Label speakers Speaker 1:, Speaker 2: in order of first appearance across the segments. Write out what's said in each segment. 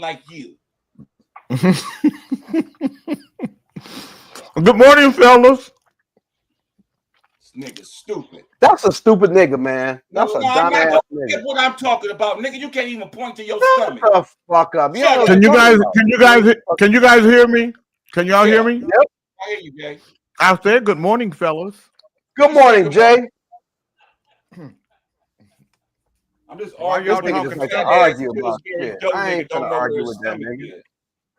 Speaker 1: like you.
Speaker 2: Good morning, fellas.
Speaker 1: This nigga's stupid.
Speaker 3: That's a stupid nigga, man. That's a dumbass nigga.
Speaker 1: That's what I'm talking about, nigga. You can't even point to your
Speaker 3: Shut
Speaker 1: stomach.
Speaker 3: the fuck up. You
Speaker 1: Shut up.
Speaker 2: Can you guys hear me? Can y'all hear me?
Speaker 3: Yep.
Speaker 1: I hear you, Jay.
Speaker 2: I said good morning, fellas.
Speaker 3: Good morning, Jay.
Speaker 1: I'm just
Speaker 2: Why
Speaker 1: arguing.
Speaker 2: y'all
Speaker 3: This nigga
Speaker 2: talking
Speaker 3: just like to
Speaker 2: shit?
Speaker 3: argue about shit. I ain't trying to argue with that nigga.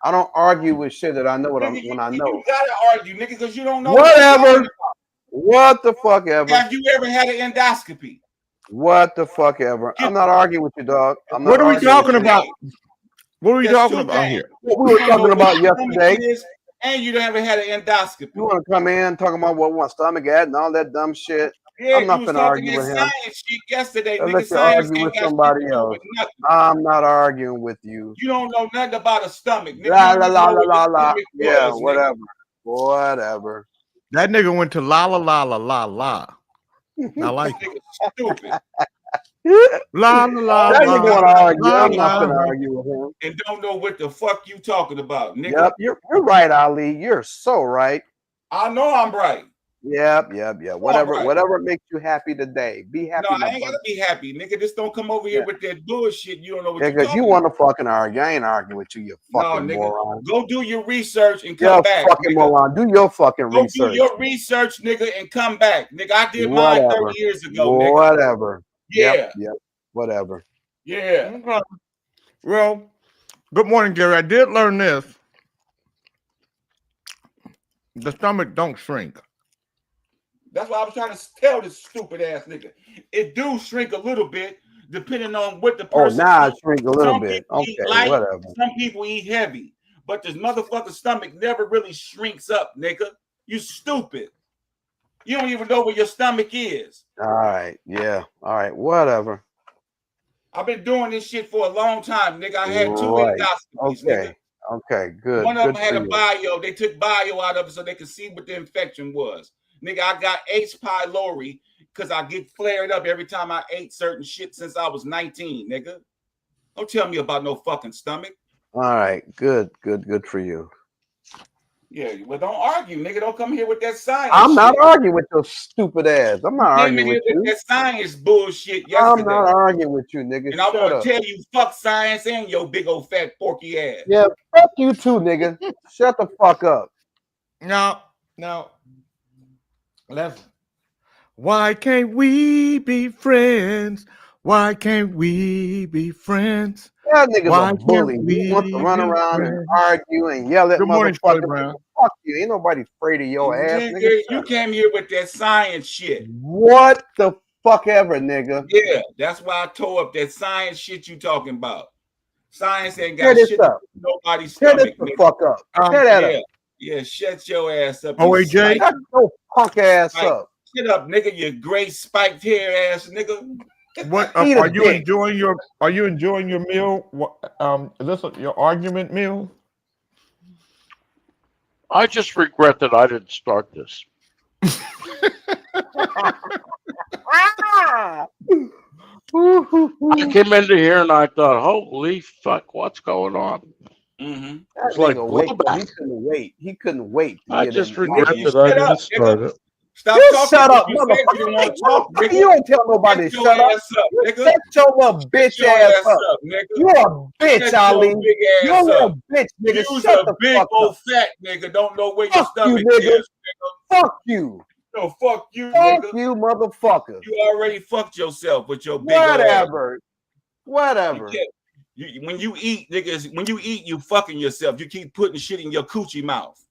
Speaker 3: I don't argue with shit that I know when I know.
Speaker 1: You gotta argue, nigga, because you don't know.
Speaker 3: Whatever. What the fuck ever.
Speaker 1: Have you ever had an endoscopy?
Speaker 3: What the fuck ever. I'm not arguing with you, dog.
Speaker 2: What are we talking about? What are we talking about here?
Speaker 3: What we were talking about yesterday.
Speaker 1: And you never had an endoscopy.
Speaker 3: You want to come in talking about what my stomach at and all that dumb shit?
Speaker 1: Yeah,
Speaker 3: I'm not gonna argue with him.
Speaker 1: Shit yesterday, nigga.
Speaker 3: Let's
Speaker 1: Science
Speaker 3: argue
Speaker 1: ain't
Speaker 3: with
Speaker 1: got
Speaker 3: somebody
Speaker 1: shit to do
Speaker 3: else.
Speaker 1: with nothing.
Speaker 3: I'm not arguing with you.
Speaker 1: You don't know nothing about a stomach, nigga.
Speaker 3: La la la la la la. Yeah, whatever. Whatever.
Speaker 2: That nigga went to la la la la la la. I like it.
Speaker 1: Stupid.
Speaker 2: La la la.
Speaker 3: That nigga want to argue.
Speaker 2: La,
Speaker 3: I'm not gonna
Speaker 2: la.
Speaker 3: argue with him.
Speaker 1: And don't know what the fuck you talking about, nigga.
Speaker 3: Yep, you're right, Ali. You're so right.
Speaker 1: I know I'm right.
Speaker 3: Yep. Whatever,
Speaker 1: right.
Speaker 3: whatever makes you happy today. Be happy.
Speaker 1: No, I ain't gotta be happy, nigga. Just don't come over here with that bullshit. You don't know what you're
Speaker 3: because
Speaker 1: talking
Speaker 3: you want to fucking argue. I ain't arguing with you, you fucking
Speaker 1: nigga.
Speaker 3: moron.
Speaker 1: Go do your research and come back.
Speaker 3: Fucking
Speaker 1: nigga.
Speaker 3: moron. Do your fucking research.
Speaker 1: Go do your research, nigga, and come back. Nigga, I did mine 30 years ago, nigga.
Speaker 3: Whatever.
Speaker 1: Yeah.
Speaker 3: Yep. Whatever.
Speaker 1: Yeah.
Speaker 2: Well, good morning, Gary. I did learn this. The stomach don't shrink.
Speaker 1: That's why I was trying to tell this stupid ass nigga. It do shrink a little bit depending on what the person.
Speaker 3: Oh, now it shrink a little
Speaker 1: some
Speaker 3: bit.
Speaker 1: Okay,
Speaker 3: light, whatever.
Speaker 1: Some people eat heavy, but this motherfucking stomach never really shrinks up, nigga. You stupid. You don't even know where your stomach is.
Speaker 3: All right. Yeah. All right. Whatever.
Speaker 1: I've been doing this shit for a long time, nigga. I had 2 endoscopies, nigga.
Speaker 3: Okay, good.
Speaker 1: One of them had a bio. They took bio out of it so they could see what the infection was. Nigga, I got H. pylori because I get flared up every time I ate certain shit since I was 19, nigga. Don't tell me about no fucking stomach.
Speaker 3: All right, good for you.
Speaker 1: Yeah, well, don't argue, nigga. Don't come here with that science.
Speaker 3: I'm not arguing with your stupid ass. I'm not arguing with you.
Speaker 1: That science bullshit yesterday.
Speaker 3: I'm not arguing with you, nigga.
Speaker 1: And I'm gonna tell you, fuck science and your big old fat porky ass.
Speaker 3: Yeah, fuck you too, nigga. Shut the fuck up.
Speaker 2: No. Listen. Why can't we be friends? Why can't we be friends?
Speaker 3: That nigga's a bully. He wants to run around and argue and yell at motherfuckers. Fuck you. Ain't nobody afraid of your ass, nigga.
Speaker 1: You came here with that science shit.
Speaker 3: What the fuck ever, nigga?
Speaker 1: Yeah, that's why I tore up that science shit you talking about. Science ain't got shit to nobody's stomach.
Speaker 3: Tear this the fuck up. Tear that up.
Speaker 1: Yeah, shut your ass up.
Speaker 2: Oh, wait, Jay.
Speaker 3: Shut your punk ass up.
Speaker 1: Shut up, nigga, you gray spiked hair ass nigga.
Speaker 2: What are you enjoying your meal? Is this your argument meal?
Speaker 4: I just regret that I didn't start this. I came into here and I thought, holy fuck, what's going on?
Speaker 1: Mm-hmm.
Speaker 4: It's like
Speaker 3: He couldn't wait.
Speaker 4: I just regret that I didn't start it.
Speaker 1: Stop talking.
Speaker 3: Shut up, motherfucker. You don't tell nobody to shut up. Shut your little bitch ass up. You're a bitch, Ali. You're a bitch, nigga. Shut the
Speaker 1: big
Speaker 3: fuck
Speaker 1: old
Speaker 3: up.
Speaker 1: fat nigga. Don't know where your stomach
Speaker 3: nigga.
Speaker 1: is, nigga.
Speaker 3: Fuck you.
Speaker 1: No, fuck you,
Speaker 3: fuck
Speaker 1: nigga.
Speaker 3: you, motherfucker.
Speaker 1: You already fucked yourself with your big old ass.
Speaker 3: Whatever.
Speaker 1: When you eat, niggas, when you eat, you fucking yourself. You keep putting shit in your coochie mouth.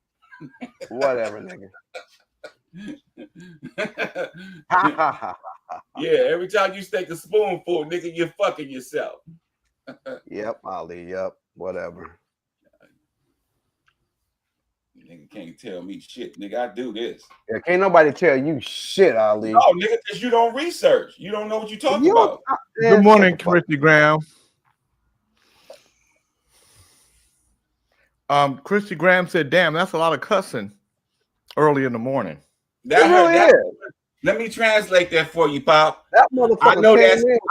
Speaker 3: Whatever, nigga.
Speaker 1: Yeah, every time you take a spoonful, nigga, you're fucking yourself.
Speaker 3: Yep, Ali. Yep, whatever.
Speaker 1: Nigga can't tell me shit, nigga. I do this.
Speaker 3: Yeah, can't nobody tell you shit, Ali.
Speaker 1: No, nigga, because you don't research. You don't know what you're talking about.
Speaker 2: Good morning, Christy Graham. Christy Graham said, "Damn, that's a lot of cussing early in the morning."
Speaker 1: That Let me translate that for you, Pop.
Speaker 3: That motherfucker.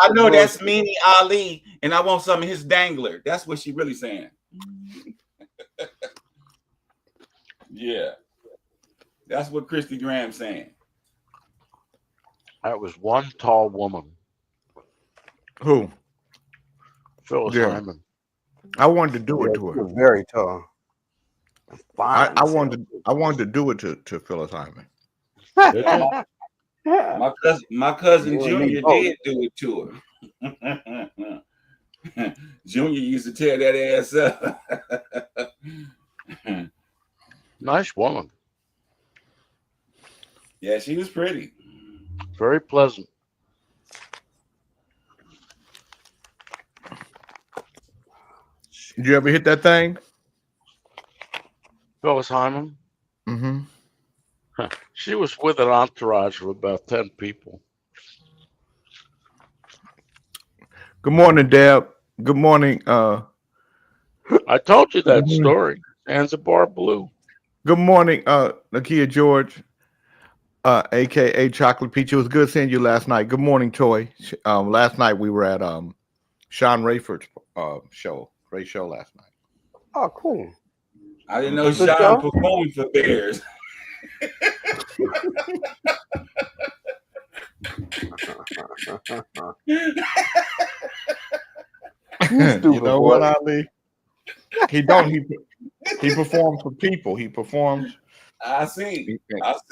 Speaker 1: I know that's Meanie Ali, and I want some of his dangler. That's what she really saying. Yeah, that's what Christy Graham's saying.
Speaker 4: That was one tall woman.
Speaker 2: Who?
Speaker 4: Phyllis
Speaker 2: Yeah.
Speaker 4: Hyman.
Speaker 2: I wanted to do it to her.
Speaker 3: Very tall.
Speaker 2: I wanted to do it to Phyllis Hyman.
Speaker 1: My cousin Junior did do it to her. Junior used to tear that ass up.
Speaker 4: Nice woman.
Speaker 1: Yeah, she was pretty.
Speaker 4: Very pleasant.
Speaker 2: Did you ever hit that thing?
Speaker 4: Phyllis Hyman.
Speaker 2: Mm-hmm.
Speaker 4: She was with an entourage of about 10 people.
Speaker 2: Good morning, Deb. Good morning.
Speaker 4: I told you that story. Zanzibar Blue.
Speaker 2: Good morning, Nakia George, aka Chocolate Peach. It was good seeing you last night. Good morning, Toy. Last night we were at Sean Rayford's show. Great show last night.
Speaker 3: Oh, cool.
Speaker 1: I didn't know Sean performed for Bears.
Speaker 2: You know what, Ali? He performs for people. He performs.
Speaker 1: I see.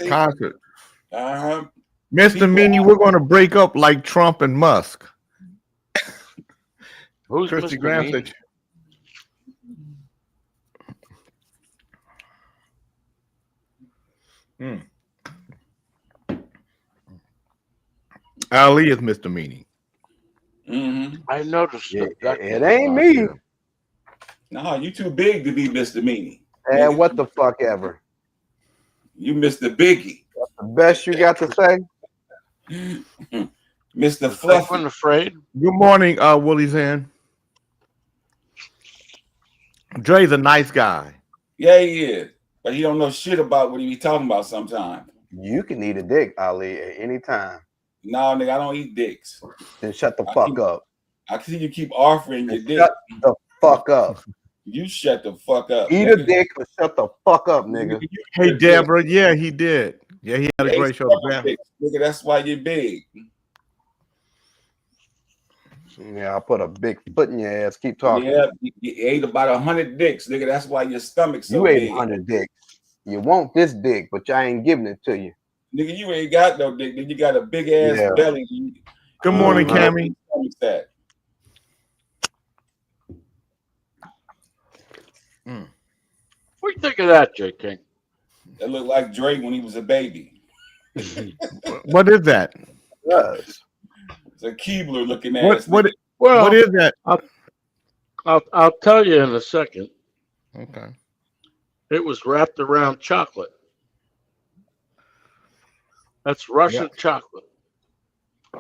Speaker 2: Concert.
Speaker 1: Uh-huh.
Speaker 2: Mr. Minnie, we're going to break up like Trump and Musk.
Speaker 4: Who's
Speaker 2: Christy
Speaker 4: Mr.
Speaker 2: Graham
Speaker 4: Meany?
Speaker 2: said. Ali is Mr. Meanie.
Speaker 1: Mm-hmm.
Speaker 4: I noticed
Speaker 3: it ain't me.
Speaker 1: No, you too big to be Mr. Meanie.
Speaker 3: And what the fuck ever.
Speaker 1: You Mr. Biggie.
Speaker 3: That's the best you got to say.
Speaker 1: Mr. Fluffy.
Speaker 4: I'm afraid.
Speaker 2: Good morning, Willie Zan. Dre's a nice guy.
Speaker 1: Yeah, he is. But he don't know shit about what he be talking about sometimes.
Speaker 3: You can eat a dick, Ali, at any time.
Speaker 1: No, nigga, I don't eat dicks.
Speaker 3: Then shut the fuck up.
Speaker 1: I see you keep offering your dick.
Speaker 3: Shut the fuck up.
Speaker 1: You shut the fuck up.
Speaker 3: Eat a dick or shut the fuck up, nigga.
Speaker 2: Hey, Deborah. Yeah, he did. Yeah, he had a great show.
Speaker 1: Nigga, that's why you're big.
Speaker 3: Yeah, I'll put a big foot in your ass. Keep talking.
Speaker 1: Yeah, you ate about 100 dicks, nigga. That's why your stomach's so
Speaker 3: You
Speaker 1: big.
Speaker 3: ate 100 dicks. You want this dick, but I ain't giving it to you.
Speaker 1: Nigga, you ain't got no dick. Then you got a big ass belly.
Speaker 2: Good morning, Cammy.
Speaker 1: That.
Speaker 4: What do you think of that, J. King?
Speaker 1: That looked like Drake when he was a baby.
Speaker 2: What is that?
Speaker 1: It's a Keebler looking ass.
Speaker 2: What is that?
Speaker 4: I'll tell you in a second.
Speaker 2: Okay.
Speaker 4: It was wrapped around chocolate. That's Russian chocolate.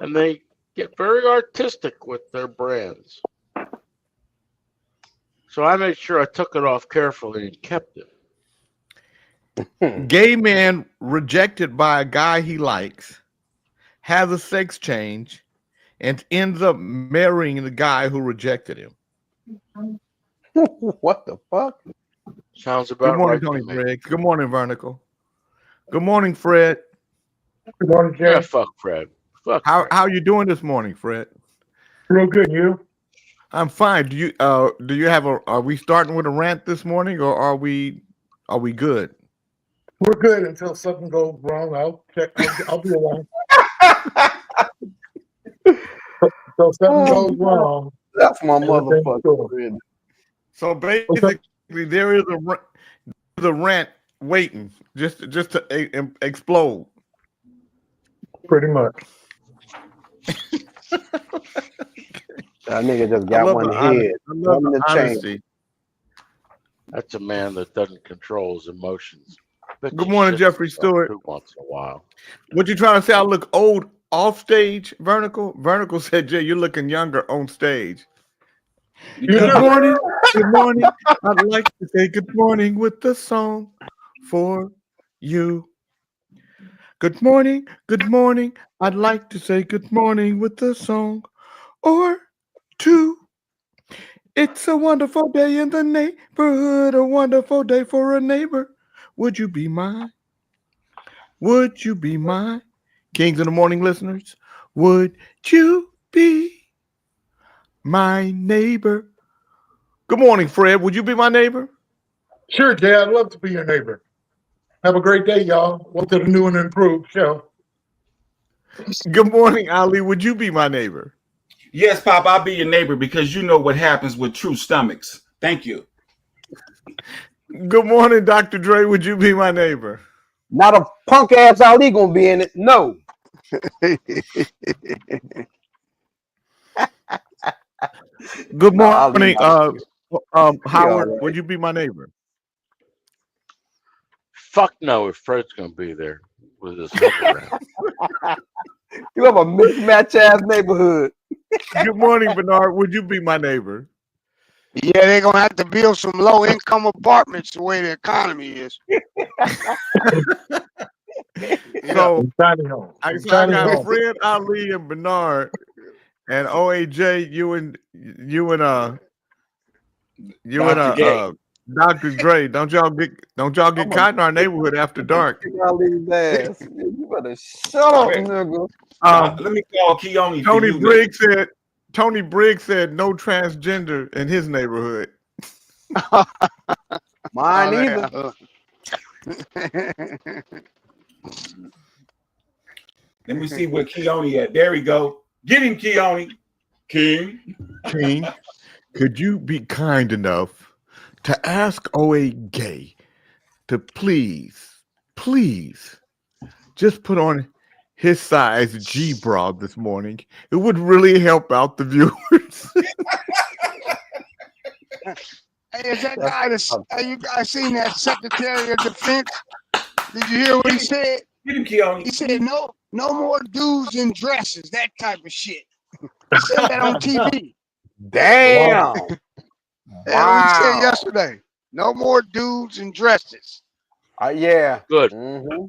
Speaker 4: And they get very artistic with their brands. So I made sure I took it off carefully and kept it.
Speaker 2: Gay man rejected by a guy he likes, has a sex change, and ends up marrying the guy who rejected him.
Speaker 3: What the fuck?
Speaker 4: Sounds about
Speaker 2: Good morning,
Speaker 4: right.
Speaker 2: Tony Briggs. Good morning, Vernical. Good morning, Fred.
Speaker 5: Good morning, Jay.
Speaker 4: Yeah, fuck Fred. Fuck Fred.
Speaker 2: How you doing this morning, Fred?
Speaker 5: Real good, you?
Speaker 2: I'm fine. Do you have are we starting with a rant this morning, or are we good?
Speaker 5: We're good until something goes wrong. I'll be around. So something goes wrong.
Speaker 3: That's my motherfucker.
Speaker 2: So basically, there is a rant waiting just to explode.
Speaker 5: Pretty much.
Speaker 3: That nigga just got one head.
Speaker 2: I love the honesty.
Speaker 4: That's a man that doesn't control his emotions.
Speaker 2: Good morning, Jeffrey Stewart.
Speaker 4: Once in a while.
Speaker 2: What you trying to say? I look old off stage, Vernical? Vernical said, Jay, you're looking younger on stage. Good morning. Good morning. I'd like to say good morning with the song for you. Good morning, good morning. I'd like to say good morning with a song or two. It's a wonderful day in the neighborhood, a wonderful day for a neighbor. Would you be mine? Would you be mine? Kings in the Morning listeners, would you be my neighbor? Good morning, Fred. Would you be my neighbor?
Speaker 5: Sure, Jay. I'd love to be your neighbor. Have a great day, y'all. Welcome to the new and improved show.
Speaker 2: Good morning, Ali. Would you be my neighbor?
Speaker 1: Yes, Pop, I'll be your neighbor because you know what happens with true stomachs. Thank you.
Speaker 2: Good morning, Dr. Dre. Would you be my neighbor?
Speaker 3: Not a punk ass Ali gonna be in it. No.
Speaker 2: Good morning, Howard.
Speaker 3: right.
Speaker 2: Would you be my neighbor?
Speaker 4: Fuck no, if Fred's gonna be there with his head around.
Speaker 3: You have a mismatch ass neighborhood.
Speaker 2: Good morning, Bernard. Would you be my neighbor?
Speaker 6: Yeah, they're gonna have to build some low income apartments the way the economy is.
Speaker 2: So
Speaker 5: Tiny home.
Speaker 2: I
Speaker 5: Tiny
Speaker 2: got
Speaker 5: home.
Speaker 2: Fred, Ali, and Bernard, and OAJ. You and Dr. Dre. Don't y'all get caught in our neighborhood after dark.
Speaker 3: Ali's ass. You better shut up, nigga.
Speaker 1: Let me call Keone.
Speaker 2: Tony Briggs said no transgender in his neighborhood.
Speaker 3: Mine either.
Speaker 1: Let me see where Keone at. There we go. Get him, Keone. King,
Speaker 2: could you be kind enough to ask OA Gay to please just put on his size G bra this morning? It would really help out the viewers.
Speaker 6: Hey, is that guy you guys seen that Secretary of Defense? Did you hear what he said?
Speaker 1: Get him, Keone.
Speaker 6: He said no more dudes in dresses, that type of shit. He said that on TV.
Speaker 3: Damn.
Speaker 6: Yeah, we said yesterday. No more dudes in dresses.
Speaker 3: Yeah.
Speaker 4: Good.
Speaker 3: Mm-hmm.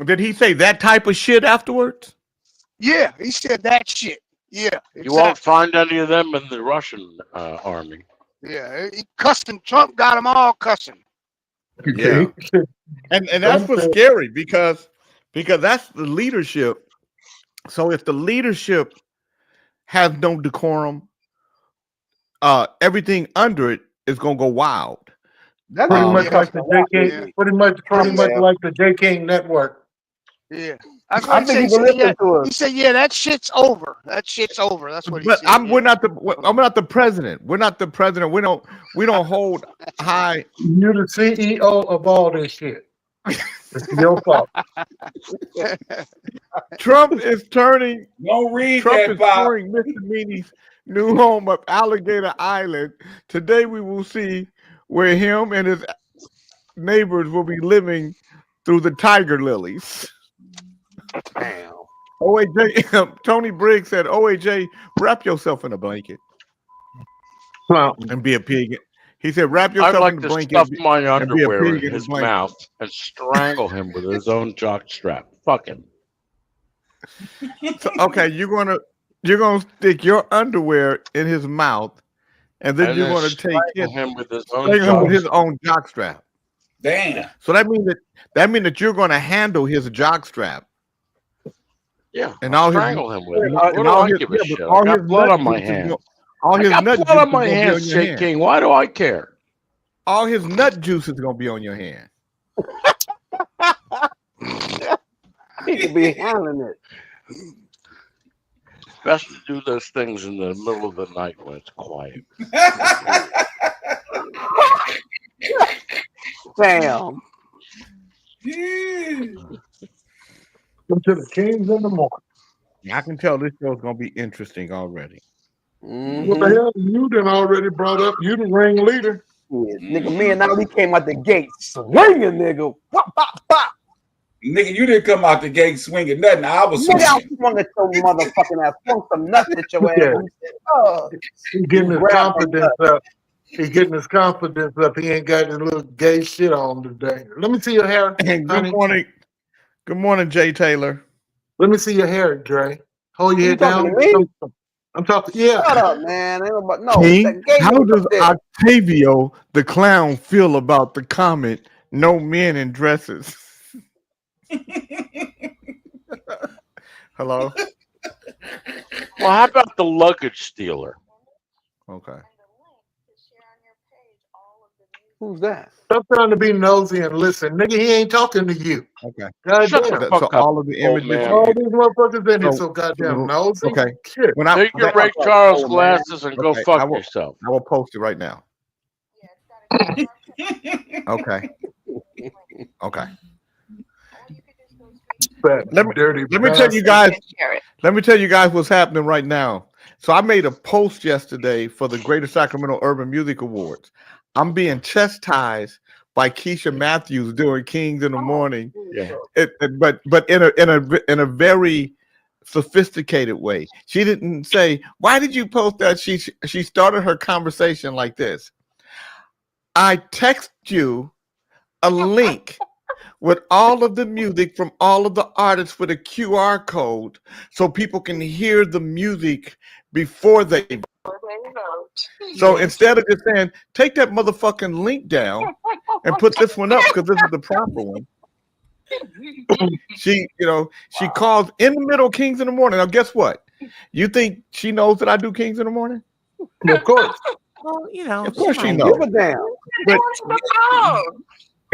Speaker 2: Did he say that type of shit afterwards?
Speaker 6: Yeah, he said that shit. Yeah. Exactly.
Speaker 4: You won't find any of them in the Russian army.
Speaker 6: Yeah, he cussing. Trump got them all cussing.
Speaker 2: Yeah. And that's what's scary because that's the leadership. So if the leadership has no decorum, everything under it is gonna go wild.
Speaker 3: That's
Speaker 5: Pretty much like the JK. Pretty much like the JK network.
Speaker 6: Yeah. That's
Speaker 3: I
Speaker 6: what
Speaker 3: think
Speaker 6: he
Speaker 3: he's listening to us.
Speaker 6: He said, "Yeah, that shit's over. That shit's over." That's what he
Speaker 2: But
Speaker 6: said.
Speaker 2: I'm not the president. We're not the president. We don't hold high.
Speaker 5: You're the CEO of all this shit. It's your fault.
Speaker 2: Trump is turning.
Speaker 1: Don't read
Speaker 2: Trump
Speaker 1: that,
Speaker 2: is
Speaker 1: Bob.
Speaker 2: touring Mr. Meany's new home of Alligator Island. Today we will see where him and his neighbors will be living through the tiger lilies.
Speaker 3: Damn.
Speaker 2: OAJ, Tony Briggs said, OAJ, wrap yourself in a blanket and be a pig. He said, wrap
Speaker 4: I'd
Speaker 2: yourself
Speaker 4: like
Speaker 2: in a
Speaker 4: to
Speaker 2: blanket
Speaker 4: stuff my
Speaker 2: and be a
Speaker 4: underwear
Speaker 2: pig
Speaker 4: in
Speaker 2: a
Speaker 4: his
Speaker 2: blanket.
Speaker 4: mouth and strangle him with his own jockstrap. Fuck him.
Speaker 2: So, okay, you're gonna stick your underwear in his mouth, and then you're gonna take
Speaker 4: him with his own
Speaker 2: jockstrap.
Speaker 1: Damn.
Speaker 2: So that means that you're gonna handle his jockstrap.
Speaker 4: Yeah,
Speaker 2: and
Speaker 4: I'll
Speaker 2: all
Speaker 4: strangle him with it.
Speaker 2: What
Speaker 4: do I give a shit?
Speaker 2: all
Speaker 4: I got
Speaker 2: his
Speaker 4: blood
Speaker 2: nut
Speaker 4: on my
Speaker 2: juices
Speaker 4: hands.
Speaker 2: all his
Speaker 4: I got
Speaker 2: nut
Speaker 4: blood
Speaker 2: juices
Speaker 4: on my
Speaker 2: gonna be
Speaker 4: hands,
Speaker 2: on your
Speaker 4: Jake
Speaker 2: hand.
Speaker 4: King. Why do I care?
Speaker 2: All his nut juice is gonna be on your hand.
Speaker 3: He could be handling it.
Speaker 4: It's best to do those things in the middle of the night when it's quiet.
Speaker 3: Damn.
Speaker 5: Come to the Kings in the morning.
Speaker 2: I can tell this show's gonna be interesting already.
Speaker 5: What the hell? You done already brought up. You the ringleader.
Speaker 3: Nigga, me and Ali came out the gate swinging, nigga. Wop, bop, bop.
Speaker 1: Nigga, you didn't come out the gate swinging nothing. I was
Speaker 3: Nigga, I
Speaker 1: swinging.
Speaker 3: swung at your motherfucking ass. Swung some nuts at your ass.
Speaker 5: Yeah.
Speaker 3: And he said, oh.
Speaker 5: He's getting his
Speaker 3: Grab my
Speaker 5: confidence up. He's getting his confidence up. He ain't got his little gay shit on today. Let me see your hair,
Speaker 2: And
Speaker 5: honey.
Speaker 2: Good morning, Jay Taylor.
Speaker 5: Let me see your hair, Dre. Hold your
Speaker 3: You
Speaker 5: head
Speaker 3: talking
Speaker 5: down.
Speaker 3: to me?
Speaker 5: I'm talking. Yeah.
Speaker 3: Shut up, man. Ain't nobody, no.
Speaker 2: King, how
Speaker 3: Gabe
Speaker 2: does
Speaker 3: there.
Speaker 2: Octavio the clown feel about the comment, no men in dresses? Hello?
Speaker 4: Well, how about the luggage stealer?
Speaker 2: Okay.
Speaker 3: Who's that?
Speaker 5: Stop trying to be nosy and listen. Nigga, he ain't talking to you.
Speaker 2: Okay.
Speaker 5: God
Speaker 4: Shut
Speaker 5: damn.
Speaker 4: the
Speaker 2: So
Speaker 4: fuck up,
Speaker 2: all of the
Speaker 4: old
Speaker 2: images.
Speaker 4: man.
Speaker 5: All these motherfuckers in here
Speaker 2: So-
Speaker 5: so goddamn nosy.
Speaker 2: Okay.
Speaker 5: Shit.
Speaker 2: When I
Speaker 4: Take your
Speaker 2: okay,
Speaker 4: Ray Charles
Speaker 3: old man.
Speaker 4: glasses and go
Speaker 2: Okay,
Speaker 4: fuck
Speaker 2: I will-
Speaker 4: yourself.
Speaker 2: I will post it right now. Okay. Okay.
Speaker 5: Fat,
Speaker 2: Let me
Speaker 5: dirty
Speaker 2: tell you
Speaker 5: bastard.
Speaker 2: guys. Let me tell you guys what's happening right now. So I made a post yesterday for the Greater Sacramento Urban Music Awards. I'm being chastised by Keisha Matthews during Kings in the Morning.
Speaker 4: Yeah.
Speaker 2: But in a very sophisticated way. She didn't say, "Why did you post that?" She started her conversation like this. I text you a link with all of the music from all of the artists with a QR code so people can hear the music before they vote. So instead of just saying, take that motherfucking link down and put this one up because this is the proper one. She calls in the middle Kings in the Morning. Now, guess what? You think she knows that I do Kings in the Morning?
Speaker 5: Of course.
Speaker 7: Well,
Speaker 2: Of course she
Speaker 3: Give
Speaker 2: knows.
Speaker 3: a damn.
Speaker 2: But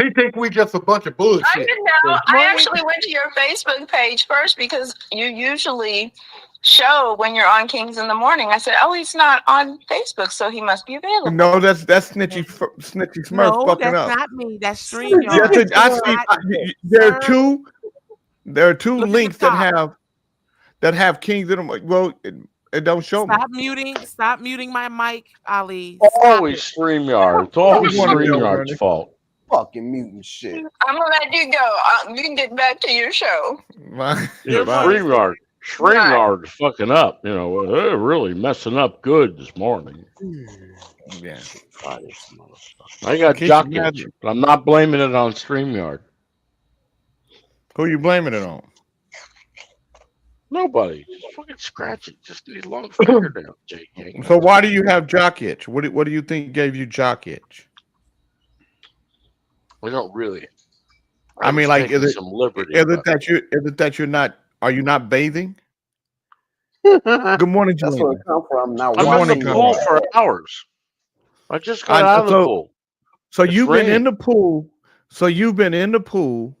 Speaker 5: He think we just a bunch of bullshit.
Speaker 8: I didn't know. I actually went to your Facebook page first because you usually show when you're on Kings in the Morning. I said, "Oh, he's not on Facebook, so he must be available."
Speaker 2: no, that's Snitchy Smurf
Speaker 7: No,
Speaker 2: fucking
Speaker 7: that's
Speaker 2: up.
Speaker 7: not me. That's
Speaker 2: Yes,
Speaker 7: StreamYard.
Speaker 2: I see. There are two
Speaker 7: Look at the
Speaker 2: links
Speaker 7: top.
Speaker 2: that have Kings in them. Well, it don't show me.
Speaker 7: Stop muting my mic, Ali.
Speaker 4: Always StreamYard. It's always
Speaker 2: You wanna know,
Speaker 4: StreamYard's
Speaker 2: Bernie?
Speaker 4: fault.
Speaker 3: Fucking mutant shit.
Speaker 8: I'm gonna let you go. You can get back to your show.
Speaker 2: My-
Speaker 4: Yeah,
Speaker 2: my-
Speaker 4: StreamYard is fucking up. You know, they're really messing up good this morning.
Speaker 2: yeah.
Speaker 4: I got
Speaker 2: Keisha
Speaker 4: jock
Speaker 2: Matthews.
Speaker 4: itch, but I'm not blaming it on StreamYard.
Speaker 2: Who you blaming it on?
Speaker 4: Nobody. Just fucking scratch it. Just need a long fingernail, JK.
Speaker 2: So why do you have jock itch? What do you think gave you jock itch?
Speaker 4: We don't really.
Speaker 2: I mean,
Speaker 4: was
Speaker 2: like,
Speaker 4: taking
Speaker 2: is it
Speaker 4: some liberty?
Speaker 2: Is it
Speaker 4: but-
Speaker 2: that you're not? Are you not bathing? Good morning,
Speaker 3: That's where
Speaker 2: Julian.
Speaker 3: it come from. Now,
Speaker 4: I'm in
Speaker 2: morning,
Speaker 4: the pool
Speaker 2: Conrad.
Speaker 4: for hours. I just got out of the pool.
Speaker 2: So
Speaker 4: It's
Speaker 2: you've been in
Speaker 4: raining.
Speaker 2: the pool. So you've been in the pool.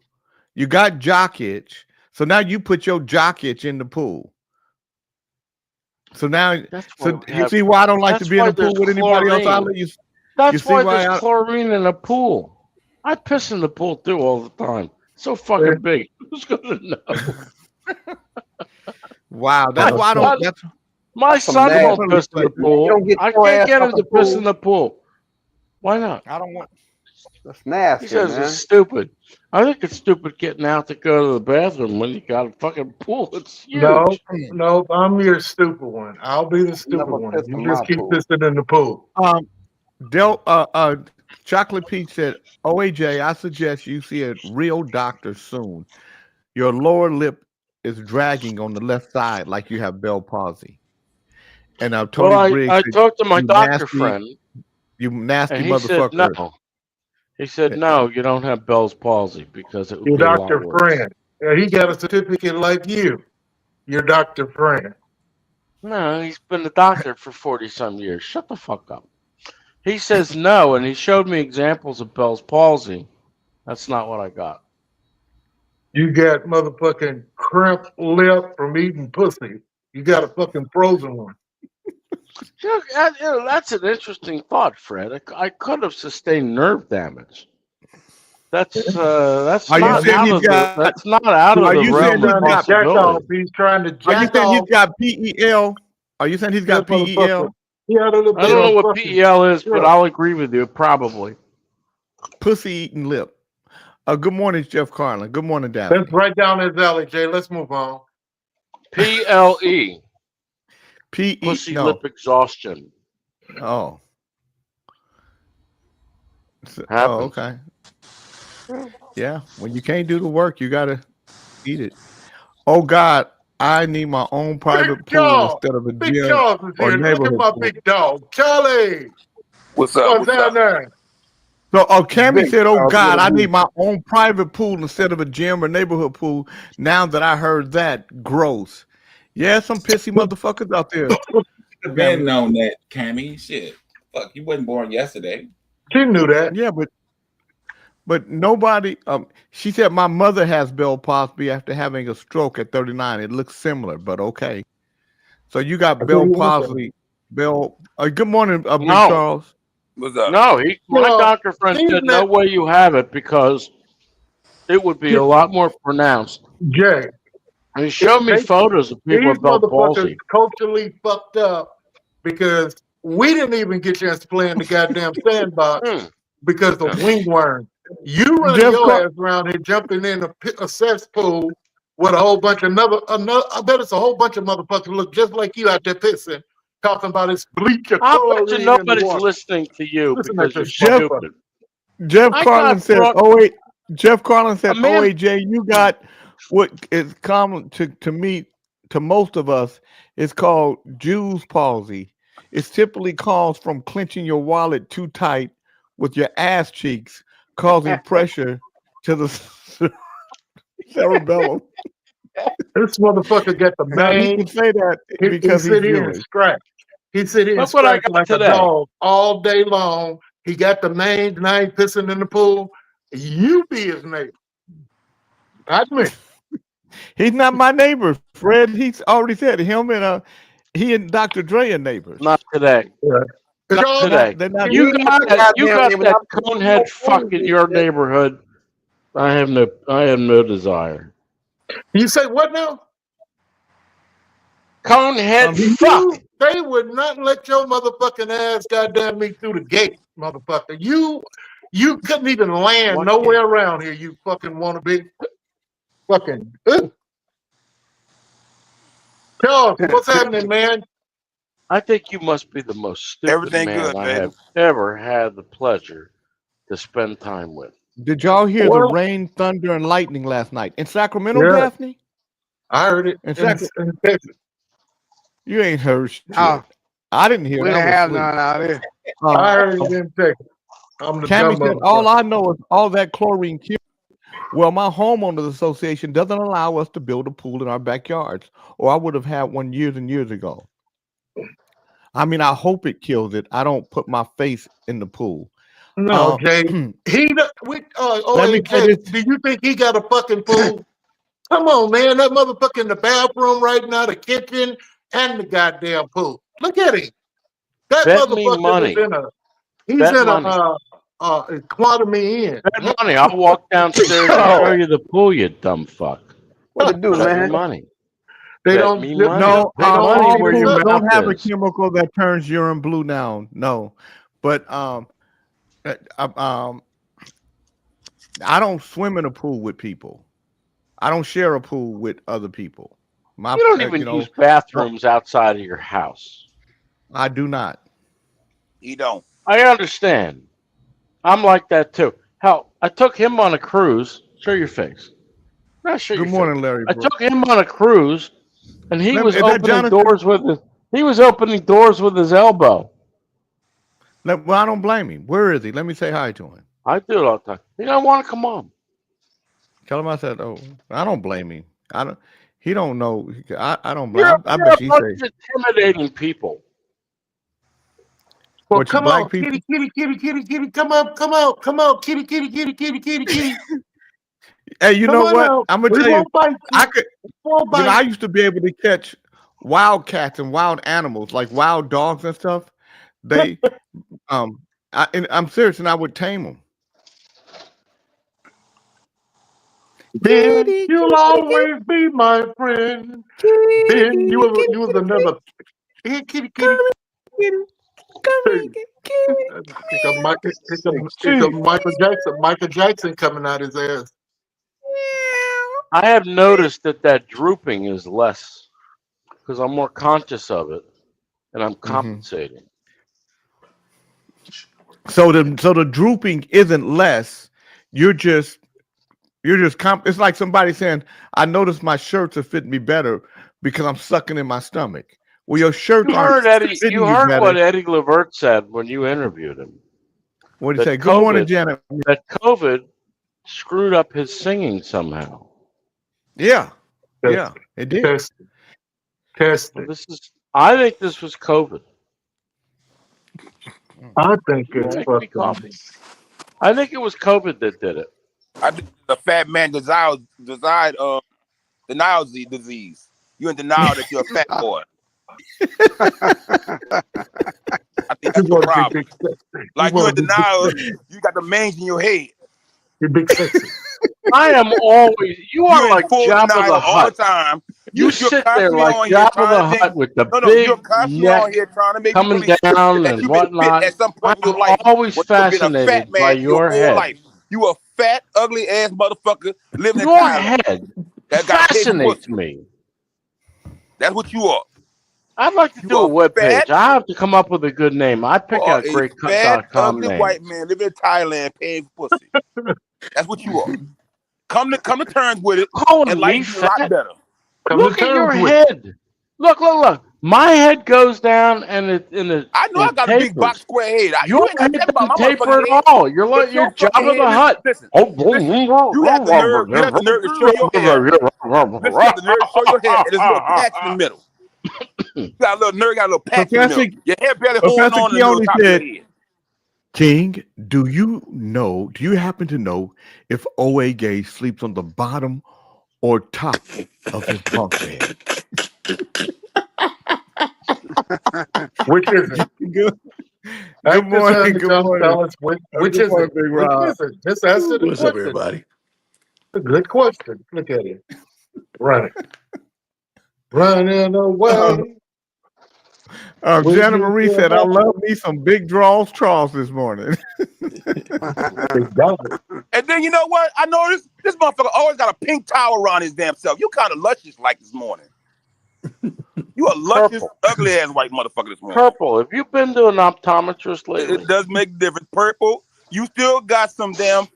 Speaker 2: You got jock itch. So now you put your jock itch in the pool. So now,
Speaker 4: That's why
Speaker 2: so
Speaker 4: we
Speaker 2: you
Speaker 4: have-
Speaker 2: see why I don't like to
Speaker 4: that's
Speaker 2: be in
Speaker 4: why
Speaker 2: the pool
Speaker 4: there's
Speaker 2: with anybody else.
Speaker 4: chlorine.
Speaker 2: Ali, you
Speaker 4: That's
Speaker 2: see
Speaker 4: why
Speaker 2: why
Speaker 4: there's
Speaker 2: I-
Speaker 4: chlorine in a pool. I piss in the pool too all the time. So fucking big. Who's gonna know?
Speaker 2: wow, that's why I don't. That's
Speaker 4: My
Speaker 3: That's some
Speaker 4: son won't
Speaker 2: nasty
Speaker 4: piss in the
Speaker 2: shit.
Speaker 3: You
Speaker 4: pool.
Speaker 3: don't get
Speaker 4: I
Speaker 3: your
Speaker 4: can't
Speaker 3: ass
Speaker 4: get
Speaker 3: out
Speaker 4: him to
Speaker 3: the
Speaker 4: piss
Speaker 3: pool.
Speaker 4: in the pool. Why not?
Speaker 2: I don't want.
Speaker 3: That's nasty,
Speaker 4: He says
Speaker 3: man.
Speaker 4: it's stupid. I think it's stupid getting out to go to the bathroom when you got a fucking pool. It's huge.
Speaker 5: No, I'm your stupid one. I'll be the stupid
Speaker 3: Never
Speaker 5: one.
Speaker 3: pissed
Speaker 5: You
Speaker 3: in
Speaker 5: just
Speaker 3: my
Speaker 5: keep
Speaker 3: pool.
Speaker 5: pissing in the pool.
Speaker 2: Chocolate Peach said, "OAJ, I suggest you see a real doctor soon. Your lower lip is dragging on the left side like you have Bell palsy." And Tony
Speaker 4: Well,
Speaker 2: Briggs
Speaker 4: I
Speaker 2: said,
Speaker 4: talked to my
Speaker 2: "You
Speaker 4: doctor
Speaker 2: nasty-
Speaker 4: friend,
Speaker 2: You nasty
Speaker 4: and he said
Speaker 2: motherfucker."
Speaker 4: no. He said no, you don't have Bell's palsy because it would
Speaker 5: Your
Speaker 4: be a lot
Speaker 5: doctor
Speaker 4: worse.
Speaker 5: friend. Yeah, he got a certificate like you. Your doctor friend.
Speaker 4: No, he's been a doctor for 40-some years. Shut the fuck up. He says no, and he showed me examples of Bell's palsy. That's not what I got.
Speaker 5: You got motherfucking cramped lip from eating pussy. You got a fucking frozen one.
Speaker 4: That's an interesting thought, Fred. I could have sustained nerve damage. That's
Speaker 2: Are you
Speaker 4: not
Speaker 2: saying
Speaker 4: out
Speaker 2: he's
Speaker 4: of
Speaker 2: got-
Speaker 4: the that's not out
Speaker 2: Are
Speaker 4: of the
Speaker 2: you
Speaker 4: realm
Speaker 2: saying
Speaker 4: of
Speaker 2: he's got-
Speaker 5: Jack off.
Speaker 4: possibility.
Speaker 5: He's trying to
Speaker 2: Are you
Speaker 5: jack
Speaker 2: saying he's
Speaker 5: off.
Speaker 2: got PEL? Are you saying he's got
Speaker 5: That motherfucker.
Speaker 2: PEL?
Speaker 5: He had a little
Speaker 4: I
Speaker 5: bit
Speaker 4: don't know
Speaker 5: of
Speaker 4: what
Speaker 5: fucking-
Speaker 4: PEL is, but
Speaker 5: Yeah.
Speaker 4: I'll agree with you. Probably.
Speaker 2: Pussy eating lip. Good morning, Jeff Carlin. Good morning, Daphne.
Speaker 5: That's right down his alley, Jay. Let's move on.
Speaker 4: PLE.
Speaker 2: PE.
Speaker 4: Pussy
Speaker 2: No.
Speaker 4: lip exhaustion.
Speaker 2: Oh. Oh,
Speaker 4: Happens.
Speaker 2: okay. Yeah. When you can't do the work, you gotta eat it. Oh God, I need my own private
Speaker 5: Big
Speaker 2: pool
Speaker 5: Charles.
Speaker 2: instead of a
Speaker 5: Big
Speaker 2: gym
Speaker 5: Charles is
Speaker 2: or
Speaker 5: here. Look at
Speaker 2: neighborhood
Speaker 5: my
Speaker 2: pool.
Speaker 5: big dog. Charlie.
Speaker 9: What's up?
Speaker 5: What's down there?
Speaker 2: So, Cammy
Speaker 3: Big
Speaker 2: said, "Oh
Speaker 3: Charles,
Speaker 2: God, I
Speaker 3: little
Speaker 2: need my own private pool instead of a gym or neighborhood pool." Now that I heard that, gross. Yeah, some pissy motherfuckers out there.
Speaker 1: Been known that, Cammy. Shit. Fuck, you wasn't born yesterday.
Speaker 5: She knew that.
Speaker 2: Yeah, but nobody. She said my mother has Bell Cosby after having a stroke at 39. It looks similar, but okay. So you got Bell Cosby. Bell. Good morning, Big
Speaker 4: No.
Speaker 2: Charles.
Speaker 9: What's up?
Speaker 4: No, my
Speaker 5: Well,
Speaker 4: doctor friend
Speaker 5: he's
Speaker 4: said
Speaker 5: not-
Speaker 4: no way you have it because it would be a lot more pronounced.
Speaker 5: Jay.
Speaker 4: And he showed me photos of people
Speaker 5: These
Speaker 4: with Bell
Speaker 5: motherfuckers
Speaker 4: palsy.
Speaker 5: culturally fucked up because we didn't even get a chance to play in the goddamn sandbox because of wingworm. You run
Speaker 2: Jeff
Speaker 5: your
Speaker 2: Car-
Speaker 5: ass around here jumping in a cesspool with a whole bunch of another. I bet it's a whole bunch of motherfuckers look just like you out there pissing, talking about it's bleach or
Speaker 4: I bet
Speaker 5: chlorine
Speaker 4: you
Speaker 5: in the
Speaker 4: nobody's
Speaker 5: water.
Speaker 4: listening to you
Speaker 5: Listen
Speaker 4: because
Speaker 5: to
Speaker 4: you're
Speaker 5: this
Speaker 4: stupid.
Speaker 2: Jeff
Speaker 4: I
Speaker 2: Carlin
Speaker 4: got
Speaker 2: said,
Speaker 4: brought-
Speaker 2: "Oh wait." Jeff Carlin said,
Speaker 4: A man-
Speaker 2: "Oh wait, Jay, you got what is common to me to most of us. It's called Jew's palsy. It's typically caused from clenching your wallet too tight with your ass cheeks, causing pressure to the cerebellum."
Speaker 5: This motherfucker got the
Speaker 2: Now he
Speaker 5: main.
Speaker 2: can say that
Speaker 5: He
Speaker 2: because he's
Speaker 5: sit here and
Speaker 2: Jewish.
Speaker 5: scratch. He sit here and
Speaker 4: Look what I
Speaker 5: scratch
Speaker 4: got
Speaker 5: like
Speaker 4: today.
Speaker 5: a dog all day long. He got the mange, now he pissing in the pool. You be his neighbor. Not me.
Speaker 2: He's not my neighbor, Fred. He's already said him and he and Dr. Dre are neighbors.
Speaker 4: Not today.
Speaker 5: It's
Speaker 4: Not
Speaker 5: all-
Speaker 4: today.
Speaker 2: They're not.
Speaker 4: You got that
Speaker 3: goddamn
Speaker 4: conehead fuck in your neighborhood. I have no desire.
Speaker 5: You say what now?
Speaker 4: Conehead
Speaker 5: You-
Speaker 4: fuck.
Speaker 5: They would not let your motherfucking ass goddamn me through the gate, motherfucker. You couldn't even land
Speaker 4: What
Speaker 5: nowhere around here, you fucking wannabe. Fucking. Charles, what's happening, man?
Speaker 4: I think you must be the most stupid
Speaker 9: Everything
Speaker 4: man
Speaker 9: good,
Speaker 4: I
Speaker 9: baby.
Speaker 4: have ever had the pleasure to spend time with.
Speaker 2: Did y'all hear
Speaker 5: Well-
Speaker 2: the rain, thunder, and lightning last night in Sacramento,
Speaker 5: Yeah.
Speaker 2: Daphne?
Speaker 5: I heard it
Speaker 2: In
Speaker 5: in
Speaker 2: fact-
Speaker 5: Texas.
Speaker 2: You ain't heard shit.
Speaker 6: No.
Speaker 2: I didn't hear
Speaker 6: We
Speaker 2: it.
Speaker 6: didn't
Speaker 2: I
Speaker 6: have
Speaker 2: was asleep.
Speaker 6: none out there.
Speaker 5: I heard it in Texas. I'm the
Speaker 2: Cammy
Speaker 5: dumb
Speaker 2: said, all
Speaker 5: motherfucker.
Speaker 2: I know is all that chlorine kills. Well, my homeowners association doesn't allow us to build a pool in our backyards, or I would have had one years and years ago. I mean, I hope it kills it. I don't put my face in the pool.
Speaker 5: No, Jay. He
Speaker 2: Let me say
Speaker 5: Jay,
Speaker 2: this.
Speaker 5: do you think he got a fucking pool? Come on, man. That motherfucker in the bathroom right now, the kitchen, and the goddamn pool. Look at him. That
Speaker 4: Bet me
Speaker 5: motherfucker
Speaker 4: money.
Speaker 5: is in a he's
Speaker 4: Bet
Speaker 5: in
Speaker 4: money.
Speaker 5: a quantum in.
Speaker 4: Bet money. I'll walk downstairs and show you the pool, you dumb fuck.
Speaker 3: What to do,
Speaker 4: Bet me
Speaker 3: man?
Speaker 4: money.
Speaker 5: They
Speaker 4: Bet
Speaker 5: don't
Speaker 4: me
Speaker 5: they
Speaker 4: money.
Speaker 2: No,
Speaker 5: don't
Speaker 2: all
Speaker 5: see
Speaker 4: where
Speaker 5: the
Speaker 4: your
Speaker 2: pools
Speaker 5: sun.
Speaker 2: don't
Speaker 4: mouth
Speaker 2: have a
Speaker 4: is.
Speaker 2: chemical that turns urine blue now. No, but I don't swim in a pool with people. I don't share a pool with other people. My,
Speaker 4: You don't even use bathrooms outside of your house.
Speaker 2: I do not.
Speaker 9: He don't.
Speaker 4: I understand. I'm like that too. Hell, I took him on a cruise. Show your face. Now show your
Speaker 2: Good morning, Larry.
Speaker 4: I
Speaker 2: Brooks.
Speaker 4: took him on a cruise, and he
Speaker 2: Let me-
Speaker 4: was
Speaker 2: is that
Speaker 4: opening
Speaker 2: Jonathan?
Speaker 4: doors with his. He was opening doors with his elbow.
Speaker 2: Well, I don't blame him. Where is he? Let me say hi to him.
Speaker 4: I do it all the time. He don't want to come on.
Speaker 2: Tell him I said, "Oh, I don't blame him. I don't. He don't know. I don't blame.
Speaker 4: You're,
Speaker 2: I
Speaker 4: you're
Speaker 2: bet
Speaker 4: a
Speaker 2: you
Speaker 4: bunch
Speaker 2: say
Speaker 4: of intimidating people.
Speaker 5: Well,
Speaker 2: What, you
Speaker 5: come
Speaker 2: black
Speaker 5: on,
Speaker 2: people?
Speaker 5: kitty, come out, kitty.
Speaker 2: Hey, you
Speaker 5: Come
Speaker 2: know
Speaker 5: on
Speaker 2: what?
Speaker 5: out.
Speaker 2: I'm gonna
Speaker 5: We
Speaker 2: tell you.
Speaker 5: won't bite you.
Speaker 2: I could.
Speaker 5: Won't
Speaker 2: You know,
Speaker 5: bite
Speaker 2: I used to be able to catch wild cats and wild animals, like wild dogs and stuff. They, and I'm serious, and I would tame them.
Speaker 5: Ben, you'll always be my friend. Ben, you was another. Hey, kitty. Here come Michael Jackson coming out his ass.
Speaker 4: I have noticed that drooping is less because I'm more conscious of it, and I'm compensating.
Speaker 2: So the drooping isn't less. You're just You're just it's like somebody saying, I noticed my shirts are fitting me better because I'm sucking in my stomach. Well, your shirts aren't fitting
Speaker 4: You heard
Speaker 2: better.
Speaker 4: what Eddie Levert said when you interviewed him.
Speaker 2: What did he say? Good morning, Janet.
Speaker 4: That COVID screwed up his singing somehow.
Speaker 2: Yeah. Yeah, it did.
Speaker 5: Testing.
Speaker 4: I think this was COVID.
Speaker 5: I think it's
Speaker 4: coffee. I think it was COVID that did it.
Speaker 9: I think the fat man denial disease. You're in denial that you're a fat boy. I think that's the problem. Like you're in denial, you got the mange in your head.
Speaker 5: You're big sexy.
Speaker 4: I am always. You are like Jabba the
Speaker 9: all
Speaker 4: Hutt.
Speaker 9: the time.
Speaker 4: You sit there like Jabba the Hutt with the big neck coming down and whatnot.
Speaker 9: At some point in your life,
Speaker 4: I'm always fascinated by your head.
Speaker 9: Life. You a fat, ugly ass motherfucker living in
Speaker 4: your
Speaker 9: Thailand.
Speaker 4: Head fascinates me.
Speaker 9: That's what you are.
Speaker 4: I'd like to do a webpage. I have to come up with a good name. I pick out greatcut.com names.
Speaker 9: White man living in Thailand paying pussy. That's what you are. Come to terms with it. And life's a lot better.
Speaker 4: Look at your head. Look. My head goes down and it
Speaker 9: I know I got a big box square head.
Speaker 4: Your head doesn't taper at all. You're like you're Jabba the Hutt.
Speaker 9: Listen, you have the nerve to show your head. You have the nerve to show your head. And there's a little patch in the middle. You got a little nerve, got a little patch in the middle. Your hair barely holding on to the top of your head.
Speaker 2: King, do you happen to know if O.A. Gay sleeps on the bottom or top of his bunk bed?
Speaker 5: Which is it?
Speaker 2: Good morning. Good morning.
Speaker 5: Which is it?
Speaker 2: Big Rob.
Speaker 5: Just answer the
Speaker 10: What's
Speaker 5: question.
Speaker 10: up, everybody?
Speaker 5: A good question. Look at it. Running away.
Speaker 2: Jenna Marie said, I love me some big draws Charles this morning.
Speaker 9: And then you know what? I noticed this motherfucker always got a pink towel around his damn self. You kind of luscious like this morning. You a luscious, ugly ass white motherfucker this morning.
Speaker 4: Purple. Have you been to an optometrist lately?
Speaker 9: It does make a difference. Purple. You still got some damn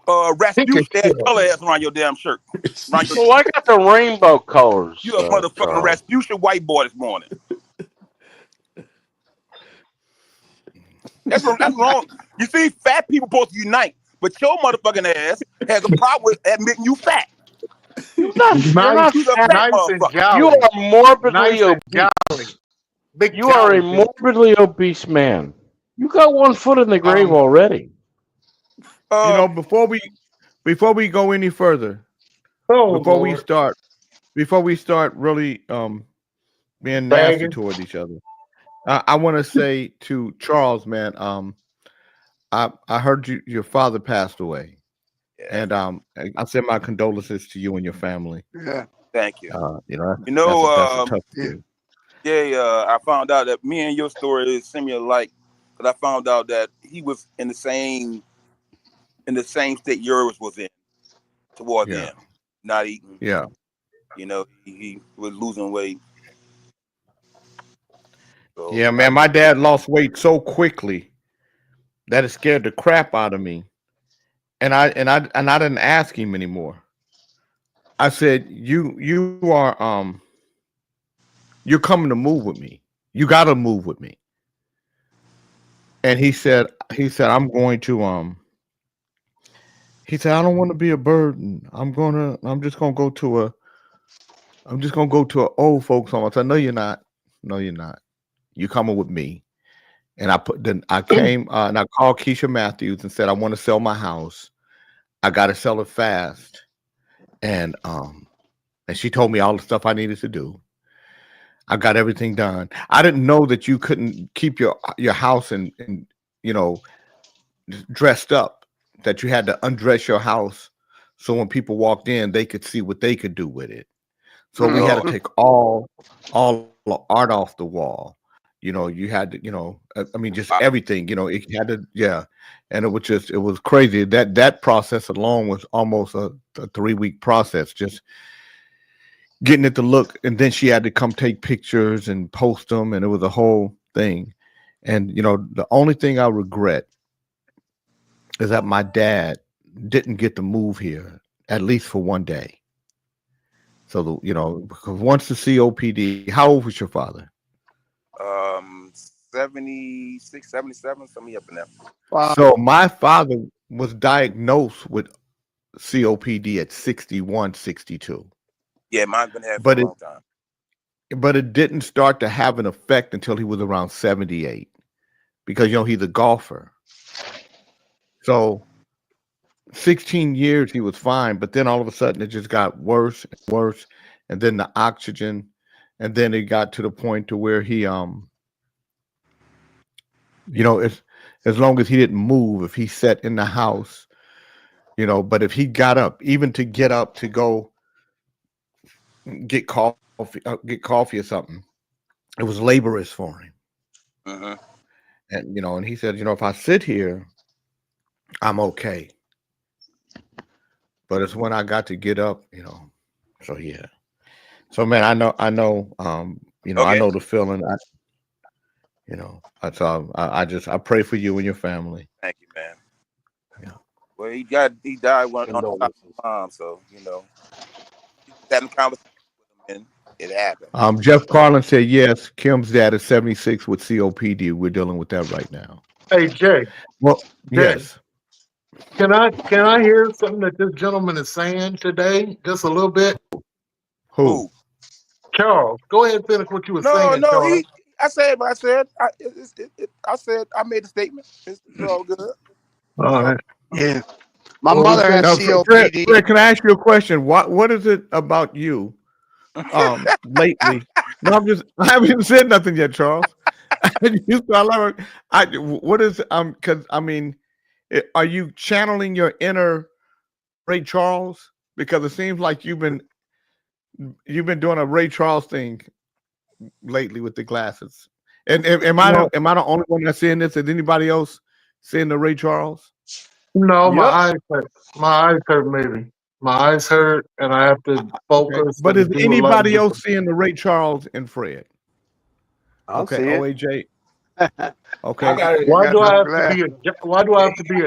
Speaker 9: Rasputin color ass around your damn shirt.
Speaker 4: So I got the rainbow colors.
Speaker 9: You a motherfucking Rasputin white boy this morning. That's wrong. You see, fat people supposed to unite, but your motherfucking ass has a problem with admitting you fat.
Speaker 4: You're not fat. You are morbidly obese. You are a morbidly obese man. You got 1 foot in the grave already.
Speaker 2: Before we go any further, before we start really being nasty toward each other, I want to say to Charles, man, I heard your father passed away, and I send my condolences to you and your family.
Speaker 6: Yeah,
Speaker 9: thank you.
Speaker 2: That's
Speaker 9: I found out that me and your story is similar, like, because I found out that he was in the same state yours was in toward him, not eating.
Speaker 2: Yeah,
Speaker 9: he was losing weight. So,
Speaker 2: yeah, man, my dad lost weight so quickly that it scared the crap out of me, and I didn't ask him anymore. I said, "You are you're coming to move with me. You got to move with me." And he said, "I'm going to He said, "I don't want to be a burden. I'm just gonna go to an old folks home." I said, "No, you're not. No, you're not. You coming with me." And I came and I called Keisha Matthews and said, "I want to sell my house. I got to sell it fast." And she told me all the stuff I needed to do. I got everything done. I didn't know that you couldn't keep your house and dressed up, that you had to undress your house so when people walked in, they could see what they could do with it. So we had to take all the art off the wall. You had to, just everything, it had to, and it was crazy. That process alone was almost a 3-week process, just getting it to look. And then she had to come take pictures and post them. And it was a whole thing. And, the only thing I regret is that my dad didn't get to move here, at least for one day. So, because once the COPD, how old was your father?
Speaker 9: 76, 77, something up in there.
Speaker 6: Wow.
Speaker 2: So my father was diagnosed with COPD at 61, 62.
Speaker 9: Yeah, mine's been having for a long time.
Speaker 2: But it didn't start to have an effect until he was around 78, because he's a golfer. So 16 years he was fine, but then all of a sudden it just got worse and worse, and then the oxygen, and then it got to the point to where he as long as he didn't move, if he sat in the house, but if he got up, even to get up to go get coffee or something, it was laborious for him.
Speaker 9: Uh-huh.
Speaker 2: And and he said, if I sit here, I'm okay. But it's when I got to get up, So yeah. So man, I know,
Speaker 9: Okay.
Speaker 2: I know the feeling. I pray for you and your family.
Speaker 9: Thank you, man.
Speaker 2: Yeah.
Speaker 9: Well, he died on the mom, so having conversation with him, and it happened.
Speaker 2: Jeff Carlin said yes. Kim's dad is 76 with COPD. We're dealing with that right now.
Speaker 5: Hey Jay.
Speaker 2: Well,
Speaker 5: Jay,
Speaker 2: yes.
Speaker 5: Can I hear something that this gentleman is saying today? Just a little bit.
Speaker 2: Who?
Speaker 5: Charles, go ahead and finish what you were saying.
Speaker 9: No,
Speaker 5: Charles.
Speaker 9: I said what I said. I said I made a statement. It's all good.
Speaker 5: All right.
Speaker 6: Yeah. My mother had COPD.
Speaker 2: Fred, can I ask you a question? What is it about you lately? No, I haven't even said nothing yet, Charles. What is because are you channeling your inner Ray Charles? Because it seems like you've been doing a Ray Charles thing lately with the glasses. And am I the only one that's seeing this? Is anybody else seeing the Ray Charles?
Speaker 5: No, my eyes hurt. Maybe my eyes hurt, and I have to focus.
Speaker 2: Okay. But is anybody else seeing the Ray Charles and Fred? Okay, OAJ. Okay.
Speaker 5: Why do I have to be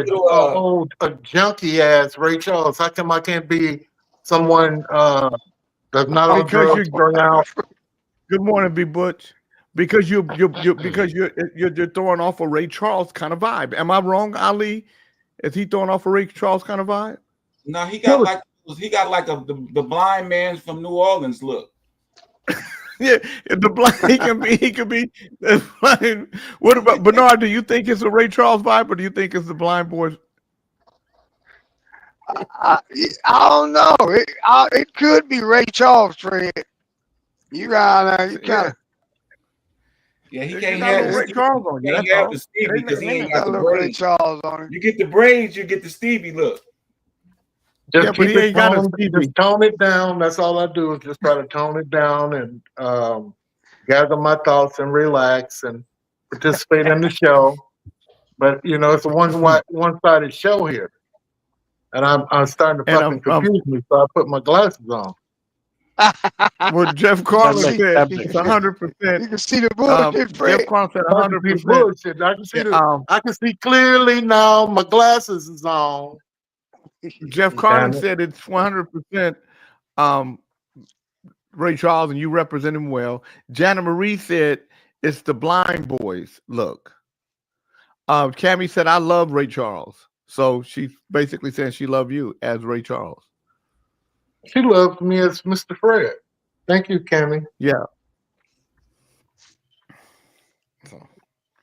Speaker 5: a junkie ass Ray Charles? How come I can't be someone that's not on drugs out?
Speaker 2: Good morning, B Butch. Because you're throwing off a Ray Charles kind of vibe. Am I wrong, Ali? Is he throwing off a Ray Charles kind of vibe?
Speaker 1: No, he got like the blind man from New Orleans look.
Speaker 2: Yeah, the blind he can be the blind. What about Bernard? Do you think it's a Ray Charles vibe, or do you think it's the blind boys?
Speaker 6: I don't know. It could be Ray Charles, Fred. You kind of.
Speaker 1: Yeah, he can't have
Speaker 2: Ray Charles on you.
Speaker 1: He can't have the Stevie because he ain't got the
Speaker 6: Ray
Speaker 1: braids.
Speaker 6: Charles on it.
Speaker 1: You get the braids, you get the Stevie look.
Speaker 5: Just keep it toned, just tone it down. That's all I do is just try to tone it down and gather my thoughts and relax and participate in the show. But it's a one-sided show here, and I'm starting to fucking confuse me. So I put my glasses on.
Speaker 2: What Jeff Carlin said, it's 100%.
Speaker 6: You can see the bullshit, Fred.
Speaker 2: Jeff Carlin said 100%.
Speaker 5: I can see clearly now. My glasses is on.
Speaker 2: Jeff Carlin said it's 100% Ray Charles, and you represent him well. Jana Marie said it's the blind boys look. Cammie said I love Ray Charles, so she's basically saying she loved you as Ray Charles.
Speaker 5: She loves me as Mr. Fred. Thank you, Cammie.
Speaker 2: Yeah.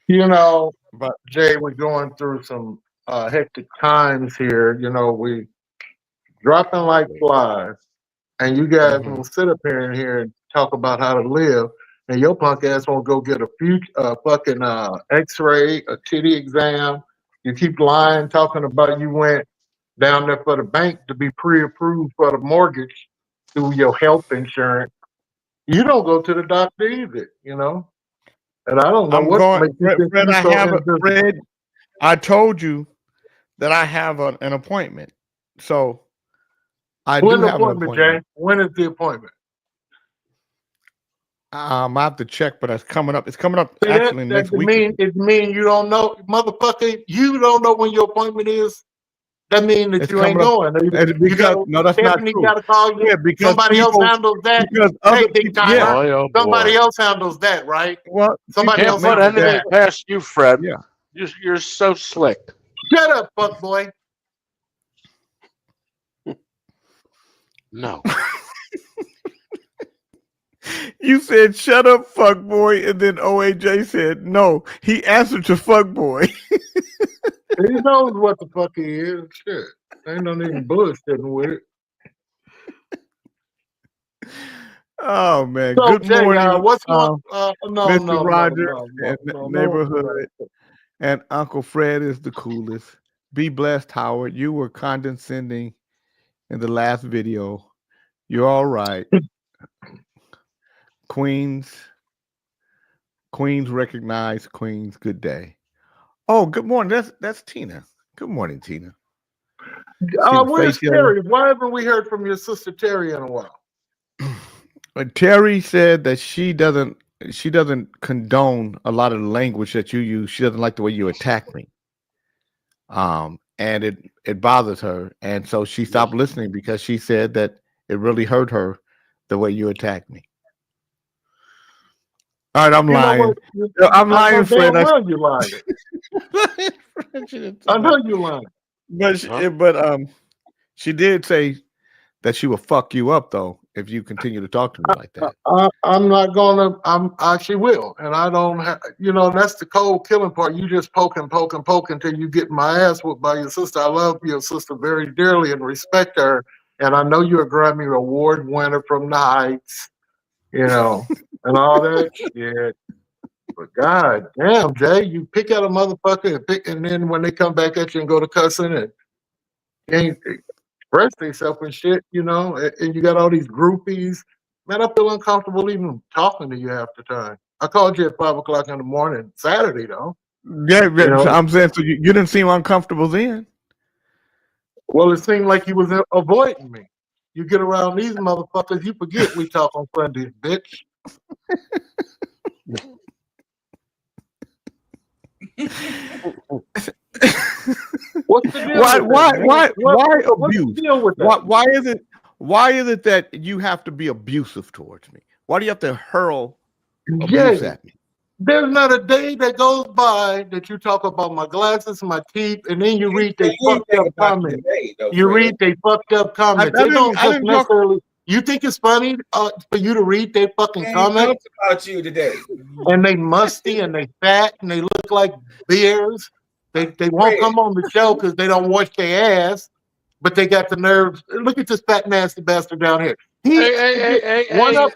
Speaker 5: But Jay, we're going through some hectic times here. We dropping like flies, and you guys will sit up here and talk about how to live, and your punk ass won't go get a fucking X-ray, a titty exam. You keep lying, talking about you went down there for the bank to be pre-approved for the mortgage through your health insurance. You don't go to the doctor either, And I don't know
Speaker 2: Fred, I told you that I have an appointment. So I do have an appointment.
Speaker 5: Jay? When is the appointment?
Speaker 2: I have to check, but it's coming up. It's coming up actually next week.
Speaker 5: It mean you don't know, motherfucker. You don't know when your appointment is. That means that you ain't going.
Speaker 2: No, that's not true.
Speaker 5: Got to call you.
Speaker 2: Yeah, because
Speaker 5: somebody else handles that.
Speaker 2: Because other people,
Speaker 5: somebody else handles that, right?
Speaker 2: Well,
Speaker 5: somebody
Speaker 4: can't
Speaker 5: else
Speaker 4: put
Speaker 5: handles
Speaker 4: anything
Speaker 5: that.
Speaker 4: past you, Fred.
Speaker 2: Yeah,
Speaker 4: you're so slick.
Speaker 5: Shut up, fuck boy.
Speaker 4: No.
Speaker 2: You said shut up, fuck boy, and then OAJ said no. He answered to fuck boy.
Speaker 5: He knows what the fuck he is. Shit. Ain't no need bullshitting with it.
Speaker 2: Oh man.
Speaker 5: So,
Speaker 2: Good
Speaker 5: Jay,
Speaker 2: morning.
Speaker 5: what's going
Speaker 2: Mr. Rogers and neighborhood. And Uncle Fred is the coolest. Be blessed, Howard. You were condescending in the last video. You're all right. Queens recognize Queens. Good day. Oh, good morning. That's Tina. Good morning, Tina.
Speaker 5: Where's Terry? Why haven't we heard from your sister Terry in a while?
Speaker 2: Terry said that she doesn't condone a lot of the language that you use. She doesn't like the way you attack me. And it bothers her. And so she stopped listening because she said that it really hurt her the way you attacked me. All right, I'm lying. I'm lying, Fred.
Speaker 5: Well, you lying. I know you lying.
Speaker 2: But she did say that she will fuck you up though if you continue to talk to me like that.
Speaker 5: I'm not gonna. She will, and I don't. That's the cold killing part. You just poking till you get my ass whooped by your sister. I love your sister very dearly and respect her, and I know you're a Grammy Award winner from the Heights, and all that shit. But god damn, Jay, you pick out a motherfucker and then when they come back at you and go to cussing and can't express themselves and shit, and you got all these groupies. Man, I feel uncomfortable even talking to you half the time. I called you at 5 o'clock in the morning Saturday though.
Speaker 2: Yeah, I'm saying so you didn't seem uncomfortable then.
Speaker 5: Well, it seemed like you was avoiding me. You get around these motherfuckers, you forget we talk on Sundays, bitch. What's the deal?
Speaker 2: Why abuse?
Speaker 5: What's the deal with that?
Speaker 2: Why is it that you have to be abusive towards me? Why do you have to hurl abuse at me?
Speaker 5: There's not a day that goes by that you talk about my glasses, my teeth, and then you read they fucked up comments. You read they fucked up comments. They don't just necessarily. You think it's funny for you to read their fucking comments
Speaker 1: about you today?
Speaker 5: And they musty and they fat and they look like bears. They won't come on the show because they don't wash their ass, but they got the nerves. Look at this fat nasty bastard down here.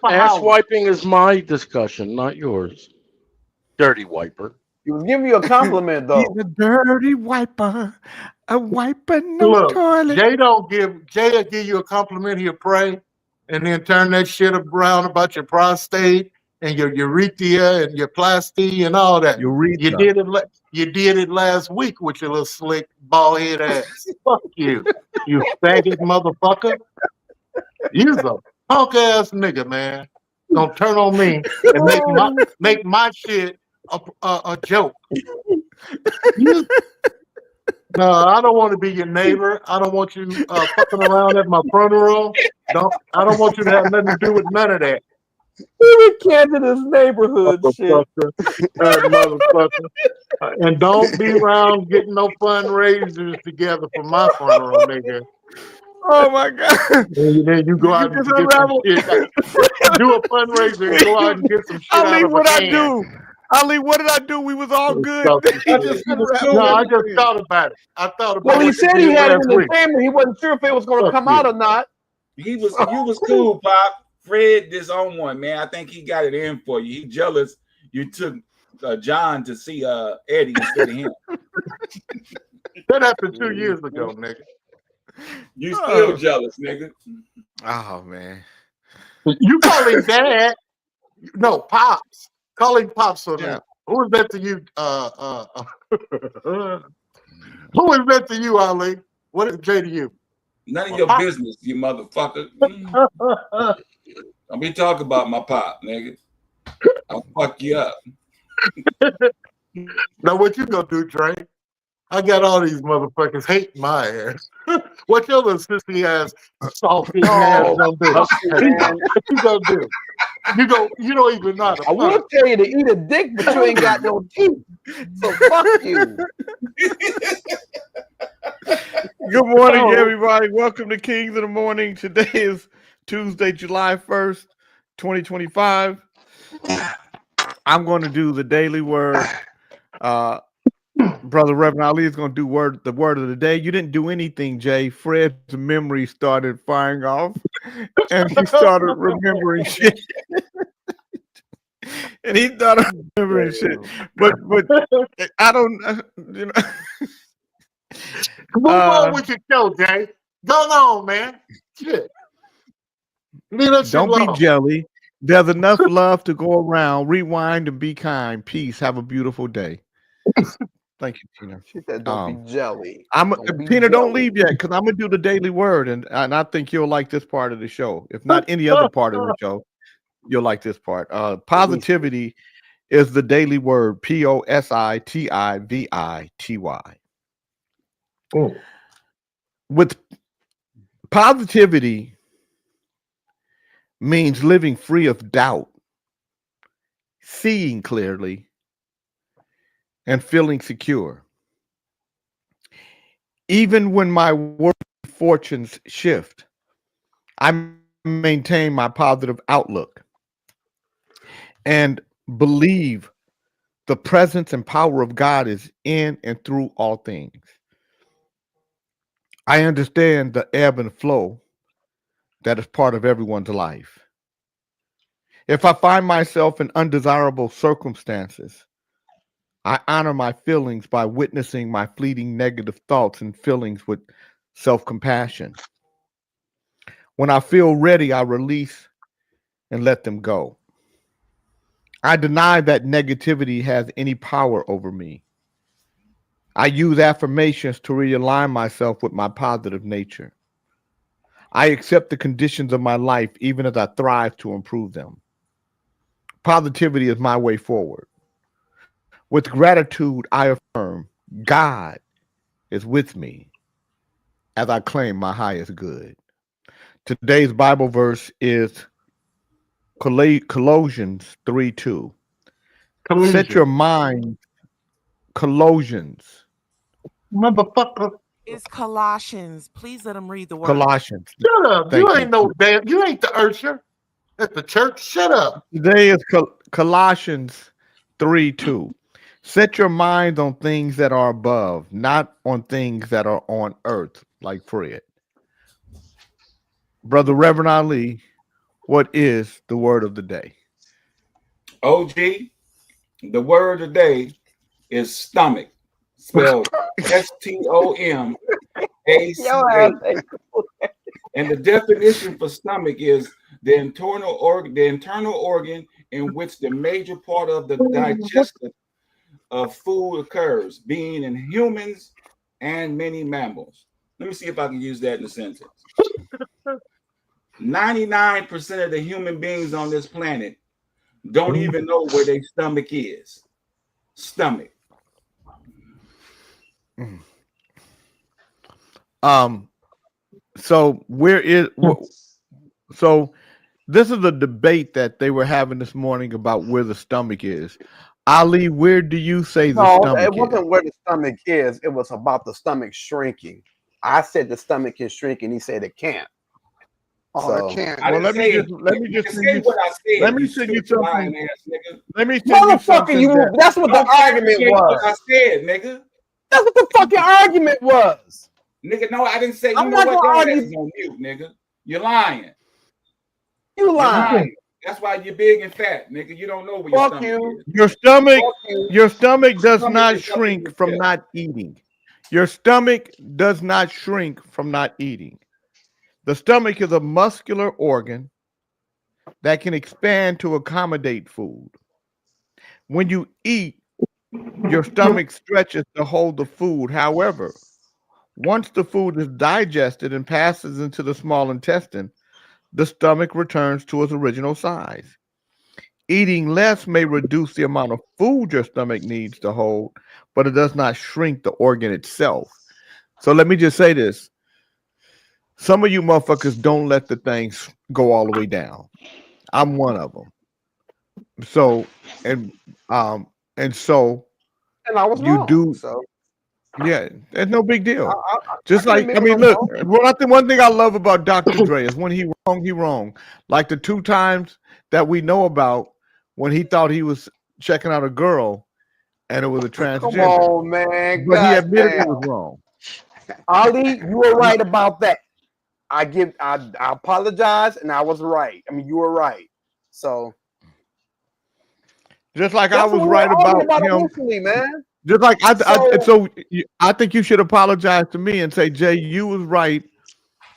Speaker 4: Ass wiping is my discussion, not yours. Dirty wiper.
Speaker 3: He was giving you a compliment though.
Speaker 2: He's a dirty wiper, a wiper no toilet.
Speaker 5: Jay will give you a compliment. He'll pray, and then turn that shit around about your prostate and your urethra and your plasty and all that. You did it last week with your little slick bald head ass. Fuck you, you faggot motherfucker. You's a punk ass nigga, man. Don't turn on me and make my shit a joke. No, I don't want to be your neighbor. I don't want you fucking around at my front row. I don't want you to have nothing to do with none of that.
Speaker 3: He recanted his neighborhood shit.
Speaker 5: Motherfucker. And don't be around getting no fundraisers together for my front row, nigga.
Speaker 2: Oh my god!
Speaker 5: And then you go out and get some shit. Do a fundraiser and go out and get some shit
Speaker 2: Ali,
Speaker 5: out of
Speaker 2: what
Speaker 5: a
Speaker 2: I
Speaker 5: can.
Speaker 2: do? Ali, what did I do? We was all good.
Speaker 5: I just thought about it. I thought about it.
Speaker 3: Well, he said he had it in the family. He wasn't sure if it was going to come out or not.
Speaker 1: You was cool, Pop. Fred disowned one, man. I think he got it in for you. He jealous you took John to see Eddie instead of him.
Speaker 5: That happened 2 years ago, nigga.
Speaker 1: You still jealous, nigga.
Speaker 2: Oh man.
Speaker 5: You call him dad. No, Pops. Call him Pops for me. Who is that to you? Who is that to you, Ali? What is Jay to you?
Speaker 1: None of your business, you motherfucker. Don't be talking about my pop, nigga. I'll fuck you up.
Speaker 5: Now what you gonna do, Trey? I got all these motherfuckers hating my ass. What your little sissy ass, salty ass gonna do? What you gonna do? You don't even know how to
Speaker 3: I will
Speaker 5: punch.
Speaker 3: tell you to eat a dick, but you ain't got no teeth. So fuck you.
Speaker 2: Good morning, everybody. Welcome to Kings of the Morning. Today is Tuesday, July 1st, 2025. I'm going to do the daily word. Brother Reverend Ali is going to do the word of the day. You didn't do anything, Jay. Fred's memory started firing off, and he started remembering shit. And he started remembering shit. But I don't, you know.
Speaker 5: Move on with your show, Jay. Go on, man. Shit.
Speaker 2: Don't be jelly. There's enough love to go around. Rewind and be kind. Peace. Have a beautiful day. Thank you, Tina.
Speaker 3: She said, "Don't be jelly."
Speaker 2: Tina, don't leave yet, because I'm gonna do the daily word, and I think you'll like this part of the show. If not any other part of the show, you'll like this part. Positivity is the daily word. POSITIVITY. With positivity means living free of doubt, seeing clearly, and feeling secure. Even when my worldly fortunes shift, I maintain my positive outlook and believe the presence and power of God is in and through all things. I understand the ebb and flow that is part of everyone's life. If I find myself in undesirable circumstances, I honor my feelings by witnessing my fleeting negative thoughts and feelings with self-compassion. When I feel ready, I release and let them go. I deny that negativity has any power over me. I use affirmations to realign myself with my positive nature. I accept the conditions of my life even as I thrive to improve them. Positivity is my way forward. With gratitude, I affirm God is with me as I claim my highest good. Today's Bible verse is Colossians 3:2. Set your mind, Colossians.
Speaker 5: Motherfucker.
Speaker 7: It's Colossians. Please let him read the word.
Speaker 2: Colossians.
Speaker 5: Shut up. You ain't no damn. You ain't the usher at the church. Shut up.
Speaker 2: Today is Colossians 3:2. Set your mind on things that are above, not on things that are on earth, like Fred. Brother Reverend Ali, what is the word of the day?
Speaker 1: OG, the word of the day is stomach, spelled STOMAC. And the definition for stomach is the internal organ in which the major part of the digestion of food occurs, being in humans and many mammals. Let me see if I can use that in a sentence. 99% of the human beings on this planet don't even know where their stomach is. Stomach.
Speaker 2: So this is a debate that they were having this morning about where the stomach is. Ali, where do you say the stomach is?
Speaker 3: It wasn't where the stomach is. It was about the stomach shrinking. I said the stomach is shrinking. He said it can't.
Speaker 6: Oh, it can't.
Speaker 2: Well, let me just say what I said. Let me send you something. Let me
Speaker 3: send you something. That's what the argument was.
Speaker 1: I said, nigga.
Speaker 3: That's what the fucking argument was.
Speaker 1: Nigga, no, I didn't say.
Speaker 3: I'm not gonna argue.
Speaker 1: On mute, nigga. You're lying.
Speaker 3: You lying.
Speaker 1: That's why you're big and fat, nigga. You don't know where your stomach is.
Speaker 2: Your stomach does not shrink from not eating. Your stomach does not shrink from not eating. The stomach is a muscular organ that can expand to accommodate food. When you eat, your stomach stretches to hold the food. However, once the food is digested and passes into the small intestine, the stomach returns to its original size. Eating less may reduce the amount of food your stomach needs to hold, but it does not shrink the organ itself. So let me just say this. Some of you motherfuckers don't let the things go all the way down. I'm one of them. So, and so
Speaker 3: And I was
Speaker 2: you
Speaker 3: wrong,
Speaker 2: do.
Speaker 3: so
Speaker 2: Yeah, it's no big deal. Just
Speaker 3: I
Speaker 2: like,
Speaker 3: can
Speaker 2: I mean,
Speaker 3: admit
Speaker 2: look,
Speaker 3: when I'm
Speaker 2: one thing I love about Dr. Dre is when he wrong. Like the 2 times that we know about when he thought he was checking out a girl and it was a transgender.
Speaker 3: Come on, man.
Speaker 2: But he admitted
Speaker 3: Goddamn.
Speaker 2: it was wrong.
Speaker 3: Ali, you were right about that. I apologize, and I was right. I mean, you were right. So
Speaker 2: just like I
Speaker 3: that's
Speaker 2: was
Speaker 3: what
Speaker 2: right
Speaker 3: we're arguing
Speaker 2: about him.
Speaker 3: initially, man.
Speaker 2: Just like I think you should apologize to me and say, Jay, you was right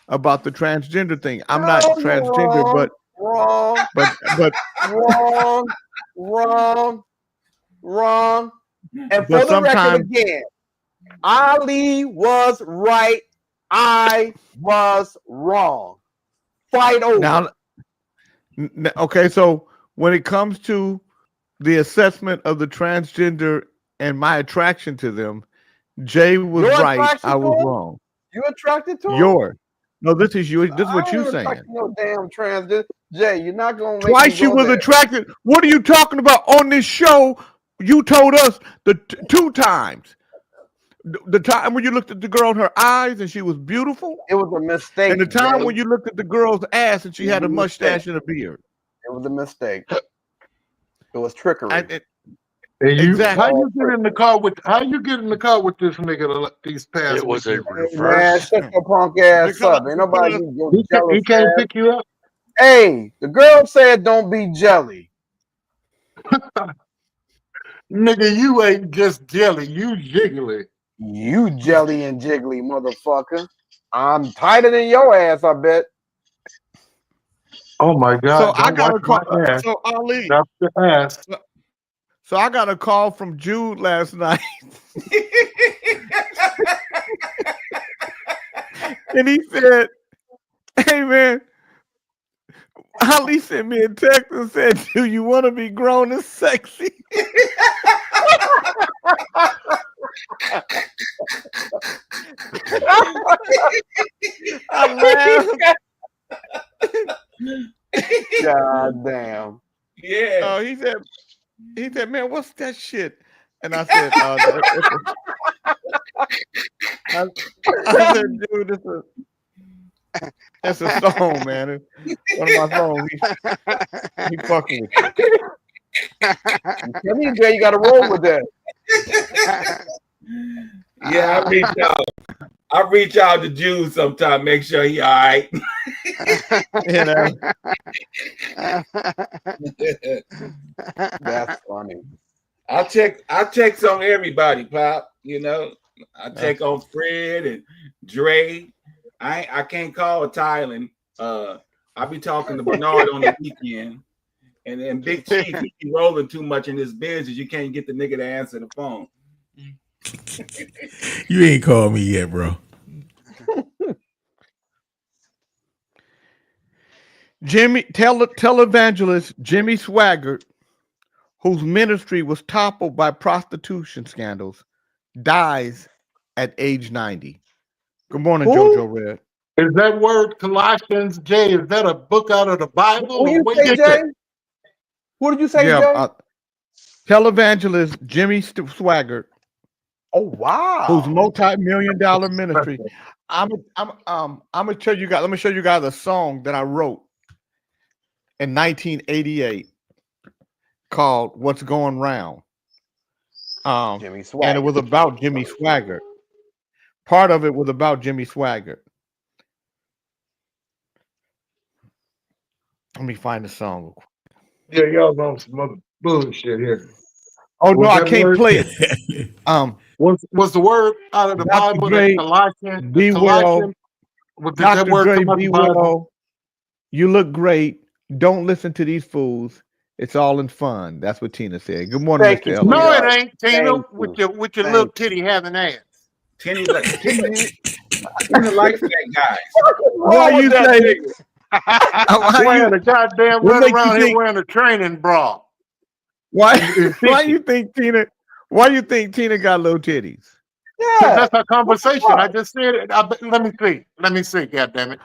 Speaker 2: about the transgender thing. I'm not transgender,
Speaker 3: wrong,
Speaker 2: but
Speaker 3: wrong. And
Speaker 2: But
Speaker 3: for the record
Speaker 2: sometimes-
Speaker 3: again, Ali was right. I was wrong. Fight over.
Speaker 2: now, okay, so when it comes to the assessment of the transgender and my attraction to them, Jay was
Speaker 3: Your
Speaker 2: right.
Speaker 3: attraction
Speaker 2: I was
Speaker 3: to him?
Speaker 2: wrong.
Speaker 3: You attracted to him?
Speaker 2: Yours. No, this is you. This is what
Speaker 3: I
Speaker 2: you
Speaker 3: ain't
Speaker 2: saying.
Speaker 3: attracted to no damn transgender. Jay, you're not gonna make
Speaker 2: Twice
Speaker 3: me
Speaker 2: you
Speaker 3: go
Speaker 2: was
Speaker 3: there.
Speaker 2: attracted. What are you talking about on this show? You told us the 2 times. The time when you looked at the girl in her eyes and she was beautiful,
Speaker 3: It was a mistake.
Speaker 2: and the time
Speaker 3: Jay.
Speaker 2: when you looked at the girl's ass and she
Speaker 3: It
Speaker 2: had a
Speaker 3: was a
Speaker 2: mustache
Speaker 3: mistake.
Speaker 2: and a beard.
Speaker 3: It was a mistake. It was trickery.
Speaker 5: And you,
Speaker 2: Exactly.
Speaker 5: how you get in the car with this nigga these past
Speaker 4: It was a
Speaker 5: weekends?
Speaker 3: Hey, man,
Speaker 4: reverse.
Speaker 3: shut your punk ass
Speaker 2: Because-
Speaker 3: up. Ain't nobody go jealous.
Speaker 5: He can't
Speaker 3: ass.
Speaker 5: pick you up.
Speaker 3: Hey, the girl said don't be jelly.
Speaker 5: Nigga, you ain't just jelly, you jiggly.
Speaker 3: You jelly and jiggly motherfucker. I'm tighter than your ass, I bet.
Speaker 5: Oh my
Speaker 2: So
Speaker 5: God!
Speaker 2: I
Speaker 5: don't
Speaker 2: got a
Speaker 5: watch
Speaker 2: call.
Speaker 5: my ass.
Speaker 2: So Ali.
Speaker 5: Drop your ass.
Speaker 2: So I got a call from Jude last night, and he said, "Hey man, Ali sent me a text and said, do you want to be grown and sexy?" I laughed.
Speaker 3: God damn.
Speaker 1: Yeah.
Speaker 2: He said, man, what's that shit? And I said, I said, dude, that's a song, man. It's one of my songs. He fucking with you.
Speaker 3: Tell me, Jay, you got to roll with that.
Speaker 1: Yeah, I reach out to Jude sometime, make sure he all right.
Speaker 2: You know?
Speaker 3: That's funny.
Speaker 1: I check on everybody, Pop. You know, I check on Fred and Dre. I can't call Thailand. I be talking to Bernard on the weekend, and then Big Chief, he be rolling too much in his business. You can't get the nigga to answer the phone.
Speaker 10: You ain't called me yet, bro.
Speaker 2: Televangelist Jimmy Swaggart, whose ministry was toppled by prostitution scandals, dies at age 90. Good morning, Jojo Red.
Speaker 5: Is that word Colossians, Jay? Is that a book out of the Bible?
Speaker 3: Who you
Speaker 5: Where
Speaker 3: say,
Speaker 5: you
Speaker 3: Jay?
Speaker 5: get
Speaker 3: Who did you say, Jay?
Speaker 2: Televangelist Jimmy Swaggart.
Speaker 3: Oh wow!
Speaker 2: Whose multi-million-dollar ministry? I'm gonna tell you guys. Let me show you guys a song that I wrote in 1988 called "What's Going Round."
Speaker 3: Jimmy Swaggart.
Speaker 2: And it was about Jimmy Swaggart. Part of it was about Jimmy Swaggart. Let me find the song.
Speaker 5: Yeah, y'all on some other bullshit here.
Speaker 2: Oh no, I can't
Speaker 5: word?
Speaker 2: play it.
Speaker 5: Was the word out of the
Speaker 2: Dr.
Speaker 5: Bible
Speaker 2: Dre,
Speaker 5: that Colossians?
Speaker 2: be well.
Speaker 5: Did that
Speaker 2: Dr.
Speaker 5: word
Speaker 2: Dre,
Speaker 5: come out
Speaker 2: be
Speaker 5: the Bible?
Speaker 2: well. You look great. Don't listen to these fools. It's all in fun. That's what Tina said. Good morning,
Speaker 3: Thank
Speaker 2: Mr.
Speaker 3: you.
Speaker 2: Elliott.
Speaker 5: No, it ain't, Tina.
Speaker 3: Thank
Speaker 5: With
Speaker 3: you.
Speaker 5: your little titty having ass.
Speaker 1: Tina likes that guy.
Speaker 2: Why you say?
Speaker 5: Wearing a goddamn run around here wearing a training bra.
Speaker 2: Why you think Tina got low titties?
Speaker 5: Yeah, that's our conversation. I just said it. Let me see. God damn it.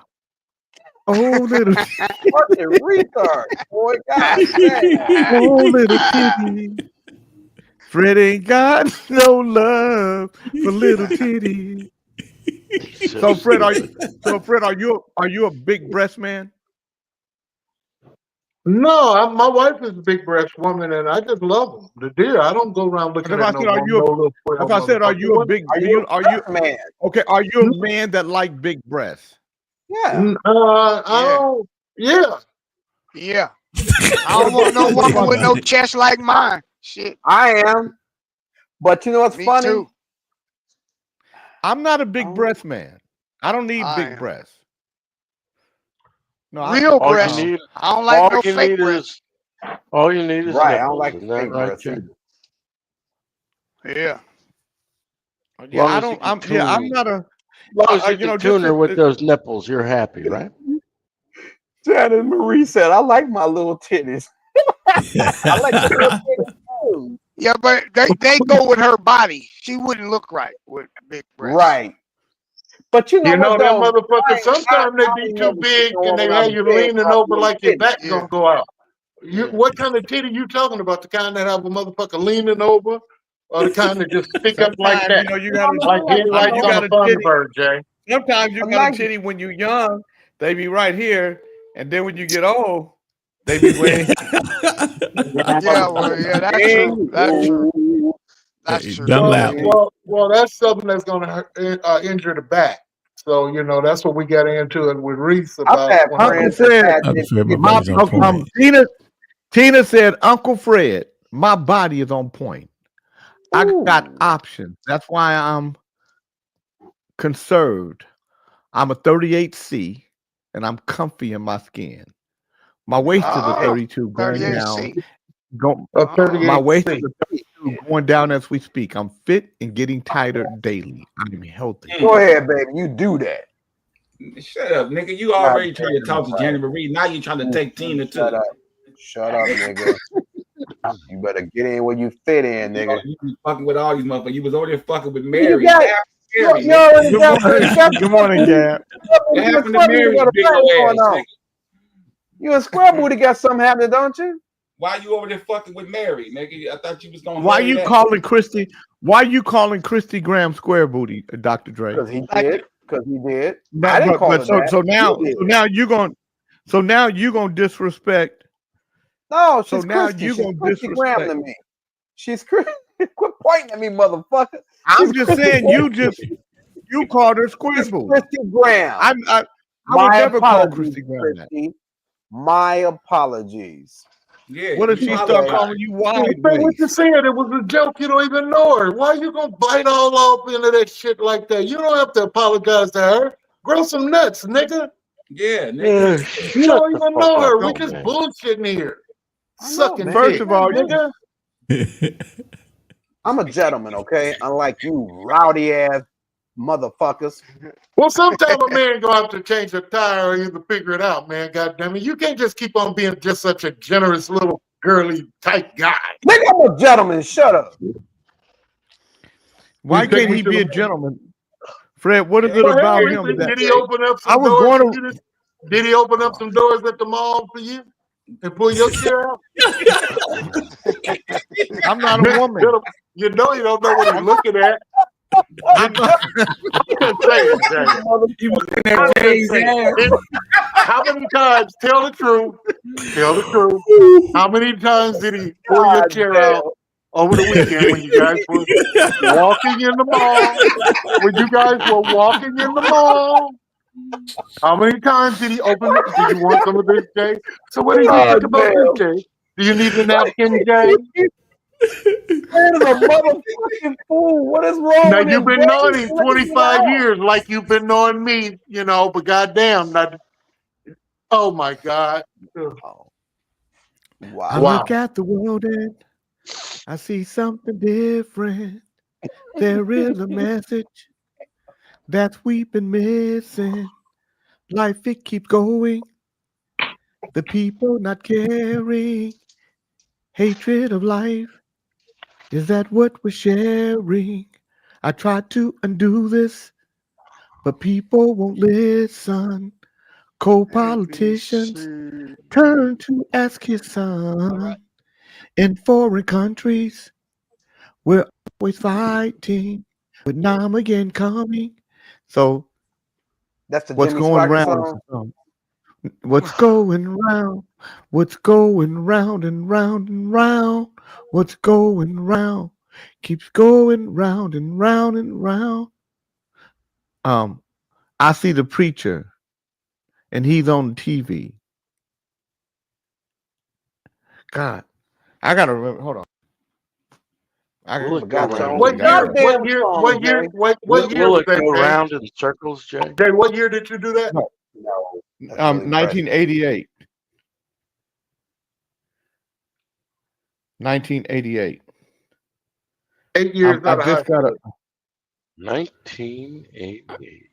Speaker 2: Oh, little
Speaker 3: fucking retard, boy. God damn.
Speaker 2: oh, little titty. Fred ain't got no love for little titties. So Fred, are you a big breast man?
Speaker 5: No, my wife is a big breast woman, and I just love them. The deer. I don't go around looking at no little.
Speaker 2: If I said, are you a big? Are you
Speaker 3: man?
Speaker 2: Okay, are you a man that like big breasts?
Speaker 3: Yeah.
Speaker 5: I don't. Yeah.
Speaker 6: Yeah. I don't want no woman with no chest like mine. Shit.
Speaker 3: I am. But you know what's funny?
Speaker 6: Too.
Speaker 2: I'm not a big breast man. I don't need big breasts. No,
Speaker 6: real breasts. I don't like no fake breasts.
Speaker 4: All you need is
Speaker 3: right. I don't like fake breasts.
Speaker 6: Yeah.
Speaker 2: Yeah, I don't. I'm not a.
Speaker 4: As long as you can tune her with those nipples, you're happy, right?
Speaker 3: Janet Marie said, "I like my little titties." I like the little titties too.
Speaker 6: Yeah, but they go with her body. She wouldn't look right with big breasts.
Speaker 3: Right. But you know
Speaker 5: that motherfucker, sometimes they be too big and they have you leaning over like your back's gonna go out. What kind of titty you talking about? The kind that have a motherfucker leaning over, or the kind that just stick up like that?
Speaker 2: You got
Speaker 5: like headlights on a Thunderbird, Jay.
Speaker 2: Sometimes you got a titty when you're young, they be right here, and then when you get old, they be way.
Speaker 6: That's true. That's true. That's true.
Speaker 5: Well, that's something that's gonna injure the back. So that's what we got into it with Reese about.
Speaker 2: Uncle Fred, Tina said, Uncle Fred, my body is on point. I got options. That's why I'm conserved. I'm a 38C, and I'm comfy in my skin. My waist is a 32 going down. My waist is a 32 going down as we speak. I'm fit and getting tighter daily. I'm healthy.
Speaker 3: Go ahead, baby. You do that.
Speaker 1: Shut up, nigga. You already trying to talk to Janet Marie. Now you trying to take Tina too.
Speaker 3: Shut up, nigga. You better get in where you fit in, nigga.
Speaker 1: You be fucking with all these motherfuckers. You was over there fucking with Mary.
Speaker 2: Good morning, Gab.
Speaker 1: What happened to Mary, big old ass?
Speaker 3: You and Square Booty got something happening, don't you?
Speaker 1: Why you over there fucking with Mary, nigga? I thought you was gonna.
Speaker 2: Why you calling Christy? Why you calling Christy Graham Square Booty, Dr. Dre?
Speaker 3: Because he did. Because he did.
Speaker 2: So now you're gonna disrespect.
Speaker 3: No, she's
Speaker 2: so now
Speaker 3: Christy.
Speaker 2: You're gonna disrespect
Speaker 3: Graham to me. She's Christy. Quit pointing at me, motherfucker.
Speaker 2: I'm just saying you called her Square Booty.
Speaker 3: Christy Graham.
Speaker 2: I would never call Christy Graham that.
Speaker 3: My apologies.
Speaker 1: Yeah.
Speaker 2: What if she start calling you wide?
Speaker 5: What you saying? It was a joke. You don't even know her. Why are you gonna bite all off into that shit like that? You don't have to apologize to her. Grow some nuts, nigga.
Speaker 1: Yeah, nigga.
Speaker 5: You don't even know her. We just bullshitting here. Sucking.
Speaker 2: First of all,
Speaker 5: nigga.
Speaker 3: I'm a gentleman, okay? Unlike you rowdy ass motherfuckers.
Speaker 5: Well, sometime a man gonna have to change a tire or either figure it out, man. God damn it. You can't just keep on being just such a generous little girly type guy.
Speaker 3: Nigga, I'm a gentleman. Shut up.
Speaker 2: Why can't he be a gentleman? Fred, what is it about him?
Speaker 5: Did he open up some doors? Did he open up some doors at the mall for you and pull your chair out?
Speaker 2: I'm not a woman.
Speaker 5: You know you don't know what he's looking at. I'm just saying, how many times? Tell the truth. Tell the truth. How many times did he pull your chair out over the weekend when you guys were walking in the mall? When you guys were walking in the mall? How many times did he open it? Did you want some of this, Jay? So what do you think about this, Jay? Do you need a napkin, Jay?
Speaker 3: Man is a motherfucking fool. What is wrong
Speaker 5: now,
Speaker 3: with
Speaker 5: you've been knowing him 25 years like you've been knowing me, but goddamn. Oh, my God.
Speaker 3: Wow.
Speaker 2: I look at the world and I see something different. There is a message that we've been missing. Life, it keeps going The people not caring, hatred of life. Is that what we're sharing? I tried to undo this, but people won't listen. Co-politicians turn to ask his son. In foreign countries, we're always fighting, but now I'm again coming. So
Speaker 3: that's the
Speaker 2: what's
Speaker 3: Jimmy
Speaker 2: going
Speaker 3: Swaggart
Speaker 2: round? What's going round? What's going round and round and round? What's going round? Keeps going round and round and round. I see the preacher, and he's on TV. God, I gotta remember. Hold on.
Speaker 4: Will it go
Speaker 3: goddamn
Speaker 4: round?
Speaker 5: What
Speaker 4: and
Speaker 5: year?
Speaker 4: round?
Speaker 5: What year?
Speaker 3: song,
Speaker 5: What year?
Speaker 3: Jay.
Speaker 5: What year
Speaker 4: Will
Speaker 5: was
Speaker 4: it
Speaker 5: that,
Speaker 4: go
Speaker 5: Jay?
Speaker 4: round in circles, Jay?
Speaker 5: Jay, what year did you do that?
Speaker 3: No, that's really impressive.
Speaker 2: 1988. 1988.
Speaker 5: 8 years out
Speaker 2: I've
Speaker 5: of high
Speaker 2: just got
Speaker 5: school.
Speaker 4: 1988.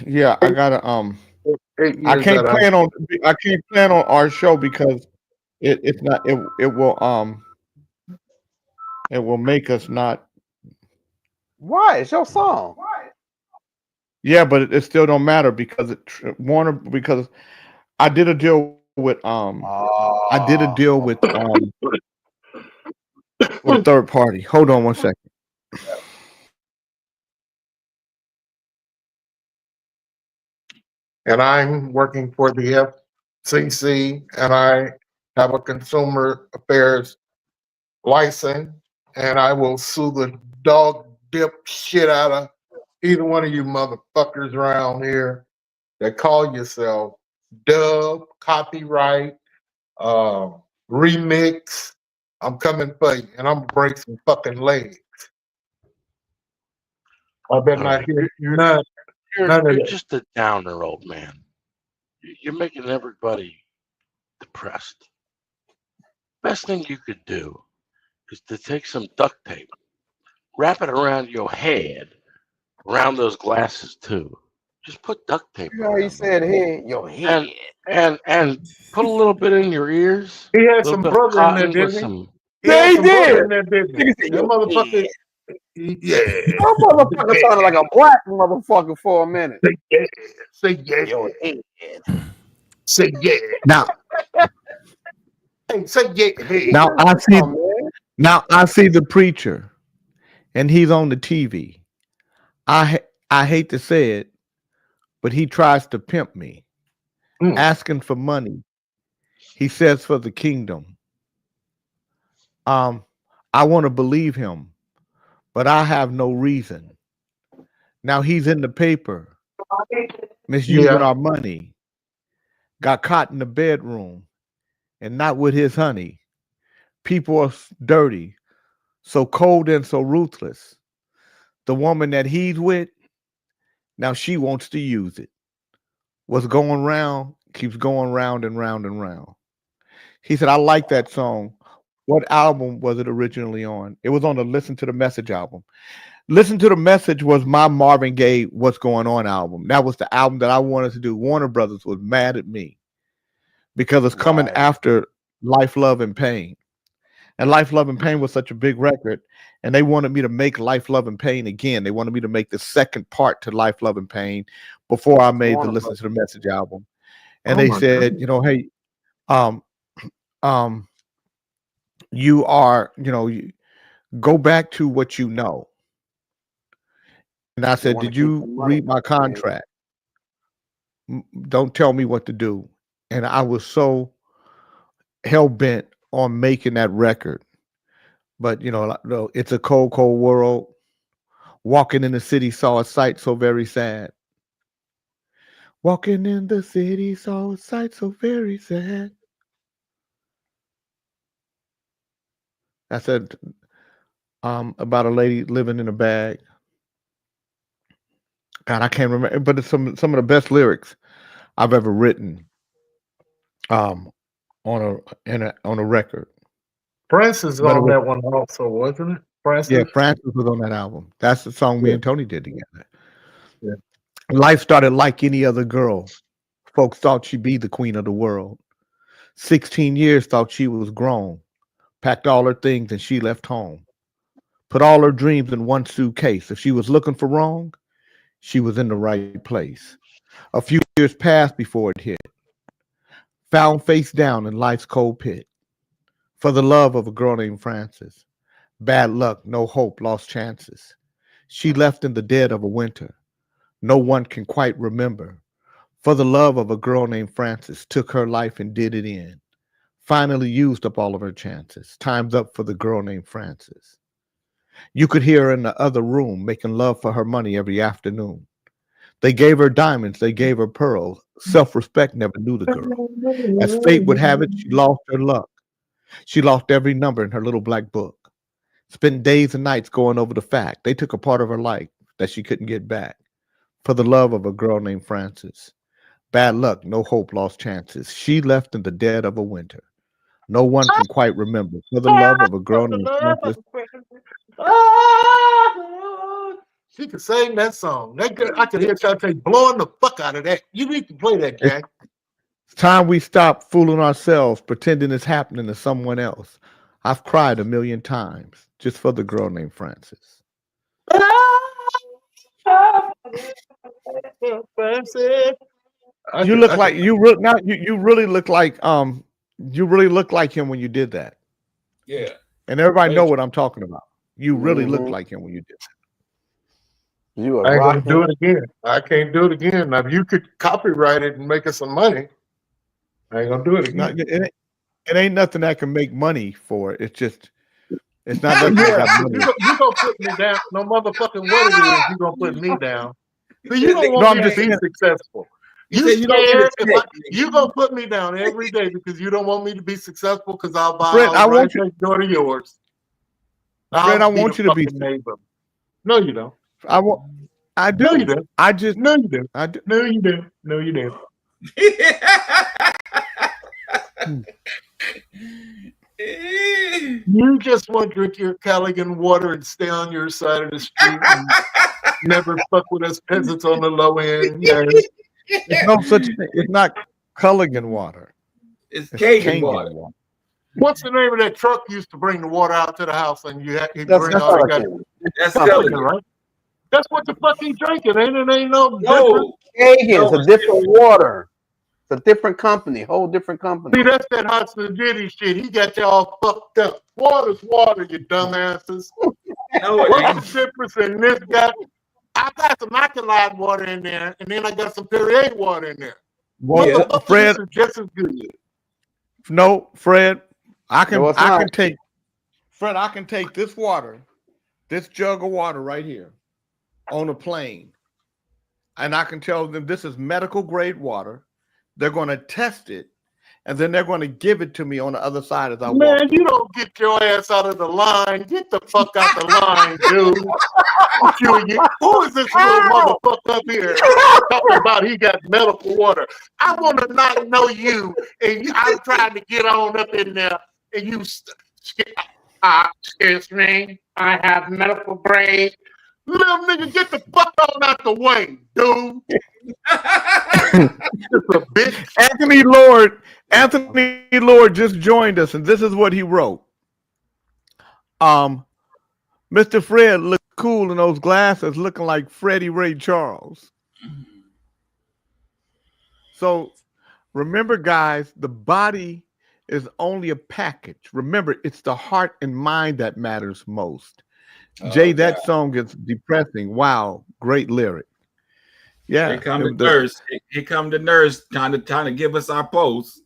Speaker 2: Yeah, I gotta
Speaker 5: 8
Speaker 2: I
Speaker 5: years
Speaker 2: can't
Speaker 5: out of high
Speaker 2: plan
Speaker 5: school.
Speaker 2: on our show because it's not it will make us not.
Speaker 3: Why? It's your song.
Speaker 2: Yeah, but it still don't matter because Warner, because I did a deal with with third party. Hold on one second.
Speaker 5: And I'm working for the FCC, and I have a consumer affairs license, and I will sue the dog dip shit out of either one of you motherfuckers around here that call yourself dub, copyright, remix. I'm coming for you, and I'm gonna break some fucking legs. I better not hear none
Speaker 4: You're
Speaker 5: of that.
Speaker 4: just a downer, old man. You're making everybody depressed. Best thing you could do is to take some duct tape, wrap it around your head, around those glasses too. Just put duct tape.
Speaker 3: You know, he said head, your head.
Speaker 4: And put a little bit in your ears.
Speaker 5: He had
Speaker 4: a little
Speaker 5: some
Speaker 4: bit of
Speaker 5: brother in there,
Speaker 4: cotton with
Speaker 5: didn't he?
Speaker 4: some.
Speaker 5: He had some brother in there, didn't he? That motherfucker. Yeah.
Speaker 3: That motherfucker sounded like a black motherfucker for a minute.
Speaker 5: Say yeah.
Speaker 3: Your head.
Speaker 5: Say yeah.
Speaker 2: Now,
Speaker 5: hey, say yeah. Hey.
Speaker 2: now I see the preacher, and he's on the TV. I hate to say it, but he tries to pimp me, asking for money. He says for the kingdom. I want to believe him, but I have no reason. Now he's in the paper, misusing our money. Got caught in the bedroom, and not with his honey. People are dirty, so cold and so ruthless. The woman that he's with, now she wants to use it. What's going round keeps going round and round and round. He said, I like that song. What album was it originally on? It was on the Listen to the Message album. Listen to the Message was my Marvin Gaye What's Going On album. That was the album that I wanted to do. Warner Brothers was mad at me because it's coming after Life, Love, and Pain. And Life, Love, and Pain was such a big record, and they wanted me to make Life, Love, and Pain again. They wanted me to make the second part to Life, Love, and Pain before I made the Listen to the Message album. And they said, you know, hey, you are, you know, go back to what you know. And I said, did you read my contract? Don't tell me what to do. And I was so hell-bent on making that record. But, you know, it's a cold, cold world. Walking in the city, saw a sight so very sad. Walking in the city, saw a sight so very sad. I said about a lady living in a bag. God, I can't remember, but it's some of the best lyrics I've ever written on a record.
Speaker 5: Francis on that one also, wasn't it? Francis?
Speaker 2: Yeah, Francis was on that album. That's the song me and Tony did together. Yeah. Life started like any other girl. Folks thought she'd be the queen of the world. 16 years thought she was grown. Packed all her things and she left home. Put all her dreams in one suitcase. If she was looking for wrong, she was in the right place. A few years passed before it hit. Found face down in life's cold pit. For the love of a girl named Frances. Bad luck, no hope, lost chances. She left in the dead of a winter. No one can quite remember. For the love of a girl named Frances, took her life and did it in. Finally used up all of her chances. Time's up for the girl named Frances. You could hear her in the other room making love for her money every afternoon. They gave her diamonds, they gave her pearls. Self-respect never knew the girl. As fate would have it, she lost her luck. She lost every number in her little black book. Spent days and nights going over the fact. They took a part of her life that she couldn't get back. For the love of a girl named Frances. Bad luck, no hope, lost chances. She left in the dead of a winter. No one can quite remember. For the love of a girl named Frances.
Speaker 5: She could sing that song. I could hear Shantae blowing the fuck out of that. You need to play that, Jack.
Speaker 2: It's time we stop fooling ourselves, pretending it's happening to someone else. I've cried 1,000,000 times just for the girl named Frances. You look like you really look like you really look like him when you did that.
Speaker 1: Yeah.
Speaker 2: And everybody know what I'm talking about. You really look like him when you did that.
Speaker 3: You
Speaker 5: I ain't gonna do it again. I can't do it again. Now, if you could copyright it and make us some money, I ain't gonna do it again.
Speaker 2: It ain't nothing that can make money for it. It's just it's not nothing that got money.
Speaker 5: You gonna put me down? No motherfucking what it is. You gonna put me down? So you don't want me to be successful. You gonna put me down every day because you don't want me to be successful because I'll buy
Speaker 2: Fred, I want you
Speaker 5: next door to yours.
Speaker 2: Fred, I want you to be
Speaker 5: neighbor. No, you don't.
Speaker 2: I do.
Speaker 5: No, you do.
Speaker 2: I just
Speaker 5: no, you do.
Speaker 2: I do.
Speaker 5: No, you do. No, you do. You just want to drink your Callaghan water and stay on your side of the street and never fuck with us peasants on the low end. Yes.
Speaker 2: It's no such thing. It's not Culligan water.
Speaker 1: It's Kagan water.
Speaker 5: What's the name of that truck you used to bring the water out to the house and you bring all the
Speaker 1: That's Culligan,
Speaker 5: right? That's what the fuck he's drinking, ain't it? Ain't no
Speaker 3: Kagan's a different water. It's a different company, whole different company.
Speaker 5: See, that's that Hudson Diddy shit. He got y'all fucked up. Water's water, you dumbasses.
Speaker 1: No,
Speaker 5: what's the difference in this guy? I got some alkaline water in there, and then I got some Perrier water in there.
Speaker 2: Well, Fred,
Speaker 5: just as good.
Speaker 2: No, Fred, I can take this water, this jug of water right here on a plane, and I can tell them this is medical grade water. They're going to test it, and then they're going to give it to me on the other side as I walk.
Speaker 5: Man, you don't get your ass out of the line. Get the fuck out the line, dude. Who is this little motherfucker up here talking about he got medical water? I want to not know you, and I'm trying to get on up in there, and you, excuse me, I have medical grade. Little nigga, get the fuck on out the way, dude. A bitch.
Speaker 2: Anthony Lord just joined us, and this is what he wrote. Mr. Fred looked cool in those glasses, looking like Freddie Ray Charles. So remember, guys, the body is only a package. Remember, it's the heart and mind that matters most. Jay, that song gets depressing. Wow, great lyric. Yeah.
Speaker 1: Here come the nurse. Here come the nurse trying to give us our post.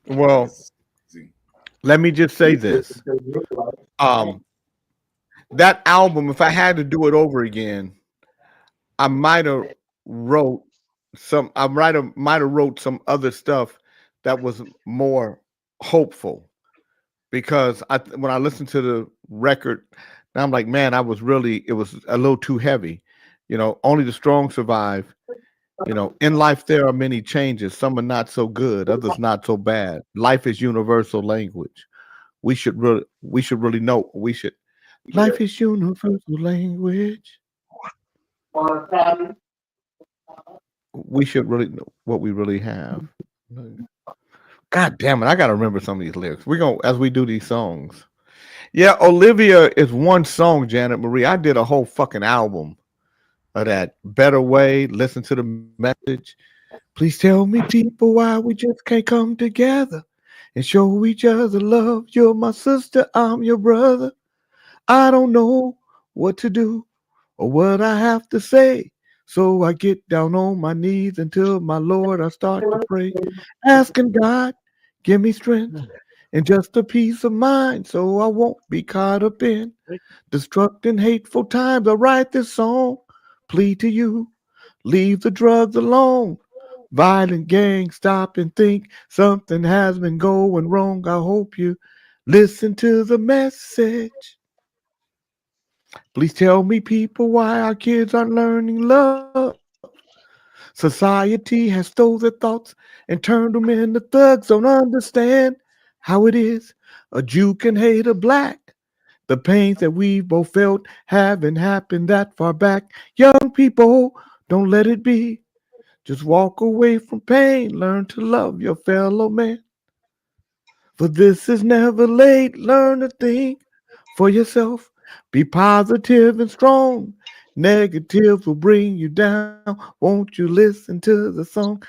Speaker 2: Well, let me just say this. That album, if I had to do it over again, I might have wrote some other stuff that was more hopeful, because when I listened to the record, now I'm like, man, it was a little too heavy. You know, only the strong survive. You know, in life there are many changes. Some are not so good, others not so bad. Life is universal language. We should really know. Life is universal language. We should really know what we really have. God damn it, I gotta remember some of these lyrics. We're gonna as we do these songs. Yeah, Olivia is one song, Janet Marie. I did a whole fucking album of that. Better Way, Listen to the Message. Please tell me, people, why we just can't come together and show each other love. You're my sister, I'm your brother. I don't know what to do or what I have to say. So I get down on my knees until my Lord I start to pray, asking God, give me strength and just a peace of mind so I won't be caught up in destructing hateful times. I write this song, plead to you, leave the drugs alone. Violent gangs, stop and think something has been going wrong. I hope you listen to the message. Please tell me, people, why our kids aren't learning love. Society has stole their thoughts and turned them into thugs. Don't understand how it is a Jew can hate a black. The pains that we both felt haven't happened that far back. Young people, don't let it be. Just walk away from pain. Learn to love your fellow man. For this is never late. Learn to think for yourself. Be positive and strong. Negatives will bring you down. Won't you listen to the song?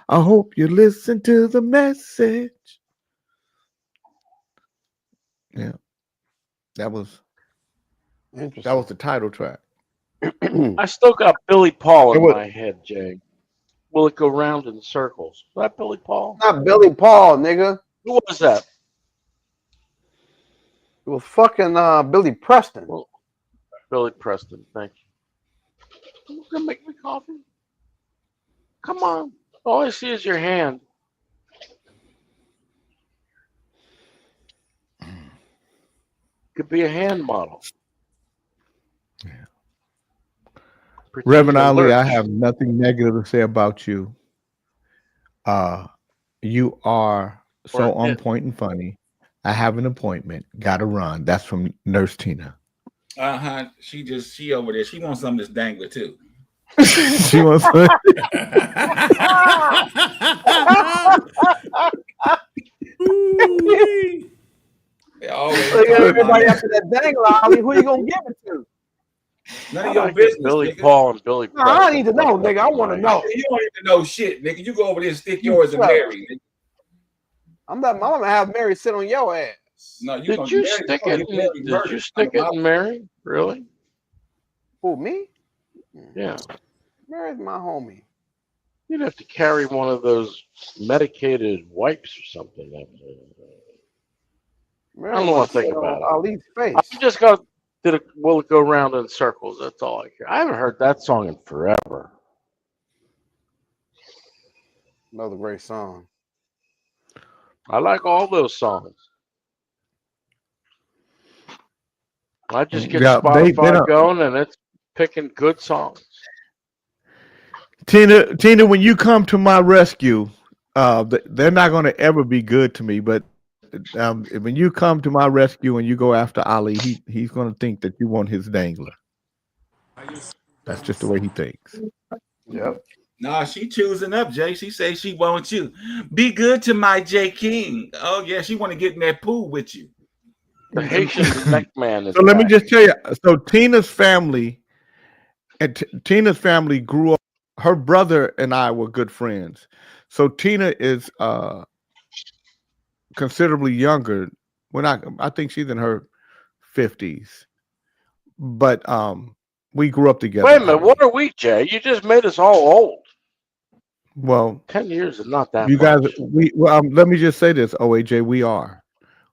Speaker 2: I hope you listen to the message. Yeah. That was the title track.
Speaker 4: I still got Billy Paul in my head, Jay. Will it go round in circles? Was that Billy Paul?
Speaker 3: Not Billy Paul, nigga.
Speaker 4: Who was that?
Speaker 3: It was fucking Billy Preston.
Speaker 4: Well, Billy Preston, thank you. You gonna make me coffee? Come on. All I see is your hand. Could be a hand model.
Speaker 2: Reverend Ali, I have nothing negative to say about you. You are so on point and funny. I have an appointment. Gotta run. That's from Nurse Tina.
Speaker 1: She over there. She wants some of this dangler too.
Speaker 2: She wants some.
Speaker 3: Everybody after that dangler, Ali, who you gonna give it to?
Speaker 1: None of your business.
Speaker 4: Billy
Speaker 1: nigga.
Speaker 4: Paul and Billy
Speaker 3: No, I need to know, nigga. I want to know.
Speaker 1: You don't need to know shit, nigga. You go over there and stick yours in Mary. Nigga.
Speaker 3: I'm gonna have Mary sit on your ass.
Speaker 1: No, you
Speaker 4: Did you stick it? Did you stick it in Mary? Really?
Speaker 3: Who, me?
Speaker 4: Yeah.
Speaker 3: Mary's my homie.
Speaker 4: You'd have to carry one of those medicated wipes or something. I don't know what to think about it.
Speaker 3: Ali's face.
Speaker 4: I just got will it go round in circles? That's all I care. I haven't heard that song in forever.
Speaker 3: Another great song.
Speaker 4: I like all those songs. I just get Spotify going and it's picking good songs.
Speaker 2: Tina, when you come to my rescue, they're not going to ever be good to me. But when you come to my rescue and you go after Ali, he's going to think that you want his dangler. That's just the way he thinks.
Speaker 3: Yep.
Speaker 1: Nah, she choosing up, Jay. She say she wants you. Be good to my J King. Oh yeah, she want to get in that pool with you.
Speaker 4: The Haitian neck man.
Speaker 2: So let me just tell you. So Tina's family grew up. Her brother and I were good friends. So Tina is considerably younger. I think she's in her 50s. But we grew up together.
Speaker 4: Wait a minute, what are we, Jay? You just made us all old.
Speaker 2: Well,
Speaker 4: 10 years is not that
Speaker 2: you
Speaker 4: much.
Speaker 2: guys, let me just say this, OAJ, we are.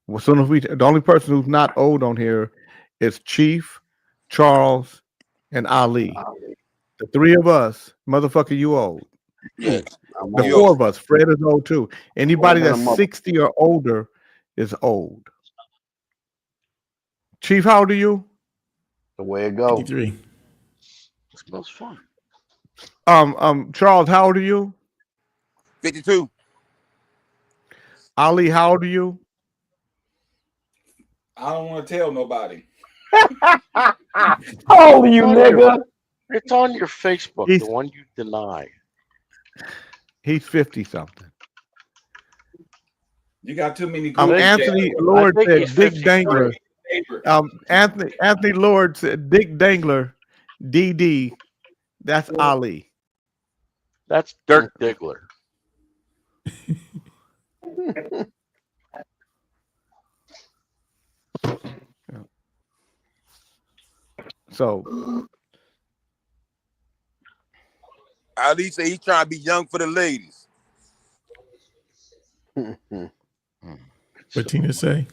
Speaker 2: Well, soon as the only person who's not old on here is Chief, Charles, and Ali. The three of us, motherfucker, you old.
Speaker 1: Yes.
Speaker 2: The four of us, Fred is old too. Anybody that's 60 or older is old. Chief, how old are you?
Speaker 3: The way it goes.
Speaker 10: 53.
Speaker 4: It smells fun.
Speaker 2: Charles, how old are you?
Speaker 9: 52.
Speaker 2: Ali, how old are you?
Speaker 1: I don't want to tell nobody.
Speaker 3: How old are you, nigga?
Speaker 4: It's on your Facebook,
Speaker 2: He's-
Speaker 4: the one you deny.
Speaker 2: He's 50 something.
Speaker 1: You got too many. Cool
Speaker 2: Anthony
Speaker 4: I
Speaker 2: Lord
Speaker 4: think
Speaker 2: said
Speaker 4: he's
Speaker 2: Dick
Speaker 4: 53.
Speaker 2: Dangler. Anthony Lord said Dick Dangler, DD. That's Ali.
Speaker 4: That's Dirk Diggler.
Speaker 2: So
Speaker 9: Ali say he's trying to be young for the ladies.
Speaker 10: What Tina say?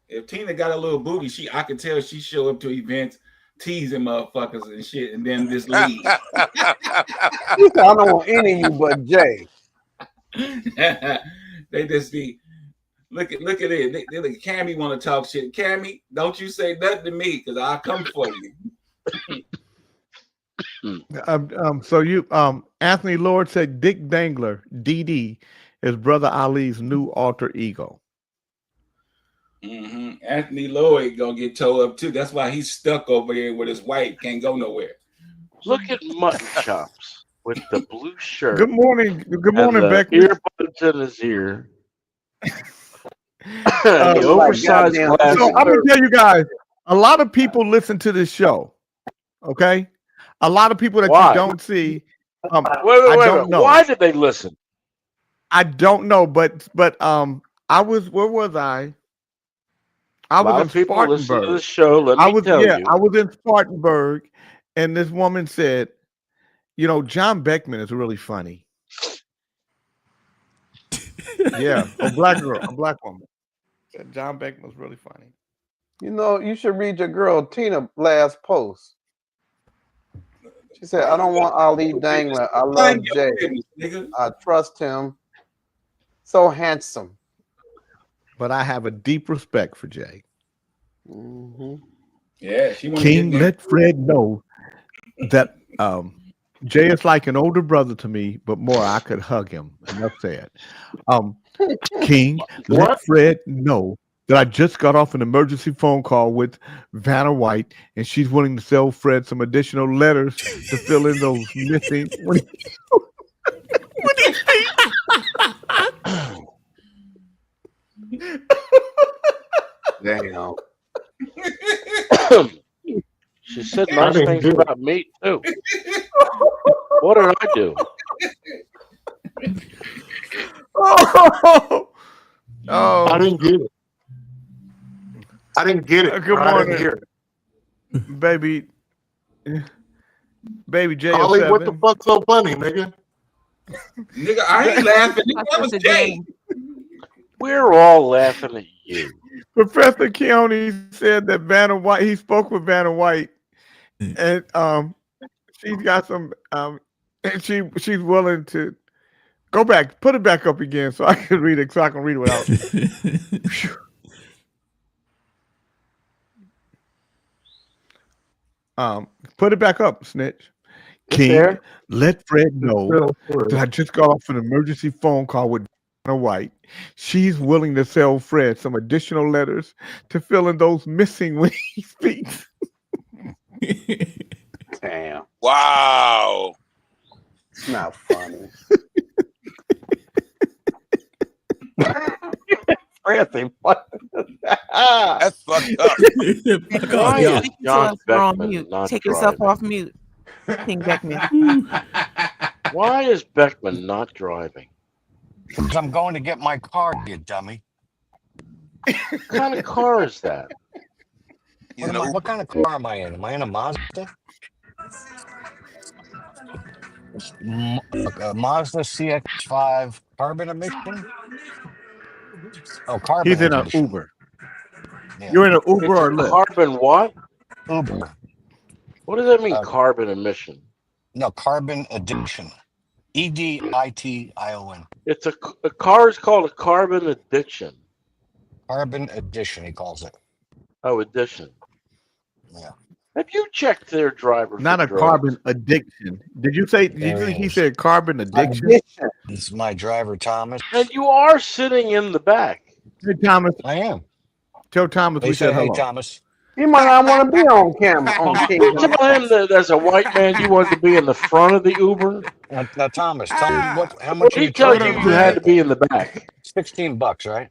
Speaker 1: If Tina got a little booty, I can tell she show up to events teasing motherfuckers and shit, and then just leave.
Speaker 3: He said, I don't want any of you but Jay.
Speaker 1: They just be look at it. They like Cammy want to talk shit. Cammy, don't you say nothing to me because I'll come for you.
Speaker 2: So you Anthony Lord said Dick Dangler, DD, is Brother Ali's new alter ego.
Speaker 1: Mm-hmm. Anthony Lloyd gonna get towed up too. That's why he's stuck over here with his wife. Can't go nowhere.
Speaker 4: Look at Mutton Chops with the blue shirt.
Speaker 2: Good morning,
Speaker 4: and
Speaker 2: Becky.
Speaker 4: Earbuds in his ear. The oversized glasses.
Speaker 2: So I'm gonna tell you guys, a lot of people listen to this show. Okay, a lot of people that
Speaker 4: Why?
Speaker 2: you don't see.
Speaker 4: Wait,
Speaker 2: I don't know.
Speaker 4: Why did they listen?
Speaker 2: I don't know, but I was. Where was I? I
Speaker 4: A lot
Speaker 2: was
Speaker 4: of
Speaker 2: in
Speaker 4: people listen to
Speaker 2: Spartanburg.
Speaker 4: the show. Let me tell you.
Speaker 2: I was in Spartanburg, and this woman said, "You know, John Beckman is really funny." Yeah, a black woman said John Beckman was really funny.
Speaker 3: You know, you should read your girl Tina last post. She said, I don't want Ali Dangler. I love Jay. I trust him. So handsome.
Speaker 2: But I have a deep respect for Jay.
Speaker 3: Mm-hmm.
Speaker 1: Yeah, she
Speaker 2: King, let Fred know that Jay is like an older brother to me, but more I could hug him. Enough said. King, let Fred know that I just got off an emergency phone call with Vanna White, and she's willing to sell Fred some additional letters to fill in those missing.
Speaker 3: Damn.
Speaker 4: She said nice things about me too. What did I do?
Speaker 2: Oh,
Speaker 5: I didn't get it. I didn't get it.
Speaker 2: Good
Speaker 5: I
Speaker 2: morning,
Speaker 5: didn't hear it.
Speaker 2: baby J.
Speaker 5: Ollie, what the fuck's so funny, nigga?
Speaker 1: Nigga, I ain't laughing. That was Jay.
Speaker 4: We're all laughing at you.
Speaker 2: Professor Keone said that Vanna White, he spoke with Vanna White, and she's got some and she's willing to go back, put it back up again so I can read it, so I can read it without. Put it back up, Snitch. King, let Fred know that I just got off an emergency phone call with Vanna White. She's willing to sell Fred some additional letters to fill in those missing when he speaks.
Speaker 3: Damn.
Speaker 9: Wow.
Speaker 3: It's not funny.
Speaker 9: That's fucked up.
Speaker 4: Why is John Beckman
Speaker 7: mute.
Speaker 4: not
Speaker 7: Take yourself
Speaker 4: driving?
Speaker 7: off mute. King Beckman.
Speaker 4: Why is Beckman not driving?
Speaker 11: Because I'm going to get my car, you dummy.
Speaker 4: What kind of car is that?
Speaker 11: What kind of car am I in? Am I in a Mazda? Mazda CX-5 carbon emission? Oh, carbon
Speaker 2: He's in an
Speaker 11: emission.
Speaker 2: Uber.
Speaker 11: Yeah.
Speaker 2: You're in an Uber or
Speaker 4: It's a
Speaker 2: Lyft?
Speaker 4: carbon what?
Speaker 11: Uber.
Speaker 4: What does that mean, carbon emission?
Speaker 11: No, carbon addiction. EDITION.
Speaker 4: It's a car is called a carbon addiction.
Speaker 11: Carbon addition, he calls it.
Speaker 4: Oh, addition.
Speaker 11: Yeah.
Speaker 4: Have you checked their driver?
Speaker 2: Not
Speaker 4: for
Speaker 2: a
Speaker 4: drugs?
Speaker 2: carbon addiction. Did you say? Did you think he said carbon addiction?
Speaker 11: This is my driver, Thomas.
Speaker 4: And you are sitting in the back.
Speaker 2: Hey, Thomas.
Speaker 11: I am.
Speaker 2: Tell Thomas
Speaker 11: They
Speaker 2: we
Speaker 11: said,
Speaker 2: said
Speaker 11: hey,
Speaker 2: hello.
Speaker 11: Thomas.
Speaker 3: He might not want to be on camera on King.
Speaker 4: You tell him that as a white man, you wanted to be in the front of the Uber.
Speaker 11: Now, Thomas, tell me how much are
Speaker 4: He
Speaker 11: you
Speaker 4: tell
Speaker 11: charging?
Speaker 4: you you had to be in the back.
Speaker 11: $16, right?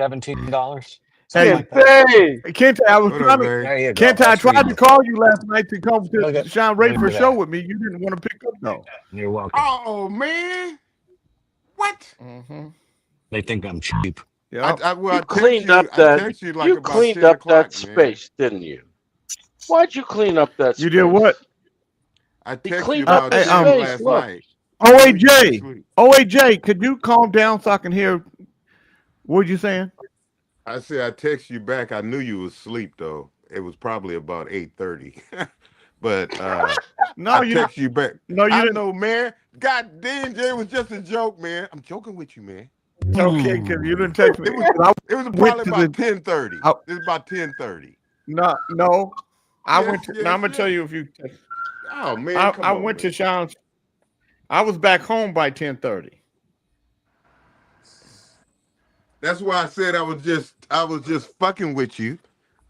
Speaker 11: $17.
Speaker 2: Hey,
Speaker 11: Like that.
Speaker 2: Kent, I was trying to.
Speaker 11: There you go.
Speaker 2: Kent, I
Speaker 11: That's
Speaker 2: tried to
Speaker 11: reasonable.
Speaker 2: call you last night to come
Speaker 11: Look
Speaker 2: to
Speaker 11: at-
Speaker 2: Sean
Speaker 11: look
Speaker 2: Rayford
Speaker 11: at
Speaker 2: show
Speaker 11: that.
Speaker 2: with me. You didn't want to pick up though.
Speaker 11: You're welcome.
Speaker 12: Oh man, what?
Speaker 11: They think I'm cheap.
Speaker 2: Yeah.
Speaker 4: You cleaned up that. You cleaned up that space, didn't you? Why'd you clean up that space?
Speaker 2: You did what?
Speaker 12: I
Speaker 4: He
Speaker 12: texted you
Speaker 4: cleaned up
Speaker 12: about
Speaker 4: the
Speaker 12: dinner
Speaker 4: space.
Speaker 12: last
Speaker 4: Look.
Speaker 12: night.
Speaker 2: OAJ, could you calm down so I can hear what you saying?
Speaker 12: I said I text you back. I knew you was asleep though. It was probably about 8:30. But
Speaker 2: No,
Speaker 12: I
Speaker 2: you
Speaker 12: text you back.
Speaker 2: No, you
Speaker 12: I
Speaker 2: didn't.
Speaker 12: know, man. God damn, Jay, it was just a joke, man. I'm joking with you, man.
Speaker 2: Okay, because you didn't text me.
Speaker 12: It was probably about 10:30.
Speaker 2: I-
Speaker 12: It was about 10:30.
Speaker 2: No. I
Speaker 12: Yes,
Speaker 2: went to.
Speaker 12: yes,
Speaker 2: Now I'm gonna
Speaker 12: yes.
Speaker 2: tell you if you.
Speaker 12: Oh man,
Speaker 2: I went to Sean's. I was back home by 10:30.
Speaker 12: That's why I said I was just fucking with you,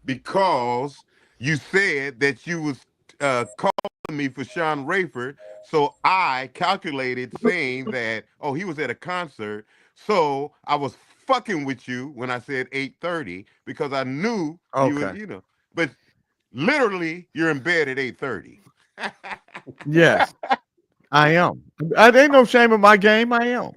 Speaker 12: because you said that you was calling me for Sean Rayford. So I calculated saying that, oh, he was at a concert. So I was fucking with you when I said 8:30 because I knew you would,
Speaker 2: Okay.
Speaker 12: but literally you're in bed at 8:30.
Speaker 2: Yes, I am. I ain't no shame in my game. I am.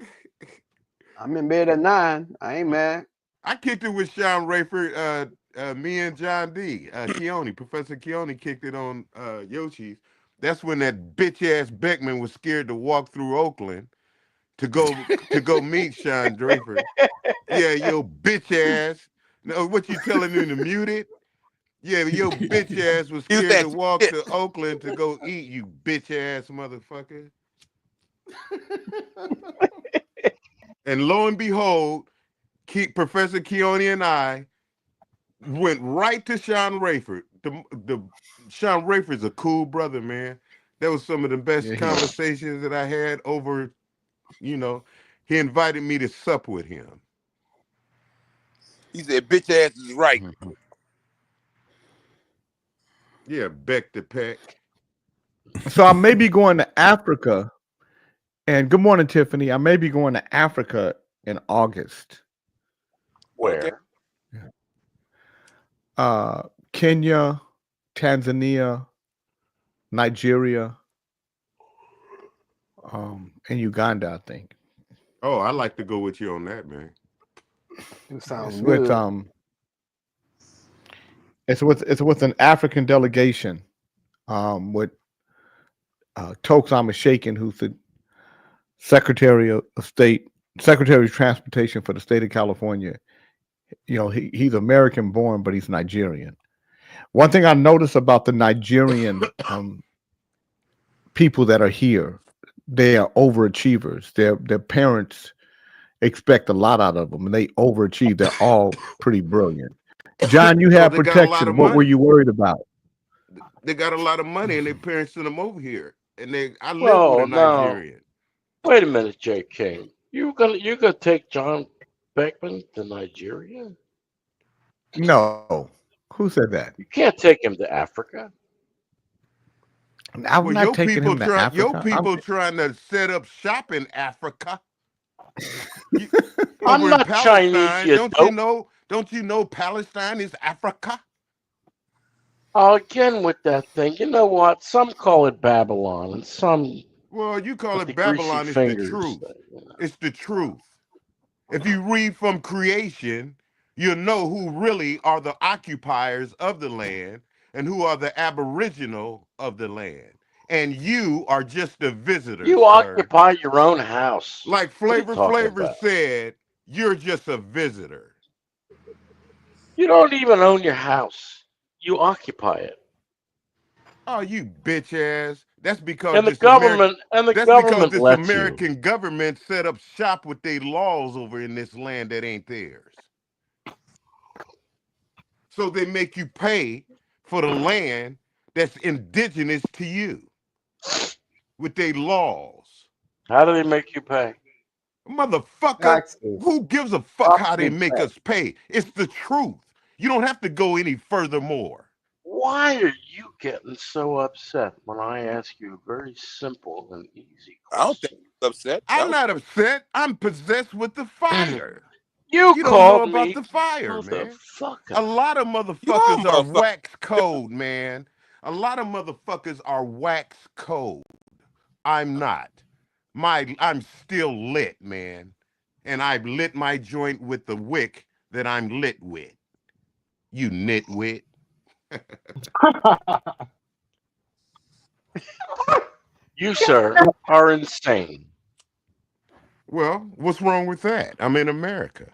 Speaker 3: I'm in bed at 9. I ain't mad.
Speaker 12: I kicked it with Sean Rayford, me and John D. Keone, Professor Keone kicked it on Yoshi's. That's when that bitch ass Beckman was scared to walk through Oakland to go meet Sean Rayford. Yeah, yo bitch ass. No, what you telling him to mute it? Yeah, your bitch ass was scared to walk to Oakland to go eat, you bitch ass motherfucker. And lo and behold, Professor Keone and I went right to Sean Rayford. The Sean Rayford's a cool brother, man. That was some of the best conversations that I had over, he invited me to sup with him.
Speaker 9: He said, bitch ass is right.
Speaker 12: Yeah, Beck the Peck.
Speaker 2: So I may be going to Africa. And good morning, Tiffany. I may be going to Africa in August.
Speaker 4: Where?
Speaker 2: Kenya, Tanzania, Nigeria, and Uganda, I think.
Speaker 12: Oh, I'd like to go with you on that, man.
Speaker 3: It sounds
Speaker 2: It's
Speaker 3: good.
Speaker 2: It's with an African delegation, with Tokes Shaken, who's the Secretary of Transportation for the state of California. He's American born, but he's Nigerian. One thing I notice about the Nigerian people that are here, they are overachievers. Their parents expect a lot out of them, and they overachieve. They're all pretty brilliant. John, you have
Speaker 12: they got a lot
Speaker 2: protection.
Speaker 12: of
Speaker 2: What were
Speaker 12: money.
Speaker 2: you worried about?
Speaker 12: They got a lot of money, and their parents sent them over here. And I live with a Nigerian.
Speaker 4: Wait a minute, J. King. You're gonna take John Beckman to Nigeria?
Speaker 2: No. Who said that?
Speaker 4: You can't take him to Africa.
Speaker 2: I'm not taking him to Africa.
Speaker 12: Your people trying to set up shop in Africa.
Speaker 4: I'm
Speaker 12: Over
Speaker 4: not
Speaker 12: in Palestine,
Speaker 4: Chinese, you dope.
Speaker 12: Don't you know Palestine is Africa?
Speaker 4: Oh, again with that thing. You know what? Some call it Babylon, and some.
Speaker 12: Well, you call
Speaker 4: with
Speaker 12: it
Speaker 4: the greasy
Speaker 12: Babylon. It's
Speaker 4: fingers.
Speaker 12: the truth. It's the truth. If you read from creation, you'll know who really are the occupiers of the land and who are the aboriginal of the land. And you are just a visitor.
Speaker 4: You
Speaker 12: sir.
Speaker 4: occupy your own house.
Speaker 12: Like
Speaker 4: What are you
Speaker 12: Flavor
Speaker 4: talking
Speaker 12: Flav
Speaker 4: about?
Speaker 12: said, you're just a visitor.
Speaker 4: You don't even own your house. You occupy it.
Speaker 12: Oh, you bitch ass. That's because
Speaker 4: And the
Speaker 12: this
Speaker 4: government lets
Speaker 12: American government set up shop with their laws over in this land that ain't theirs. So they make you pay for the land that's indigenous to you with their laws.
Speaker 4: How do they make you pay?
Speaker 12: Motherfucker, who gives a fuck how they make us pay? It's the truth. You don't have to go any furthermore.
Speaker 4: Why are you getting so upset when I ask you a very simple and easy question?
Speaker 9: I don't think you're upset.
Speaker 12: I'm not upset. I'm possessed with the fire.
Speaker 4: You
Speaker 12: don't
Speaker 4: called
Speaker 12: know
Speaker 4: me
Speaker 12: about the fire, man.
Speaker 4: motherfucker.
Speaker 12: A lot of motherfuckers are wax cold, man. A lot of motherfuckers are wax cold. I'm not. I'm still lit, man. And I've lit my joint with the wick that I'm lit with. You nitwit.
Speaker 4: You, sir, are insane.
Speaker 12: Well, what's wrong with that? I'm in America.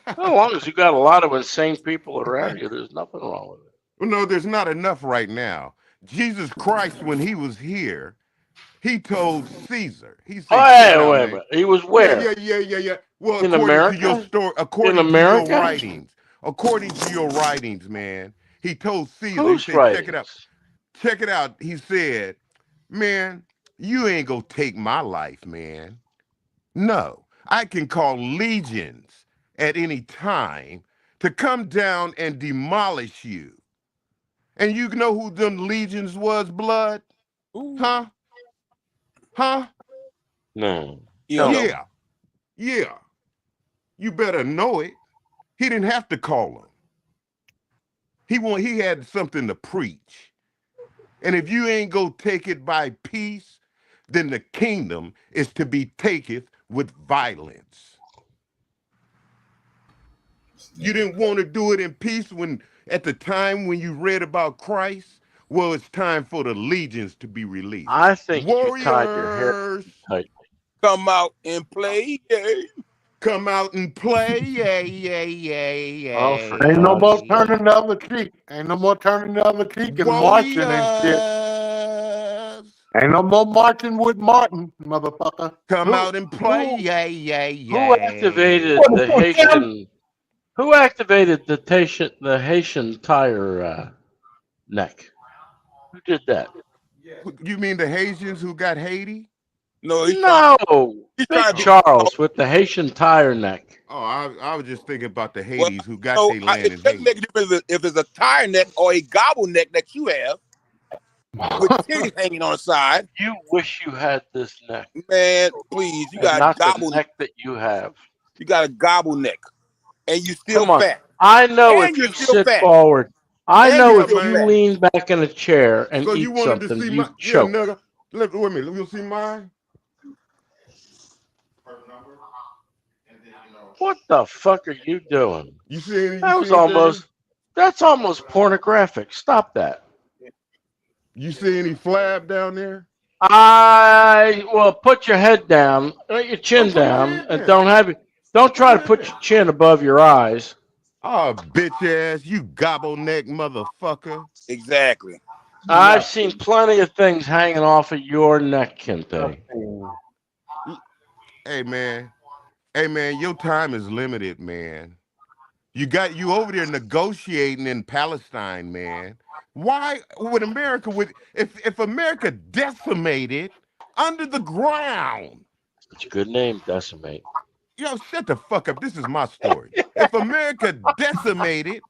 Speaker 4: As long as you got a lot of insane people around you, there's nothing wrong with it.
Speaker 12: Well, no, there's not enough right now. Jesus Christ, when he was here, he told Caesar. He said,
Speaker 4: wait a minute. He was where?
Speaker 12: Yeah. Well,
Speaker 4: in
Speaker 12: according
Speaker 4: America?
Speaker 12: to your story, according
Speaker 4: in
Speaker 12: to
Speaker 4: America?
Speaker 12: your writings, according to your writings, man, he told Caesar,
Speaker 4: Whose
Speaker 12: he said,
Speaker 4: writings?
Speaker 12: check it out. Check it out. He said, man, you ain't gonna take my life, man. No, I can call legions at any time to come down and demolish you. And you know who them legions was, blood?
Speaker 9: Ooh.
Speaker 12: Huh?
Speaker 4: No.
Speaker 12: Yeah. You better know it. He didn't have to call them. He had something to preach. And if you ain't go take it by peace, then the kingdom is to be taketh with violence. You didn't want to do it in peace when at the time when you read about Christ? Well, it's time for the legions to be released.
Speaker 4: I think
Speaker 12: Warriors,
Speaker 4: you tied your hair tightly.
Speaker 9: Come out and play, yeah.
Speaker 12: Come out and play, yeah.
Speaker 4: Oh, for
Speaker 5: Ain't no more
Speaker 4: God's
Speaker 5: turning the other cheek. Ain't no more turning the other cheek and marching and shit. Ain't no more marching with Martin, motherfucker.
Speaker 12: Come out and play, yeah.
Speaker 4: Who activated the Haitian? Who activated the Haitian tire neck? Who did that?
Speaker 12: You mean the Haitians who got Haiti?
Speaker 9: No,
Speaker 4: Big Charles with the Haitian tire neck.
Speaker 12: Oh, I was just thinking about the Hades who got their land in
Speaker 9: It doesn't make a difference if it's a tire neck or a gobble neck that you have with titties hanging on the side.
Speaker 4: You wish you had this neck.
Speaker 9: Man, please, you got
Speaker 4: not
Speaker 9: a gobble
Speaker 4: the neck that you have.
Speaker 9: You got a gobble neck, and you still
Speaker 4: Come on.
Speaker 9: fat.
Speaker 4: I know
Speaker 9: And
Speaker 4: if
Speaker 9: you're
Speaker 4: you
Speaker 9: still
Speaker 4: sit
Speaker 9: fat.
Speaker 4: forward. I
Speaker 9: And
Speaker 4: know
Speaker 9: you're
Speaker 4: if
Speaker 9: still
Speaker 4: you
Speaker 9: fat.
Speaker 4: lean back in a chair and
Speaker 12: So
Speaker 4: eat
Speaker 12: you wanted
Speaker 4: something,
Speaker 12: to see
Speaker 4: you
Speaker 12: my
Speaker 4: choke.
Speaker 12: nigga. Wait a minute, you see mine?
Speaker 4: What the fuck are you doing?
Speaker 12: You see
Speaker 4: That's almost pornographic. Stop that.
Speaker 12: You see any flab down there?
Speaker 4: Put your head down, your chin down, and don't try to put your chin above your eyes.
Speaker 12: Oh, bitch ass, you gobble neck motherfucker.
Speaker 9: Exactly.
Speaker 4: I've seen plenty of things hanging off of your neck, Kente.
Speaker 12: Hey man, your time is limited, man. You over there negotiating in Palestine, man. Why would America if America decimated under the ground?
Speaker 4: It's a good name, decimate.
Speaker 12: Yo, shut the fuck up. This is my story. If America decimated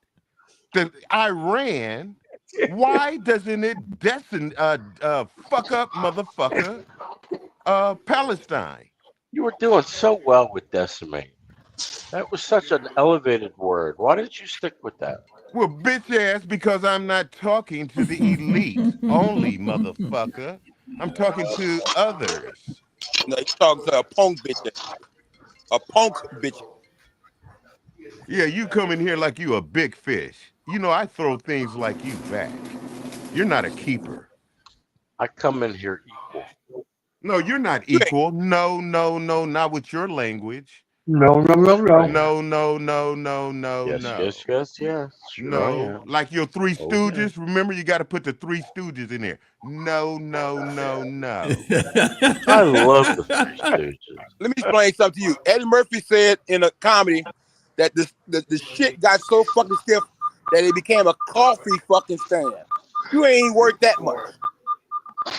Speaker 12: the Iran, why doesn't it fuck up motherfucker Palestine?
Speaker 4: You were doing so well with decimate. That was such an elevated word. Why didn't you stick with that?
Speaker 12: Well, bitch ass, because I'm not talking to the elite only, motherfucker. I'm talking to others.
Speaker 9: No, you're talking to a punk bitch. A punk bitch.
Speaker 12: Yeah, you come in here like you a big fish. You know, I throw things like you back. You're not a keeper.
Speaker 4: I come in here equal.
Speaker 12: No, you're not equal. No, not with your language.
Speaker 5: No.
Speaker 4: Yes. Sure
Speaker 12: No, like your Three Stooges. Yeah. Remember, you got to put the Three Stooges in there. No.
Speaker 4: I love the Three Stooges.
Speaker 9: Let me explain something to you. Eddie Murphy said in a comedy that the shit got so fucking stiff that it became a coffee fucking stand. You ain't worth that much.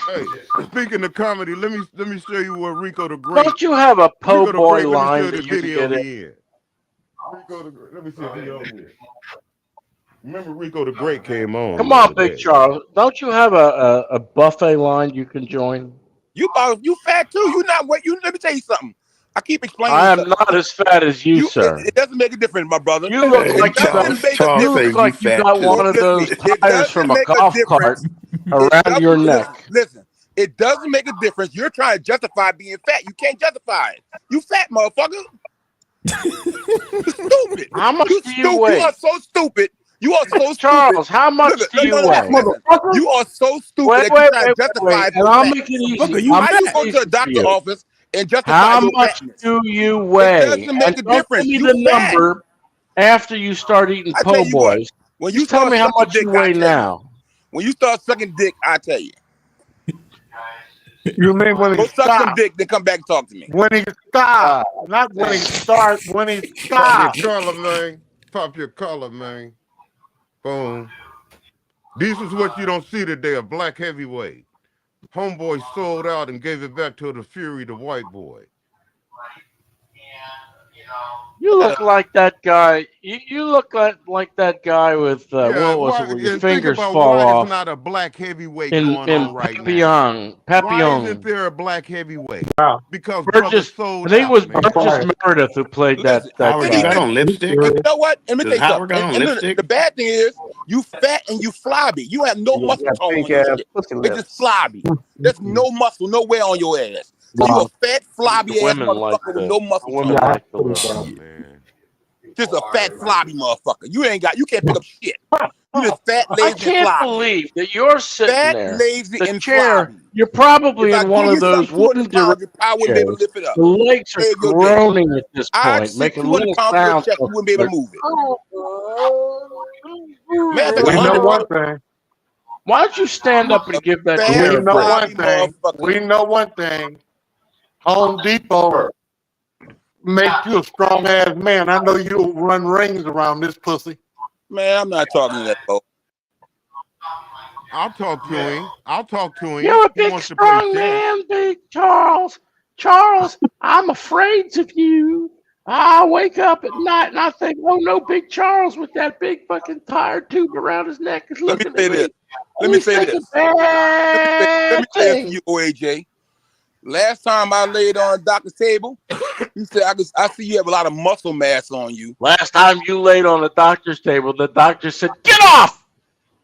Speaker 12: Hey, speaking of comedy, let me show you what Rico the Great.
Speaker 4: Don't you have a po
Speaker 12: Rico the
Speaker 4: boy
Speaker 12: Great, let me show
Speaker 4: line
Speaker 12: you the
Speaker 4: that you can
Speaker 12: video
Speaker 4: get in?
Speaker 12: he in. Rico the Great, let me see if he on here. Remember Rico the Great came on.
Speaker 4: Come
Speaker 12: the
Speaker 4: on,
Speaker 12: other
Speaker 4: Big
Speaker 12: day.
Speaker 4: Charles. Don't you have a buffet line you can join?
Speaker 9: You fat too. You not what you. Let me tell you something. I keep explaining.
Speaker 4: I am
Speaker 9: something.
Speaker 4: not as fat as you, sir.
Speaker 9: It doesn't make a difference, my brother.
Speaker 4: You look like you got, you look like you got one of those tires from a golf cart around your neck.
Speaker 9: Listen, it doesn't make a difference. You're trying to justify being fat. You can't justify it. You fat, motherfucker. You're stupid.
Speaker 4: How much do you weigh?
Speaker 9: You are so stupid. You are so
Speaker 4: Charles,
Speaker 9: stupid.
Speaker 4: how much do you weigh?
Speaker 9: You are so stupid
Speaker 4: Wait,
Speaker 9: that you're trying to justify it.
Speaker 4: and I'll make it easy.
Speaker 9: How you go to a doctor's office and justify
Speaker 4: How
Speaker 9: your
Speaker 4: much
Speaker 9: fatness?
Speaker 4: do you weigh?
Speaker 9: It doesn't make a
Speaker 4: And don't
Speaker 9: difference.
Speaker 4: Give me
Speaker 9: You
Speaker 4: the
Speaker 9: fat.
Speaker 4: number after you start eating
Speaker 9: I
Speaker 4: po'
Speaker 9: tell you what,
Speaker 4: boys.
Speaker 9: when you
Speaker 4: Just tell
Speaker 9: start
Speaker 4: me how
Speaker 9: sucking
Speaker 4: much
Speaker 9: dick,
Speaker 4: you
Speaker 9: I
Speaker 4: weigh
Speaker 9: tell you.
Speaker 4: now.
Speaker 9: When you start sucking dick, I tell you.
Speaker 5: You mean when
Speaker 9: Go
Speaker 5: he
Speaker 9: suck some
Speaker 5: stops?
Speaker 9: dick, then come back and talk to me.
Speaker 5: When he stops, not when he starts. When he
Speaker 12: Pop
Speaker 5: stops.
Speaker 12: your collar, man. Pop your collar, man. Boom. This is what you don't see today, a black heavyweight. Homeboy sold out and gave it back to the Fury, the white boy.
Speaker 4: You look like that guy. You look like that guy with what was it? Where your fingers fall
Speaker 12: why
Speaker 4: off.
Speaker 12: is not a black heavyweight
Speaker 4: In
Speaker 12: going on right now? Why
Speaker 4: Papillon.
Speaker 12: isn't there a black heavyweight? Because
Speaker 4: Burgess,
Speaker 12: brother sold
Speaker 4: I think it was
Speaker 12: out, man.
Speaker 4: Burgess Meredith who played that
Speaker 9: Howard,
Speaker 4: guy.
Speaker 9: you got on lipstick? You know what? Let me tell you
Speaker 1: Howard
Speaker 9: something.
Speaker 1: got on
Speaker 9: And
Speaker 1: lipstick?
Speaker 9: the bad thing is, you fat and you flabby. You have no muscle tone on your shit. It's just flabby. There's no muscle nowhere on your ass. So you a fat, flabby ass
Speaker 4: Women like
Speaker 9: motherfucker with no muscle tone.
Speaker 4: like the look.
Speaker 9: Just a fat, flabby motherfucker. You can't pick up shit. You just fat, lazy,
Speaker 4: I
Speaker 9: and
Speaker 4: can't
Speaker 9: flabby.
Speaker 4: believe that you're sitting
Speaker 9: Fat,
Speaker 4: there.
Speaker 9: lazy,
Speaker 4: The
Speaker 9: and
Speaker 4: chair,
Speaker 9: flabby.
Speaker 4: you're probably
Speaker 9: If I
Speaker 4: in one
Speaker 9: give
Speaker 4: of
Speaker 9: you
Speaker 4: those
Speaker 9: some
Speaker 4: wooden
Speaker 9: 200 pounds, I wouldn't be able to lift it up.
Speaker 4: The legs are
Speaker 9: Save your dick.
Speaker 4: groaning at this
Speaker 9: I'd
Speaker 4: point,
Speaker 9: sit
Speaker 4: making
Speaker 9: 200
Speaker 4: little
Speaker 9: pounds to your
Speaker 4: sounds.
Speaker 9: chest, you wouldn't be able to move it. Man, I think
Speaker 5: We know
Speaker 9: 100
Speaker 5: one thing.
Speaker 4: Why don't you stand up and give that
Speaker 9: Fat,
Speaker 4: chair
Speaker 5: We
Speaker 4: a
Speaker 5: know
Speaker 4: break?
Speaker 5: one
Speaker 9: flabby
Speaker 5: thing.
Speaker 9: motherfucker.
Speaker 5: We know one thing. Home Depot make you a strong ass man. I know you'll run rings around this pussy.
Speaker 9: Man, I'm not talking to that folks.
Speaker 12: I'll talk to him. I'll talk to him.
Speaker 4: You're a
Speaker 12: He
Speaker 4: big,
Speaker 12: wants to play
Speaker 4: strong
Speaker 12: chess.
Speaker 4: man, Big Charles. Charles, I'm afraid of you. I wake up at night and I think, oh no, Big Charles with that big fucking tire tube around his neck is
Speaker 9: Let me
Speaker 4: looking
Speaker 9: say
Speaker 4: at me.
Speaker 9: this. Let me say this. Let me say this to you, OAJ. Last time I laid on a doctor's table, he said, I see you have a lot of muscle mass on you.
Speaker 4: Last time you laid on the doctor's table, the doctor said, "Get off."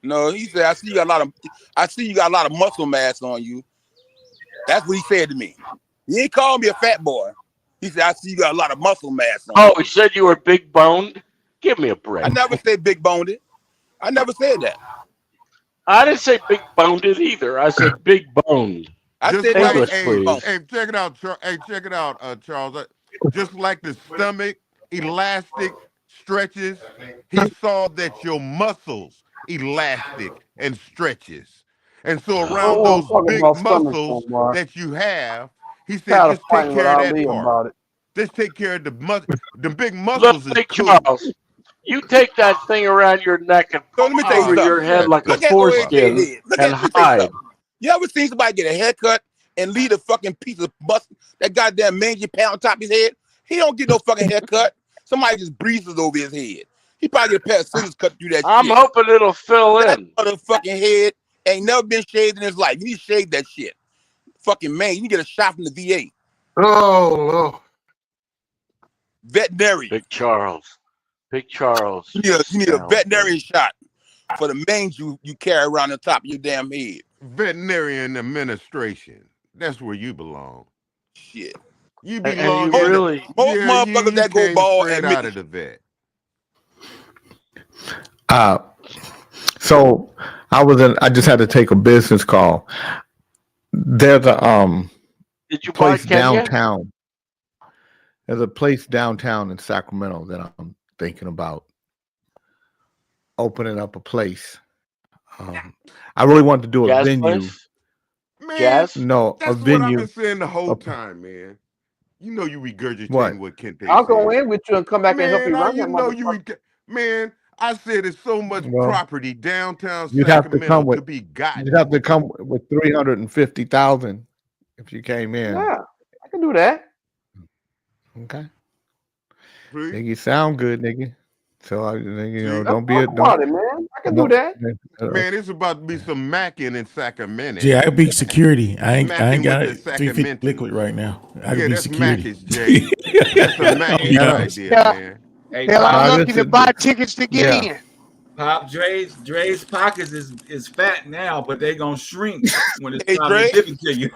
Speaker 9: No, he said, I see you got a lot of muscle mass on you. That's what he said to me. He ain't called me a fat boy. He said, I see you got a lot of muscle mass on you.
Speaker 4: Oh, he said you were big boned. Give me a break.
Speaker 9: I never said big boned. I never said that.
Speaker 4: I didn't say big boned either. I said big boned.
Speaker 9: I
Speaker 12: Just
Speaker 9: said
Speaker 12: like,
Speaker 4: English,
Speaker 12: hey,
Speaker 4: please.
Speaker 12: hey, check it out, Charles. Just like the stomach elastic stretches, he saw that your muscles elastic and stretches. And so around those big muscles that you have, he said, just take care of that part. Just take care of the big muscles.
Speaker 4: Look, Big Charles, you take that thing around your neck and
Speaker 9: So let me tell you
Speaker 4: over
Speaker 9: something.
Speaker 4: your head like
Speaker 9: Look
Speaker 4: a
Speaker 9: at
Speaker 4: foreskin
Speaker 9: OAJ head. Look
Speaker 4: and
Speaker 9: at me tell you
Speaker 4: hide.
Speaker 9: something. You ever seen somebody get a haircut and leave a fucking piece of muscle, that goddamn mangy pound on top of his head? He don't get no fucking haircut. Somebody just breezes over his head. He probably get a pair of scissors cut through that
Speaker 4: I'm
Speaker 9: shit.
Speaker 4: hoping it'll fill
Speaker 9: That
Speaker 4: in.
Speaker 9: motherfucking head ain't never been shaved in his life. You need to shave that shit. Fucking man, you need to get a shot from the VA.
Speaker 5: Oh, Lord.
Speaker 9: Veterinary.
Speaker 4: Big Charles. Big Charles.
Speaker 9: You need a veterinarian shot for the mange you carry around the top of your damn head.
Speaker 12: Veterinarian administration. That's where you belong.
Speaker 9: Shit.
Speaker 12: You
Speaker 4: And
Speaker 12: belong
Speaker 4: you
Speaker 12: in
Speaker 4: really,
Speaker 9: Most motherfuckers that go
Speaker 12: came
Speaker 9: bald
Speaker 12: straight
Speaker 9: admit
Speaker 12: out
Speaker 9: it.
Speaker 12: of the vet.
Speaker 2: So I just had to take a business call. There's a
Speaker 4: did you buy
Speaker 2: place
Speaker 4: Kenya?
Speaker 2: downtown. There's a place downtown in Sacramento that I'm thinking about opening up a place. I really want to do a
Speaker 4: Jazz
Speaker 2: venue.
Speaker 4: place?
Speaker 12: Man,
Speaker 4: Jazz?
Speaker 2: No,
Speaker 12: that's
Speaker 2: a
Speaker 12: what I've
Speaker 2: venue.
Speaker 12: been saying the whole time, man. You know you regurgitating
Speaker 2: What?
Speaker 12: what Kente
Speaker 3: I'll go
Speaker 12: said.
Speaker 3: in with you and come back and help you
Speaker 12: Man,
Speaker 3: run
Speaker 12: you
Speaker 3: that
Speaker 12: know
Speaker 3: motherfucker.
Speaker 12: man, I said it's so much
Speaker 2: Well,
Speaker 12: property downtown
Speaker 2: you'd have to
Speaker 12: Sacramento
Speaker 2: come with
Speaker 12: to be gotten.
Speaker 2: you'd have to come with 350,000 if you came in.
Speaker 3: Yeah, I can do that.
Speaker 2: Okay.
Speaker 12: Please?
Speaker 2: Nigga, you sound good, nigga. So
Speaker 12: See?
Speaker 2: don't be a
Speaker 3: Talk about it, man. I can do that.
Speaker 12: Man, it's about to be some macking in Sacramento.
Speaker 10: Jay, I could be security. I ain't
Speaker 12: Macking
Speaker 10: got
Speaker 12: with
Speaker 10: it.
Speaker 12: the
Speaker 10: 350
Speaker 12: Sacramento.
Speaker 10: liquid right now. I could
Speaker 12: Yeah,
Speaker 10: be
Speaker 12: that's
Speaker 10: security.
Speaker 12: Mackey's, Jay. That's a Mackey's
Speaker 10: Yeah.
Speaker 12: idea, man.
Speaker 1: Hey,
Speaker 6: Hell,
Speaker 1: Pop,
Speaker 6: I'm
Speaker 2: this
Speaker 6: lucky to
Speaker 2: is-
Speaker 6: buy tickets to get
Speaker 2: yeah.
Speaker 6: in.
Speaker 1: Pop, Dre's pockets is fat now, but they gonna shrink when it's
Speaker 9: Hey,
Speaker 1: time
Speaker 9: Dre.
Speaker 1: to give it to you.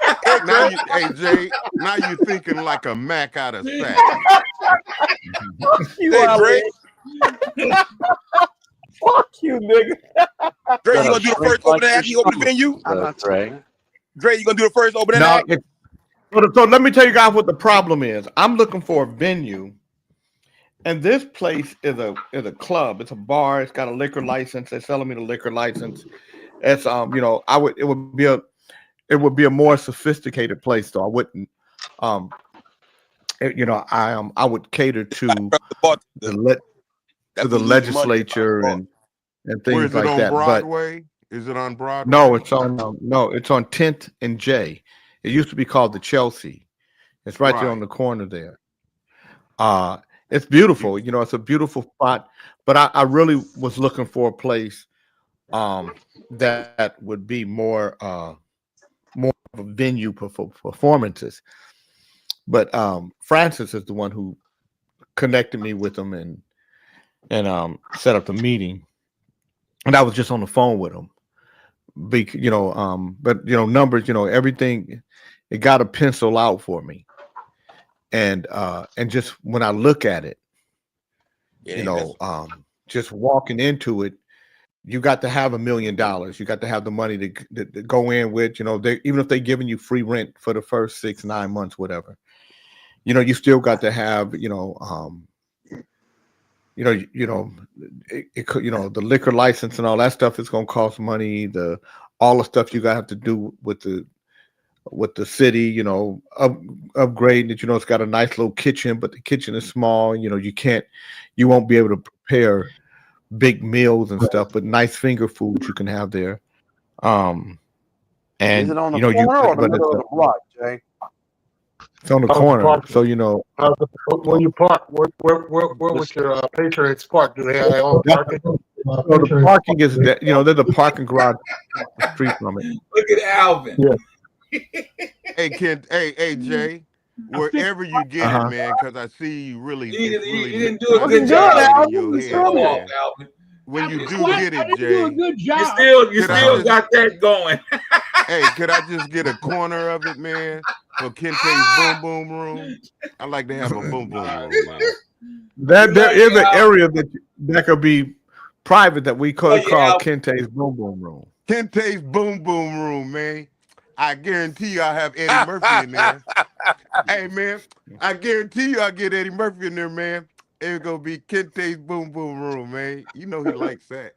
Speaker 12: Now you, hey Jay, now you thinking like a Mac out of sack.
Speaker 9: Hey, Dre.
Speaker 3: Fuck you, nigga.
Speaker 9: Dre, you gonna do the first opening after you open the venue?
Speaker 4: Dre.
Speaker 9: Dre, you gonna do the first opening
Speaker 2: No,
Speaker 9: act?
Speaker 2: so let me tell you guys what the problem is. I'm looking for a venue, and this place is a club. It's a bar. It's got a liquor license. They're selling me the liquor license. It's it would be a more sophisticated place, though. I wouldn't I would cater to the legislature and
Speaker 12: Where
Speaker 2: things
Speaker 12: is it
Speaker 2: like
Speaker 12: on
Speaker 2: that.
Speaker 12: Broadway? Is it on Broadway?
Speaker 2: No, it's on 10th and J. It used to be called the Chelsea. It's right there on the corner there. It's beautiful. It's a beautiful spot. But I really was looking for a place that would be more of a venue for performances. But Francis is the one who connected me with them and set up the meeting. And I was just on the phone with him. But numbers, everything, it got to pencil out for me. And just when I look at it, just walking into it, you got to have $1 million. You got to have the money to go in with, even if they're giving you free rent for the first 6-9 months, whatever, you still got to have, the liquor license and all that stuff is going to cost money. All the stuff you got to have to do with the city, upgrading it. It's got a nice little kitchen, but the kitchen is small. You won't be able to prepare big meals and stuff, but nice finger foods you can have there. And
Speaker 3: is it on the corner or the middle of the block, Jay?
Speaker 2: It's on the corner, so
Speaker 5: when you park, where would your Patriots park? Do they have their own parking?
Speaker 2: the parking is there's a parking garage across the street from it.
Speaker 1: Look at Alvin.
Speaker 2: Yeah.
Speaker 12: Hey, Kent. Hey, Jay. Wherever you get it, man, because I see you really.
Speaker 1: You
Speaker 12: really
Speaker 1: didn't do a good job, Alvin.
Speaker 12: When you do get it, Jay,
Speaker 6: do a good job.
Speaker 1: You still got that going.
Speaker 12: Hey, could I just get a corner of it, man, for Kente's Boom Boom Room? I like to have a Boom Boom Room, man.
Speaker 2: There is an area that could be private that we could call Kente's Boom Boom Room.
Speaker 12: Kente's Boom Boom Room, man. I guarantee you I'll have Eddie Murphy in there. Hey, man, I guarantee you I'll get Eddie Murphy in there, man. It's going to be Kente's Boom Boom Room, man. You know he likes that.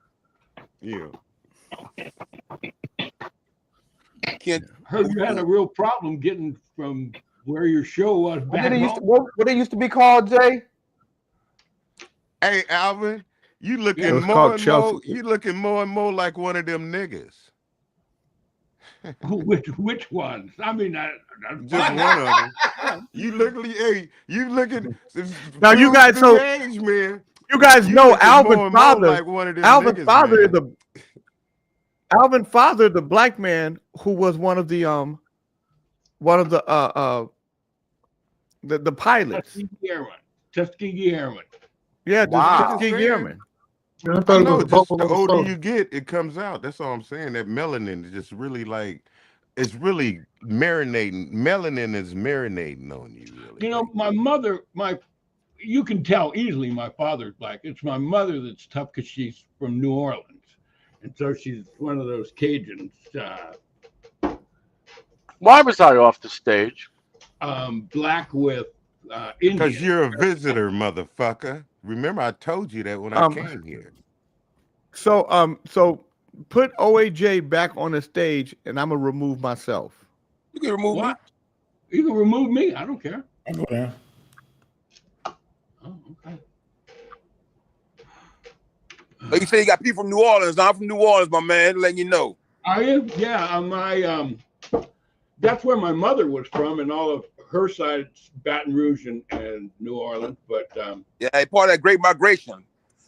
Speaker 12: Yeah.
Speaker 13: Heard you had a real problem getting from where your show was back home.
Speaker 3: What it used to be called, Jay?
Speaker 12: Hey, Alvin, you looking
Speaker 2: It was
Speaker 12: more
Speaker 2: called
Speaker 12: and
Speaker 2: Chelsea.
Speaker 12: more. You looking more and more like one of them niggas.
Speaker 13: Which ones? I mean,
Speaker 12: Just one of them. You looking.
Speaker 2: Now you guys,
Speaker 12: so age, man.
Speaker 2: You guys
Speaker 12: You
Speaker 2: know
Speaker 12: looking more
Speaker 2: Alvin's
Speaker 12: and more
Speaker 2: father.
Speaker 12: like one of them
Speaker 2: Alvin's
Speaker 12: niggas,
Speaker 2: father
Speaker 12: man.
Speaker 2: is Alvin's father, the black man who was one of the pilots.
Speaker 13: Tuskegee Airmen.
Speaker 2: Yeah,
Speaker 12: Wow.
Speaker 2: Tuskegee Airmen.
Speaker 12: I know, just the older you get, it comes out. That's all I'm saying. That melanin is just really it's really marinating. Melanin is marinating on you, really.
Speaker 13: You know, my mother, you can tell easily my father's black. It's my mother that's tough because she's from New Orleans. And so she's one of those Cajuns.
Speaker 4: Why was I off the stage?
Speaker 13: Black with Indian.
Speaker 12: Because you're a visitor, motherfucker. Remember, I told you that when I came here.
Speaker 2: So put OAJ back on the stage, and I'm gonna remove myself.
Speaker 9: You can remove
Speaker 13: what? You can remove me. I don't care.
Speaker 10: I'll go down.
Speaker 13: Oh, okay.
Speaker 9: So you say you got people from New Orleans. I'm from New Orleans, my man. Letting you know.
Speaker 13: Are you? Yeah. That's where my mother was from, and all of her side's Baton Rouge and New Orleans. But
Speaker 9: yeah, they part of that Great Migration.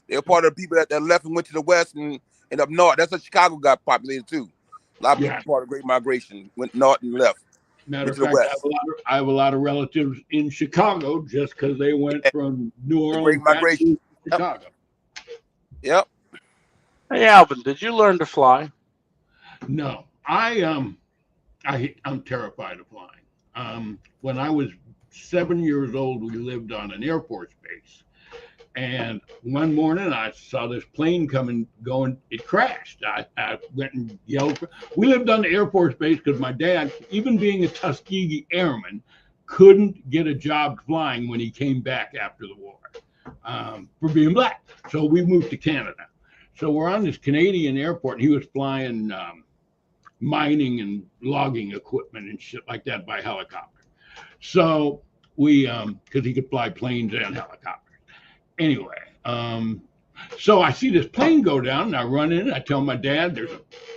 Speaker 9: They were part of the people that left and went to the West and up north. That's how Chicago got populated too. A lot of people part of the Great Migration went north and left.
Speaker 13: Matter of fact, I have a lot of relatives in Chicago just because they went from New Orleans
Speaker 9: Great Migration
Speaker 13: to Chicago.
Speaker 9: Yep.
Speaker 4: Hey, Alvin, did you learn to fly?
Speaker 13: No, I'm terrified of flying. When I was 7 years old, we lived on an Air Force base. And one morning I saw this plane going, it crashed. I went and yelled. We lived on the Air Force base because my dad, even being a Tuskegee airman, couldn't get a job flying when he came back after the war for being black. So we moved to Canada. So we're on this Canadian airport, and he was flying mining and logging equipment and shit like that by helicopter. So we, because he could fly planes and helicopters. Anyway, so I see this plane go down, and I run in, and I tell my dad,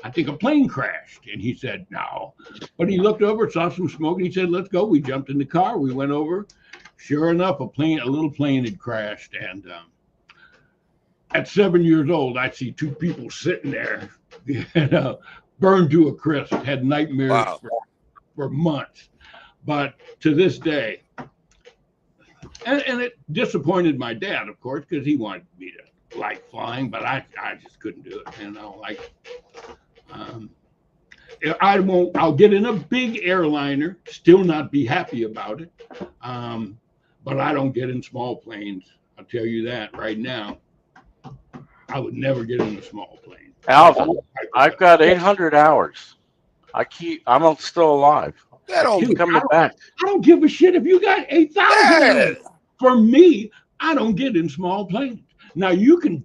Speaker 13: I think a plane crashed. And he said, no. But he looked over, saw some smoke, and he said, let's go. We jumped in the car. We went over. Sure enough, a little plane had crashed. And at 7 years old, I see two people sitting there, burned to a crisp, had nightmares for months. But to this day, and it disappointed my dad, of course, because he wanted me to like flying, but I just couldn't do it. I'll get in a big airliner, still not be happy about it. But I don't get in small planes. I'll tell you that right now. I would never get in a small plane.
Speaker 4: Alvin, I've got 800 hours. I'm still alive.
Speaker 13: Dude,
Speaker 4: coming back.
Speaker 13: I don't give a shit if you got 8,000. For me, I don't get in small planes. Now you can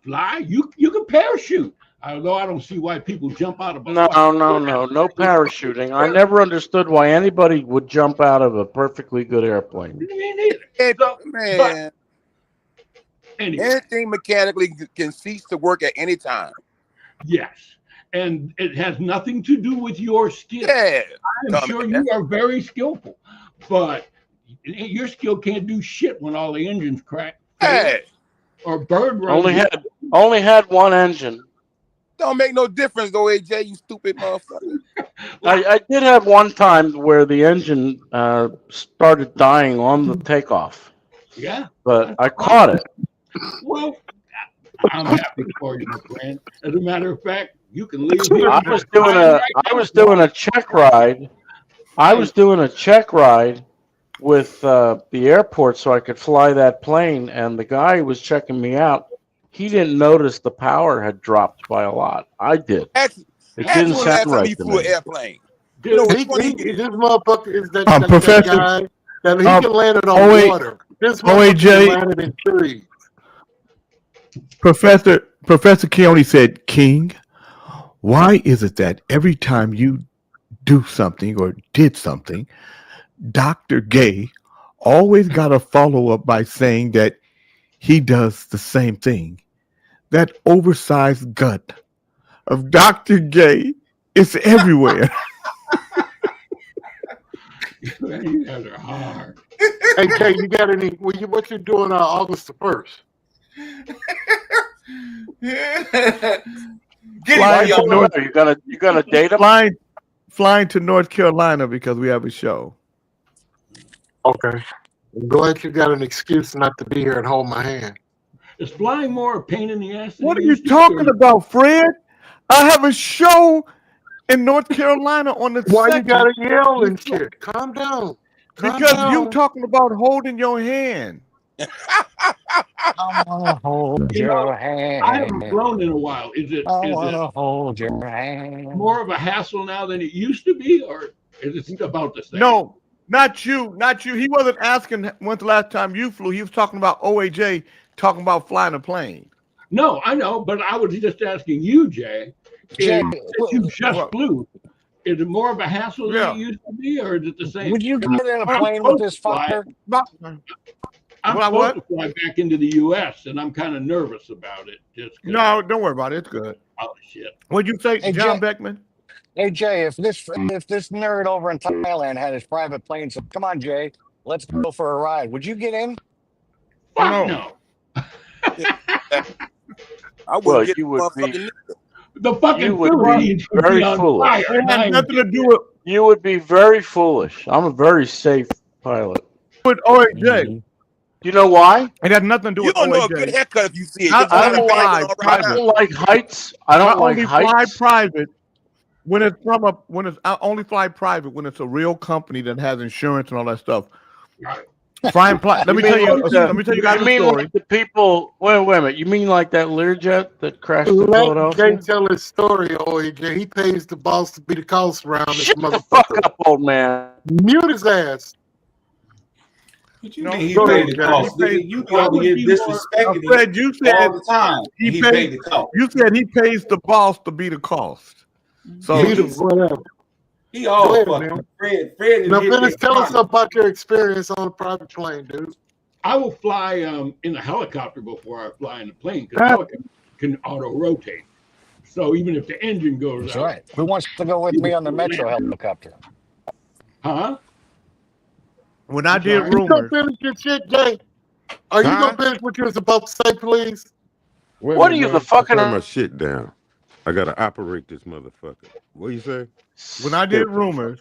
Speaker 13: fly. You can parachute. Although I don't see why people jump out of a
Speaker 4: No parachuting. I never understood why anybody would jump out of a perfectly good airplane.
Speaker 13: Me neither.
Speaker 9: Man, anything mechanically can cease to work at any time.
Speaker 13: Yes. And it has nothing to do with your skill.
Speaker 9: Yeah.
Speaker 13: I'm sure you are very skillful, but your skill can't do shit when all the engines crack.
Speaker 9: Hey.
Speaker 13: Or bird run.
Speaker 4: Only had one engine.
Speaker 9: Don't make no difference though, AJ, you stupid motherfucker.
Speaker 4: I did have one time where the engine started dying on the takeoff.
Speaker 13: Yeah.
Speaker 4: But I caught it.
Speaker 13: Well, I'm happy for you, my friend. As a matter of fact, you can leave here.
Speaker 4: I was doing a check ride. I was doing a check ride with the airport so I could fly that plane, and the guy who was checking me out, he didn't notice the power had dropped by a lot. I did. It didn't sound right to me.
Speaker 9: An airplane.
Speaker 5: You know, this motherfucker is that
Speaker 2: Professor,
Speaker 5: guy that he can land it on water. This
Speaker 2: OAJ,
Speaker 5: landed in trees.
Speaker 2: Professor Keone said, King, why is it that every time you do something or did something, Dr. Gay always got to follow up by saying that he does the same thing? That oversized gut of Dr. Gay is everywhere.
Speaker 13: You guys are hard.
Speaker 5: Hey, Kay, you got any? What you doing on August the 1st?
Speaker 4: You gonna date him?
Speaker 2: Flying to North Carolina because we have a show.
Speaker 5: Okay. I'm glad you got an excuse not to be here and hold my hand.
Speaker 13: Is flying more a pain in the ass?
Speaker 2: What are you talking about, Fred? I have a show in North Carolina on the
Speaker 5: Why
Speaker 2: 2nd.
Speaker 5: you gotta yell and shit? Calm down.
Speaker 2: Because you talking about holding your hand.
Speaker 11: I wanna hold your hand.
Speaker 13: I haven't flown in a while. Is it
Speaker 11: hold your hand.
Speaker 13: more of a hassle now than it used to be, or is it about the same?
Speaker 2: No, not you. He wasn't asking when's the last time you flew. He was talking about OAJ, talking about flying a plane.
Speaker 13: No, I know, but I was just asking you, Jay.
Speaker 11: Jay,
Speaker 13: You just flew. Is it more of a hassle than it used to be, or is it the same?
Speaker 11: Would you get in a plane with this fucker?
Speaker 13: I'm
Speaker 2: What?
Speaker 13: supposed to fly back into the U.S. and I'm kind of nervous about it. Just 'cause-
Speaker 2: No, don't worry about it. It's good.
Speaker 13: Oh shit!
Speaker 2: What'd you say,
Speaker 11: Hey,
Speaker 2: John
Speaker 11: Jay.
Speaker 2: Beckman?
Speaker 11: Hey Jay, if this nerd over in Thailand had his private plane, so come on, Jay, let's go for a ride. Would you get in?
Speaker 13: Fuck
Speaker 2: No.
Speaker 13: no.
Speaker 9: I
Speaker 4: Well,
Speaker 9: wouldn't get
Speaker 4: you would
Speaker 9: motherfucking
Speaker 4: be
Speaker 13: The fucking
Speaker 4: You would
Speaker 13: Philippines
Speaker 4: be
Speaker 13: would
Speaker 4: very
Speaker 13: on
Speaker 4: foolish.
Speaker 13: fire.
Speaker 2: It
Speaker 13: and I
Speaker 2: has
Speaker 13: would
Speaker 2: nothing to
Speaker 13: get
Speaker 2: do with
Speaker 4: you would be very foolish. I'm a very safe pilot.
Speaker 2: OAJ.
Speaker 11: Mhm.
Speaker 4: Do you know why?
Speaker 2: It has nothing to do
Speaker 9: You
Speaker 2: with
Speaker 9: don't know a good
Speaker 2: OAJ.
Speaker 9: haircut if you see it.
Speaker 2: I
Speaker 9: Just got a
Speaker 2: only
Speaker 9: bag
Speaker 2: fly
Speaker 9: on right
Speaker 4: I
Speaker 9: now.
Speaker 2: private.
Speaker 4: don't like heights. I
Speaker 2: I
Speaker 4: don't like
Speaker 2: only fly
Speaker 4: heights.
Speaker 2: private when it's I only fly private when it's a real company that has insurance and all that stuff. Flying let me tell you. Let me tell you guys
Speaker 4: You
Speaker 2: a
Speaker 4: mean
Speaker 2: story.
Speaker 4: like the people? Wait a minute. You mean like that Learjet that crashed in
Speaker 5: Let
Speaker 4: Philadelphia?
Speaker 5: Jay tell his story, OAJ. He pays the boss to be the cost around this
Speaker 4: Shut the fuck
Speaker 5: motherfucker.
Speaker 4: up, old man.
Speaker 5: Mute his ass.
Speaker 1: What you
Speaker 2: No,
Speaker 1: mean he
Speaker 5: go
Speaker 1: paid
Speaker 5: ahead,
Speaker 1: the
Speaker 5: Jay.
Speaker 1: cost?
Speaker 2: He
Speaker 1: Nigga,
Speaker 2: paid-
Speaker 1: you be
Speaker 2: I
Speaker 1: over
Speaker 2: would
Speaker 1: here
Speaker 2: be more-
Speaker 1: disrespecting
Speaker 2: Fred, you
Speaker 1: him
Speaker 2: said
Speaker 1: all the time.
Speaker 2: he
Speaker 1: He
Speaker 2: paid-
Speaker 1: paid the cost.
Speaker 2: You said he pays the boss to be the cost. So
Speaker 1: Yeah,
Speaker 5: Mute him, whatever.
Speaker 1: he
Speaker 5: Go
Speaker 1: all
Speaker 5: ahead,
Speaker 1: fucking
Speaker 5: man.
Speaker 1: Fred is
Speaker 5: Now
Speaker 1: getting
Speaker 5: finish.
Speaker 1: that
Speaker 5: Tell us
Speaker 1: product.
Speaker 5: about your experience on a private plane, dude.
Speaker 13: I will fly in a helicopter before I fly in a plane because helicopter can auto rotate. So even if the engine goes
Speaker 11: That's
Speaker 13: out,
Speaker 11: right. Who wants to go with me on the Metro helicopter?
Speaker 13: huh?
Speaker 2: when I
Speaker 13: I'm
Speaker 2: did
Speaker 13: sorry?
Speaker 5: You gonna
Speaker 2: rumors,
Speaker 5: finish your shit, Jay? Are you
Speaker 12: Huh?
Speaker 5: gonna finish what you were supposed to say, please?
Speaker 12: Wait a
Speaker 4: What are
Speaker 12: minute,
Speaker 4: you,
Speaker 12: man.
Speaker 4: the fucking?
Speaker 12: Turn my shit down. I gotta operate this motherfucker. What you say?
Speaker 2: when I did
Speaker 4: Stupid.
Speaker 2: rumors,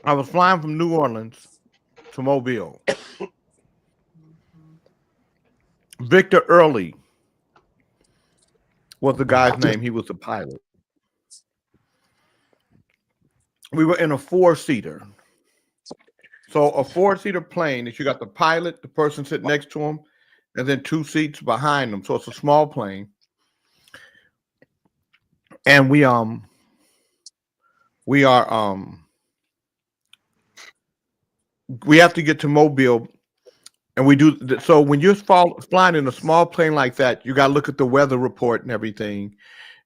Speaker 2: I was flying from New Orleans to Mobile. Victor Early was the guy's name. He was the pilot. We were in a 4-seater. So a 4-seater plane is you got the pilot, the person sitting next to him, and then 2 seats behind them. So it's a small plane. And we are we have to get to Mobile, and we do. So when you're flying in a small plane like that, you got to look at the weather report and everything.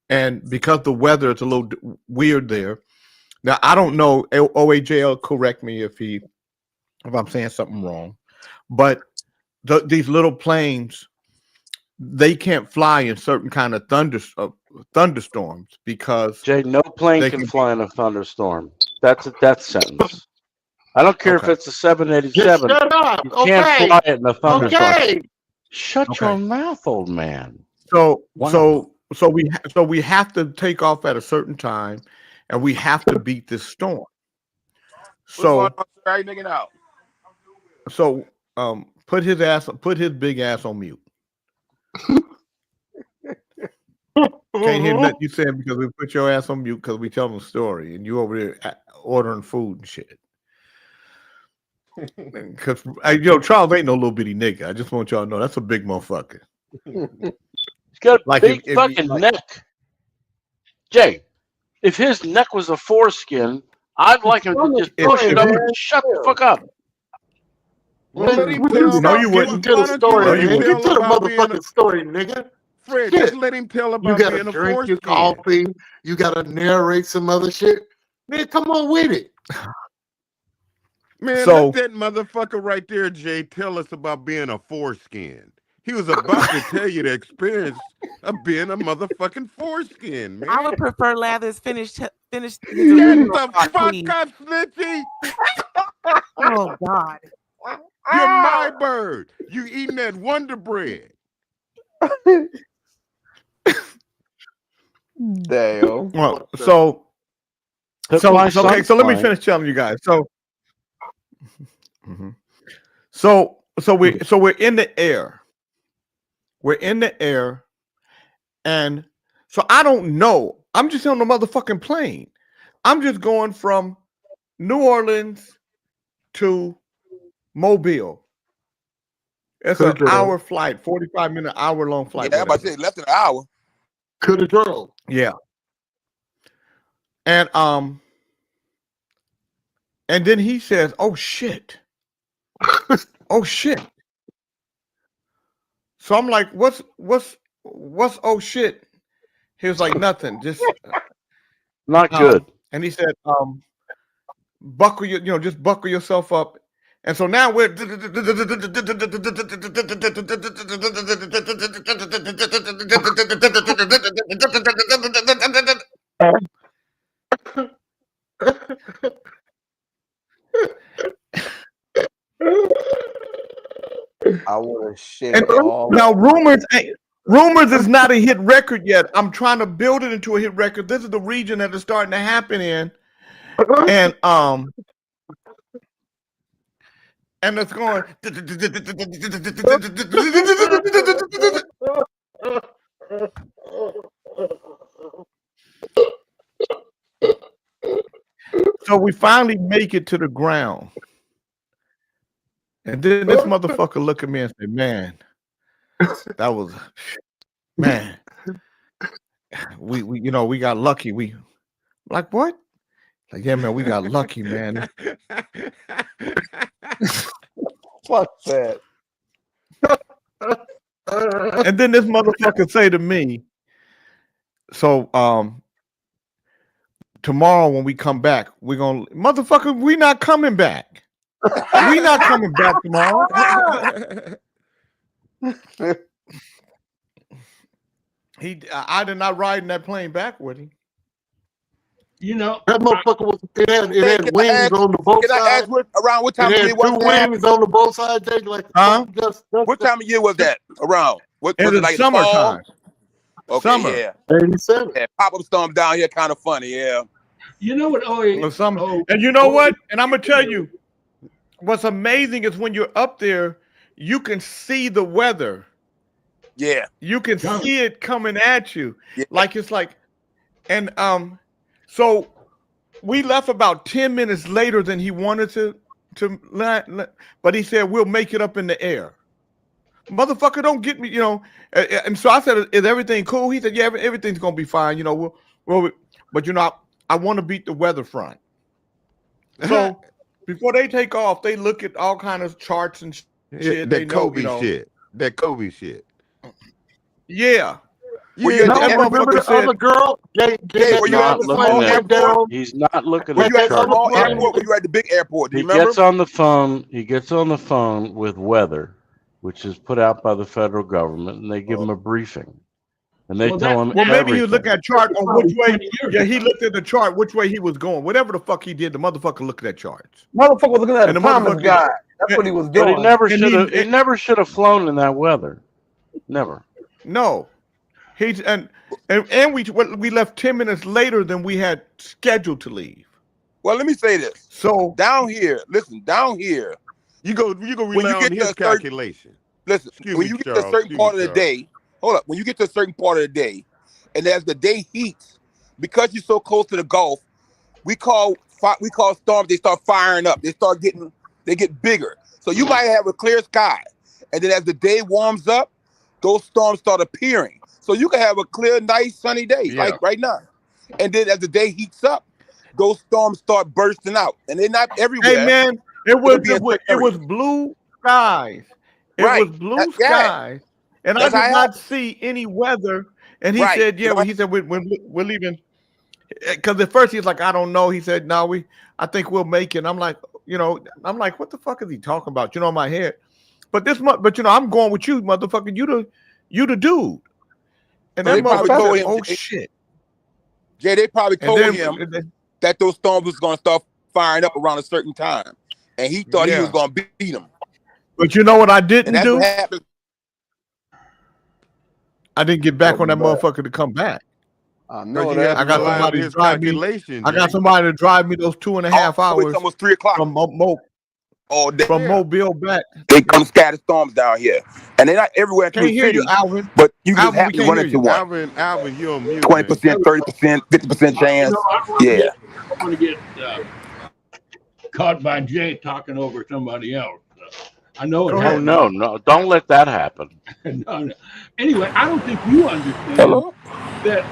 Speaker 2: And because the weather is a little weird there. Now I don't know. OAJL, correct me if I'm saying something wrong, but these little planes, they can't fly in certain kind of thunderstorms because
Speaker 4: Jay, no plane can fly in a thunderstorm. That's a death sentence. I don't care if it's a 787.
Speaker 5: Just shut up.
Speaker 4: You can't fly it in a thunderstorm.
Speaker 5: Okay.
Speaker 4: Shut your mouth, old man.
Speaker 2: So
Speaker 4: Wow.
Speaker 2: so we have to take off at a certain time, and we have to beat this storm. So
Speaker 9: Right, nigga, out.
Speaker 2: so put his big ass on mute. Can't hear nothing you said because we put your ass on mute because we tell them a story and you over there ordering food and shit. Because Charles ain't no little bitty nigga. I just want y'all to know that's a big motherfucker.
Speaker 4: He's got a big fucking neck. Jay, if his neck was a foreskin, I'd like him to just push it up and shut the fuck up.
Speaker 5: No, you wouldn't tell the story, nigga. Get to the motherfucking story, nigga.
Speaker 12: Fred,
Speaker 5: Shit.
Speaker 12: just let him tell
Speaker 5: You
Speaker 12: about
Speaker 5: gotta
Speaker 12: being a
Speaker 5: drink your
Speaker 12: foreskin.
Speaker 5: coffee. You gotta narrate some other shit. Man, come on with it.
Speaker 12: Man,
Speaker 2: So-
Speaker 12: let that motherfucker right there, Jay, tell us about being a foreskin. He was about to tell you the experience of being a motherfucking foreskin, man.
Speaker 7: I would prefer Lathers finish his
Speaker 12: Shut
Speaker 7: original
Speaker 12: the
Speaker 7: thought,
Speaker 12: fuck
Speaker 7: please.
Speaker 12: up, Snitchy.
Speaker 7: Oh God.
Speaker 12: You're my bird. You eating that Wonder Bread.
Speaker 3: Damn.
Speaker 2: Well, so
Speaker 4: Took
Speaker 2: so
Speaker 4: my
Speaker 2: okay, so let me
Speaker 4: sunshine.
Speaker 2: finish telling you guys. So so we're in the air. We're in the air, and so I don't know. I'm just on the motherfucking plane. I'm just going from New Orleans to Mobile. It's
Speaker 5: Could
Speaker 2: an
Speaker 5: have
Speaker 2: hour flight, 45-minute, hour-long flight.
Speaker 9: Yeah, I'm about to
Speaker 2: whatever.
Speaker 9: say less than an hour.
Speaker 5: Could have drove.
Speaker 2: Yeah. And then he says, "Oh shit." Oh shit. So I'm like, what's oh shit? He was like, nothing. Just
Speaker 4: Not good.
Speaker 2: And he said, buckle just buckle yourself up And so now we're
Speaker 3: I would have shit
Speaker 2: and
Speaker 3: all.
Speaker 2: now Rumors is not a hit record yet. I'm trying to build it into a hit record. This is the region that is starting to happen in. And it's going. So we finally make it to the ground. And then this motherfucker look at me and say, man, that was, man, we we got lucky. We like, what? Like, yeah, man, we got lucky, man.
Speaker 3: Fuck that.
Speaker 2: And then this motherfucker say to me, so tomorrow when we come back, we're gonna motherfucker, we not coming back. We not coming back tomorrow. I did not ride in that plane back with him.
Speaker 13: You know,
Speaker 5: that motherfucker was. It had wings on the both
Speaker 9: sides. Can I ask around what time of year was that?
Speaker 5: Wings on the both sides. They like,
Speaker 9: what time of year was that? Around what?
Speaker 2: It was like summertime.
Speaker 9: Okay,
Speaker 2: summer.
Speaker 9: Yeah.
Speaker 5: 87.
Speaker 9: Yeah, pop-up storm down here, kind of funny. Yeah.
Speaker 13: You know what?
Speaker 2: And you know what? And I'm gonna tell you, what's amazing is when you're up there, you can see the weather.
Speaker 9: Yeah.
Speaker 2: You can see it coming at you. Yeah. Like it's like, and so we left about 10 minutes later than he wanted to, but he said, we'll make it up in the air. Motherfucker, don't get me, And so I said, is everything cool? He said, yeah, everything's going to be fine. But I want to beat the weather front. So before they take off, they look at all kind of charts and shit.
Speaker 12: That Kobe shit.
Speaker 2: Yeah.
Speaker 5: Yeah, remember the other girl?
Speaker 4: He's not looking at the chart.
Speaker 9: Were you at the big airport? Do you remember?
Speaker 4: Gets on the phone. He gets on the phone with weather, which is put out by the federal government, and they give him a briefing. And they tell him.
Speaker 2: Well, maybe he was looking at chart on which way. Yeah, he looked at the chart, which way he was going. Whatever the fuck he did, the motherfucker looked at that charts.
Speaker 3: Motherfucker was looking at the Thomas guy. That's what he was doing.
Speaker 4: But he never should have flown in that weather. Never.
Speaker 2: No. And we left 10 minutes later than we had scheduled to leave.
Speaker 9: Well, let me say this.
Speaker 2: So
Speaker 9: down here,
Speaker 12: you go rely on his calculation.
Speaker 9: Listen, when you get to a certain part of the day, when you get to a certain part of the day, and as the day heats, because you're so close to the Gulf, we call storms. They start firing up. They get bigger. So you might have a clear sky, and then as the day warms up, those storms start appearing. So you can have a clear, nice, sunny day, like right now. And then as the day heats up, those storms start bursting out. And they're not everywhere.
Speaker 2: Hey, man, it was blue skies. It was blue skies. And I did not see any weather. And he said, he said, we're leaving. Because at first he was like, I don't know. He said, no, I think we'll make it. And I'm like, what the fuck is he talking about? In my head. But I'm going with you, motherfucker. You the dude. And that motherfucker said, oh shit.
Speaker 9: Jay, they probably told him that those storms was gonna start firing up around a certain time. And he thought he was gonna beat them.
Speaker 2: But you know what I didn't do? I didn't get back on that motherfucker to come back.
Speaker 5: I know
Speaker 2: that. I got somebody to drive me. I got somebody to drive me those 2.5 hours.
Speaker 9: It's almost 3 o'clock.
Speaker 2: From Mobile back.
Speaker 9: They come scatter storms down here. And they're not everywhere.
Speaker 2: Can't hear you, Alvin.
Speaker 9: But you just have to run into one.
Speaker 12: Alvin, you're on mute.
Speaker 9: 20%, 30%, 50% chance. Yeah.
Speaker 13: I want to get caught by Jay talking over somebody else. I know it.
Speaker 4: Oh, no. Don't let that happen.
Speaker 13: No. Anyway, I don't think you understand that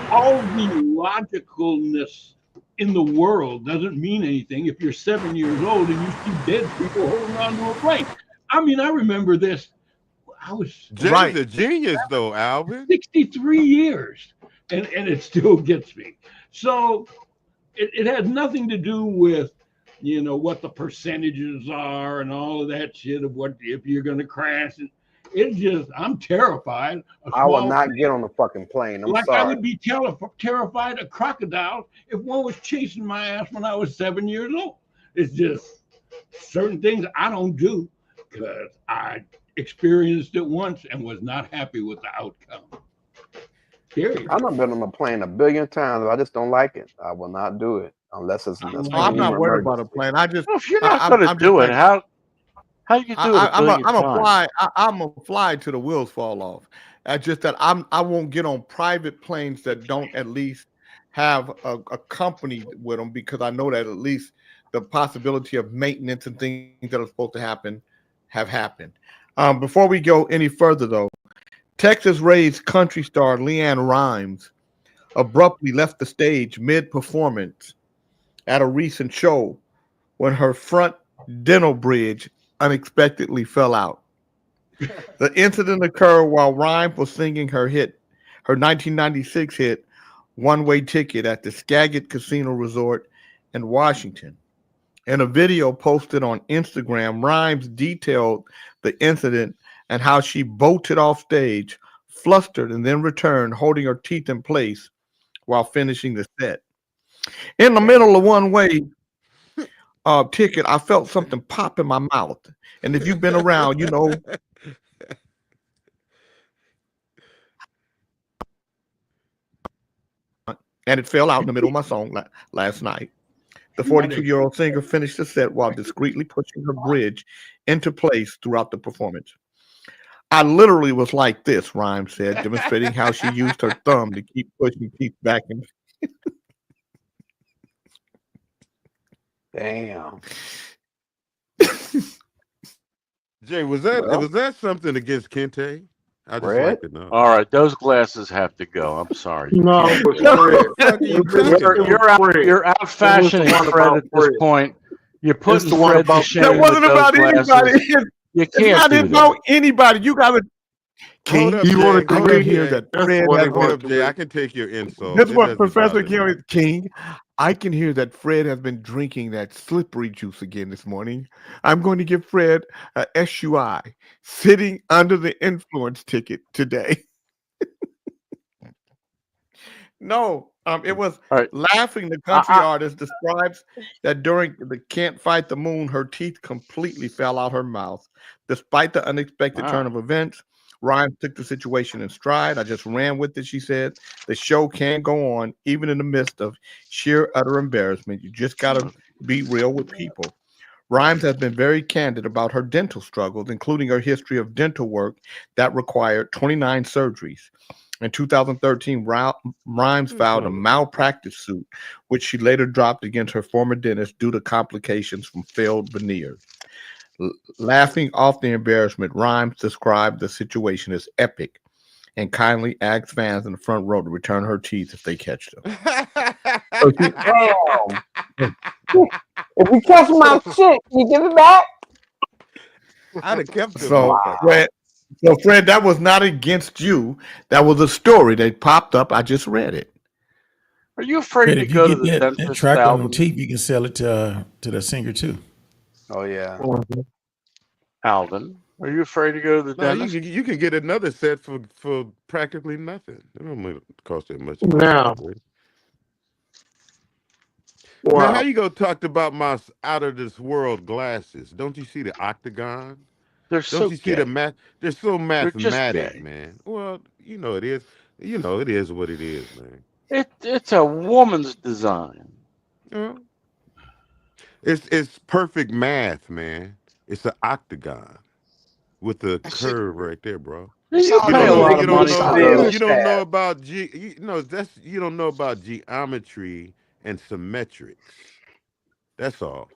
Speaker 13: all the logicalness in the world doesn't mean anything if you're 7 years old and you see dead people holding on to a plane. I mean, I remember this. I was
Speaker 12: Jay's a genius, though, Alvin.
Speaker 13: 63 years, and it still gets me. So it has nothing to do with you know, what the percentages are and all of that shit of what if you're going to crash. And it's just, I'm terrified.
Speaker 3: I will not get on the fucking plane. I'm
Speaker 13: like
Speaker 3: sorry.
Speaker 13: I would be terrified of crocodiles if one was chasing my ass when I was 7 years old. It's just certain things I don't do because I experienced it once and was not happy with the outcome. Period.
Speaker 3: I've been on a plane a billion times. I just don't like it. I will not do it unless it's.
Speaker 2: I'm not worried about a plane. I just.
Speaker 4: Well, if you're not going to do it, how you do it?
Speaker 2: I'm a fly till the wheels fall off. It's just that I won't get on private planes that don't at least have a company with them, because I know that at least the possibility of maintenance and things that are supposed to happen have happened. Before we go any further, though, Texas-raised country star LeAnn Rimes abruptly left the stage mid-performance at a recent show when her front dental bridge unexpectedly fell out. The incident occurred while Rimes was singing her 1996 hit, One Way Ticket, at the Skagit Casino Resort in Washington. In a video posted on Instagram, Rimes detailed the incident and how she bolted off stage, flustered, and then returned holding her teeth in place while finishing the set. In the middle of One Way Ticket, I felt something pop in my mouth. And if you've been around, you know. And it fell out in the middle of my song last night. The 42-year-old singer finished the set while discreetly pushing her bridge into place throughout the performance. I literally was like this, Rimes said, demonstrating how she used her thumb to keep pushing teeth back in.
Speaker 3: Damn.
Speaker 12: Jay, was that something against Kente? I just like to know.
Speaker 4: All right, those glasses have to go. I'm sorry.
Speaker 5: No,
Speaker 4: you're out fashioning Fred at this point. You're putting Fred to shame.
Speaker 2: That wasn't about anybody.
Speaker 4: You can't
Speaker 2: do about anybody. You got to. King, you want to agree here that Fred has
Speaker 12: Jay, I can take your insult.
Speaker 2: That's what Professor King. I can hear that Fred has been drinking that slippery juice again this morning. I'm going to give Fred a SUI, sitting under the influence ticket today. No, it was laughing. The country artist describes that during the Can't Fight the Moon, her teeth completely fell out her mouth. Despite the unexpected turn of events, Rimes took the situation in stride. I just ran with it, she said. The show can go on, even in the midst of sheer utter embarrassment. You just got to be real with people. Rimes has been very candid about her dental struggles, including her history of dental work that required 29 surgeries. In 2013, Rimes filed a malpractice suit, which she later dropped against her former dentist due to complications from failed veneers. Laughing off the embarrassment, Rimes described the situation as epic and kindly asked fans in the front row to return her teeth if they catch them.
Speaker 3: If you catch my shit, can you give it back?
Speaker 12: I'd have kept it.
Speaker 2: So, Fred, that was not against you. That was a story that popped up. I just read it.
Speaker 4: Are you afraid to go to the dentist?
Speaker 10: That track on your teeth, you can sell it to the singer too.
Speaker 3: Oh yeah.
Speaker 4: Alvin, are you afraid to go to the dentist?
Speaker 12: You can get another set for practically nothing. It don't cost that much.
Speaker 5: Now,
Speaker 12: Now, how you gonna talk about my out of this world glasses? Don't you see the octagon?
Speaker 4: They're
Speaker 12: Don't
Speaker 4: so
Speaker 12: you see they're so mathematic, man. Well, it is. It is what it is, man.
Speaker 4: It's a woman's design.
Speaker 12: It's perfect math, man. It's an octagon with the curve right there, bro.
Speaker 4: You pay a lot of money.
Speaker 12: You don't know about you don't know about geometry and symmetrics. That's all.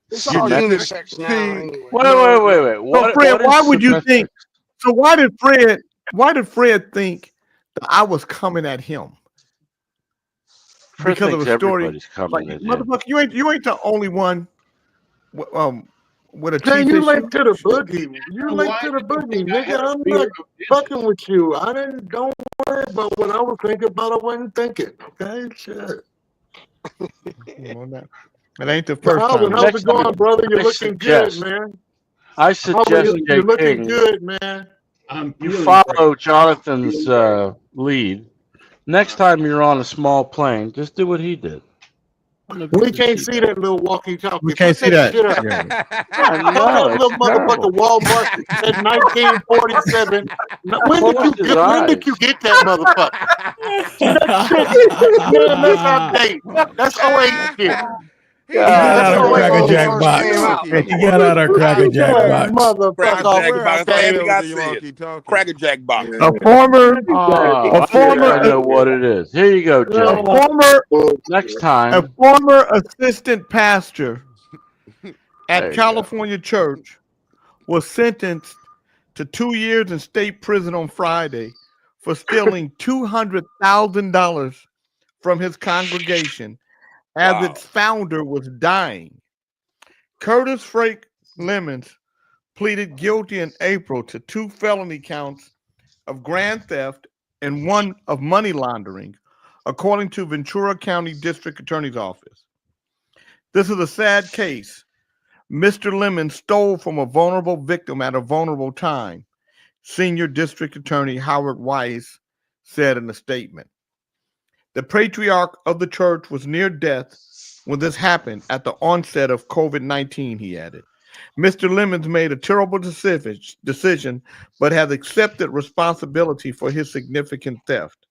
Speaker 6: It's all unisex now. Anyway.
Speaker 4: Wait.
Speaker 2: So Fred, why would you think? So why did Fred think that I was coming at him?
Speaker 4: Fred
Speaker 2: because of a story.
Speaker 4: Coming at
Speaker 2: motherfucker, you ain't the only one. With a
Speaker 5: Jay,
Speaker 2: teeth
Speaker 5: you
Speaker 2: issue.
Speaker 5: late to the boogie. You late to the boogie, nigga. I'm not fucking with you. Don't worry about what I was thinking about. I wasn't thinking. Okay, shit.
Speaker 2: It ain't the first
Speaker 5: Alvin,
Speaker 2: time.
Speaker 5: how's it going, brother? You're looking good, man.
Speaker 4: I suggest,
Speaker 5: Alvin,
Speaker 4: Jay
Speaker 5: you're looking
Speaker 4: King,
Speaker 5: good, man.
Speaker 4: you follow Jonathan's lead. Next time you're on a small plane, just do what he did.
Speaker 5: We can't see that little walkie-talkie.
Speaker 2: We can't see that.
Speaker 5: Shit up.
Speaker 2: Yeah.
Speaker 4: I
Speaker 5: Hold
Speaker 4: know,
Speaker 5: that little
Speaker 4: it's terrible.
Speaker 5: motherfucker Walmart at 1947. When did you get that motherfucker? That shit, man, that's outdated. That's 08 shit.
Speaker 10: He got out of Cracker Jack box. He got out of Cracker Jack box.
Speaker 5: Motherfucker.
Speaker 9: Cracker Jack box. I think I said Cracker Jack box.
Speaker 2: A former,
Speaker 4: I know what it is. Here you go, Jay. Next time.
Speaker 2: A former assistant pastor at California Church was sentenced to 2 years in state prison on Friday for stealing $200,000 from his congregation as its founder was dying. Curtis Frank Lemons pleaded guilty in April to 2 felony counts of grand theft and 1 of money laundering, according to Ventura County District Attorney's Office. This is a sad case. Mr. Lemons stole from a vulnerable victim at a vulnerable time, Senior District Attorney Howard Weiss said in a statement. The patriarch of the church was near death when this happened at the onset of COVID-19, he added. Mr. Lemons made a terrible decision, but has accepted responsibility for his significant theft.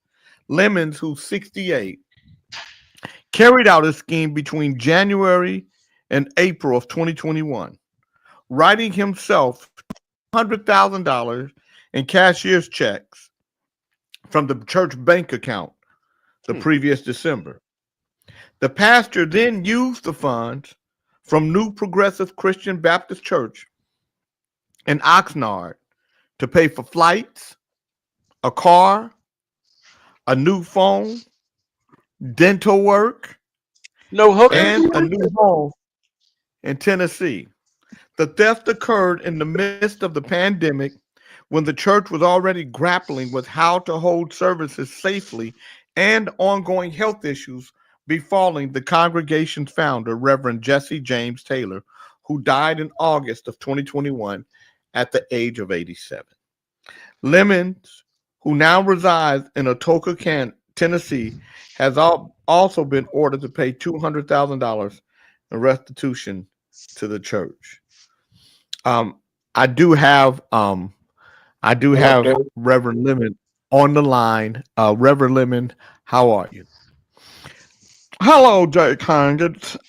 Speaker 2: Lemons, who's 68, carried out his scheme between January and April of 2021, writing himself $100,000 in cashier's checks from the church bank account the previous December. The pastor then used the funds from New Progressive Christian Baptist Church in Oxnard to pay for flights, a car, a new phone, dental work, and a new home in Tennessee. The theft occurred in the midst of the pandemic when the church was already grappling with how to hold services safely and ongoing health issues befalling the congregation's founder, Reverend Jesse James Taylor, who died in August of 2021 at the age of 87. Lemons, who now resides in Atoka, Tennessee, has also been ordered to pay $200,000 in restitution to the church. I do have Reverend Lemon on the line. Reverend Lemon, how are you? Hello, Jay King.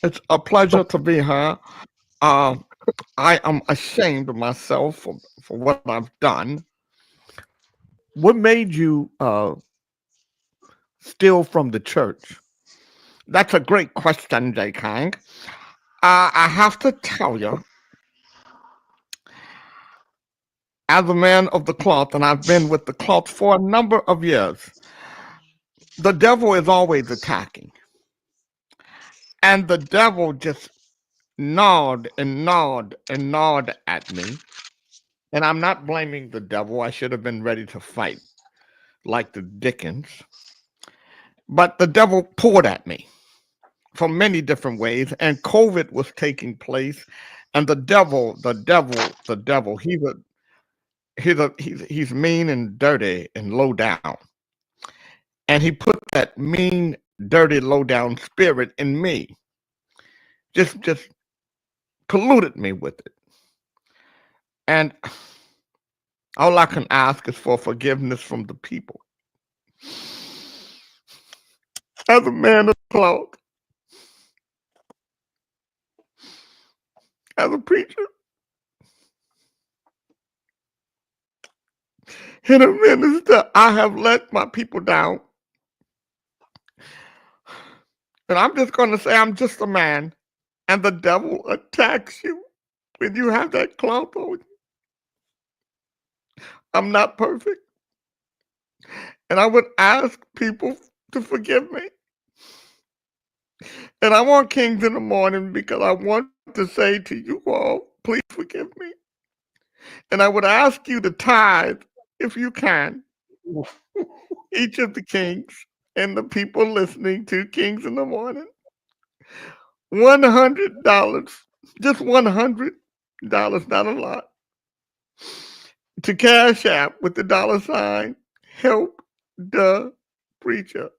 Speaker 2: It's a pleasure to be here. I am ashamed of myself for what I've done. What made you steal from the church? That's a great question, Jay King. I have to tell you, as a man of the cloth, and I've been with the cloth for a number of years, the devil is always attacking. And the devil just gnawed and gnawed and gnawed at me. And I'm not blaming the devil. I should have been ready to fight like the Dickens. But the devil poured at me from many different ways. And COVID was taking place. And the devil, he's mean and dirty and low down. And he put that mean, dirty, low down spirit in me. Just polluted me with it. And all I can ask is for forgiveness from the people. As a man of cloth, as a preacher, and a minister, I have let my people down. And I'm just going to say I'm just a man, and the devil attacks you when you have that cloth on you. I'm not perfect. And I would ask people to forgive me. And I'm on Kings in the Morning because I want to say to you all, please forgive me. And I would ask you to tithe, if you can, each of the kings and the people listening to Kings in the Morning, $100, just $100, not a lot, to Cash App with the $ help the preacher.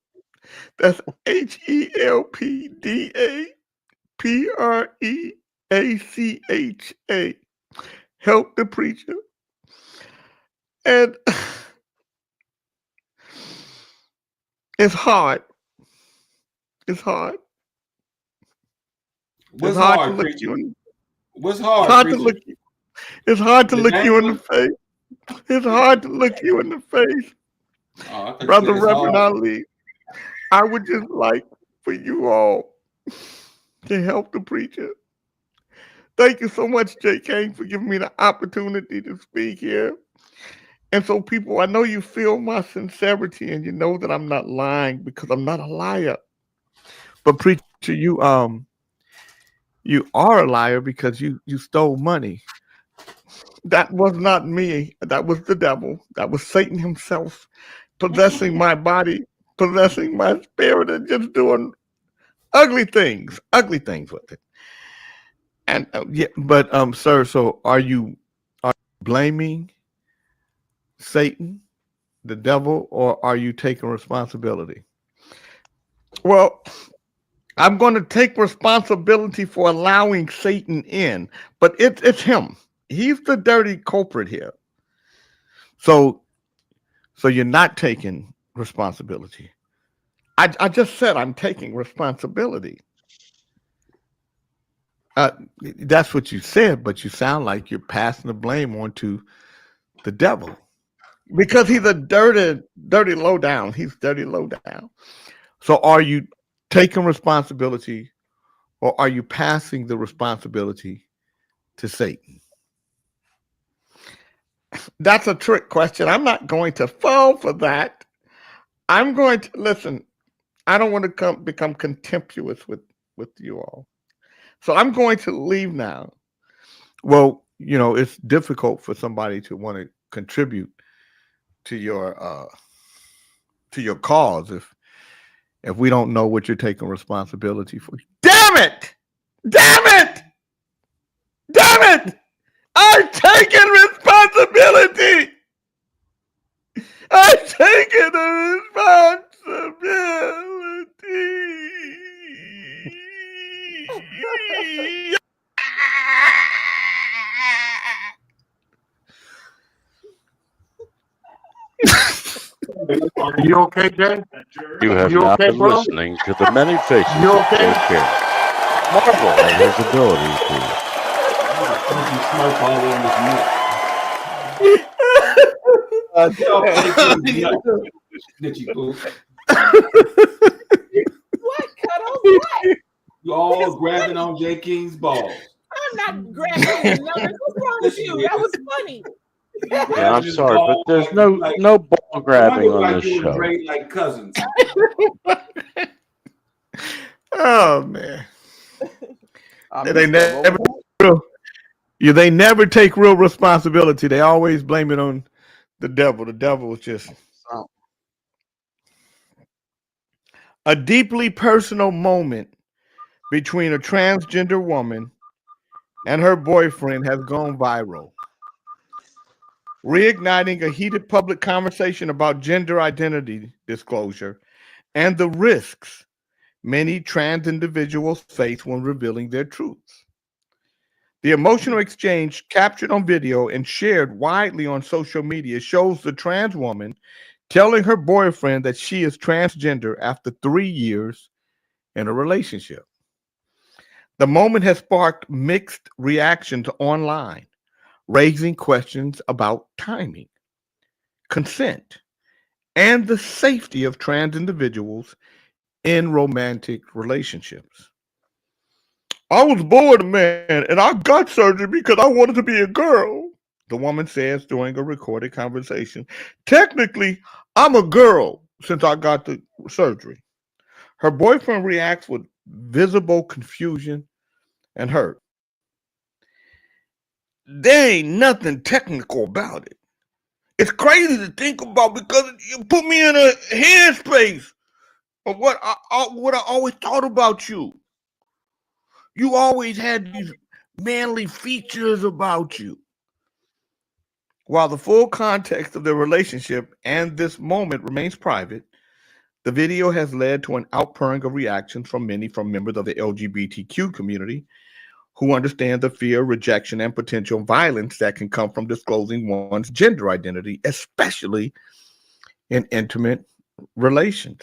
Speaker 2: That's HELPDAPREACHA. Help the preacher. And it's hard. It's hard.
Speaker 1: What's
Speaker 2: It's hard
Speaker 1: hard,
Speaker 2: to look
Speaker 1: preacher?
Speaker 2: you in.
Speaker 1: What's
Speaker 2: It's
Speaker 1: hard,
Speaker 2: hard to
Speaker 1: preacher?
Speaker 2: look. It's hard to
Speaker 1: The
Speaker 2: look you in the
Speaker 1: dangling?
Speaker 2: face. It's hard to look you in the face,
Speaker 1: Oh, I thought you
Speaker 2: Brother
Speaker 1: said it's
Speaker 2: Reverend
Speaker 1: hard.
Speaker 2: Ali. I would just like for you all to help the preacher. Thank you so much, J. Kane, for giving me the opportunity to speak here. And so, people, I know you feel my sincerity, and you know that I'm not lying because I'm not a liar. But preacher, you are a liar because you stole money. That was not me. That was the devil. That was Satan himself possessing my body, possessing my spirit, and just doing ugly things with it. And yeah, but sir, so are you blaming Satan, the devil, or are you taking responsibility? Well, I'm going to take responsibility for allowing Satan in, but it's him. He's the dirty culprit here. So you're not taking responsibility. I just said I'm taking responsibility. That's what you said, but you sound like you're passing the blame onto the devil because he's a dirty low down. He's dirty low down. So are you taking responsibility, or are you passing the responsibility to Satan? That's a trick question. I'm not going to fall for that. I'm going to listen. I don't want to become contemptuous with you all. So I'm going to leave now. Well, it's difficult for somebody to want to contribute to your cause if we don't know what you're taking responsibility for. Damn it! I'm taking responsibility. I'm taking the responsibility.
Speaker 5: You okay, Jay?
Speaker 4: You have
Speaker 5: You
Speaker 4: not
Speaker 5: okay,
Speaker 4: been
Speaker 5: bro?
Speaker 4: listening to the many faces
Speaker 5: You
Speaker 4: of
Speaker 5: okay?
Speaker 4: Jay Care. Marvel at his ability
Speaker 14: What? Cuddles? What?
Speaker 1: You all grabbing on J. King's balls.
Speaker 14: I'm not grabbing his numbers. What's wrong with you? That was funny.
Speaker 4: Yeah, I'm sorry, but there's no ball grabbing on this show.
Speaker 1: Like cousins.
Speaker 2: Oh man. They never take real responsibility. They always blame it on the devil. The devil is just a deeply personal moment between a transgender woman and her boyfriend has gone viral, reigniting a heated public conversation about gender identity disclosure and the risks many trans individuals face when revealing their truths. The emotional exchange captured on video and shared widely on social media shows the trans woman telling her boyfriend that she is transgender after 3 years in a relationship. The moment has sparked mixed reactions online, raising questions about timing, consent, and the safety of trans individuals in romantic relationships. I was born a man and I got surgery because I wanted to be a girl, the woman says during a recorded conversation. Technically, I'm a girl since I got the surgery. Her boyfriend reacts with visible confusion and hurt. There ain't nothing technical about it. It's crazy to think about because you put me in a headspace of what I always thought about you. You always had these manly features about you. While the full context of the relationship and this moment remains private, the video has led to an outpouring of reactions from members of the LGBTQ community who understand the fear, rejection, and potential violence that can come from disclosing one's gender identity, especially in intimate relations.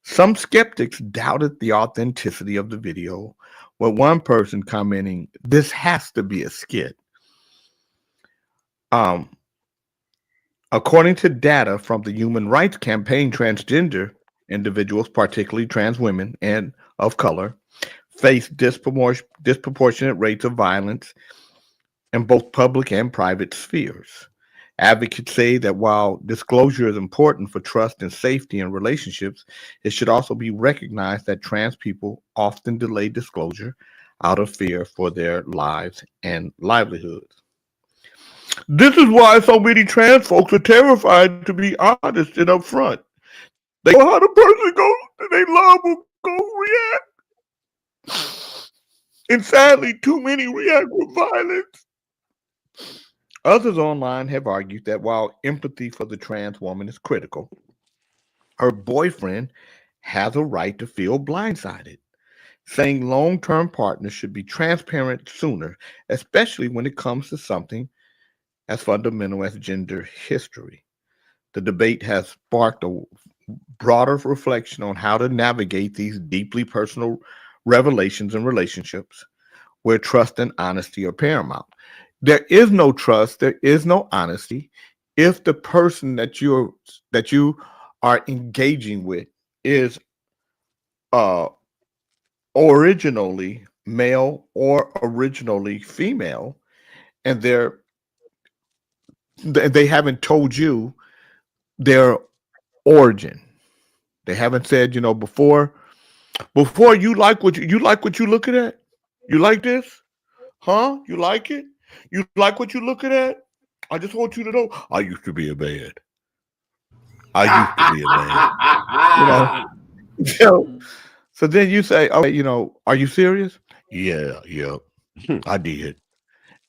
Speaker 2: Some skeptics doubted the authenticity of the video, with one person commenting, "This has to be a skit." According to data from the Human Rights Campaign, transgender individuals, particularly trans women and of color, face disproportionate rates of violence in both public and private spheres. Advocates say that while disclosure is important for trust and safety in relationships, it should also be recognized that trans people often delay disclosure out of fear for their lives and livelihoods. This is why so many trans folks are terrified to be honest and upfront. They know how the person goes and they love will go react. And sadly, too many react with violence. Others online have argued that while empathy for the trans woman is critical, her boyfriend has a right to feel blindsided, saying long-term partners should be transparent sooner, especially when it comes to something as fundamental as gender history. The debate has sparked a broader reflection on how to navigate these deeply personal revelations in relationships where trust and honesty are paramount. There is no trust, there is no honesty if the person that you are engaging with is originally male or originally female, and they haven't told you their origin. They haven't said, before you like what you looking at. You like this? Huh? You like it? You like what you're looking at? I just want you to know I used to be a man. So then you say, okay, are you serious? Yeah, I did.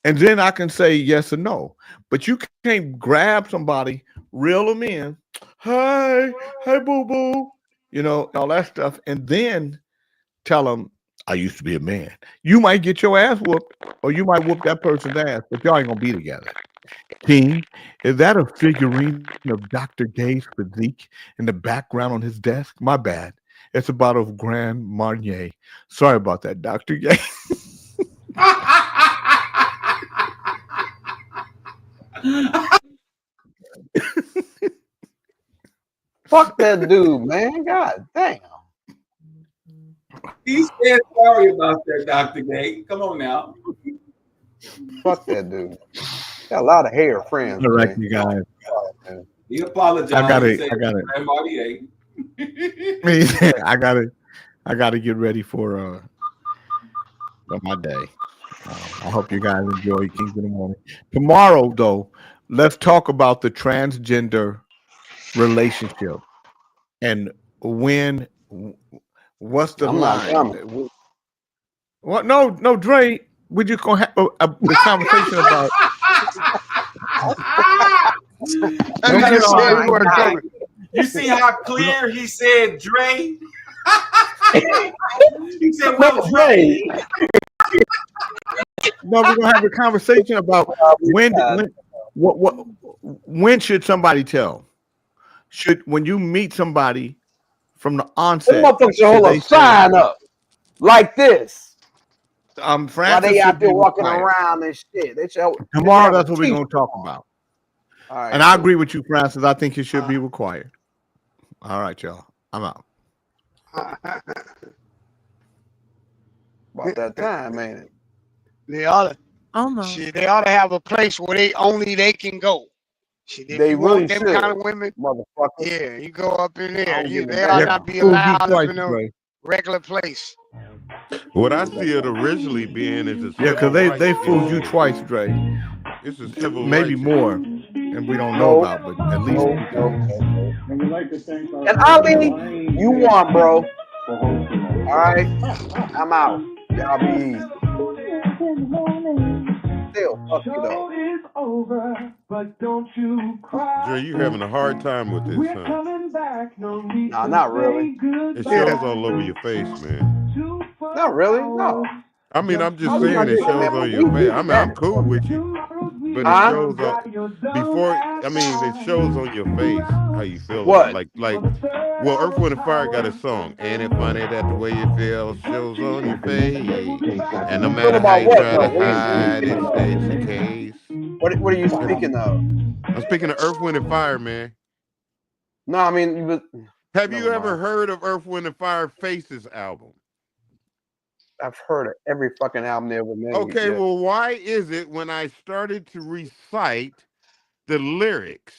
Speaker 2: And then I can say yes or no. But you can't grab somebody, reel them in, hey, boo-boo, all that stuff, and then tell them, I used to be a man. You might get your ass whooped, or you might whoop that person's ass, but y'all ain't gonna be together. King, is that a figurine of Dr. Gay's physique in the background on his desk? My bad. It's a bottle of Grand Marnier. Sorry about that, Dr. Gay.
Speaker 3: Fuck that dude, man. God damn.
Speaker 1: He said sorry about that, Dr. Gay. Come on now.
Speaker 3: Fuck that dude. Got a lot of hair friends.
Speaker 2: Correct, you guys.
Speaker 1: He apologized.
Speaker 2: I got it. I gotta get ready for my day. I hope you guys enjoy Kings in the Morning. Tomorrow, though, let's talk about the transgender relationship and what's the line? What? No, Dre. We're just gonna have a conversation about.
Speaker 1: You see how clear he said, Dre? He said, well, Dre.
Speaker 2: No, we're gonna have a conversation about when should somebody tell? When you meet somebody from the onset,
Speaker 3: them motherfuckers should hold a sign up like this.
Speaker 2: Francis,
Speaker 3: while they out there walking around and shit.
Speaker 2: Tomorrow, that's what we're gonna talk about.
Speaker 3: All right,
Speaker 2: and I agree with you, Francis. I think it should be required. All right, y'all. I'm out.
Speaker 3: About that time, man.
Speaker 6: They ought to. Shit, they ought to have a place where they can go. Shit, if
Speaker 3: they
Speaker 6: you
Speaker 3: really
Speaker 6: want them
Speaker 3: should,
Speaker 6: kind of women,
Speaker 3: motherfucker.
Speaker 6: Yeah, you go up in there. They ought not be allowed up in a regular place.
Speaker 12: What I see it originally being is
Speaker 2: because they fooled you twice, Dre.
Speaker 12: It's a civil
Speaker 2: maybe more, and we don't know about, but at least.
Speaker 3: And Ali, you won, bro. All right, I'm out. Y'all be easy. Still, fuck you though.
Speaker 12: Dre, you having a hard time with this, huh?
Speaker 3: Nah, not really.
Speaker 12: It shows all over your face, man.
Speaker 3: Not really. No.
Speaker 12: I mean, I'm just
Speaker 3: How you not
Speaker 12: saying it
Speaker 3: getting
Speaker 12: shows
Speaker 3: that?
Speaker 12: on
Speaker 3: We
Speaker 12: your face. I mean, I'm
Speaker 3: that.
Speaker 12: cool with you, but it
Speaker 3: Huh?
Speaker 12: shows before. I mean, it shows on your face how you feel.
Speaker 3: What?
Speaker 12: Well, Earth, Wind, and Fire got a song, "Ain't It Funny That the Way You Feel shows on your face, and no matter how you try to hide it, stays the case."
Speaker 3: What are you speaking of?
Speaker 12: I'm speaking of Earth, Wind, and Fire, man.
Speaker 3: No, I mean,
Speaker 12: Have you ever heard of Earth, Wind, and Fire Faces album?
Speaker 3: I've heard of every fucking album they ever made.
Speaker 12: Okay, well, why is it when I started to recite the lyrics?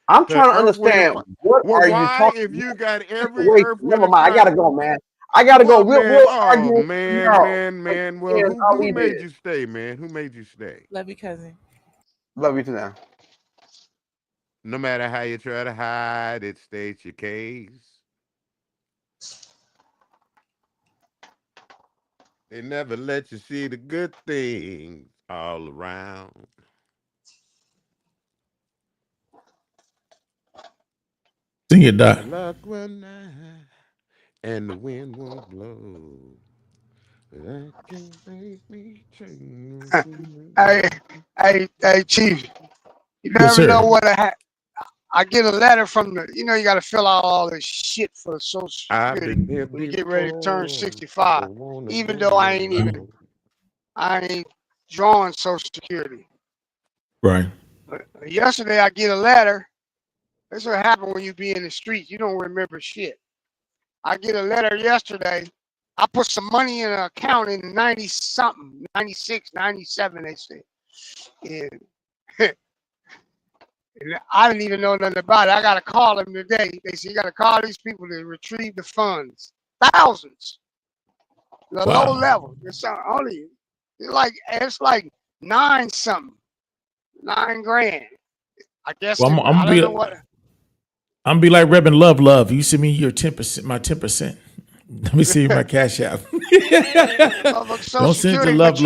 Speaker 3: I'm trying to understand what are you talking
Speaker 12: if you got every
Speaker 3: Wait,
Speaker 12: Earth, Wind,
Speaker 3: never
Speaker 12: and
Speaker 3: mind. I
Speaker 12: Fire?
Speaker 3: gotta go, man. I gotta go. We'll argue.
Speaker 12: Man. Well, who made you stay, man? Who made you stay?
Speaker 7: Love you, cousin.
Speaker 3: Love you too now.
Speaker 12: No matter how you try to hide it, state your case. They never let you see the good things all around.
Speaker 10: Sing it, Doc.
Speaker 12: Luck will not, and the wind won't blow. That can make me change.
Speaker 6: Hey, Chief. You
Speaker 10: Yes,
Speaker 6: never know
Speaker 10: sir.
Speaker 6: what I get a letter from the. You know, you got to fill out all this shit for Social Security when you get ready to turn 65. Even though I ain't drawing Social Security.
Speaker 10: Right.
Speaker 6: But yesterday I get a letter. This what happened when you be in the streets. You don't remember shit. I get a letter yesterday. I put some money in an account in 90 something, 96, 97, they say. And I didn't even know nothing about it. I got to call them today. They say you got to call these people to retrieve the funds. Thousands. The
Speaker 10: Wow.
Speaker 6: low level. It's like 9 something. 9 grand. I guess
Speaker 10: Well,
Speaker 6: I don't know what.
Speaker 10: I'm be like Reverend Love. You send me your 10%, my 10%. Let me see my cash out. Don't send it to Love.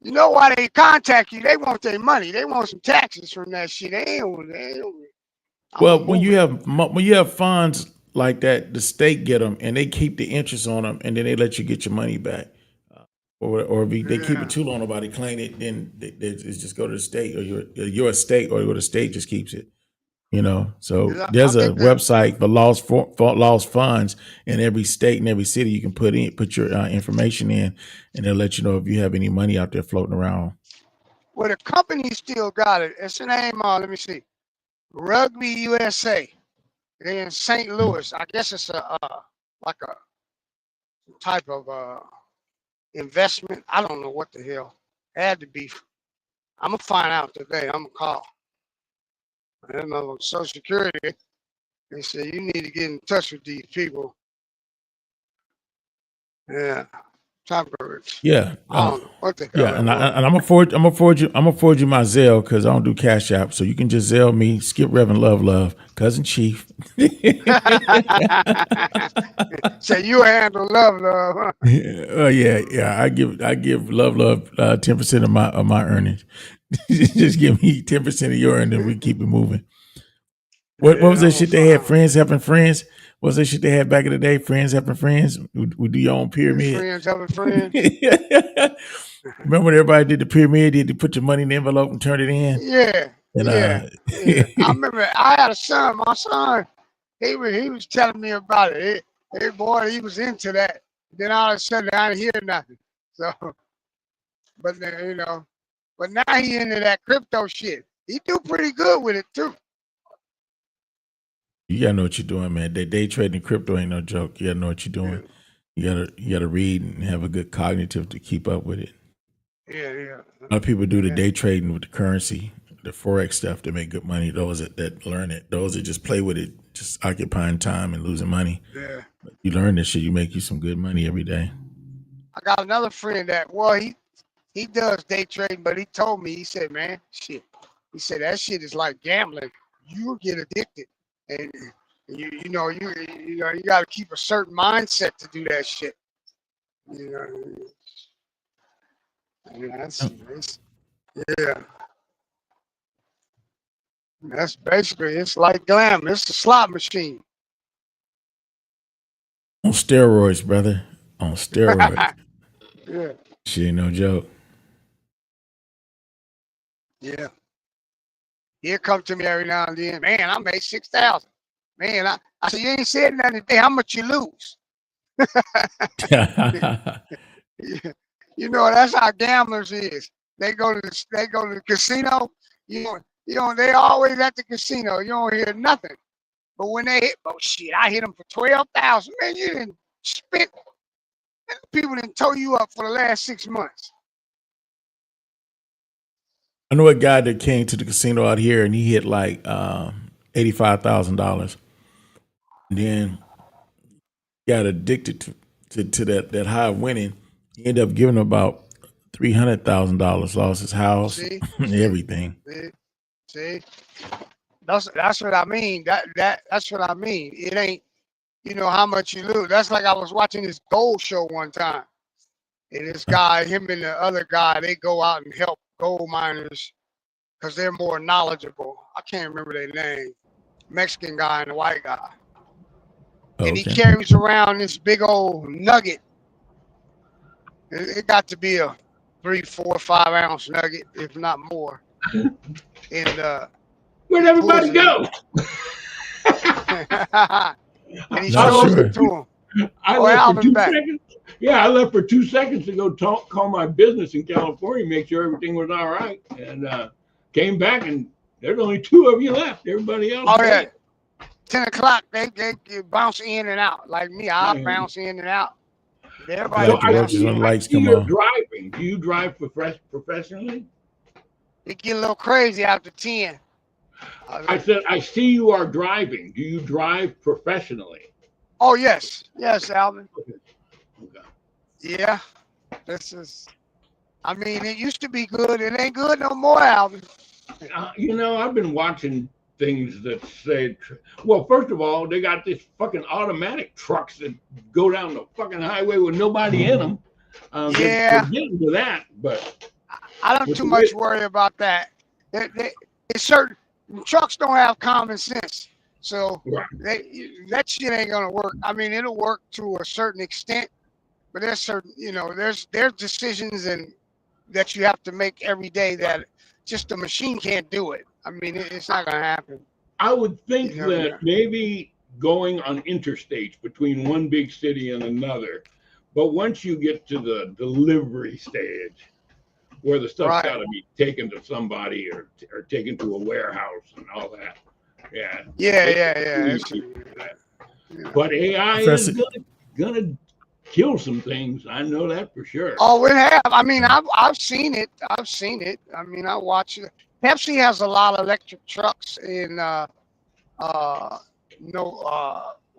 Speaker 6: You know why they contact you? They want their money. They want some taxes from that shit. They don't.
Speaker 10: Well, when you have funds like that, the state get them and they keep the interest on them, and then they let you get your money back. Or if they keep it too long, nobody claim it, then they just go to the state or your estate, or the state just keeps it. You know, so there's a website for lost funds in every state and every city. You can put your information in, and they'll let you know if you have any money out there floating around.
Speaker 6: Well, the company still got it. It's the name. Let me see. Rugby USA. They're in St. Louis. I guess it's like a type of investment. I don't know what the hell. It had to be. I'm gonna find out today. I'm gonna call. I don't know, Social Security. They say you need to get in touch with these people. Yeah, type of it.
Speaker 10: Yeah.
Speaker 6: I don't know what the hell.
Speaker 10: Yeah, and I'm gonna forward you my Zelle, because I don't do Cash App, so you can just Zelle me. Skip Reverend Love, cousin Chief.
Speaker 6: Say you handle Love, huh?
Speaker 10: Yeah. I give Love 10% of my earnings. Just give me 10% of your earnings, and we keep it moving. What was that shit they had? Friends helping friends. What was that shit they had back in the day? Friends helping friends. We do your own pyramid.
Speaker 6: Friends helping friends.
Speaker 10: Remember when everybody did the pyramid? Did you put your money in the envelope and turn it in?
Speaker 6: Yeah.
Speaker 10: And,
Speaker 6: yeah. I remember I had a son. My son, he was telling me about it. Hey boy, he was into that. Then all of a sudden I didn't hear nothing. So, but then, but now he into that crypto shit. He do pretty good with it too.
Speaker 10: You gotta know what you're doing, man. Day trading crypto ain't no joke. You gotta know what you're doing. You gotta read and have a good cognitive to keep up with it.
Speaker 6: Yeah.
Speaker 10: A lot of people do the day trading with the currency, the Forex stuff to make good money. Those that learn it, those that just play with it, just occupying time and losing money.
Speaker 6: Yeah.
Speaker 10: But you learn this shit, you make you some good money every day.
Speaker 6: I got another friend that he does day trading, but he told me, he said, man, shit. He said that shit is like gambling. You'll get addicted. And you got to keep a certain mindset to do that shit. You know, and yeah. That's basically, it's like glam. It's a slot machine.
Speaker 10: On steroids, brother. On steroids.
Speaker 6: Yeah,
Speaker 10: Shit ain't no joke.
Speaker 6: yeah. He'll come to me every now and then. Man, I made 6,000. Man, I said, you ain't said nothing today. How much you lose? You know, that's how gamblers is. They go to the casino. You know, they always at the casino. You don't hear nothing. But when they hit, oh shit, I hit them for 12,000. Man, you didn't spit. People didn't tow you up for the last 6 months.
Speaker 10: I know a guy that came to the casino out here and he hit like $85,000. Then got addicted to that high winning. He ended up giving about $300,000. Lost his house,
Speaker 6: See?
Speaker 10: everything.
Speaker 6: See? That's what I mean. That's what I mean. It ain't, you know, how much you lose. That's like I was watching this gold show one time. And this guy, him and the other guy, they go out and help gold miners because they're more knowledgeable. I can't remember their name. Mexican guy and a white guy. And he carries around this big old nugget. It got to be a 3, 4, 5 ounce nugget, if not more. And
Speaker 13: where'd everybody go?
Speaker 6: And he shows it to him.
Speaker 13: I left for 2 seconds. Yeah, I left for 2 seconds to go call my business in California, make sure everything was all right, and came back and there's only 2 of you left. Everybody else.
Speaker 6: Oh yeah, 10 o'clock they bounce in and out. Like me, I bounce in and out. Everybody.
Speaker 10: Lights come
Speaker 13: you're
Speaker 10: on.
Speaker 13: driving. Do you drive professionally?
Speaker 6: It get a little crazy after 10.
Speaker 13: I said, I see you are driving. Do you drive professionally?
Speaker 6: Oh yes, Alvin.
Speaker 13: Okay.
Speaker 6: Yeah, this is. I mean, it used to be good. It ain't good no more, Alvin.
Speaker 13: You know, I've been watching things that say, well, first of all, they got this fucking automatic trucks that go down the fucking highway with nobody in them.
Speaker 6: Yeah.
Speaker 13: They're getting to that, but
Speaker 6: I don't too much worry about that. It's certain trucks don't have common sense, so that shit ain't gonna work. I mean, it'll work to a certain extent, but there's certain, you know, there's decisions and that you have to make every day that just the machine can't do it. I mean, it's not gonna happen.
Speaker 13: I would think that maybe going on interstates between one big city and another, but once you get to the delivery stage, where the stuff's got to be taken to somebody or taken to a warehouse and all that. Yeah. But AI is gonna kill some things. I know that for sure.
Speaker 6: Oh, it have. I mean, I've seen it. I mean, I watch it. Pepsi has a lot of electric trucks in what do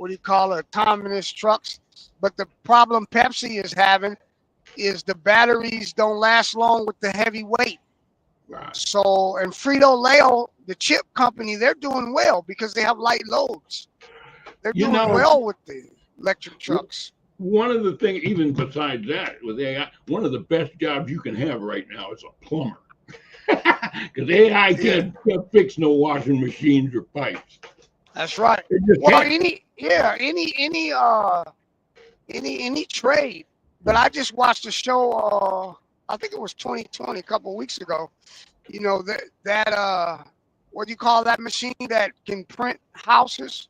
Speaker 6: you call it, autonomous trucks. But the problem Pepsi is having is the batteries don't last long with the heavy weight.
Speaker 13: Right.
Speaker 6: So, and Frito-Lay, the chip company, they're doing well because they have light loads. They're doing well with the electric trucks.
Speaker 13: One of the things, even besides that, with AI, one of the best jobs you can have right now is a plumber. Because AI can't fix no washing machines or pipes.
Speaker 6: That's right. Well, any trade. But I just watched a show. I think it was 2020, a couple of weeks ago. You know that what do you call that machine that can print houses?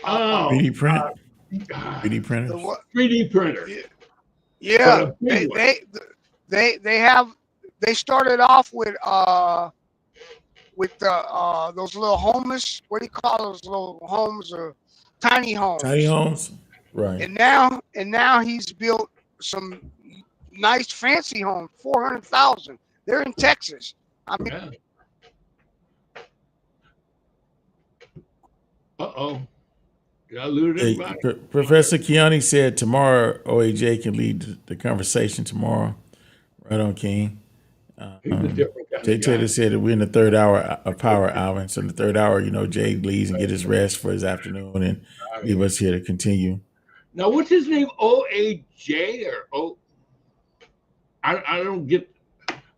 Speaker 10: 3D print. 3D printer.
Speaker 13: 3D printer.
Speaker 6: Yeah. They started off with those little homeless. What do you call those little homes or tiny homes?
Speaker 10: Tiny homes. Right.
Speaker 6: And now he's built some nice fancy homes, 400,000. They're in Texas. I mean,
Speaker 13: Did I lose everybody?
Speaker 10: Professor Kiani said tomorrow OAJ can lead the conversation tomorrow. Right on, King. Jay Taylor said that we're in the third hour of Power Hour. So in the third hour, you know, Jay leaves and get his rest for his afternoon and leave us here to continue.
Speaker 13: Now, what's his name? OAJ or O? I don't get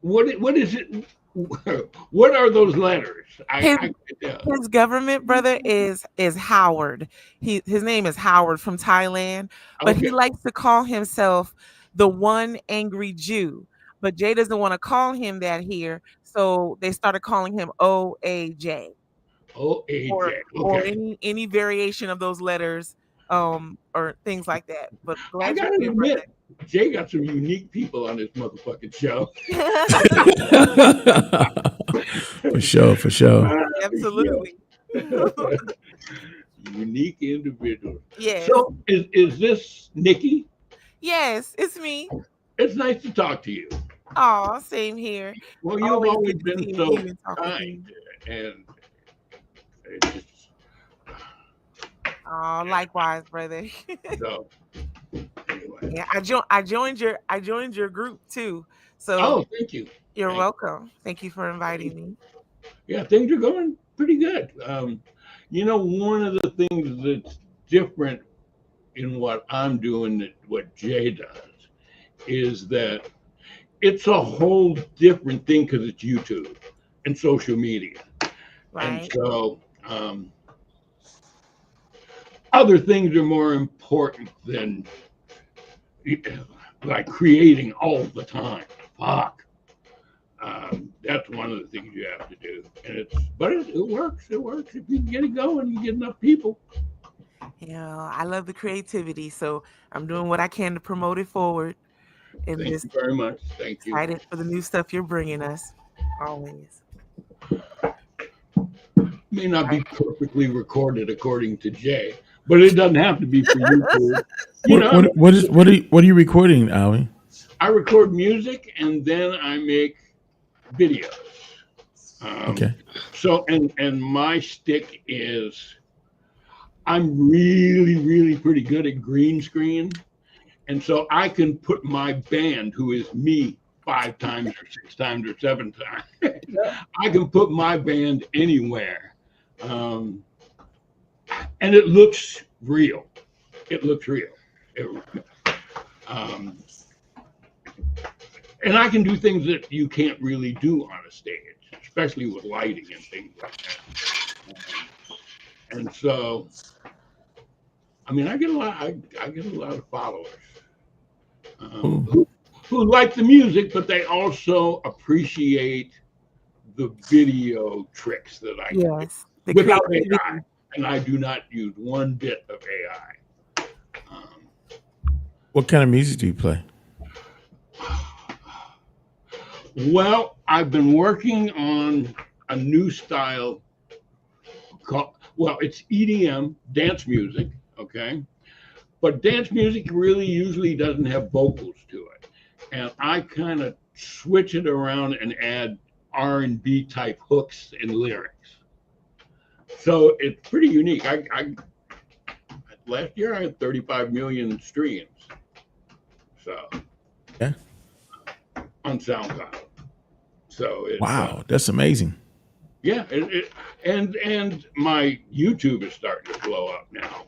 Speaker 13: what is it? What are those letters?
Speaker 7: His government brother is Howard. His name is Howard from Thailand, but he
Speaker 13: Okay.
Speaker 7: likes to call himself the One Angry Jew. But Jay doesn't want to call him that here, so they started calling him OAJ.
Speaker 13: OAJ.
Speaker 7: Or
Speaker 13: Okay.
Speaker 7: any variation of those letters, or things like that. But
Speaker 13: I
Speaker 7: glad you're
Speaker 13: gotta
Speaker 7: here,
Speaker 13: admit, Jay got some unique people on this motherfucking show.
Speaker 10: For sure.
Speaker 7: Absolutely.
Speaker 13: Unique individuals.
Speaker 7: Yes.
Speaker 13: So is this Nikki?
Speaker 7: Yes, it's me.
Speaker 13: It's nice to talk to you.
Speaker 7: Oh, same here.
Speaker 13: Well, you've always
Speaker 7: good to see
Speaker 13: been
Speaker 7: you
Speaker 13: so
Speaker 7: and talk with you.
Speaker 13: kind, and it's just
Speaker 7: Oh, likewise, brother.
Speaker 13: so. Anyway.
Speaker 7: Yeah, I joined your group too. So
Speaker 13: Oh, thank you.
Speaker 7: you're
Speaker 13: Thank
Speaker 7: welcome. Thank you for inviting me.
Speaker 13: Yeah, things are going pretty good. You know, one of the things that's different in what I'm doing that what Jay does is that it's a whole different thing because it's YouTube and social media. And
Speaker 7: Right.
Speaker 13: so other things are more important than like creating all the time. Fuck. That's one of the things you have to do, and it works. It works if you can get it going. You get enough people.
Speaker 7: Yeah, I love the creativity, so I'm doing what I can to promote it forward. And
Speaker 13: Thank
Speaker 7: just
Speaker 13: you very much. Thank you.
Speaker 7: excited for the new stuff you're bringing us. Always.
Speaker 13: May not be perfectly recorded according to Jay, but it doesn't have to be for YouTube. You know,
Speaker 10: What are you recording, Ali?
Speaker 13: I record music and then I make videos.
Speaker 10: Okay.
Speaker 13: So and my stick is I'm really, really pretty good at green screen. And so I can put my band, who is me 5 times or 6 times or 7 times, I can put my band anywhere. And it looks real. It looks real. And I can do things that you can't really do on a stage, especially with lighting and things like that. And so, I mean, I get a lot of followers who like the music, but they also appreciate the video tricks that I can
Speaker 7: Yes.
Speaker 13: do without AI. And I do not use one bit of AI.
Speaker 10: What kind of music do you play?
Speaker 13: Well, I've been working on a new style called, well, it's EDM, dance music, okay? But dance music really usually doesn't have vocals to it. And I kind of switch it around and add R&B type hooks and lyrics. So it's pretty unique. I last year I had 35 million streams. So
Speaker 10: yeah,
Speaker 13: on SoundCloud. So it's,
Speaker 10: wow, that's amazing.
Speaker 13: Yeah, and my YouTube is starting to blow up now.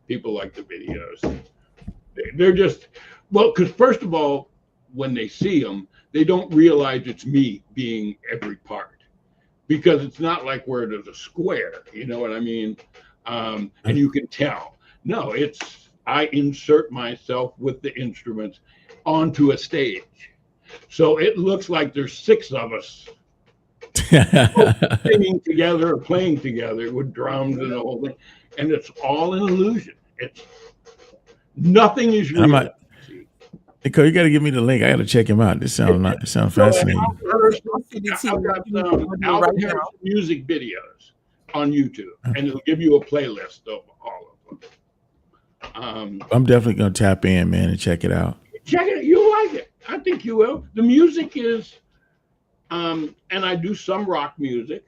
Speaker 13: People like the videos. They're just, well, because first of all, when they see them, they don't realize it's me being every part, because it's not like where there's a square, you know what I mean? And you can tell. No, it's I insert myself with the instruments onto a stage. So it looks like there's 6 of us singing together or playing together with drums and the whole thing. And it's all an illusion. It's nothing is real.
Speaker 10: Nico, you got to give me the link. I got to check him out. This sounds fascinating.
Speaker 13: I've got Alvin Harrison music videos on YouTube, and it'll give you a playlist of all of them.
Speaker 10: I'm definitely going to tap in, man, and check it out.
Speaker 13: Check it. You'll like it. I think you will. The music is, and I do some rock music,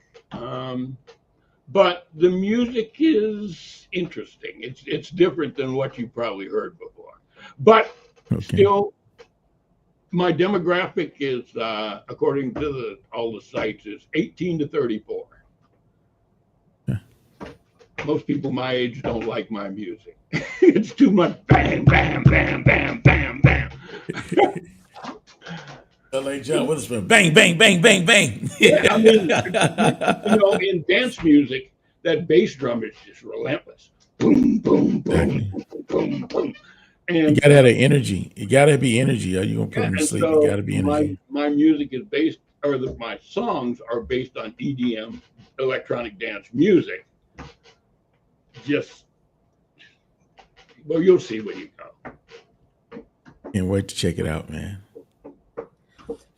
Speaker 13: but the music is interesting. It's different than what you probably heard before. But still, my demographic is, according to all the sites, is 18 to 34. most people my age don't like my music. It's too much bang, bam, bam, bam, bam, bam.
Speaker 10: L.A. John Witherspoon, bang, bang, bang, bang, bang.
Speaker 13: Yeah, I mean, in dance music, that bass drum is just relentless. Boom, boom, boom, boom, boom, boom. And
Speaker 10: you gotta have the energy. You gotta be energy. Are you gonna put them to sleep?
Speaker 13: so
Speaker 10: You gotta be energy.
Speaker 13: my music is based, or my songs are based on EDM, electronic dance music. Just, well, you'll see when you go.
Speaker 10: Can't wait to check it out, man.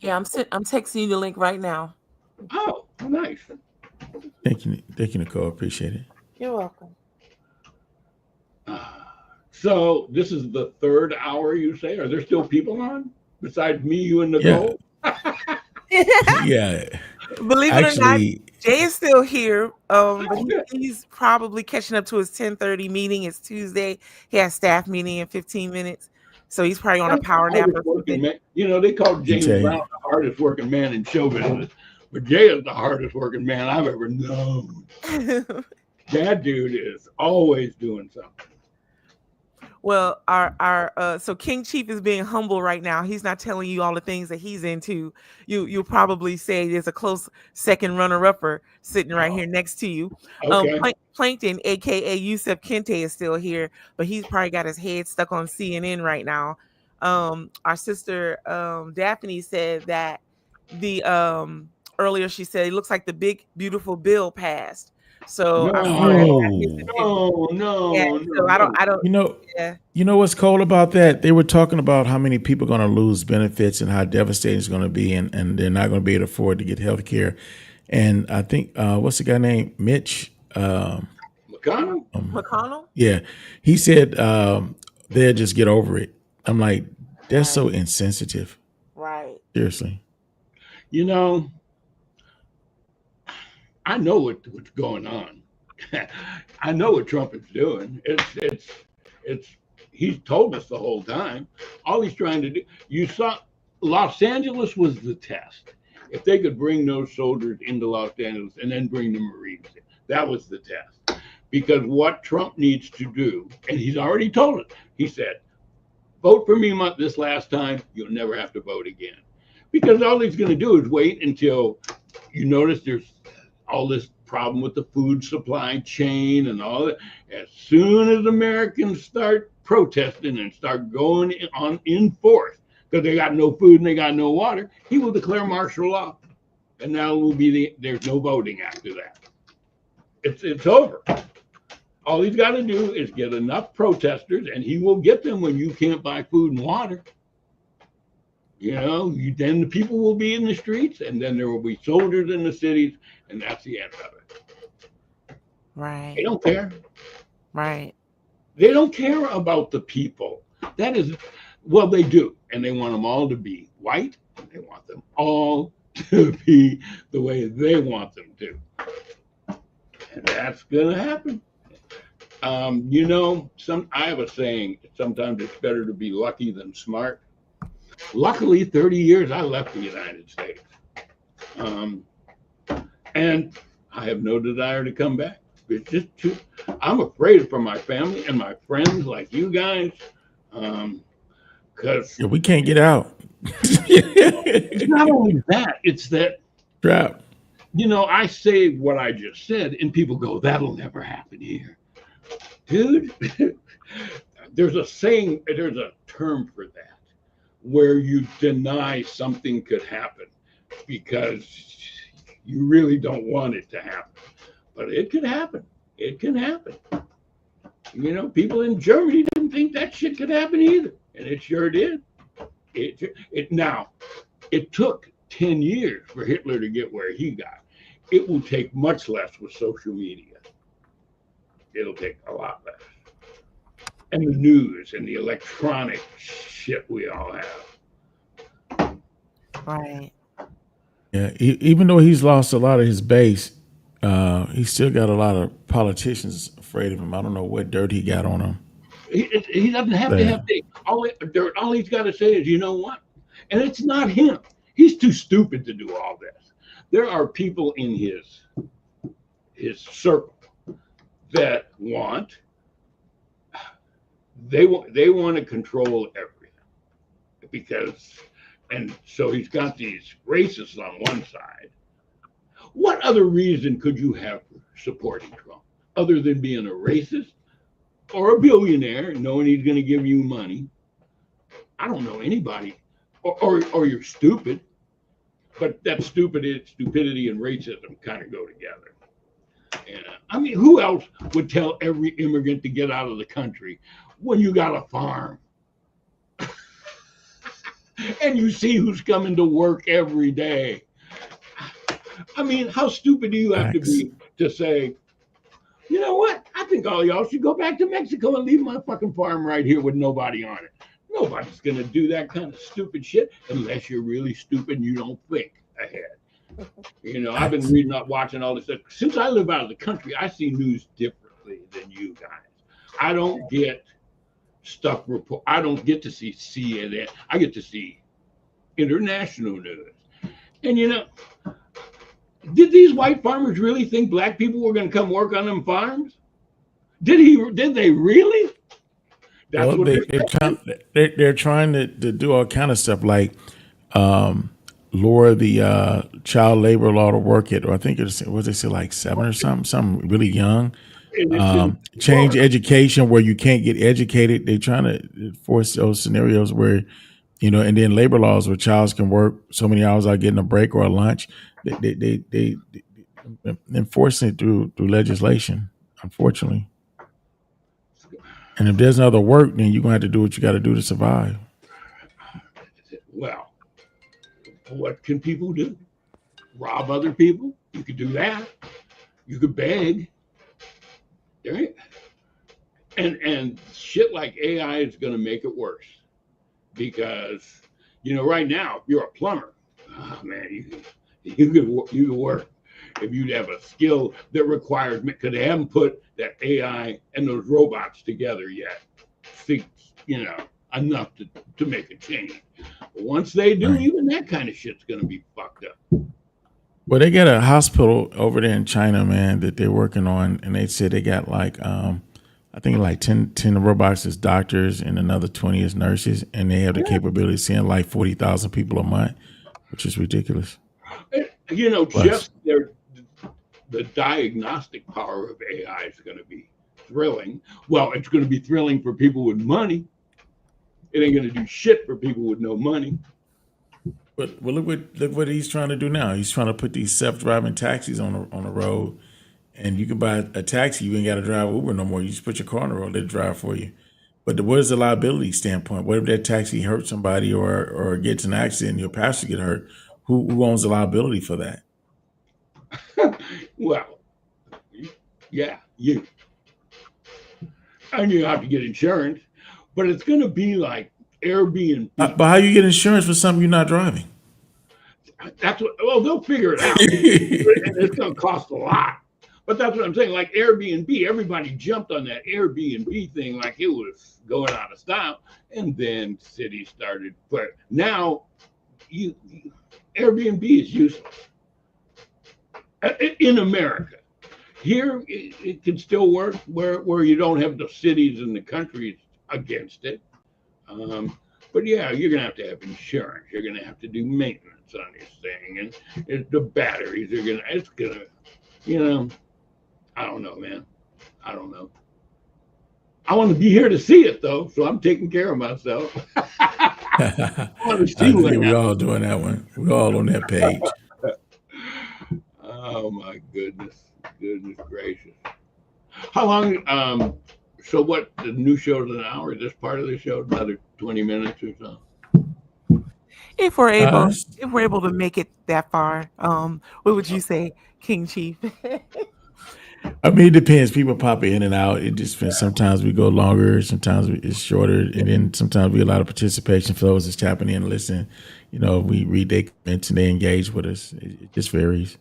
Speaker 7: Yeah, I'm texting you the link right now.
Speaker 13: Oh, nice.
Speaker 10: Thank you, Nicole. Appreciate it.
Speaker 7: You're welcome.
Speaker 13: So this is the third hour, you say? Are there still people on besides me, you, and Nicole?
Speaker 10: Yeah.
Speaker 7: Believe it or not,
Speaker 10: Actually,
Speaker 7: Jay is still here. But he's probably catching up to his 10:30 meeting. It's Tuesday. He has staff meeting in 15 minutes. So he's probably on a power nap or something.
Speaker 13: Man. You know, they call James
Speaker 10: Jay.
Speaker 13: Brown the hardest working man in show business, but Jay is the hardest working man I've ever known. That dude is always doing something.
Speaker 7: Well, our so King Chief is being humble right now. He's not telling you all the things that he's into. You'll probably say there's a close second runner-upper sitting right here next to you.
Speaker 13: Okay.
Speaker 7: Plankton, aka Yusuf Kente, is still here, but he's probably got his head stuck on CNN right now. Our sister Daphne said that the earlier she said it looks like the big beautiful bill passed. So
Speaker 13: no.
Speaker 7: Yeah, so I don't.
Speaker 10: You know what's cool about that? They were talking about how many people are going to lose benefits and how devastating it's going to be, and they're not going to be able to afford to get health care. And I think what's the guy named Mitch
Speaker 13: McConnell?
Speaker 7: McConnell?
Speaker 10: Yeah, he said they'll just get over it. I'm like, that's so insensitive.
Speaker 7: Right.
Speaker 10: Seriously.
Speaker 13: You know, I know what's going on. I know what Trump is doing. It's he's told us the whole time. All he's trying to do. You saw Los Angeles was the test. If they could bring those soldiers into Los Angeles and then bring the Marines in, that was the test. Because what Trump needs to do, and he's already told it, he said, vote for me this last time, you'll never have to vote again. Because all he's going to do is wait until you notice there's all this problem with the food supply chain and all that. As soon as Americans start protesting and start going on in force because they got no food and they got no water, he will declare martial law, and now will be there's no voting after that. It's over. All he's got to do is get enough protesters, and he will get them when you can't buy food and water. You know, then the people will be in the streets, and then there will be soldiers in the cities, and that's the end of it.
Speaker 7: Right.
Speaker 13: They don't care.
Speaker 7: Right.
Speaker 13: They don't care about the people. That is, well, they do, and they want them all to be white. And they want them all to be the way they want them to. And that's going to happen. You know, I have a saying, sometimes it's better to be lucky than smart. Luckily, 30 years, I left the United States. And I have no desire to come back. It's just I'm afraid for my family and my friends like you guys. Because
Speaker 10: we can't get out.
Speaker 13: It's not only that, it's that
Speaker 10: trap.
Speaker 13: You know, I say what I just said, and people go, that'll never happen here. Dude, there's a saying, there's a term for that, where you deny something could happen because you really don't want it to happen. But it could happen. It can happen. You know, people in Germany didn't think that shit could happen either. And it sure did. Now, it took 10 years for Hitler to get where he got. It will take much less with social media. It'll take a lot less. And the news and the electronic shit we all have.
Speaker 7: Right.
Speaker 10: Yeah, even though he's lost a lot of his base, he's still got a lot of politicians afraid of him. I don't know what dirt he got on him.
Speaker 13: He doesn't have to have dirt. All he's got to say is, you know what? And it's not him. He's too stupid to do all this. There are people in his circle that they want to control everything because, and so he's got these racists on one side. What other reason could you have for supporting Trump other than being a racist or a billionaire and knowing he's going to give you money? I don't know anybody, or you're stupid, but that stupidity and racism kind of go together. Yeah. I mean, who else would tell every immigrant to get out of the country when you got a farm and you see who's coming to work every day? I mean, how stupid do you have to be to say, you know what? I think all y'all should go back to Mexico and leave my fucking farm right here with nobody on it. Nobody's going to do that kind of stupid shit unless you're really stupid and you don't think ahead. You know, I've been reading up, watching all this stuff. Since I live out of the country, I see news differently than you guys. I don't get stuff report. I don't get to see CNN. I get to see international news. And you know, did these white farmers really think black people were going to come work on them farms? Did they really? That's
Speaker 10: Well,
Speaker 13: what
Speaker 10: they're trying to do all kind of stuff like lower the child labor law to work at, or I think it's what they say, like 7 or something really young. Change education where you can't get educated. They're trying to force those scenarios where, you know, and then labor laws where childs can work so many hours without getting a break or a lunch. They enforcing it through legislation, unfortunately. And if there's no other work, then you're gonna have to do what you got to do to survive.
Speaker 13: Well, what can people do? Rob other people? You could do that. You could beg. Right? And shit like AI is going to make it worse because, you know, right now, if you're a plumber, oh man, you could work if you'd have a skill that requires, because they haven't put that AI and those robots together yet. Think, you know, enough to make a change. But once they do,
Speaker 10: Right.
Speaker 13: even that kind of shit's going to be fucked up.
Speaker 10: Well, they got a hospital over there in China, man, that they're working on, and they said they got like I think like 10 robots as doctors and another 20 as nurses, and they have the capability of seeing like 40,000 people a month, which is ridiculous.
Speaker 13: You know,
Speaker 10: Plus.
Speaker 13: just the diagnostic power of AI is going to be thrilling. Well, it's going to be thrilling for people with money. It ain't going to do shit for people with no money.
Speaker 10: But look what he's trying to do now. He's trying to put these self-driving taxis on the road, and you can buy a taxi. You ain't got to drive Uber no more. You just put your car on the road, they drive for you. But what is the liability standpoint? What if that taxi hurts somebody or gets an accident and your passenger get hurt? Who owns the liability for that?
Speaker 13: Well, yeah, you. And you have to get insurance, but it's going to be like Airbnb.
Speaker 10: But how you get insurance for something you're not driving?
Speaker 13: That's what. Well, they'll figure it out, and it's going to cost a lot. But that's what I'm saying. Like Airbnb, everybody jumped on that Airbnb thing like it was going out of style, and then cities started. But now, Airbnb is useless in America. Here, it can still work where you don't have the cities and the countries against it. But yeah, you're gonna have to have insurance. You're gonna have to do maintenance on this thing, and the batteries are gonna. It's gonna, you know. I don't know, man. I don't know. I want to be here to see it though, so I'm taking care of myself. I want to see what
Speaker 10: We're all doing that one. We're all on that page.
Speaker 13: Oh my goodness gracious! How long? So what? The new show's an hour. Is this part of the show? Another 20 minutes or so?
Speaker 7: If we're able to make it that far, what would you say, King Chief?
Speaker 10: I mean, it depends. People pop in and out. It just depends. Sometimes we go longer, sometimes it's shorter, and then sometimes we get a lot of participation for those that's tapping in and listening. You know, we read their comments and they engage with us. It just varies.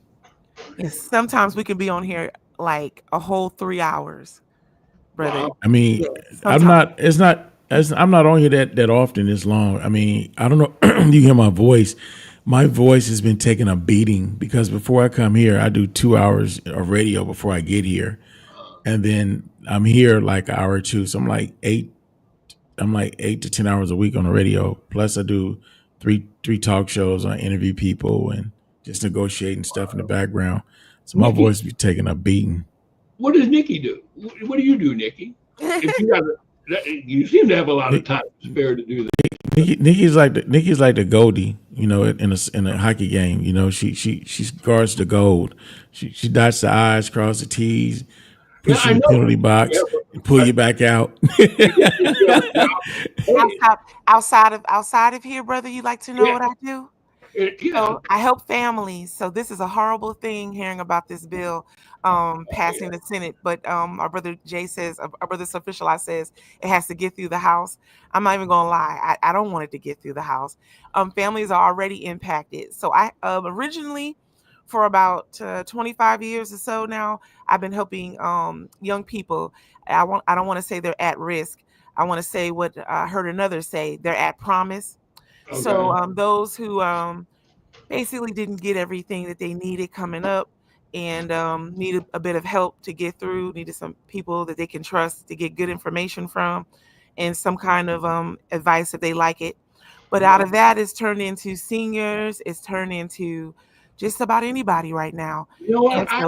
Speaker 7: Yes, sometimes we can be on here like a whole 3 hours, brother.
Speaker 10: I mean,
Speaker 7: Yes,
Speaker 10: I'm not on here that often this long. I mean, I don't know. You hear my voice. My voice has been taking a beating because before I come here, I do 2 hours of radio before I get here. and then I'm here like an hour or two. So I'm like 8 to 10 hours a week on the radio. Plus I do three talk shows. I interview people and just negotiating stuff in the background. So my
Speaker 13: Nikki,
Speaker 10: voice be taking a beating.
Speaker 13: what does Nikki do? What do you do, Nikki? If you you seem to have a lot of time spare to do that.
Speaker 10: Nikki's like the Goldie, you know, in a hockey game. You know, she guards the gold. She dots the I's, cross the T's, push you in the penalty box, and pull you back out.
Speaker 7: outside of here, brother, you like to know what I do? So I help families. So this is a horrible thing hearing about this bill passing the Senate, but our brother Jay says, our brother official says it has to get through the House. I'm not even gonna lie, I don't want it to get through the House. Families are already impacted. So I originally, for about 25 years or so now, I've been helping young people. I don't want to say they're at risk. I want to say what I heard another say, they're at promise.
Speaker 13: Okay.
Speaker 7: So those who basically didn't get everything that they needed coming up and needed a bit of help to get through, needed some people that they can trust to get good information from and some kind of advice if they like it. But out of that, it's turned into seniors. It's turned into just about anybody right now.
Speaker 13: You know what? I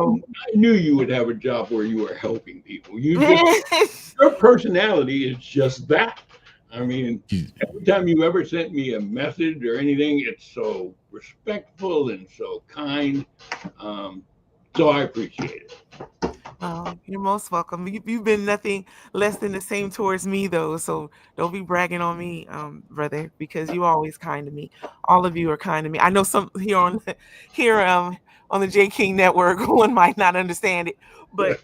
Speaker 13: knew you would have a job where you were helping people. Your personality is just that. I mean, every time you ever sent me a message or anything, it's so respectful and so kind. So I appreciate it.
Speaker 7: You're most welcome. You've been nothing less than the same towards me, though. So don't be bragging on me, brother, because you're always kind to me. All of you are kind to me. I know some here on the J King Network, one might not understand it, but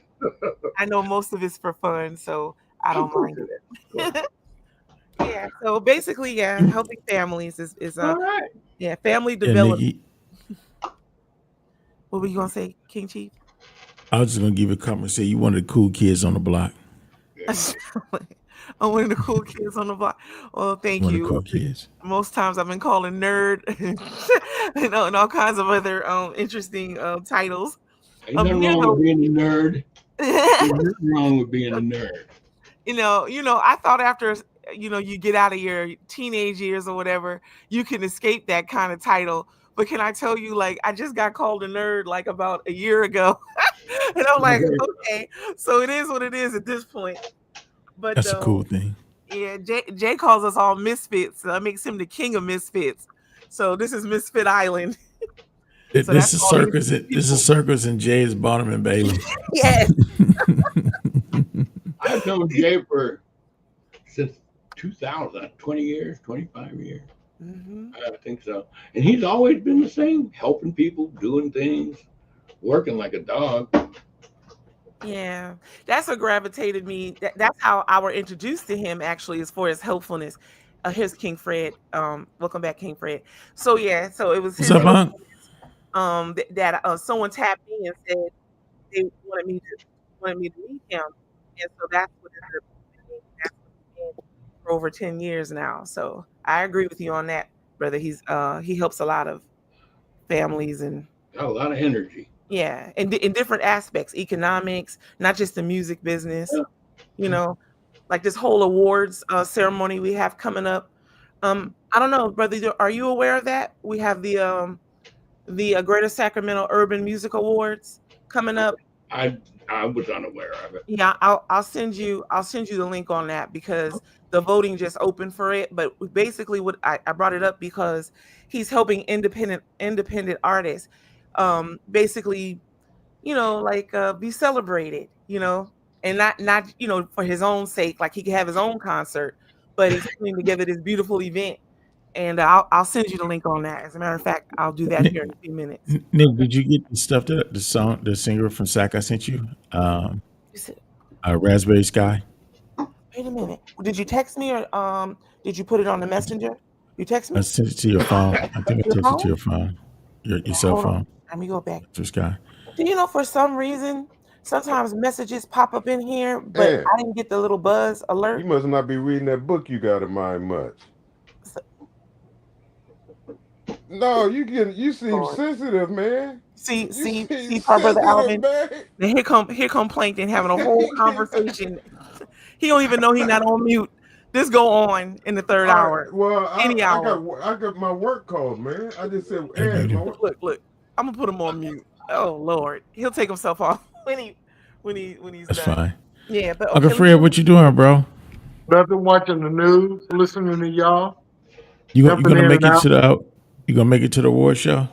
Speaker 7: I know most of it's for fun, so I don't mind it. Yeah. So basically, helping families is
Speaker 13: all right.
Speaker 7: Yeah, family development. What were you gonna say, King Chief?
Speaker 10: I was just gonna give you a comment and say you one of the cool kids on the block.
Speaker 7: I'm one of the cool kids on the block. Well, thank you.
Speaker 10: Cool kids.
Speaker 7: Most times I've been called a nerd and all kinds of other interesting titles.
Speaker 13: Ain't nothing wrong with being a nerd. Ain't nothing wrong with being a nerd.
Speaker 7: You know, I thought after you get out of your teenage years or whatever, you can escape that kind of title. But can I tell you, like, I just got called a nerd like about a year ago. And I'm like, okay, so it is what it is at this point. But
Speaker 10: that's a cool thing.
Speaker 7: Yeah, Jay calls us all misfits. So that makes him the king of misfits. So this is Misfit Island.
Speaker 10: This is circus. This is circus and Jay's Bonham and Bailey.
Speaker 7: Yes.
Speaker 13: I've known Jay since 2000, 20 years, 25 years.
Speaker 7: Mm-hmm.
Speaker 13: I think so. And he's always been the same, helping people, doing things, working like a dog.
Speaker 7: Yeah, that's what gravitated me. That's how I were introduced to him, actually, as for his helpfulness. Here's King Fred. Welcome back, King Fred. So yeah, so it was his
Speaker 10: that
Speaker 7: someone tapped me and said they wanted me to meet him, and so that's what it is. For over 10 years now. So I agree with you on that, brother. He helps a lot of families and
Speaker 13: got a lot of energy.
Speaker 7: Yeah, in different aspects, economics, not just the music business. Yeah. Like this whole awards ceremony we have coming up. I don't know, brother. Are you aware of that? We have the Greater Sacramento Urban Music Awards coming up.
Speaker 13: I was unaware of it.
Speaker 7: Yeah, I'll send you the link on that because the voting just opened for it. But basically, what I brought it up because he's helping independent artists, basically, be celebrated, and not for his own sake, like he can have his own concert, but he's putting together this beautiful event. And I'll send you the link on that. As a matter of fact, I'll do that here in a few minutes.
Speaker 10: Nick, did you get the stuff the singer from SAC I sent you? Raspberry Sky.
Speaker 7: Wait a minute. Did you text me or did you put it on the messenger? You text me?
Speaker 10: I sent it to your phone. I think I texted it to your phone. Your cell phone.
Speaker 7: Let me go back.
Speaker 10: To Sky.
Speaker 7: Do you know for some reason sometimes messages pop up in here, but I didn't get the little buzz alert?
Speaker 12: You must not be reading that book you got of mine much. No, you seem sensitive, man.
Speaker 7: See,
Speaker 12: You
Speaker 7: see,
Speaker 12: seem
Speaker 7: see, our brother
Speaker 12: sensitive,
Speaker 7: Alvin.
Speaker 12: man.
Speaker 7: Then here come Plankton having a whole conversation. He don't even know he's not on mute. This go on in the third hour.
Speaker 12: Well,
Speaker 7: Any
Speaker 12: I
Speaker 7: hour.
Speaker 12: got my work called, man. I just said,
Speaker 10: Hey,
Speaker 12: Ed,
Speaker 10: Nita.
Speaker 12: my work.
Speaker 7: Look. I'm gonna put him on mute. Oh Lord, he'll take himself off when he's
Speaker 10: That's
Speaker 7: done.
Speaker 10: fine.
Speaker 7: Yeah, but
Speaker 10: Uncle
Speaker 7: okay,
Speaker 10: Fred, what you doing, bro?
Speaker 5: Nothing, watching the news, listening to y'all.
Speaker 10: You
Speaker 5: Jumping
Speaker 10: gonna
Speaker 5: in
Speaker 10: make
Speaker 5: and
Speaker 10: it
Speaker 5: out.
Speaker 10: to the you gonna make it to the award show?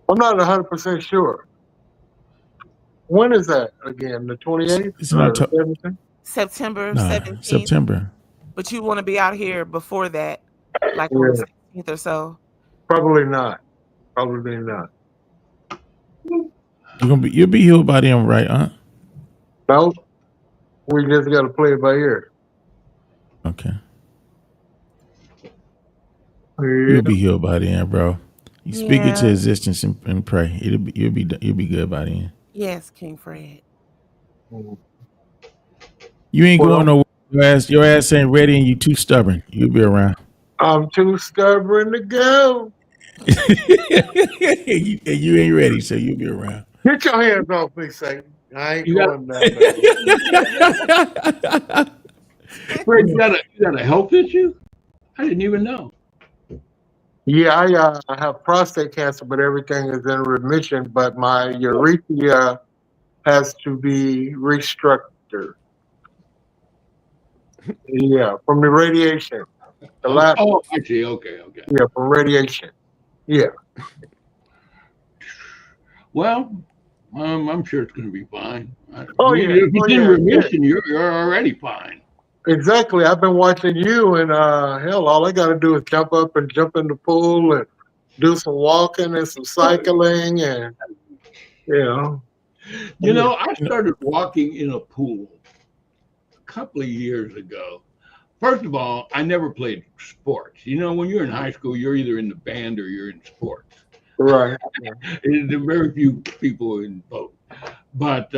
Speaker 5: I'm not 100% sure. When is that again? The 28th
Speaker 10: It's in
Speaker 5: or
Speaker 10: October.
Speaker 5: 17th?
Speaker 7: September
Speaker 10: Nah,
Speaker 7: 17th.
Speaker 10: September.
Speaker 7: But you want to be out here before that, like on
Speaker 5: Yeah,
Speaker 7: the 16th or so.
Speaker 5: probably not. Probably not.
Speaker 10: You'll be healed by them, right, huh?
Speaker 5: No, we just got to play it by ear.
Speaker 10: Okay.
Speaker 5: Yeah.
Speaker 10: You'll be healed by then, bro. You speak it to
Speaker 7: Yeah.
Speaker 10: existence and pray. You'll be good by then.
Speaker 7: Yes, King Fred.
Speaker 10: You ain't
Speaker 5: Well,
Speaker 10: going nowhere. Your ass ain't ready and you too stubborn. You'll be around.
Speaker 5: I'm too stubborn to go.
Speaker 10: And you ain't ready, so you'll be around.
Speaker 5: Get your hands off me, Satan. I ain't
Speaker 13: You got-
Speaker 5: going down there.
Speaker 13: Fred, you got a health issue? I didn't even know.
Speaker 5: Yeah, I have prostate cancer, but everything is in remission. But my urethra has to be restructured. Yeah, from the radiation. The last,
Speaker 13: Oh, I see. Okay.
Speaker 5: yeah, from radiation. Yeah.
Speaker 13: Well, I'm sure it's going to be fine.
Speaker 5: Oh,
Speaker 13: If
Speaker 5: yeah.
Speaker 13: it's
Speaker 5: Oh,
Speaker 13: in
Speaker 5: yeah,
Speaker 13: remission, you're already fine.
Speaker 5: Exactly. I've been watching you, and hell, all I got to do is jump up and jump in the pool and do some walking and some cycling, and
Speaker 13: I started walking in a pool a couple of years ago. First of all, I never played sports. When you're in high school, you're either in the band or you're in sports.
Speaker 5: Right.
Speaker 13: There are very few people in both. But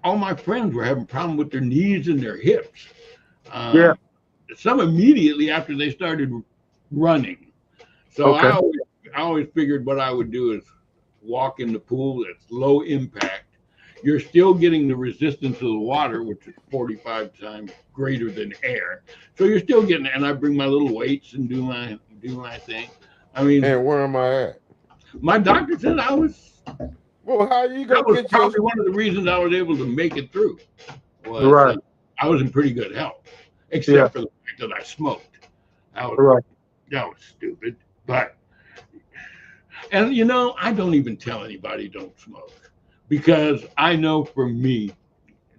Speaker 13: all my friends were having problems with their knees and their hips.
Speaker 5: Yeah.
Speaker 13: Some immediately after they started running. So
Speaker 5: Okay.
Speaker 13: I always figured what I would do is walk in the pool. It's low impact. You're still getting the resistance of the water, which is 45 times greater than air. So you're still getting it. And I bring my little weights and do my thing. I mean,
Speaker 12: And where am I at?
Speaker 13: my doctor said I was.
Speaker 12: Well, how you
Speaker 13: That
Speaker 12: gonna
Speaker 13: was
Speaker 12: get
Speaker 13: probably
Speaker 12: your?
Speaker 13: one of the reasons I was able to make it through. Was,
Speaker 5: Right.
Speaker 13: I was in pretty good health, except
Speaker 5: Yeah.
Speaker 13: for the fact that I smoked. That
Speaker 5: Right.
Speaker 13: was stupid. But I don't even tell anybody don't smoke because I know for me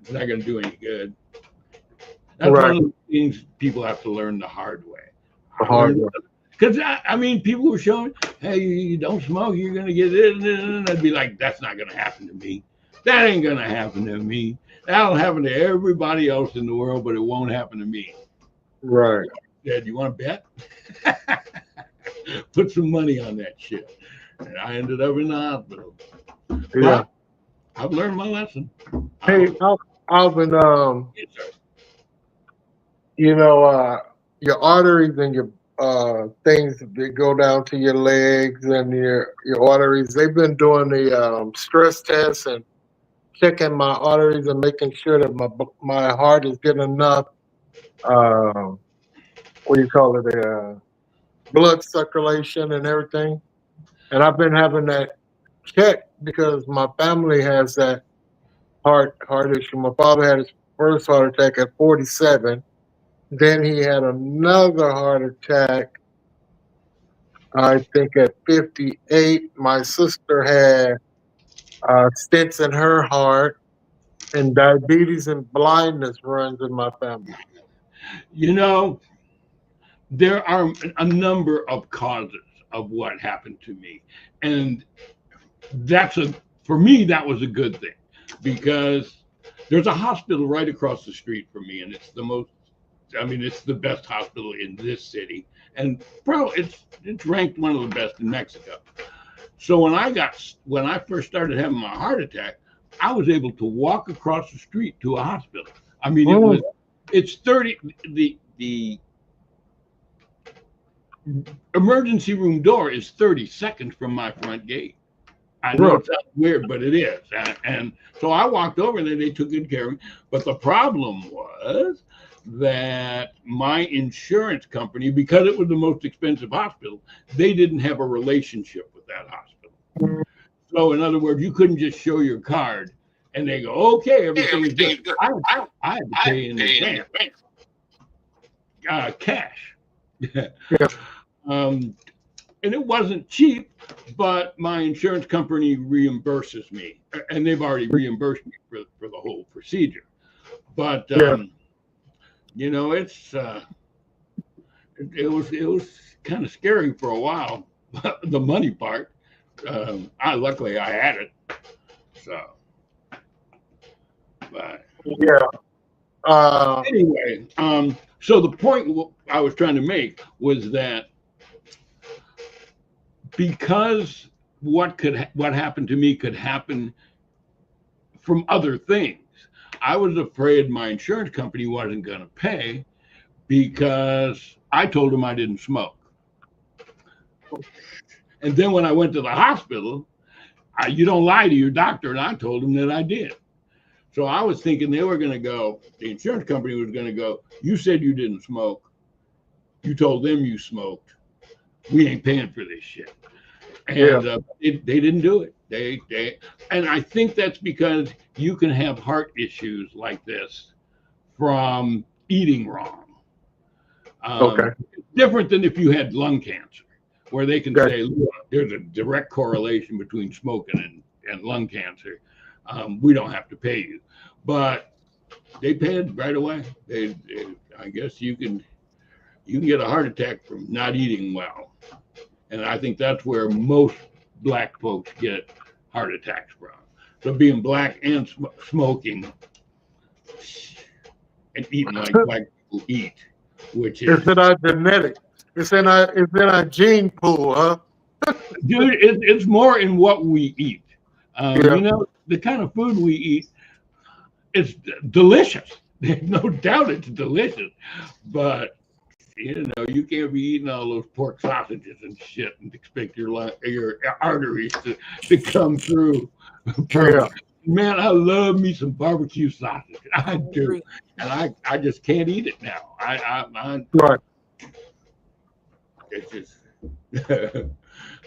Speaker 13: it's not going to do any good. That's
Speaker 5: Right.
Speaker 13: one of the things people have to learn the hard way.
Speaker 5: The hard way.
Speaker 13: Because people were showing, hey, you don't smoke, you're gonna get it, and I'd be like, that's not gonna happen to me. That ain't gonna happen to me. That'll happen to everybody else in the world, but it won't happen to me.
Speaker 5: Right.
Speaker 13: Dad, you want to bet? Put some money on that shit. And I ended up in the hospital.
Speaker 5: Yeah.
Speaker 13: But I've learned my lesson.
Speaker 5: Hey, Alvin,
Speaker 13: Yes, sir.
Speaker 5: your arteries and your things that go down to your legs and your arteries, they've been doing the stress tests and checking my arteries and making sure that my heart is getting enough blood circulation and everything. And I've been having that checked because my family has that heart issue. My father had his first heart attack at 47. Then he had another heart attack, I think, at 58. My sister had stents in her heart, and diabetes and blindness runs in my family.
Speaker 13: There are a number of causes of what happened to me. And for me, that was a good thing because there's a hospital right across the street from me, and it's the best hospital in this city. And it's ranked one of the best in Mexico. So when I first started having my heart attack, I was able to walk across the street to a hospital. It's 30. The emergency room door is 30 seconds from my front gate. I know it sounds weird, but it is. And so I walked over and they took good care of me. But the problem was that my insurance company, because it was the most expensive hospital, they didn't have a relationship with that hospital. So in other words, you couldn't just show your card and they go, okay, everything's good. I had to pay in advance. Cash. And it wasn't cheap, but my insurance company reimburses me, and they've already reimbursed me for the whole procedure. But you know, it was kind of scary for a while. The money part, luckily I had it. So, but anyway, so the point I was trying to make was that because what happened to me could happen from other things, I was afraid my insurance company wasn't going to pay because I told them I didn't smoke. And then when I went to the hospital, you don't lie to your doctor, and I told them that I did. So I was thinking they were going to go, the insurance company was going to go, you said you didn't smoke. You told them you smoked. We ain't paying for this shit. And they didn't do it. And I think that's because you can have heart issues like this from eating wrong. Different than if you had lung cancer, where they can say, look, there's a direct correlation between smoking and lung cancer. We don't have to pay you. But they paid right away. I guess you can get a heart attack from not eating well. And I think that's where most black folks get heart attacks from. So being black and smoking and eating like black people eat, which is...
Speaker 5: It's in our genetics. It's in our gene pool, huh?
Speaker 13: Dude, it's more in what we eat. You know, the kind of food we eat, it's delicious. There's no doubt it's delicious. But you know, you can't be eating all those pork sausages and shit and expect your arteries to come through. Man, I love me some barbecue sausage. I do, and I just can't eat it now.
Speaker 5: Right.
Speaker 13: It's just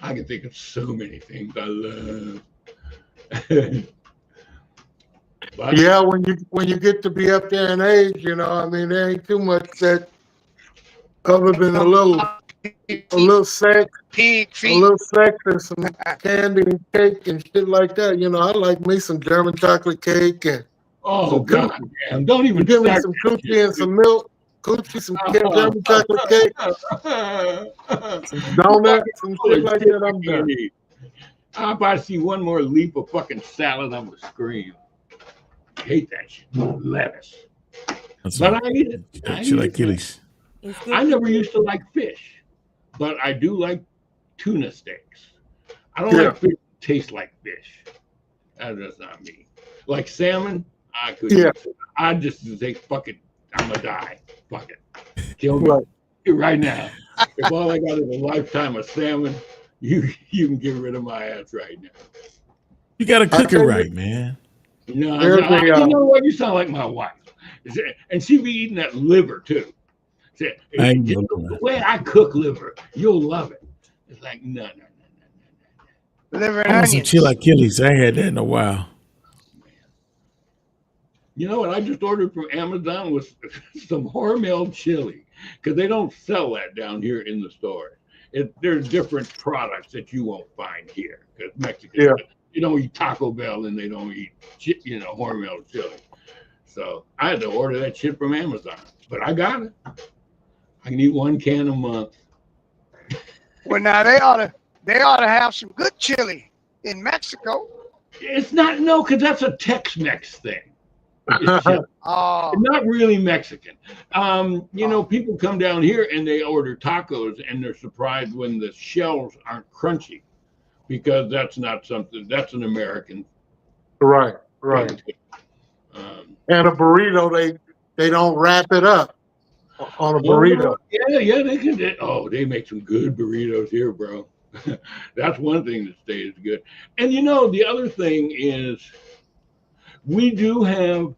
Speaker 13: I can think of so many things I love. But,
Speaker 5: yeah, when you get to be up there in age, you know, I mean, there ain't too much that other than a little sex, and some candy and cake and shit like that. You know, I like me some German chocolate cake and
Speaker 13: God, man, don't even
Speaker 5: give me some coochie and some milk, some German chocolate cake, some donuts, some shit like that. I'm done.
Speaker 13: If I see one more leaf of fucking salad, I'm gonna scream. I hate that shit. Lettuce. But I eat it. I never used to like fish, but I do like tuna steaks. I don't like fish that taste like fish. That's not me. Like salmon, I couldn't. I just think, fuck it, I'm gonna die. Fuck it. Kill me right now. If all I got is a lifetime of salmon, you can get rid of my ass right now.
Speaker 10: You gotta cook it right, man.
Speaker 13: No, you know what? You sound like my wife. And she be eating that liver too. The way I cook liver, you'll love it. It's like no.
Speaker 6: Liver and
Speaker 10: I want some
Speaker 6: onions.
Speaker 10: chilaquiles. I ain't had that in a while.
Speaker 13: You know what I just ordered from Amazon was some Hormel chili, because they don't sell that down here in the store. There's different products that you won't find here, because Mexicans, you don't eat Taco Bell and they don't eat, Hormel chili. So I had to order that shit from Amazon, but I got it. I can eat 1 can a month.
Speaker 6: Well, now they ought to have some good chili in Mexico.
Speaker 13: It's not, no, because that's a Tex-Mex thing. It's not really Mexican. People come down here and they order tacos and they're surprised when the shells aren't crunchy, because that's an American.
Speaker 5: Right. And a burrito, they don't wrap it up on a
Speaker 13: Oh,
Speaker 5: burrito.
Speaker 13: yeah, they can. They make some good burritos here, bro. That's one thing that stays good. And you know, the other thing is we do have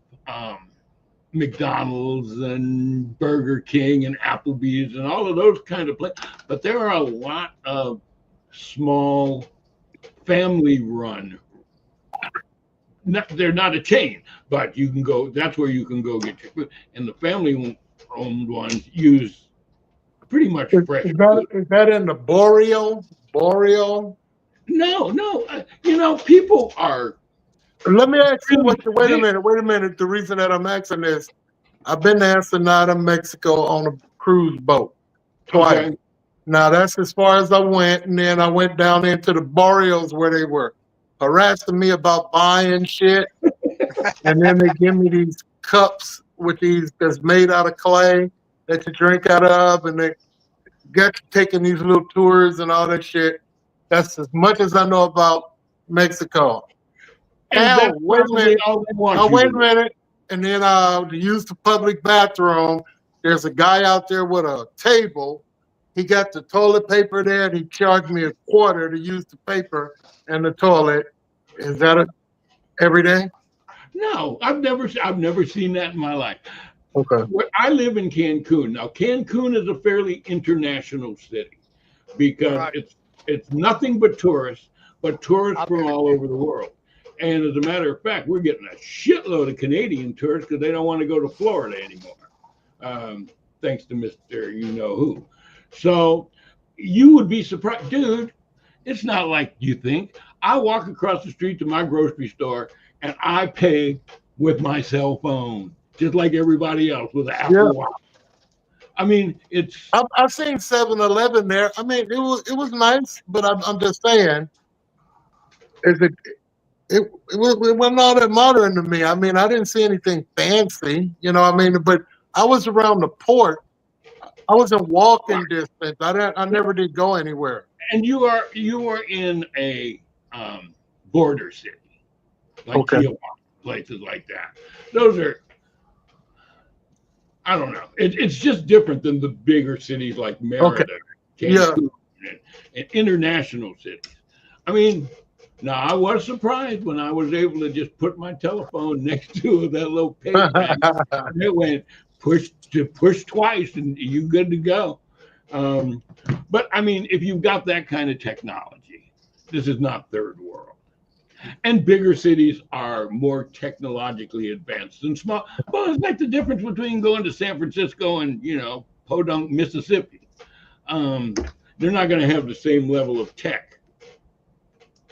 Speaker 13: McDonald's and Burger King and Applebee's and all of those kind of places, but there are a lot of small family-run. They're not a chain, but you can go. That's where you can go get your food. And the family-owned ones use pretty much fresh food.
Speaker 5: Is that in the Boreal? Boreal?
Speaker 13: No. You know, people are.
Speaker 5: Let me ask you wait a minute. The reason that I'm asking this, I've been to Ensenada, Mexico on a cruise boat twice.
Speaker 13: Okay.
Speaker 5: Now that's as far as I went, and then I went down into the Boreals where they were harassing me about buying shit. And then they give me these cups with these that's made out of clay that you drink out of, and they get you taking these little tours and all that shit. That's as much as I know about Mexico. Now, wait a minute. Wait a minute. And then to use the public bathroom, there's a guy out there with a table. He got the toilet paper there, and he charged me $0.25 to use the paper and the toilet. Is that every day?
Speaker 13: No, I've never seen that in my life.
Speaker 5: Okay.
Speaker 13: I live in Cancun. Now, Cancun is a fairly international city because it's nothing but tourists, from all over the world. And as a matter of fact, we're getting a shitload of Canadian tourists because they don't want to go to Florida anymore, thanks to Mr. You-know-who. So you would be surprised. Dude, it's not like you think. I walk across the street to my grocery store, and I pay with my cell phone, just like everybody else with an Apple Watch. I mean,
Speaker 5: I've seen 7-Eleven there. I mean, it was nice, but I'm just saying, it wasn't all that modern to me. I mean, I didn't see anything fancy, you know what I mean? But I was around the port. I was in walking distance. I never did go anywhere.
Speaker 13: And you are in a border city, like Tijuana, places like that. Those are, I don't know. It's just different than the bigger cities like Merida, Cancun, and international cities. I mean, now I was surprised when I was able to just put my telephone next to that little page. And it went push twice, and you good to go. But I mean, if you've got that kind of technology, this is not third world. And bigger cities are more technologically advanced than small. Well, it's like the difference between going to San Francisco and, Podunk, Mississippi. They're not going to have the same level of tech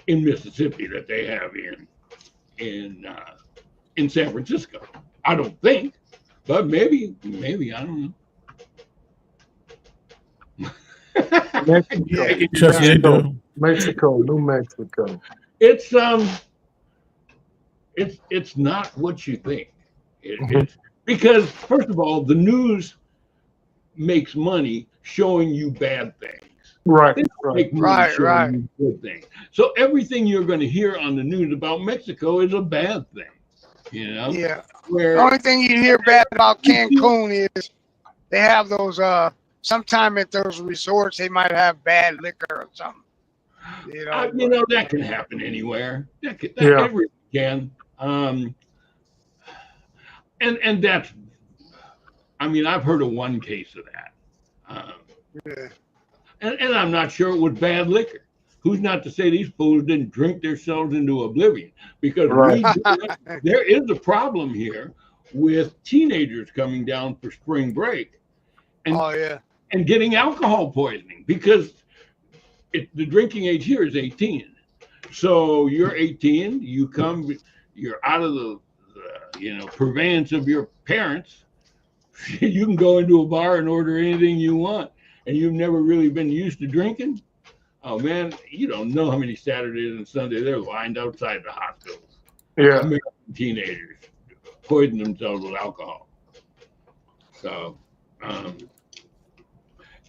Speaker 13: in Mississippi that they have in San Francisco. I don't think, but maybe I don't know.
Speaker 5: Mexico, New Mexico.
Speaker 13: It's not what you think. It's because, first of all, the news makes money showing you bad things.
Speaker 5: Right.
Speaker 13: Good things. So everything you're going to hear on the news about Mexico is a bad thing.
Speaker 6: Yeah. The only thing you hear bad about Cancun is they have those. Sometime at those resorts, they might have bad liquor or something.
Speaker 13: That can happen anywhere. That everywhere can. And that's. I mean, I've heard of one case of that. And I'm not sure it was bad liquor. Who's not to say these fools didn't drink themselves into oblivion? Because there is a problem here with teenagers coming down for spring break and getting alcohol poisoning because the drinking age here is 18. So you're 18, you're out of the purveyance of your parents. You can go into a bar and order anything you want, and you've never really been used to drinking. Oh man, you don't know how many Saturdays and Sundays they're lined outside the hospitals.
Speaker 5: Yeah,
Speaker 13: American teenagers poison themselves with alcohol. So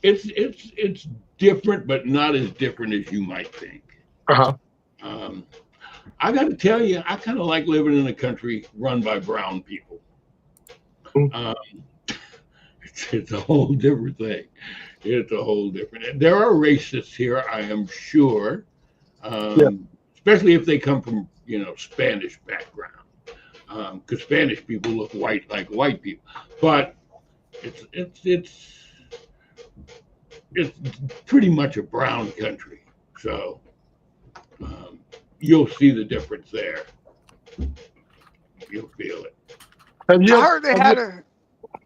Speaker 13: it's different, but not as different as you might think. I got to tell you, I kind of like living in a country run by brown people. Um, it's a whole different thing. It's a whole different. There are racists here, I am sure, especially if they come from Spanish background, because Spanish people look white like white people. But it's pretty much a brown country, so you'll see the difference there. You'll feel it.
Speaker 6: I heard they had a.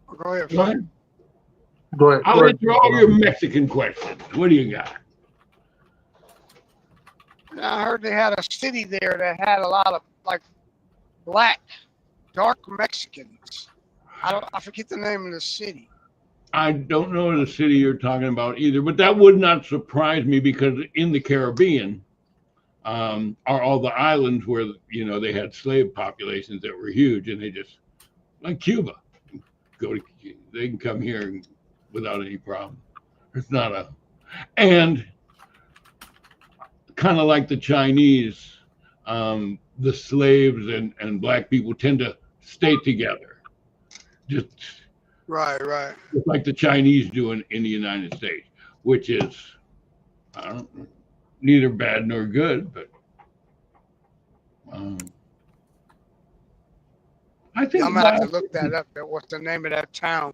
Speaker 6: Go ahead.
Speaker 13: Go ahead.
Speaker 5: Go ahead.
Speaker 13: I'll answer all your Mexican questions. What do you got?
Speaker 6: I heard they had a city there that had a lot of black, dark Mexicans. I forget the name of the city.
Speaker 13: I don't know the city you're talking about either, but that would not surprise me because in the Caribbean are all the islands where they had slave populations that were huge, and they just like Cuba. They can come here without any problem. It's not and kind of like the Chinese, the slaves and black people tend to stay together. Just
Speaker 6: right.
Speaker 13: Just like the Chinese do in the United States, which is neither bad nor good, but I think
Speaker 6: I'm gonna have to look that up. What's the name of that town?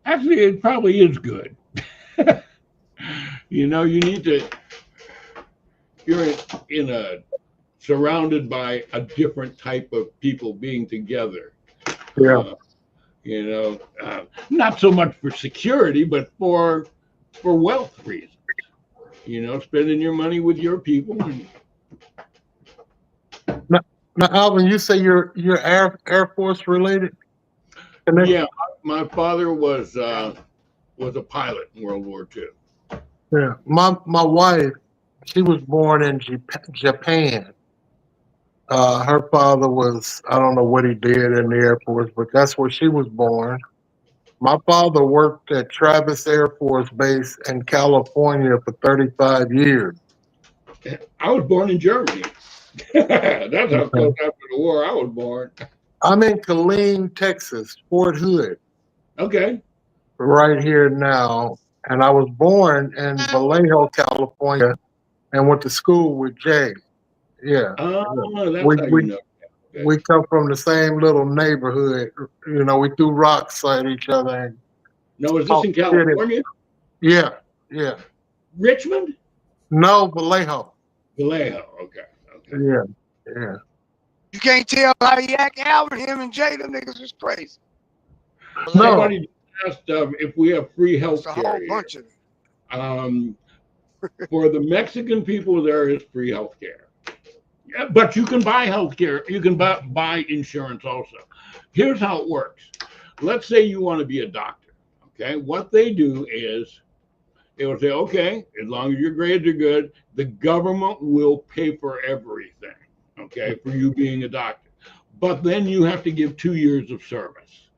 Speaker 13: Actually, it probably is good. You need to. You're surrounded by a different type of people being together.
Speaker 5: Yeah.
Speaker 13: Not so much for security, but for wealth reasons. Spending your money with your people.
Speaker 5: Now, Alvin, you say you're Air Force related?
Speaker 13: Yeah, my father was a pilot in World War II.
Speaker 5: Yeah, my wife, she was born in Japan. Her father was, I don't know what he did in the Air Force, but that's where she was born. My father worked at Travis Air Force Base in California for 35 years.
Speaker 13: I was born in Germany. That's how close after the war I was born.
Speaker 5: I'm in Killeen, Texas, Fort Hood.
Speaker 13: Okay.
Speaker 5: Right here now. And I was born in Vallejo, California, and went to school with Jay. Yeah.
Speaker 13: Oh, that's how you know. Okay.
Speaker 5: We come from the same little neighborhood. We threw rocks at each other.
Speaker 13: No, is this in California?
Speaker 5: Yeah.
Speaker 13: Richmond?
Speaker 5: No, Vallejo.
Speaker 13: Vallejo, okay.
Speaker 5: Yeah.
Speaker 6: You can't tell how he act, Alvin. Him and Jay, them niggas is crazy.
Speaker 13: Somebody asked if we have free health care.
Speaker 6: A whole bunch of
Speaker 13: them. For the Mexican people, there is free health care. Yeah, but you can buy health care. You can buy insurance also. Here's how it works. Let's say you want to be a doctor. Okay. What they do is they will say, okay, as long as your grades are good, the government will pay for everything. Okay, for you being a doctor. But then you have to give 2 years of service.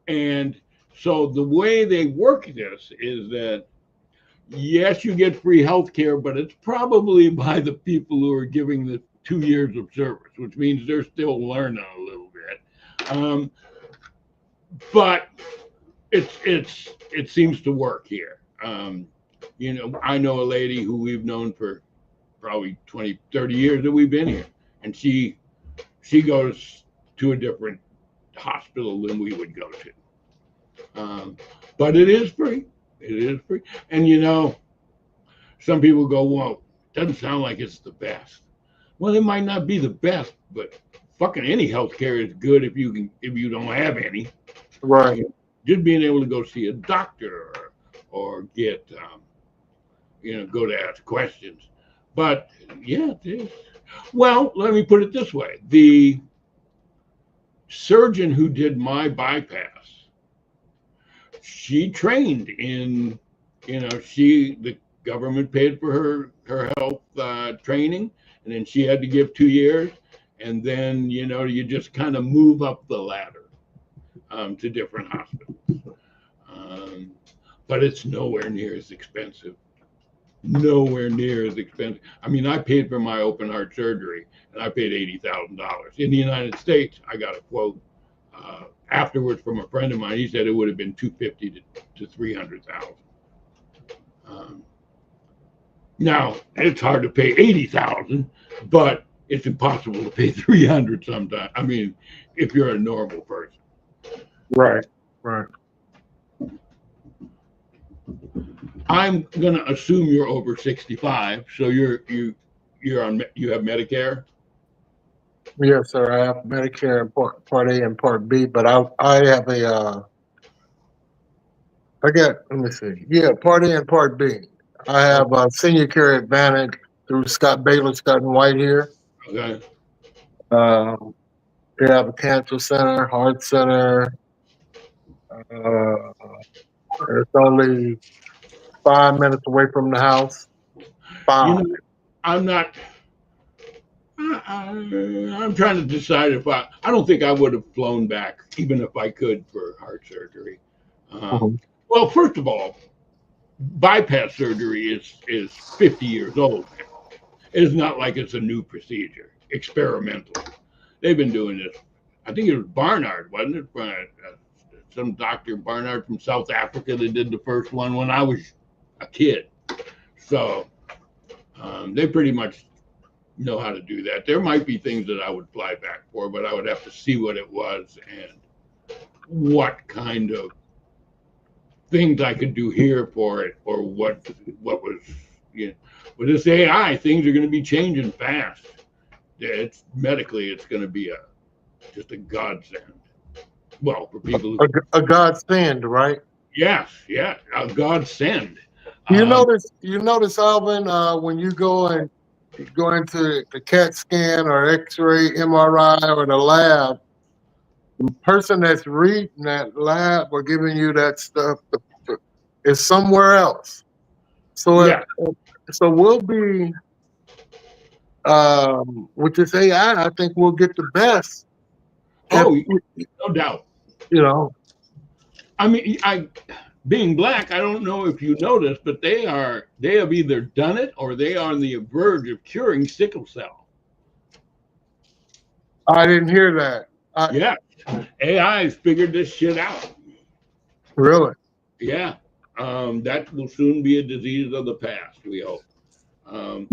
Speaker 13: And so the way they work this is that, yes, you get free health care, but it's probably by the people who are giving the 2 years of service, which means they're still learning a little bit. But it seems to work here. I know a lady who we've known for probably 20, 30 years that we've been here. And she goes to a different hospital than we would go to. But it is free. It is free. And some people go, well, it doesn't sound like it's the best. Well, it might not be the best, but fucking any healthcare is good if you don't have any.
Speaker 5: Right.
Speaker 13: Just being able to go see a doctor or get go to ask questions. But yeah, it is. Well, let me put it this way. The surgeon who did my bypass, she trained in, the government paid for her health training, and then she had to give 2 years. And then, you just kind of move up the ladder to different hospitals. But it's nowhere near as expensive. Nowhere near as expensive. I mean, I paid for my open heart surgery, and I paid $80,000. In the United States, I got a quote afterwards from a friend of mine. He said it would have been 250 to 300,000. Now it's hard to pay 80,000, but it's impossible to pay 300 sometimes. I mean, if you're a normal person.
Speaker 5: Right.
Speaker 13: I'm gonna assume you're over 65, so you have Medicare.
Speaker 5: Yes, sir. I have Medicare and Part A and Part B, but I have a let me see. Yeah, Part A and Part B. I have a Senior Care Advantage through Scott Baylor, Scott and White here.
Speaker 13: Okay.
Speaker 5: They have a cancer center, heart center. It's only 5 minutes away from the house. 5.
Speaker 13: I'm not. I'm trying to decide if I don't think I would have flown back, even if I could, for heart surgery. Well, first of all, bypass surgery is 50 years old now. It's not like it's a new procedure, experimental. They've been doing this. I think it was Barnard, wasn't it? Some Dr. Barnard from South Africa that did the first one when I was a kid. So they pretty much know how to do that. There might be things that I would fly back for, but I would have to see what it was and what kind of things I could do here for it, or what was, with this AI, things are going to be changing fast. It's medically, it's going to be just a godsend. Well, for people
Speaker 5: a godsend, right?
Speaker 13: Yes, yeah, a godsend.
Speaker 5: You notice, Alvin, when you go into the CAT scan or X-ray, MRI, or the lab, the person that's reading that lab or giving you that stuff is somewhere else. So
Speaker 13: yeah.
Speaker 5: So we'll be with this AI. I think we'll get the best.
Speaker 13: Oh, no doubt.
Speaker 5: I
Speaker 13: mean, being black, I don't know if you noticed, but they have either done it or they are on the verge of curing sickle cell.
Speaker 5: I didn't hear that.
Speaker 13: Yeah, AI has figured this shit out.
Speaker 5: Really?
Speaker 13: Yeah, that will soon be a disease of the past, we hope.
Speaker 5: And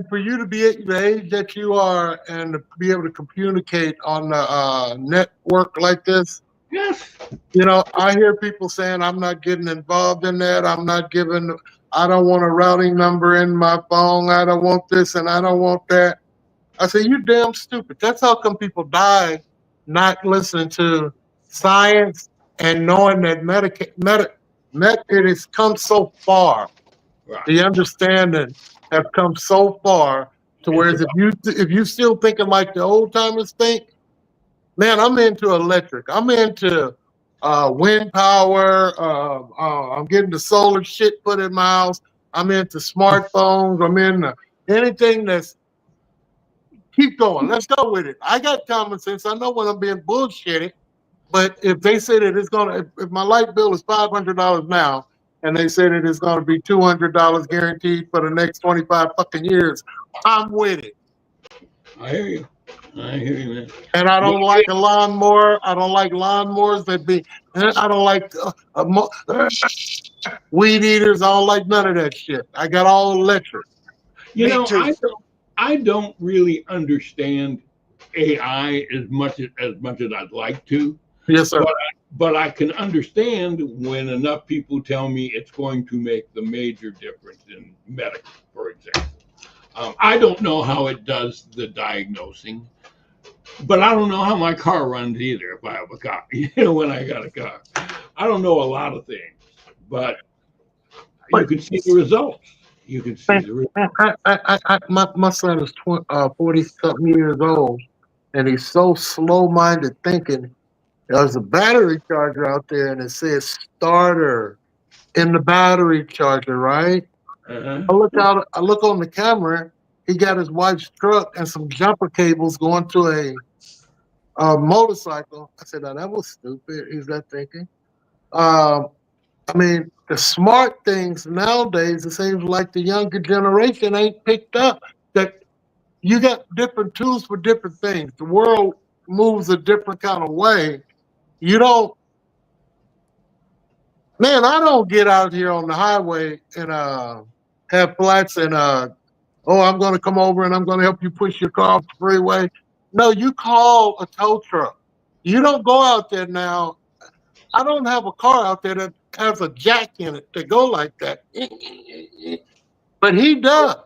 Speaker 5: for you to be at the age that you are and to be able to communicate on the network like this.
Speaker 13: Yes.
Speaker 5: I hear people saying, I'm not getting involved in that. I don't want a routing number in my phone. I don't want this and I don't want that. I say, you damn stupid. That's how come people die not listening to science and knowing that it has come so far. Right. The understanding has come so far to whereas if you still thinking like the old timers think, man, I'm into electric. I'm into wind power. I'm getting the solar shit put in my house. I'm into smartphones. I'm into anything that's keep going. Let's go with it. I got common sense. I know when I'm being bullshitted. But if they say that it's gonna, if my light bill is $500 now, and they say that it's gonna be $200 guaranteed for the next 25 fucking years, I'm with it.
Speaker 13: I hear you. Man.
Speaker 5: And I don't like a lawnmower. I don't like lawnmowers that be. I don't like weed eaters. I don't like none of that shit. I got all electric.
Speaker 13: I don't really understand AI as much as I'd like to.
Speaker 5: Yes, sir.
Speaker 13: But I can understand when enough people tell me it's going to make the major difference in medical, for example. I don't know how it does the diagnosing, but I don't know how my car runs either if I have a car, when I got a car. I don't know a lot of things, but you can see the results. You can see the results.
Speaker 5: My son is 40-something years old, and he's so slow-minded thinking. There's a battery charger out there, and it says starter in the battery charger, right?
Speaker 13: Uh-huh.
Speaker 5: I look on the camera. He got his wife's truck and some jumper cables going to a motorcycle. I said, "Now that was stupid." He's that thinking. I mean, the smart things nowadays, it seems like the younger generation ain't picked up that you got different tools for different things. The world moves a different kind of way. You don't, man, I don't get out here on the highway and have flats and oh, I'm gonna come over and I'm gonna help you push your car off the freeway. No, you call a tow truck. You don't go out there now. I don't have a car out there that has a jack in it to go like that. But he does.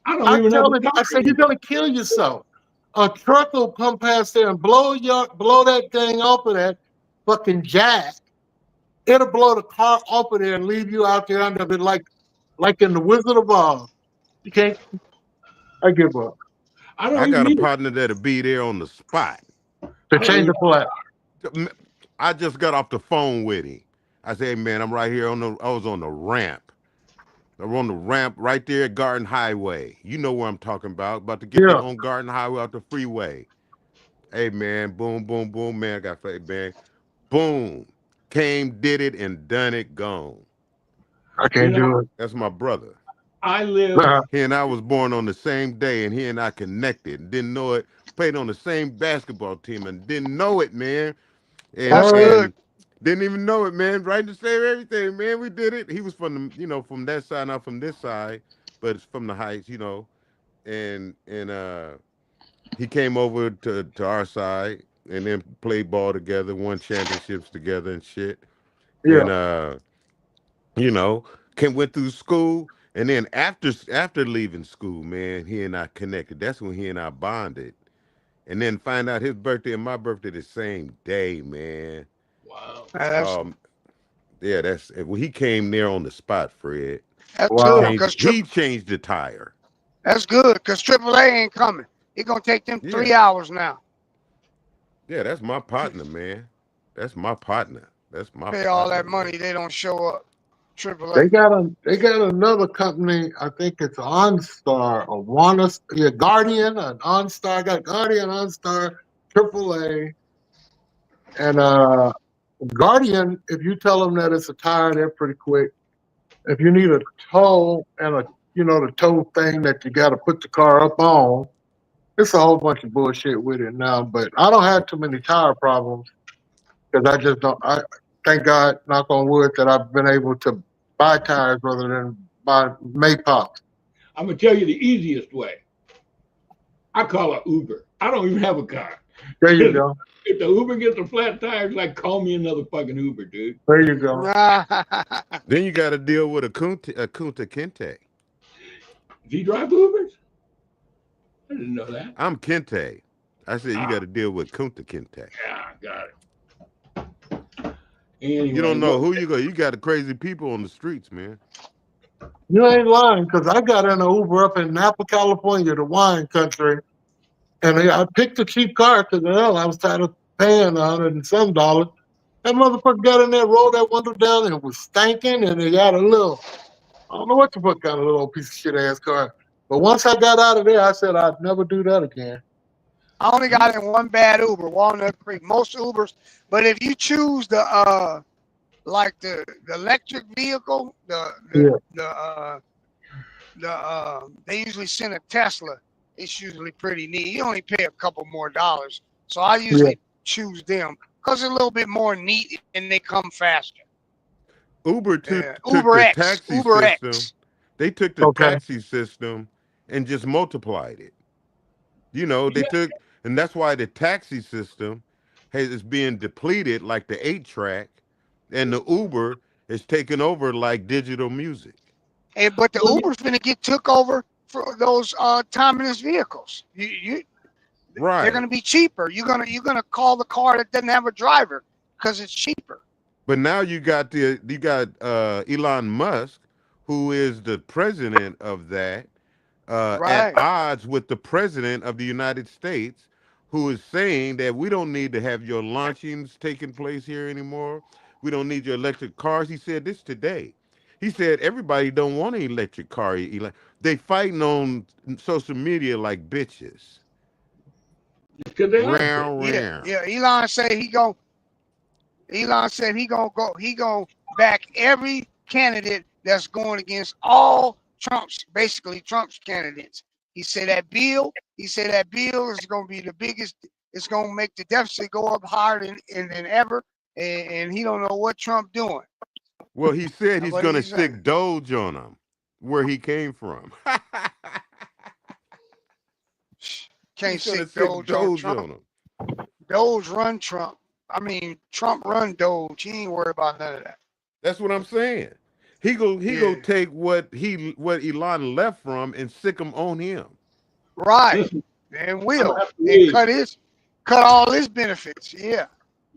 Speaker 13: I don't
Speaker 5: I
Speaker 13: even
Speaker 5: tell
Speaker 13: have
Speaker 5: him, I said, you're gonna kill yourself. A truck will come past there and blow that thing off of that fucking jack. It'll blow the car off of there and leave you out there under it like in the Wizard of Oz. You can't. I give up.
Speaker 13: I don't
Speaker 12: I
Speaker 13: even
Speaker 12: got a
Speaker 13: need it.
Speaker 12: partner that'll be there on the spot.
Speaker 5: To change the flat.
Speaker 12: I just got off the phone with him. I said, hey, man, I'm right here I was on the ramp. I'm on the ramp right there at Garden Highway. You know where I'm talking about to get there on Garden Highway out the freeway. Hey, man, boom, boom, boom, man. I got fake, man. Boom. Came, did it, and done it, gone.
Speaker 5: I can't do it.
Speaker 12: That's my brother.
Speaker 13: I live.
Speaker 12: He and I was born on the same day, and he and I connected. Didn't know it. Played on the same basketball team and didn't know it, man. And didn't even know it, man. Right, the same everything, man. We did it. He was from the, from that side, not from this side, but it's from the Heights, And he came over to our side and then played ball together, won championships together and shit.
Speaker 5: Yeah.
Speaker 12: And went through school. And then after leaving school, man, he and I connected. That's when he and I bonded. And then find out his birthday and my birthday the same day, man.
Speaker 13: Wow.
Speaker 12: Yeah, he came there on the spot, Fred.
Speaker 6: That's good.
Speaker 12: He changed the tire.
Speaker 6: That's good because AAA ain't coming. It's gonna take them 3 hours now.
Speaker 12: Yeah, that's my partner, man. That's my partner.
Speaker 6: Pay all that money, they don't show up. AAA.
Speaker 5: They got another company. I think it's OnStar or Guardian, an OnStar. I got Guardian, OnStar, AAA, and Guardian. If you tell them that it's a tire, they're pretty quick. If you need a tow and the tow thing that you got to put the car up on, it's a whole bunch of bullshit with it now. But I don't have too many tire problems because I just don't. Thank God, knock on wood, that I've been able to buy tires rather than buy Maypops.
Speaker 13: I'm gonna tell you the easiest way. I call it Uber. I don't even have a car.
Speaker 5: There you go.
Speaker 13: If the Uber gets a flat tire, it's like call me another fucking Uber, dude.
Speaker 5: There you go.
Speaker 12: Then you got to deal with a Kunta Kinte.
Speaker 13: Does he drive Ubers? I didn't know that.
Speaker 12: I'm Kinte. I said you got to deal with Kunta Kinte.
Speaker 13: Yeah, got it. Anyway,
Speaker 12: you don't know who you go. You got the crazy people on the streets, man.
Speaker 5: You ain't lying, because I got in an Uber up in Napa, California, the wine country, and I picked a cheap car because I was tired of paying $100 and some. That motherfucker got in there, rolled that window down, and it was stinking, and it got I don't know what the fuck kind of little piece of shit ass car. But once I got out of there, I said I'd never do that again.
Speaker 6: I only got in one bad Uber, Walnut Creek. Most Ubers, but if you choose the electric vehicle, they usually send a Tesla. It's usually pretty neat. You only pay a couple more dollars, so I usually choose them because they're a little bit more neat and they come faster.
Speaker 12: Uber took
Speaker 6: Uber
Speaker 12: the
Speaker 6: X,
Speaker 12: taxi
Speaker 6: Uber
Speaker 12: system.
Speaker 6: X.
Speaker 12: They took the taxi system and just multiplied it. They took, and that's why the taxi system is being depleted like the 8-track, and the Uber is taking over like digital music.
Speaker 6: But the Uber's gonna get took over for those autonomous vehicles.
Speaker 12: Right.
Speaker 6: They're gonna be cheaper. You're gonna call the car that doesn't have a driver because it's cheaper.
Speaker 12: But now you got Elon Musk, who is the president of that, at odds with the president of the United States, who is saying that we don't need to have your launchings taking place here anymore. We don't need your electric cars. He said this today. He said everybody don't want an electric car. They fighting on social media like bitches.
Speaker 6: Yeah. Elon said he gonna back every candidate that's going against all Trump's candidates. He said that bill is going to be the biggest. It's going to make the deficit go up higher than ever. and he don't know what Trump doing.
Speaker 12: Well, he said he's
Speaker 6: What
Speaker 12: going to
Speaker 6: he's saying.
Speaker 12: stick Doge on him, where he came from.
Speaker 6: Can't
Speaker 12: He's gonna
Speaker 6: sit
Speaker 12: stick
Speaker 6: Doge on
Speaker 12: Doge
Speaker 6: Trump.
Speaker 12: on him.
Speaker 6: Doge run Trump. I mean, Trump run Doge. He ain't worried about none of that.
Speaker 12: That's what I'm saying. He go take what Elon left from and stick him on him.
Speaker 6: Right. And will.
Speaker 13: have to
Speaker 6: And
Speaker 13: leave.
Speaker 6: cut all his benefits. Yeah.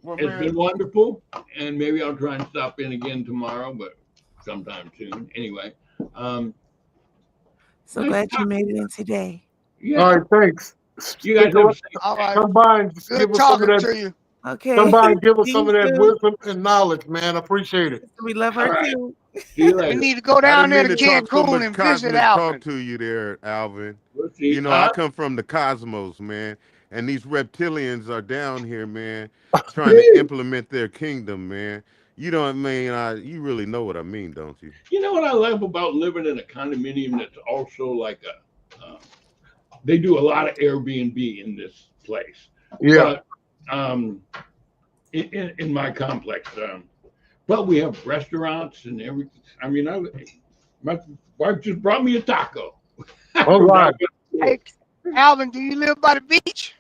Speaker 12: Well,
Speaker 13: It's
Speaker 12: man,
Speaker 13: been wonderful, and maybe I'll try and stop in again tomorrow, but sometime soon. Anyway,
Speaker 7: So
Speaker 13: nice
Speaker 7: glad you
Speaker 13: talk.
Speaker 7: made it in today.
Speaker 13: Yeah,
Speaker 5: All right, thanks.
Speaker 13: you guys have a safe
Speaker 6: All right.
Speaker 5: Come by and just
Speaker 6: Good
Speaker 5: give us some of
Speaker 6: talking
Speaker 5: that.
Speaker 6: to you.
Speaker 7: Okay.
Speaker 5: Come by and give us
Speaker 7: Me
Speaker 5: some of that
Speaker 7: too.
Speaker 5: wisdom and knowledge, man. I appreciate it.
Speaker 7: We love
Speaker 13: All
Speaker 7: her
Speaker 13: right.
Speaker 7: too.
Speaker 13: See you
Speaker 6: We
Speaker 13: later.
Speaker 6: need to go
Speaker 12: I
Speaker 6: down
Speaker 12: didn't
Speaker 6: there
Speaker 12: mean
Speaker 6: to
Speaker 12: to talk so
Speaker 6: Cancun
Speaker 12: much
Speaker 6: and visit
Speaker 12: cosmic
Speaker 6: Alvin.
Speaker 12: talk to you there, Alvin.
Speaker 13: We'll see.
Speaker 12: You know, I come from the cosmos, man, and these reptilians are down here, man, trying to implement their kingdom, man. You know what I mean? You really know what I mean, don't you?
Speaker 13: You know what I love about living in a condominium that's also like they do a lot of Airbnb in this place.
Speaker 5: Yeah.
Speaker 13: But in my complex, but we have restaurants and everything. I mean, my wife just brought me a taco.
Speaker 5: All right.
Speaker 6: Hey, Alvin, do you live by the beach?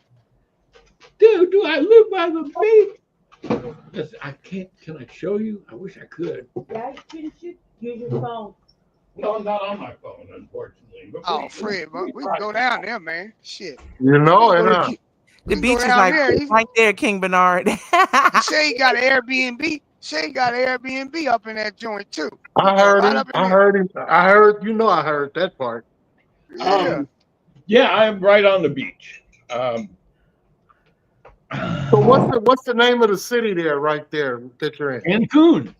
Speaker 13: Dude, do I live by the beach? Listen, I can't. Can I show you? I wish I could.
Speaker 14: Yeah, you should use your phone.
Speaker 13: No, I'm not on my phone, unfortunately. But
Speaker 6: Oh, Fred, but we can go down there, man. Shit.
Speaker 5: You know
Speaker 6: We
Speaker 5: it,
Speaker 6: can go
Speaker 5: huh?
Speaker 6: to
Speaker 7: The
Speaker 6: we can
Speaker 7: beach
Speaker 6: go
Speaker 7: is
Speaker 6: down
Speaker 7: like
Speaker 6: there.
Speaker 7: right there, King Bernard.
Speaker 6: He say he got an Airbnb. Say he got an Airbnb up in that joint too.
Speaker 5: I heard
Speaker 6: Right
Speaker 5: him.
Speaker 6: up in
Speaker 5: I
Speaker 6: there.
Speaker 5: heard him. I heard. You know, I heard that part.
Speaker 6: Yeah.
Speaker 13: Yeah, I'm right on the beach.
Speaker 5: So what's the name of the city there, right there that you're in?
Speaker 13: Cancun.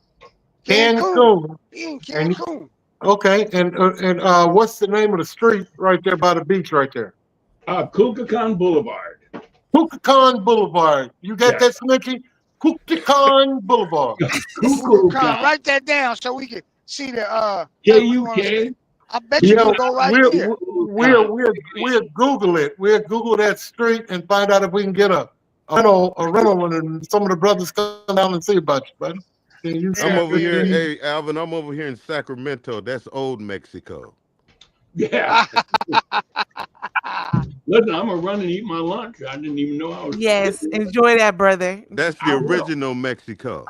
Speaker 5: Cancun.
Speaker 6: He in
Speaker 5: And
Speaker 6: Cancun.
Speaker 5: okay, and what's the name of the street right there by the beach, right there?
Speaker 13: Kukulkan Boulevard.
Speaker 5: Kukulkan Boulevard. You got
Speaker 13: Yeah.
Speaker 5: that, Snicky? Kukulkan Boulevard.
Speaker 6: Kukulkan. Write that down so we can see the
Speaker 13: KUK.
Speaker 6: I bet you can go right there.
Speaker 5: We'll Google it. We'll Google that street and find out if we can get a rental, and some of the brothers come down and see about you, buddy.
Speaker 12: I'm over here, hey Alvin. I'm over here in Sacramento. That's old Mexico.
Speaker 13: Yeah. Listen, I'm gonna run and eat my lunch. I didn't even know I was.
Speaker 7: Yes, enjoy that, brother.
Speaker 12: That's the original Mexico.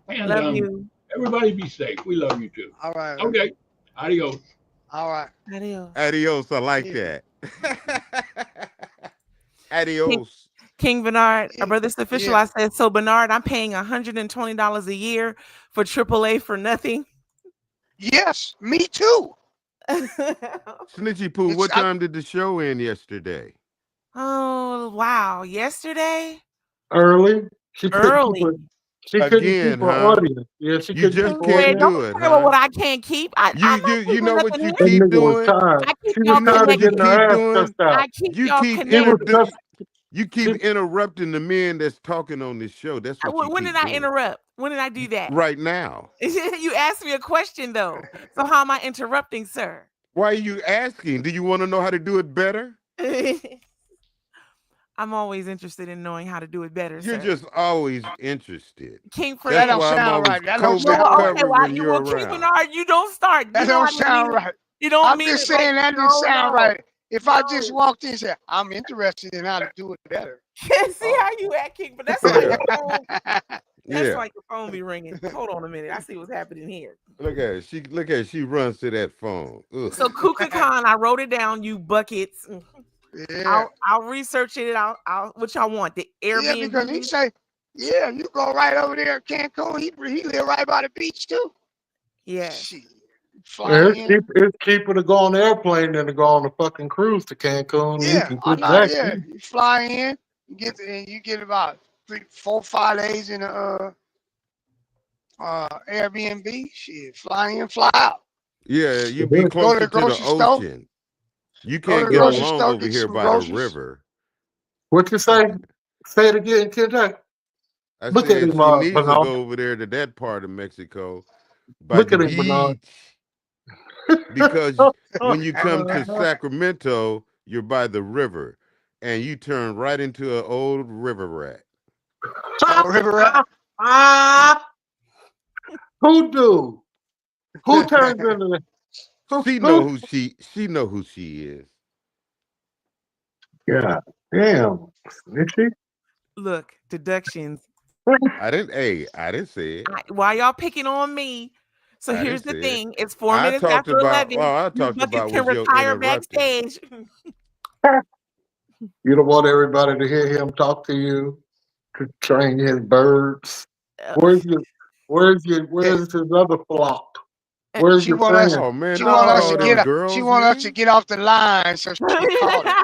Speaker 13: And,
Speaker 7: Love you.
Speaker 13: Everybody be safe. We love you too.
Speaker 6: All right.
Speaker 13: Okay. Adios.
Speaker 6: All right.
Speaker 7: Adios.
Speaker 12: Adios. I like that. Adios.
Speaker 7: King Bernard, our brother's official.
Speaker 6: Yeah.
Speaker 7: I said, so Bernard, I'm paying $120 a year for AAA for nothing.
Speaker 6: Yes, me too.
Speaker 12: Snitchy Poo, what time did the show end yesterday?
Speaker 7: Oh wow! Yesterday,
Speaker 5: Early. She couldn't
Speaker 12: Again,
Speaker 5: keep her
Speaker 12: huh?
Speaker 5: audience. Yeah, she
Speaker 12: You
Speaker 5: couldn't
Speaker 12: just
Speaker 5: keep her
Speaker 12: can't
Speaker 5: audience.
Speaker 12: do it,
Speaker 7: talk about what
Speaker 12: huh?
Speaker 7: I can't keep.
Speaker 12: You know what you
Speaker 5: That
Speaker 12: keep
Speaker 5: nigga was
Speaker 12: doing?
Speaker 5: tired.
Speaker 7: I keep
Speaker 5: She
Speaker 7: y'all
Speaker 5: was tired of
Speaker 7: connected.
Speaker 5: getting her ass
Speaker 12: doing?
Speaker 5: cussed out.
Speaker 7: I keep
Speaker 12: You
Speaker 7: y'all
Speaker 12: keep
Speaker 7: connected.
Speaker 12: you keep interrupting the men that's talking on this show. That's what you
Speaker 7: When
Speaker 12: keep
Speaker 7: did I
Speaker 12: doing.
Speaker 7: interrupt? When did I do that?
Speaker 12: Right now.
Speaker 7: You asked me a question though. So how am I interrupting, sir?
Speaker 12: Why are you asking? Do you want to know how to do it better?
Speaker 7: I'm always interested in knowing how to do it better,
Speaker 12: You're
Speaker 7: sir.
Speaker 12: just always interested.
Speaker 7: King for
Speaker 12: That's
Speaker 6: That don't
Speaker 12: why I'm
Speaker 6: sound
Speaker 12: always
Speaker 6: right. That don't
Speaker 12: COVID
Speaker 6: sound right.
Speaker 12: covered when you're
Speaker 7: King
Speaker 12: around.
Speaker 7: Bernard, you don't start.
Speaker 6: That
Speaker 7: You know
Speaker 6: don't
Speaker 7: I didn't
Speaker 6: sound
Speaker 7: mean-
Speaker 6: right.
Speaker 7: You don't
Speaker 6: I'm
Speaker 7: mean
Speaker 6: just
Speaker 7: it
Speaker 6: saying
Speaker 7: like,
Speaker 6: that didn't sound
Speaker 7: no.
Speaker 6: right. If I just walked in and said, I'm interested in how to do it better.
Speaker 7: See how you act, King, but that's why
Speaker 12: Yeah.
Speaker 7: your phone. That's
Speaker 12: Yeah.
Speaker 7: why your phone be ringing. Hold on a minute. I see what's happening here.
Speaker 12: Look at her. She runs to that phone. Ugh.
Speaker 7: So Kukulkan, I wrote it down. You buckets.
Speaker 6: Yeah.
Speaker 7: I'll research it. I'll what y'all want. The
Speaker 6: Yeah,
Speaker 7: Airbnb.
Speaker 6: because he say, yeah, you go right over there in Cancun. He live right by the beach too.
Speaker 7: Yeah.
Speaker 6: Shit.
Speaker 5: Yeah,
Speaker 6: Fly
Speaker 5: it's,
Speaker 6: in.
Speaker 5: it's cheaper to go on the airplane than to go on a fucking cruise to Cancun. You
Speaker 6: Yeah,
Speaker 5: can
Speaker 6: oh,
Speaker 5: get
Speaker 6: no,
Speaker 5: back.
Speaker 6: yeah. You fly in, you get about 3, 4, 5 days in a Airbnb. Shit, fly in, fly out.
Speaker 12: Yeah, you be
Speaker 6: Go to
Speaker 12: closer
Speaker 6: the
Speaker 12: to the
Speaker 6: grocery store.
Speaker 12: ocean. You
Speaker 6: Go to
Speaker 12: can't
Speaker 6: the
Speaker 12: get
Speaker 6: grocery
Speaker 12: along
Speaker 6: store,
Speaker 12: over
Speaker 6: get
Speaker 12: here
Speaker 6: some
Speaker 12: by
Speaker 6: groceries.
Speaker 12: the river.
Speaker 5: What you say? Say it again, Kendrick.
Speaker 12: I
Speaker 5: Look
Speaker 12: said
Speaker 5: at him,
Speaker 12: she needs to
Speaker 5: Bernard.
Speaker 12: go over there to that part of Mexico by
Speaker 5: Look
Speaker 12: the
Speaker 5: at him, Bernard.
Speaker 12: beach. Because when you come to Sacramento, you're by the river, and you turn right into an old river rat.
Speaker 6: River rat.
Speaker 5: Who do? Who turns into the?
Speaker 12: She know who she is.
Speaker 5: Yeah, damn. Is she?
Speaker 7: Look, deductions.
Speaker 12: I didn't say it.
Speaker 7: Why y'all picking on me? So
Speaker 12: I
Speaker 7: here's
Speaker 12: didn't
Speaker 7: the
Speaker 12: say it.
Speaker 7: thing. It's 4
Speaker 12: I
Speaker 7: minutes
Speaker 12: talked
Speaker 7: after
Speaker 12: about
Speaker 7: 11.
Speaker 12: all I
Speaker 7: You
Speaker 12: talked
Speaker 7: buckets
Speaker 12: about
Speaker 7: can
Speaker 12: was your
Speaker 7: retire
Speaker 12: interrupting.
Speaker 7: backstage.
Speaker 5: You don't want everybody to hear him talk to you to train his birds. Where's his other flock? Where's
Speaker 6: She
Speaker 5: your
Speaker 6: want us.
Speaker 5: friend?
Speaker 12: Oh man,
Speaker 6: She
Speaker 12: don't
Speaker 6: want us
Speaker 12: call
Speaker 6: to
Speaker 12: them
Speaker 6: get up.
Speaker 12: girls,
Speaker 6: She want us to
Speaker 12: man.
Speaker 6: get off the line so she can call it.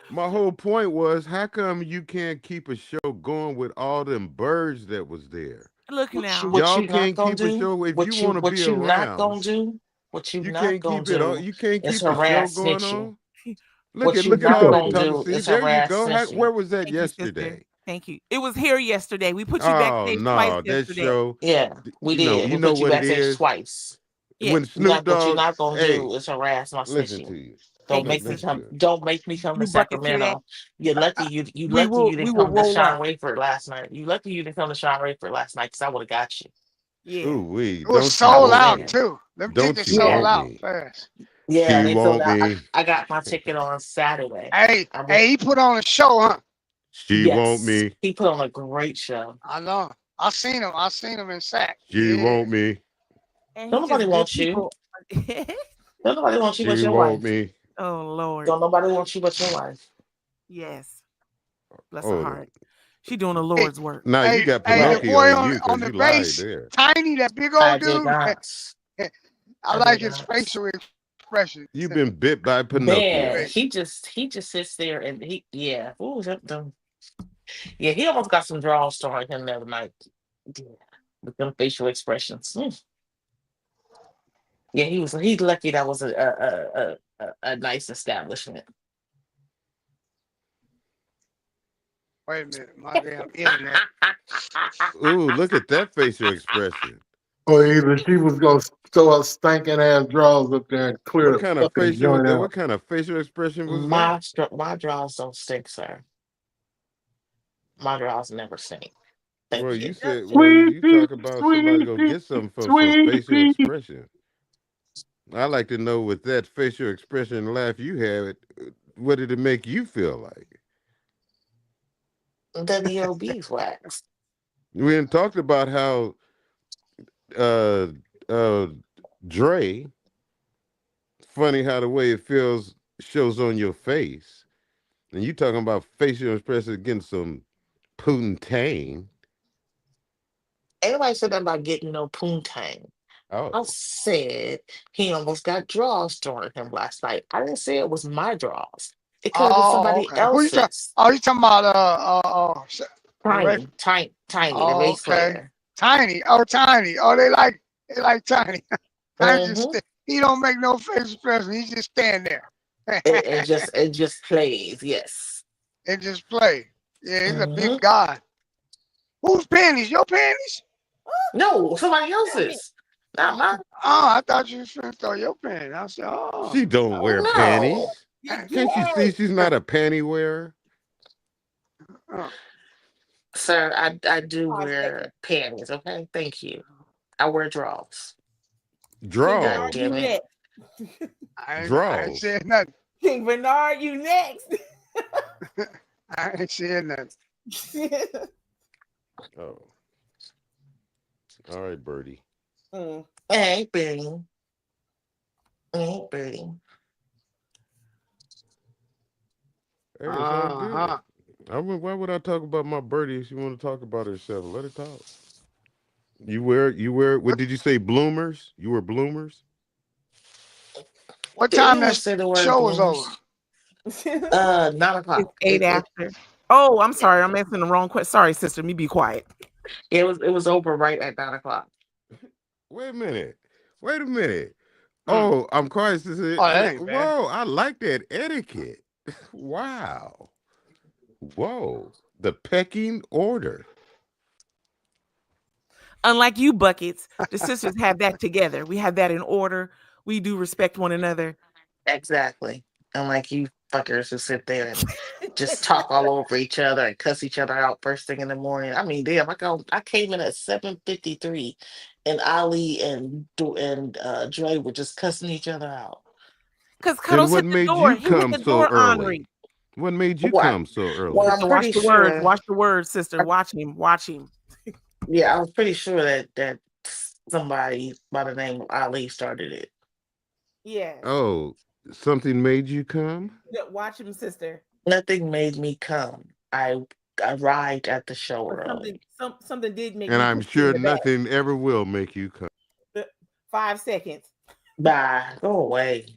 Speaker 12: My whole point was, how come you can't keep a show going with all them birds that was there?
Speaker 7: Look now.
Speaker 15: What
Speaker 12: Y'all
Speaker 15: you not
Speaker 12: can't
Speaker 15: gonna
Speaker 12: keep a
Speaker 15: do?
Speaker 12: show if you want to
Speaker 15: What
Speaker 12: be
Speaker 15: you not gonna
Speaker 12: around.
Speaker 15: do? What you
Speaker 12: You
Speaker 15: not
Speaker 12: can't
Speaker 15: gonna
Speaker 12: keep it all.
Speaker 15: do
Speaker 12: You can't
Speaker 15: is
Speaker 12: keep the show
Speaker 15: harass
Speaker 12: going
Speaker 15: Snitchy.
Speaker 12: on.
Speaker 15: What you
Speaker 12: Look at
Speaker 15: not
Speaker 12: all
Speaker 15: gonna
Speaker 12: talking.
Speaker 15: do
Speaker 12: See,
Speaker 15: is
Speaker 12: there you
Speaker 15: harass
Speaker 12: go.
Speaker 15: Snitchy.
Speaker 12: Where was that
Speaker 7: Thank you, sister.
Speaker 12: yesterday?
Speaker 7: Thank you. It was here yesterday. We put you
Speaker 12: Oh
Speaker 7: backstage twice
Speaker 12: no, that
Speaker 7: yesterday.
Speaker 12: show.
Speaker 15: Yeah, we
Speaker 12: You know,
Speaker 15: did.
Speaker 12: you
Speaker 15: We
Speaker 12: know
Speaker 15: put you
Speaker 12: what it
Speaker 15: backstage
Speaker 12: is.
Speaker 15: twice.
Speaker 7: Yeah.
Speaker 12: When Snoop
Speaker 15: What you
Speaker 12: Dogg,
Speaker 15: not gonna
Speaker 12: hey,
Speaker 15: do is harass my
Speaker 12: listen
Speaker 15: Snitchy.
Speaker 12: to you.
Speaker 15: Don't
Speaker 7: Thank you,
Speaker 15: make me
Speaker 12: Listen
Speaker 7: sister.
Speaker 15: come.
Speaker 12: to it.
Speaker 15: Don't make me come to
Speaker 7: You buckets hear that?
Speaker 15: Sacramento. You're lucky you
Speaker 7: We
Speaker 15: lucky you didn't
Speaker 7: will
Speaker 15: come to
Speaker 7: roll
Speaker 15: Sean
Speaker 7: out.
Speaker 15: Rayford last night. You lucky you didn't come to Sean Rayford last night because I would have got you.
Speaker 7: Yeah.
Speaker 12: Ooh wee,
Speaker 6: It was
Speaker 12: don't you
Speaker 15: I
Speaker 6: sold
Speaker 15: was
Speaker 12: want
Speaker 6: out
Speaker 12: me?
Speaker 15: saying.
Speaker 6: too. Them
Speaker 12: Don't
Speaker 6: tickets
Speaker 12: you
Speaker 6: sold
Speaker 12: want
Speaker 15: Yeah.
Speaker 6: out
Speaker 12: me?
Speaker 6: fast.
Speaker 15: Yeah,
Speaker 12: She
Speaker 15: they sold
Speaker 12: want
Speaker 15: out.
Speaker 12: me.
Speaker 15: I got my ticket on Saturday.
Speaker 6: Hey,
Speaker 15: I was,
Speaker 6: hey, he put on a show, huh?
Speaker 12: She want
Speaker 15: yes,
Speaker 12: me.
Speaker 15: he put on a great show.
Speaker 6: I know. I seen him. I seen him in Sac.
Speaker 12: She
Speaker 6: Yeah.
Speaker 12: want me.
Speaker 7: And
Speaker 15: Don't
Speaker 7: he
Speaker 15: nobody
Speaker 7: just good
Speaker 15: want you.
Speaker 7: people.
Speaker 15: Don't nobody want you but
Speaker 12: She
Speaker 15: your
Speaker 12: want
Speaker 15: wife.
Speaker 12: me.
Speaker 7: Oh Lord.
Speaker 15: Don't nobody want you but your wife.
Speaker 7: Yes. Bless her
Speaker 12: Oh,
Speaker 7: heart. She doing the
Speaker 6: Hey,
Speaker 7: Lord's work.
Speaker 12: now you
Speaker 6: hey,
Speaker 12: got
Speaker 6: hey, the
Speaker 15: Right.
Speaker 12: Pinocchio
Speaker 6: boy
Speaker 12: in you
Speaker 6: on
Speaker 12: because
Speaker 6: the
Speaker 12: you lied
Speaker 6: bass,
Speaker 12: there.
Speaker 6: Tiny, that big
Speaker 15: I
Speaker 6: old
Speaker 15: did
Speaker 6: dude.
Speaker 15: not.
Speaker 6: I
Speaker 15: I
Speaker 6: like
Speaker 15: did
Speaker 6: his
Speaker 15: not.
Speaker 6: facial expression.
Speaker 12: You've been bit by
Speaker 15: Man,
Speaker 12: Pinocchio.
Speaker 6: Wait,
Speaker 15: he just sits there and yeah. Ooh, yeah, he almost got some draws starring him the other night. Yeah, with them facial expressions. Yeah, he's lucky that was a nice establishment.
Speaker 6: wait a minute, my damn internet.
Speaker 12: Ooh, look at that facial expression.
Speaker 5: Or either she was gonna throw her stinking ass drawers up there and clear
Speaker 12: What
Speaker 5: the
Speaker 12: kind of
Speaker 5: fucking
Speaker 12: facial?
Speaker 5: joint out.
Speaker 12: What kind of facial expression was that?
Speaker 15: My draws don't stink, sir. My draws never stink.
Speaker 12: Well,
Speaker 15: Thank
Speaker 12: you
Speaker 15: you.
Speaker 12: said, well,
Speaker 5: Sweet
Speaker 12: you
Speaker 5: pea,
Speaker 12: talk about somebody
Speaker 5: sweet
Speaker 12: go
Speaker 5: pea,
Speaker 12: get something from some
Speaker 5: sweet
Speaker 12: facial
Speaker 5: pea.
Speaker 12: expression. I like to know with that facial expression laugh you had, what did it make you feel like?
Speaker 15: The beeswax.
Speaker 12: We hadn't talked about how uh Dre, funny how the way it feels shows on your face. And you talking about facial expression against some poontang.
Speaker 15: Everybody said that about getting no poontang. I
Speaker 12: Oh.
Speaker 15: said he almost got draws during him last night. I didn't say it was my draws. It could have been
Speaker 6: Oh,
Speaker 15: somebody
Speaker 6: okay. Who you talking?
Speaker 15: else's.
Speaker 6: Oh, you talking about Ray?
Speaker 15: Tiny, the
Speaker 6: Oh,
Speaker 15: bass
Speaker 6: okay.
Speaker 15: player.
Speaker 6: Tiny. Oh, Tiny. Oh, they like Tiny. Tiny just
Speaker 15: Mm-hmm.
Speaker 6: he don't make no face expression. He just stand there.
Speaker 15: It just plays, yes.
Speaker 6: And just play. Yeah, he's a big
Speaker 15: Mm-hmm.
Speaker 6: guy. Whose panties? Your panties?
Speaker 15: No, somebody else's. Not mine.
Speaker 6: Oh, I thought you was finna throw your panties. I said, oh.
Speaker 12: She don't wear
Speaker 15: No.
Speaker 12: panties. Can't you see she's not a panty wearer?
Speaker 6: Oh.
Speaker 15: Sir, I do wear panties, okay? Thank you. I wear draws.
Speaker 12: Draws.
Speaker 15: Damn it.
Speaker 6: I ain't
Speaker 12: Draws.
Speaker 6: said nothing.
Speaker 7: King Bernard, you next.
Speaker 6: I ain't said nothing.
Speaker 12: Oh. All right, Birdie.
Speaker 15: Hey, Birdie. Hey, Birdie.
Speaker 12: Hey, it's all good. Why would I talk about my birdie if she want to talk about herself? Let her talk. You wear what did you say, bloomers? You wear bloomers?
Speaker 6: What
Speaker 15: Didn't
Speaker 6: time
Speaker 15: even
Speaker 6: that
Speaker 15: say the word
Speaker 6: show was
Speaker 15: bloomers.
Speaker 6: over?
Speaker 15: 9 o'clock.
Speaker 7: It's 8 after. Oh, I'm sorry. I'm answering the wrong question. Sorry, sister. Me be quiet.
Speaker 15: It was over right at 9 o'clock.
Speaker 12: Wait a minute. Oh, I'm quiet.
Speaker 6: Oh, that ain't bad.
Speaker 12: Whoa, I like that etiquette. Wow. Whoa. The pecking order.
Speaker 7: Unlike you, buckets, the sisters have that together. We have that in order. We do respect one another.
Speaker 15: Exactly. Unlike you motherfuckers who sit there and just talk all over each other and cuss each other out first thing in the morning. I mean, damn, I came in at 7:53, and Ali and Dre were just cussing each other out.
Speaker 7: Because
Speaker 12: Then
Speaker 7: Cuddles
Speaker 12: what
Speaker 7: hit the
Speaker 12: made
Speaker 7: door.
Speaker 12: you
Speaker 7: He hit
Speaker 12: come
Speaker 7: the
Speaker 12: so
Speaker 7: door, Henri.
Speaker 12: early? What made you
Speaker 15: What?
Speaker 12: come so
Speaker 15: Well,
Speaker 12: early?
Speaker 15: I'm
Speaker 7: Sister, watch
Speaker 15: pretty
Speaker 7: the words.
Speaker 15: sure.
Speaker 7: Watch the words, sister. Watch him. Watch him.
Speaker 15: Yeah, I was pretty sure that somebody by the name of Ali started it.
Speaker 7: Yes.
Speaker 12: Oh, something made you come?
Speaker 7: Yeah, watch him, sister.
Speaker 15: Nothing made me come. I arrived at the show
Speaker 7: But
Speaker 15: early.
Speaker 7: something did make
Speaker 12: And
Speaker 7: me
Speaker 12: I'm
Speaker 7: put you in
Speaker 12: sure
Speaker 7: the back.
Speaker 12: nothing ever will make you come.
Speaker 7: 5 seconds.
Speaker 15: Bye. Go away.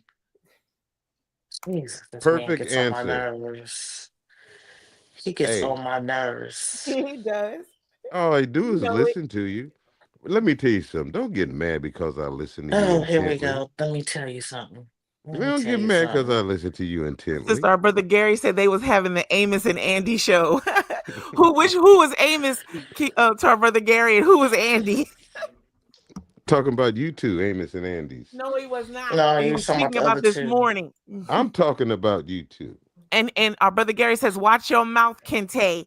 Speaker 15: Jesus, this man
Speaker 12: Perfect
Speaker 15: gets on my
Speaker 12: answer.
Speaker 15: nerves. He gets
Speaker 12: Hey,
Speaker 15: on my nerves.
Speaker 7: He does.
Speaker 12: all I do
Speaker 7: You
Speaker 12: is
Speaker 7: know it.
Speaker 12: listen to you. Let me tell you something. Don't get mad because I listen to you
Speaker 15: Oh, here we
Speaker 12: intently.
Speaker 15: go. Let me tell you something. Let me
Speaker 12: Don't
Speaker 15: tell
Speaker 12: get
Speaker 15: you
Speaker 12: mad because I
Speaker 15: something.
Speaker 12: listen to you
Speaker 7: Sister,
Speaker 12: intently.
Speaker 7: our brother Gary said they was having the Amos and Andy show. who was Amos to our brother Gary, and who was Andy?
Speaker 12: Talking about you two, Amos and Andy's.
Speaker 7: No, he was not.
Speaker 15: No,
Speaker 7: We
Speaker 15: you
Speaker 7: were
Speaker 15: was talking about
Speaker 7: speaking
Speaker 15: the
Speaker 7: about
Speaker 15: other
Speaker 7: this
Speaker 15: two.
Speaker 7: morning.
Speaker 12: I'm talking about you two.
Speaker 7: And our brother Gary says, "Watch your mouth, Kente."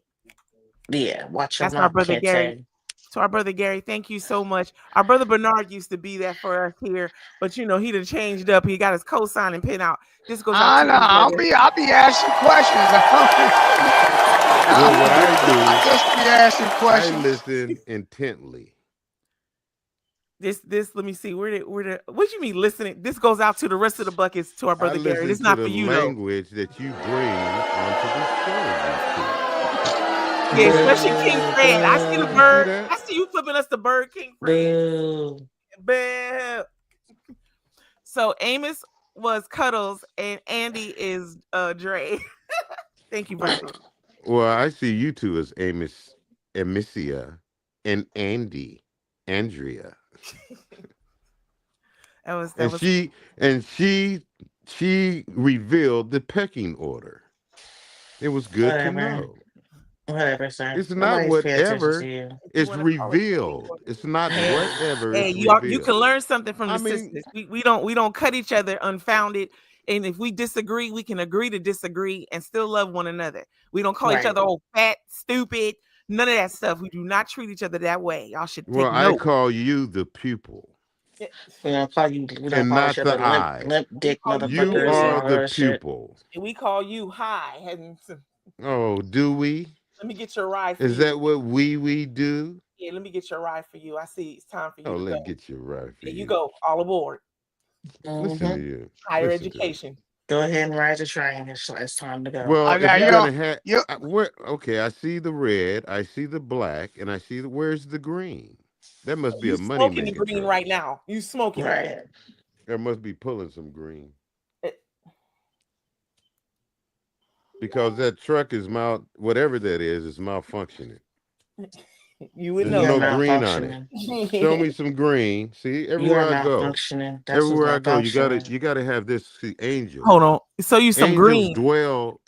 Speaker 15: Yeah, watch your
Speaker 7: That's our
Speaker 15: mouth,
Speaker 7: brother Gary.
Speaker 15: Kente.
Speaker 7: To our brother Gary, thank you so much. Our brother Bernard used to be there for us here, but he done changed up. He got his cosign and pin out. This goes out to you,
Speaker 6: I'll
Speaker 7: brother.
Speaker 6: be asking questions.
Speaker 12: Well, what I
Speaker 6: I just be asking
Speaker 12: do, I
Speaker 6: questions.
Speaker 12: listen intently.
Speaker 7: This let me see. What you mean listening? This goes out to the rest of the buckets to our
Speaker 12: I
Speaker 7: brother Gary.
Speaker 12: listen
Speaker 7: This
Speaker 12: to
Speaker 7: not
Speaker 12: the
Speaker 7: for you though.
Speaker 12: language that you bring onto the show.
Speaker 7: Yeah, especially King Fred. I see the
Speaker 12: You see
Speaker 7: bird.
Speaker 12: that?
Speaker 7: I see you flipping us the bird, King Fred.
Speaker 15: Boo.
Speaker 7: Boo. So Amos was Cuddles and Andy is Dre. Thank you, brother.
Speaker 12: Well, I see you two as Amos, Amicia, and Andrea. She revealed the pecking order. It was good to
Speaker 15: Whatever.
Speaker 12: know.
Speaker 15: Whatever, sir.
Speaker 12: It's not
Speaker 15: Nobody's paying attention
Speaker 12: whatever.
Speaker 15: to you.
Speaker 12: It's revealed. It's not whatever.
Speaker 7: Hey,
Speaker 12: It's
Speaker 7: you can
Speaker 12: revealed.
Speaker 7: learn something from the
Speaker 12: I mean-
Speaker 7: sisters. We don't cut each other unfounded. And if we disagree, we can agree to disagree and still love one another. We don't call each
Speaker 15: Right.
Speaker 7: other old, fat, stupid, none of that stuff. We do not treat each other that way. Y'all should take
Speaker 12: Well, I
Speaker 7: note.
Speaker 12: call you the pupil
Speaker 15: We don't call you. We don't
Speaker 12: and
Speaker 15: call
Speaker 12: not
Speaker 15: each other
Speaker 12: the eye.
Speaker 15: limp dick
Speaker 7: call you
Speaker 12: You
Speaker 15: motherfuckers and
Speaker 12: are
Speaker 15: all that
Speaker 12: the
Speaker 15: other shit.
Speaker 12: pupil.
Speaker 7: And we call you high. And
Speaker 12: Oh, do we?
Speaker 7: let me get your ride for
Speaker 12: Is
Speaker 7: you.
Speaker 12: that what we do?
Speaker 7: Yeah, let me get your ride for you. I see it's time for you
Speaker 12: Oh,
Speaker 7: to
Speaker 12: let's
Speaker 7: go.
Speaker 12: get you right for
Speaker 7: There you
Speaker 12: you.
Speaker 7: go. All aboard.
Speaker 12: Listen
Speaker 15: Mhm.
Speaker 12: to you.
Speaker 7: Higher
Speaker 12: Listen to you.
Speaker 7: education.
Speaker 15: Go ahead and ride the train. It's time to go.
Speaker 12: Well, if
Speaker 6: now
Speaker 12: you're
Speaker 6: you
Speaker 12: gonna
Speaker 6: know,
Speaker 12: have,
Speaker 6: you
Speaker 12: okay, I see the red, I see the black, and I see where's the green? That must be
Speaker 7: You
Speaker 12: a money
Speaker 7: smoking the
Speaker 12: maker.
Speaker 7: green right now. You smoking it.
Speaker 15: Right.
Speaker 12: There must be pulling some green
Speaker 7: It-
Speaker 12: because that truck is whatever that is malfunctioning.
Speaker 7: You would
Speaker 12: There's
Speaker 7: know.
Speaker 15: You're
Speaker 12: no green on it.
Speaker 15: malfunctioning.
Speaker 12: Show me some green. See,
Speaker 15: You
Speaker 12: everywhere
Speaker 15: are
Speaker 12: I go,
Speaker 15: malfunctioning. That's what's
Speaker 12: everywhere I go, you
Speaker 15: malfunctioning.
Speaker 12: gotta have this. See, angels.
Speaker 7: Hold on. So you some green.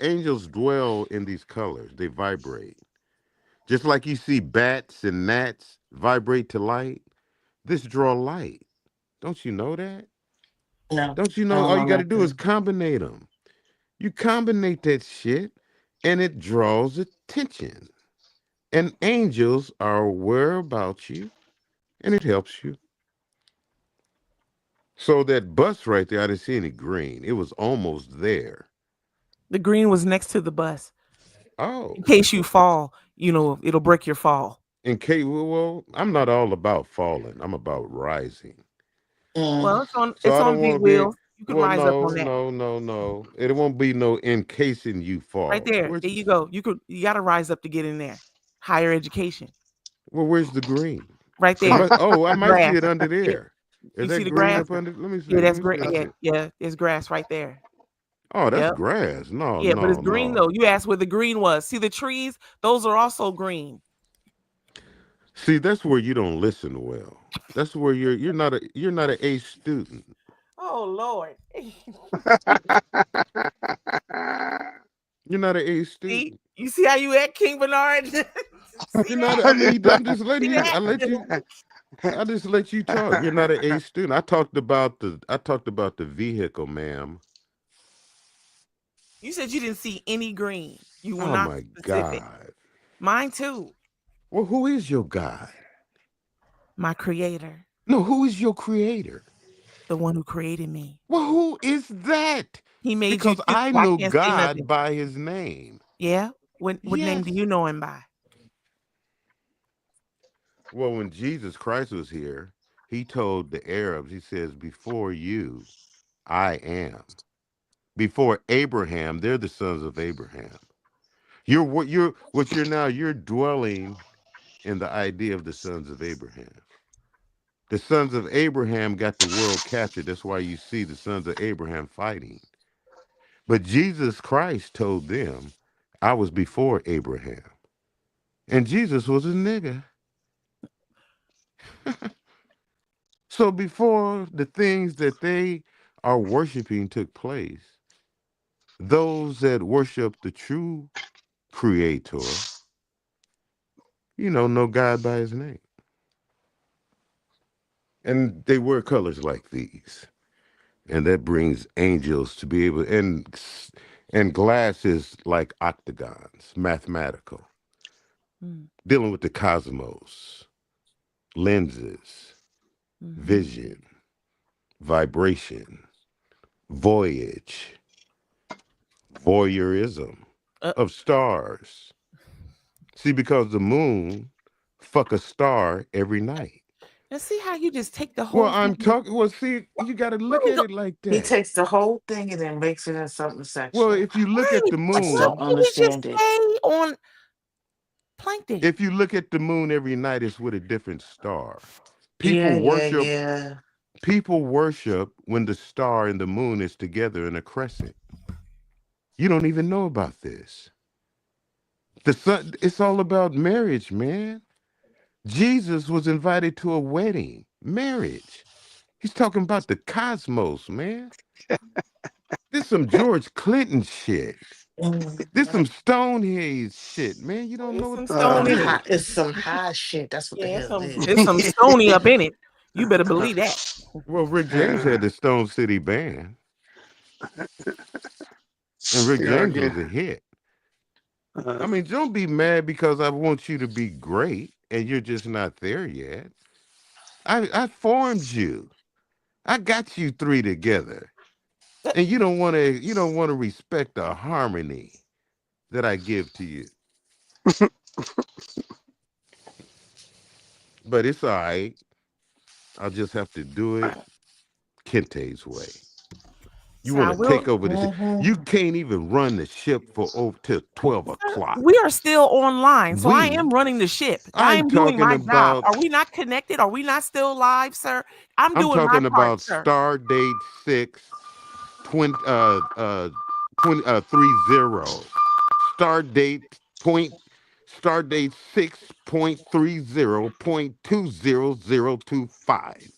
Speaker 12: Angels dwell in these colors. They vibrate. Just like you see bats and gnats vibrate to light, this draw light. Don't you know that?
Speaker 15: No.
Speaker 12: Don't you
Speaker 15: I
Speaker 12: know
Speaker 15: don't
Speaker 12: all you
Speaker 15: know
Speaker 12: got to do is
Speaker 15: nothing.
Speaker 12: combinate them. You combinate that shit and it draws attention. And angels are aware about you and it helps you. So that bus right there, I didn't see any green. It was almost there.
Speaker 7: The green was next to the bus.
Speaker 12: Oh,
Speaker 7: In case you fall, it'll break your fall.
Speaker 12: in case, well, I'm not all about falling. I'm about rising.
Speaker 7: Well, it's on
Speaker 12: So I don't
Speaker 7: big
Speaker 12: want to be.
Speaker 7: wheels. You can
Speaker 12: Well,
Speaker 7: rise up on that.
Speaker 12: no. It won't be no encasing you fall.
Speaker 7: Right there.
Speaker 12: Where's
Speaker 7: There you go. You gotta rise up to get in there. Higher education.
Speaker 12: Well, where's the green?
Speaker 7: Right
Speaker 12: It
Speaker 7: there.
Speaker 12: must- oh, I might
Speaker 7: Grass.
Speaker 12: see it under there.
Speaker 7: You
Speaker 12: Is
Speaker 7: see
Speaker 12: that
Speaker 7: the
Speaker 12: green
Speaker 7: grass?
Speaker 12: up under? Let me see.
Speaker 7: Yeah, that's
Speaker 12: Let me
Speaker 7: great.
Speaker 12: see.
Speaker 7: Yeah, yeah, there's grass right there.
Speaker 12: Oh, that's
Speaker 7: Yep.
Speaker 12: grass. No,
Speaker 7: Yeah, but it's
Speaker 12: no,
Speaker 7: green
Speaker 12: no.
Speaker 7: though. You asked where the green was. See the trees? Those are also green.
Speaker 12: See, that's where you don't listen well. That's where you're not an A student.
Speaker 7: Oh Lord.
Speaker 12: You're not an A
Speaker 7: See?
Speaker 12: student.
Speaker 7: You see how you act, King Bernard?
Speaker 12: You're not. I mean, I'm just letting you. I just let you talk. You're not an A student. I talked about the vehicle, ma'am.
Speaker 7: You said you didn't see any green. You were
Speaker 12: Oh
Speaker 7: not
Speaker 12: my
Speaker 7: specific.
Speaker 12: God.
Speaker 7: Mine too.
Speaker 12: Well, who is your God?
Speaker 7: My creator.
Speaker 12: No, who is your creator?
Speaker 7: The one who created me.
Speaker 12: Well, who is that?
Speaker 7: He made
Speaker 12: Because
Speaker 7: you too.
Speaker 12: I
Speaker 7: So I
Speaker 12: know
Speaker 7: can't say nothing.
Speaker 12: God by his name.
Speaker 7: Yeah? What name
Speaker 12: Yes.
Speaker 7: do you know him by?
Speaker 12: Well, when Jesus Christ was here, he told the Arabs, he says, before you, I am. Before Abraham, they're the sons of Abraham. You're dwelling in the idea of the sons of Abraham. The sons of Abraham got the world captured. That's why you see the sons of Abraham fighting. But Jesus Christ told them, I was before Abraham. And Jesus was a nigga. So before the things that they are worshiping took place, those that worship the true creator, know God by his name. And they wear colors like these. And that brings angels to be able, and glasses like octagons, mathematical, dealing with the cosmos, lenses, vision, vibration, voyage, voyeurism of stars. See, because the moon fuck a star every night.
Speaker 7: Now see how you just take the whole
Speaker 12: Well, I'm
Speaker 7: thing.
Speaker 12: talking. Well, see, you got to look at it like
Speaker 15: He
Speaker 12: that.
Speaker 15: takes the whole thing and then makes it in something sexual.
Speaker 12: Well, if you look at the
Speaker 15: I
Speaker 12: moon,
Speaker 15: just don't
Speaker 7: Why can't we just
Speaker 15: understand it.
Speaker 7: stay on plankton?
Speaker 12: if you look at the moon every night, it's with a different star.
Speaker 15: Yeah, yeah.
Speaker 12: People worship when the star and the moon is together in a crescent. You don't even know about this. The sun, it's all about marriage, man. Jesus was invited to a wedding, marriage. He's talking about the cosmos, man. This some George Clinton shit. This some Stonehenge shit, man. You don't know what
Speaker 15: It's some high shit. That's what the hell it is.
Speaker 7: There's some stony up in it. You better believe that.
Speaker 12: Well, Rick James had the Stone City Band. And Rick James was a hit. I mean, don't be mad because I want you to be great and you're just not there yet. I formed you. I got you three together. And you don't want to respect the harmony that I give to you. But it's all right. I'll just have to do it Kente's way. You want to take over the ship. You can't even run the ship for over till 12 o'clock.
Speaker 7: We are still online, so I am running the ship. I am doing my job. Are we not connected? Are we not still live, sir? I'm doing
Speaker 12: talking
Speaker 7: my
Speaker 12: about
Speaker 7: part, sir.
Speaker 12: Stardate 6 30. Stardate 6.30.200025.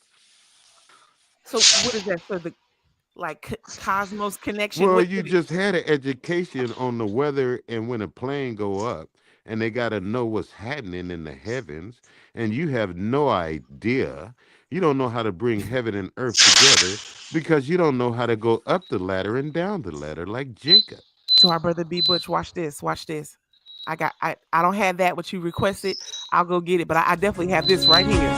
Speaker 7: So what is that for the cosmos connection?
Speaker 12: Well, you just had an education on the weather and when a plane go up and they got to know what's happening in the heavens and you have no idea. You don't know how to bring heaven and earth together because you don't know how to go up the ladder and down the ladder like Jacob.
Speaker 7: So our brother B Butch, watch this. I don't have that what you requested. I'll go get it, but I definitely have this right here.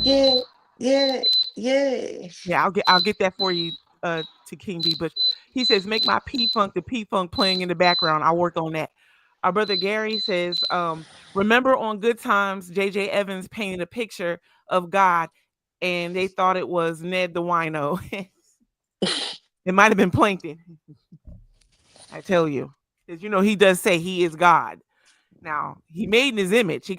Speaker 15: Yeah.
Speaker 7: Yeah, I'll get that for you to King B. Butch. He says, make my P-Funk the P-Funk playing in the background. I'll work on that. Our brother Gary says, remember on Good Times, J.J. Evans painted a picture of God and they thought it was Ned the Wino. It might have been Plankton. I tell you. Because he does say he is God. Now, he made in his image. He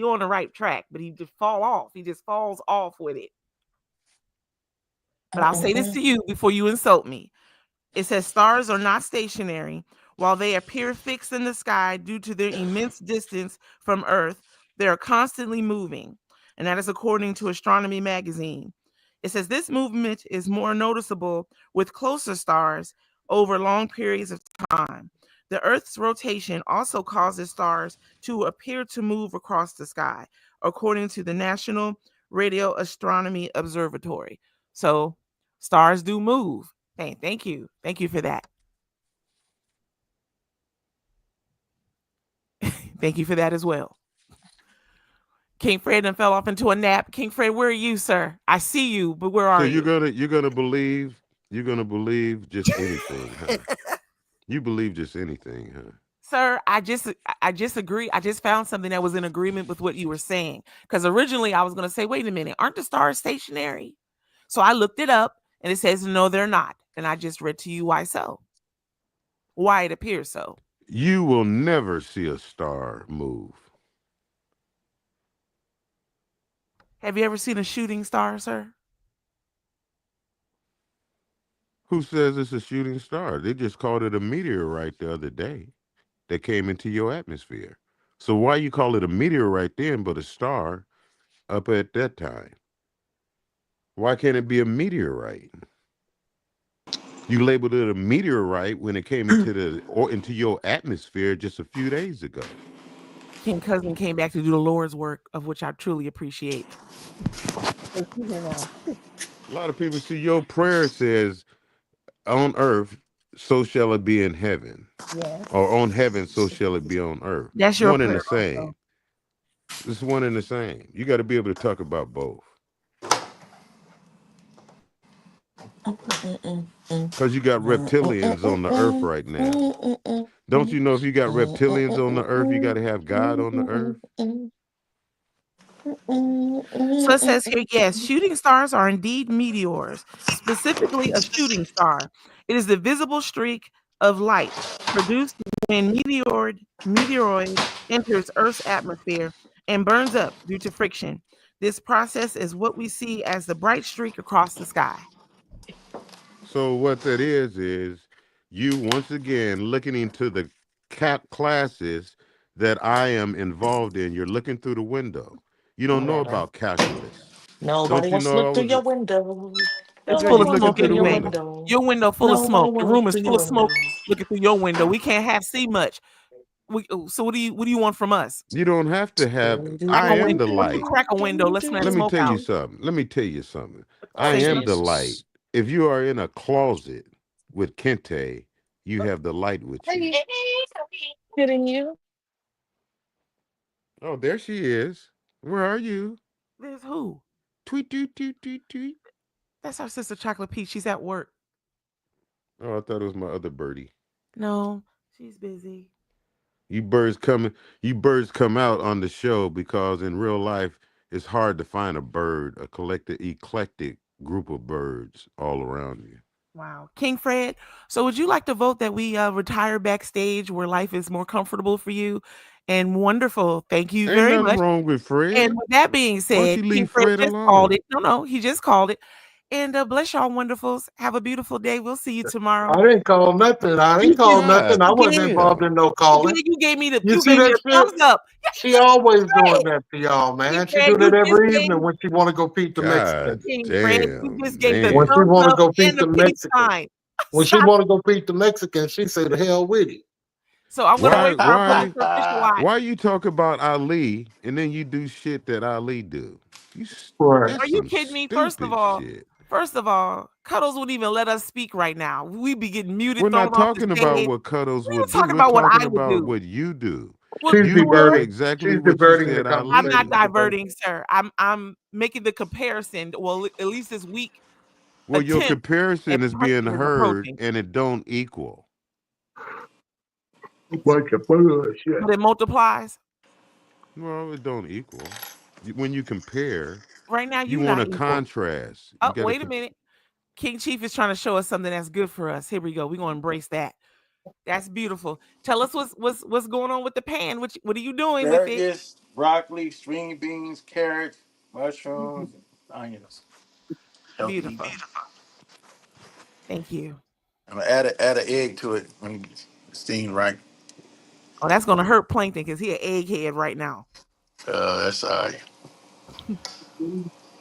Speaker 7: on the right track, but he just fall off. He just falls off with it. But I'll say this to you before you insult me. It says stars are not stationary. While they appear fixed in the sky due to their immense distance from Earth, they are constantly moving. And that is according to Astronomy Magazine. It says this movement is more noticeable with closer stars over long periods of time. The Earth's rotation also causes stars to appear to move across the sky, according to the National Radio Astronomy Observatory. So stars do move. Hey, thank you. Thank you for that. Thank you for that as well. King Fred done fell off into a nap. King Fred, where are you, sir? I see you, but where are
Speaker 12: So
Speaker 7: you?
Speaker 12: you're gonna believe just anything, huh? You believe just anything, huh?
Speaker 7: Sir, I just agree. I just found something that was in agreement with what you were saying. Because originally I was going to say, wait a minute, aren't the stars stationary? So I looked it up and it says, no, they're not. And I just read to you why so. Why it appears so.
Speaker 12: You will never see a star move.
Speaker 7: Have you ever seen a shooting star, sir?
Speaker 12: Who says it's a shooting star? They just called it a meteorite the other day that came into your atmosphere. So why you call it a meteorite then, but a star up at that time? Why can't it be a meteorite? You labeled it a meteorite when it came into your atmosphere just a few days ago.
Speaker 7: King Cousin came back to do the Lord's work, of which I truly appreciate.
Speaker 12: A lot of people see your prayer says, on earth, so shall it be in heaven.
Speaker 14: Yes.
Speaker 12: Or on heaven, so shall it be on earth.
Speaker 7: That's your
Speaker 12: one and
Speaker 7: prayer
Speaker 12: the same. It's one and the same. You got to be able to talk about both. Because you got reptilians on the earth right now. Don't you know if you got reptilians on the earth, you got to have God on the earth?
Speaker 7: So it says here, yes, shooting stars are indeed meteors, specifically a shooting star. It is the visible streak of light produced when meteoroid enters Earth's atmosphere and burns up due to friction. This process is what we see as the bright streak across the sky.
Speaker 12: So what that is you once again looking into the classes that I am involved in. You're looking through the window. You don't know about calculus.
Speaker 15: Nobody wants to look through your window.
Speaker 7: It's
Speaker 12: That's
Speaker 7: full
Speaker 12: why
Speaker 7: of
Speaker 12: you looking
Speaker 7: smoke
Speaker 12: through the
Speaker 7: anyway.
Speaker 12: window.
Speaker 7: Your window full of
Speaker 15: Nobody
Speaker 7: smoke. The
Speaker 15: wants to
Speaker 7: room
Speaker 15: look
Speaker 7: is
Speaker 15: through
Speaker 7: full
Speaker 15: your
Speaker 7: of smoke.
Speaker 15: window.
Speaker 7: Looking through your window, we can't see much. So what do you want from us?
Speaker 12: You don't have to have.
Speaker 7: Crack
Speaker 12: I
Speaker 7: a
Speaker 12: am
Speaker 7: window.
Speaker 12: the
Speaker 7: Why don't you
Speaker 12: light.
Speaker 7: crack a window? Let's let
Speaker 12: Let me
Speaker 7: smoke
Speaker 12: tell you
Speaker 7: out.
Speaker 12: something. Let me tell you something. I
Speaker 7: Say
Speaker 12: am
Speaker 7: something.
Speaker 12: the light. If you are in a closet with Kente, you have the light with you.
Speaker 15: Kidding you?
Speaker 12: Oh, there she is. Where are you?
Speaker 7: There's who?
Speaker 12: Tweet, tweet, tweet, tweet, tweet.
Speaker 7: That's our sister Chocolate Peach. She's at work.
Speaker 12: Oh, I thought it was my other birdie.
Speaker 7: No, she's busy.
Speaker 12: You birds come out on the show because in real life it's hard to find a bird, a eclectic group of birds all around you.
Speaker 7: Wow. King Fred, so would you like to vote that we retire backstage where life is more comfortable for you? And wonderful. Thank you
Speaker 12: Ain't
Speaker 7: very
Speaker 12: nothing
Speaker 7: much.
Speaker 12: wrong with Fred.
Speaker 7: And with that being
Speaker 12: Why
Speaker 7: said,
Speaker 12: don't you
Speaker 7: King
Speaker 12: leave
Speaker 7: Fred
Speaker 12: Fred
Speaker 7: just called
Speaker 12: alone?
Speaker 7: it. No, he just called it. And bless y'all wonderfuls. Have a beautiful day. We'll see you tomorrow.
Speaker 5: I didn't call nothing. I didn't call nothing. I wasn't involved in no calling.
Speaker 7: You gave me the
Speaker 5: You
Speaker 7: you
Speaker 5: see
Speaker 7: gave me
Speaker 5: that
Speaker 7: the
Speaker 5: shit?
Speaker 7: thumbs up.
Speaker 5: She always doing that to y'all, man. She
Speaker 7: Fred,
Speaker 5: do that
Speaker 7: you
Speaker 5: every
Speaker 7: just
Speaker 5: evening when she want to go peep the
Speaker 12: God
Speaker 5: Mexican.
Speaker 7: King Fred, you just gave the
Speaker 12: man.
Speaker 5: When she
Speaker 7: thumbs
Speaker 5: want to
Speaker 7: up
Speaker 5: go peep
Speaker 7: and
Speaker 5: the
Speaker 7: the peace
Speaker 5: Mexican.
Speaker 7: sign.
Speaker 5: When she want to go peep the Mexican, she say the hell with it.
Speaker 7: So I'm gonna wait for her official watch.
Speaker 12: Why you talk about Ali and then you do shit that Ali do?
Speaker 5: Right.
Speaker 7: Are you kidding me? First of all, Cuddles wouldn't even let us speak right now. We'd be getting muted.
Speaker 12: We're
Speaker 7: thrown
Speaker 12: not
Speaker 7: off the
Speaker 12: talking about
Speaker 7: stage.
Speaker 12: what Cuddles
Speaker 7: We're
Speaker 12: would do.
Speaker 7: talking
Speaker 12: We're
Speaker 7: about what
Speaker 12: talking
Speaker 7: I would
Speaker 12: about
Speaker 7: do.
Speaker 12: what you do.
Speaker 7: Well,
Speaker 5: She's
Speaker 12: You do
Speaker 5: diverting.
Speaker 12: exactly
Speaker 5: She's
Speaker 12: what you
Speaker 5: diverting the
Speaker 12: said Ali
Speaker 7: I'm not
Speaker 12: do.
Speaker 7: diverting, sir. I'm making the comparison. Well, at least this week.
Speaker 12: Well, your
Speaker 7: attempt
Speaker 12: comparison
Speaker 7: at
Speaker 12: is being
Speaker 7: punching is
Speaker 12: heard
Speaker 7: approaching.
Speaker 12: and it don't equal.
Speaker 5: Bunch of bullshit.
Speaker 7: But it multiplies.
Speaker 12: Well, it don't equal. When you compare,
Speaker 7: Right now,
Speaker 12: you
Speaker 7: you're
Speaker 12: want
Speaker 7: not
Speaker 12: a
Speaker 7: equal.
Speaker 12: contrast. You
Speaker 7: Oh,
Speaker 12: gotta
Speaker 7: wait a minute. King Chief is trying to show us something that's good for us. Here we go. We're gonna embrace that. That's beautiful. Tell us what's going on with the pan. What are you doing with it?
Speaker 16: Asparagus, broccoli, string beans, carrots, mushrooms, onions. Healthy
Speaker 7: Beautiful.
Speaker 16: eating.
Speaker 7: Thank you.
Speaker 16: I'm gonna add an egg to it when it's steamed right.
Speaker 7: Oh, that's gonna hurt Plankton because he an egghead right now.
Speaker 16: That's all right.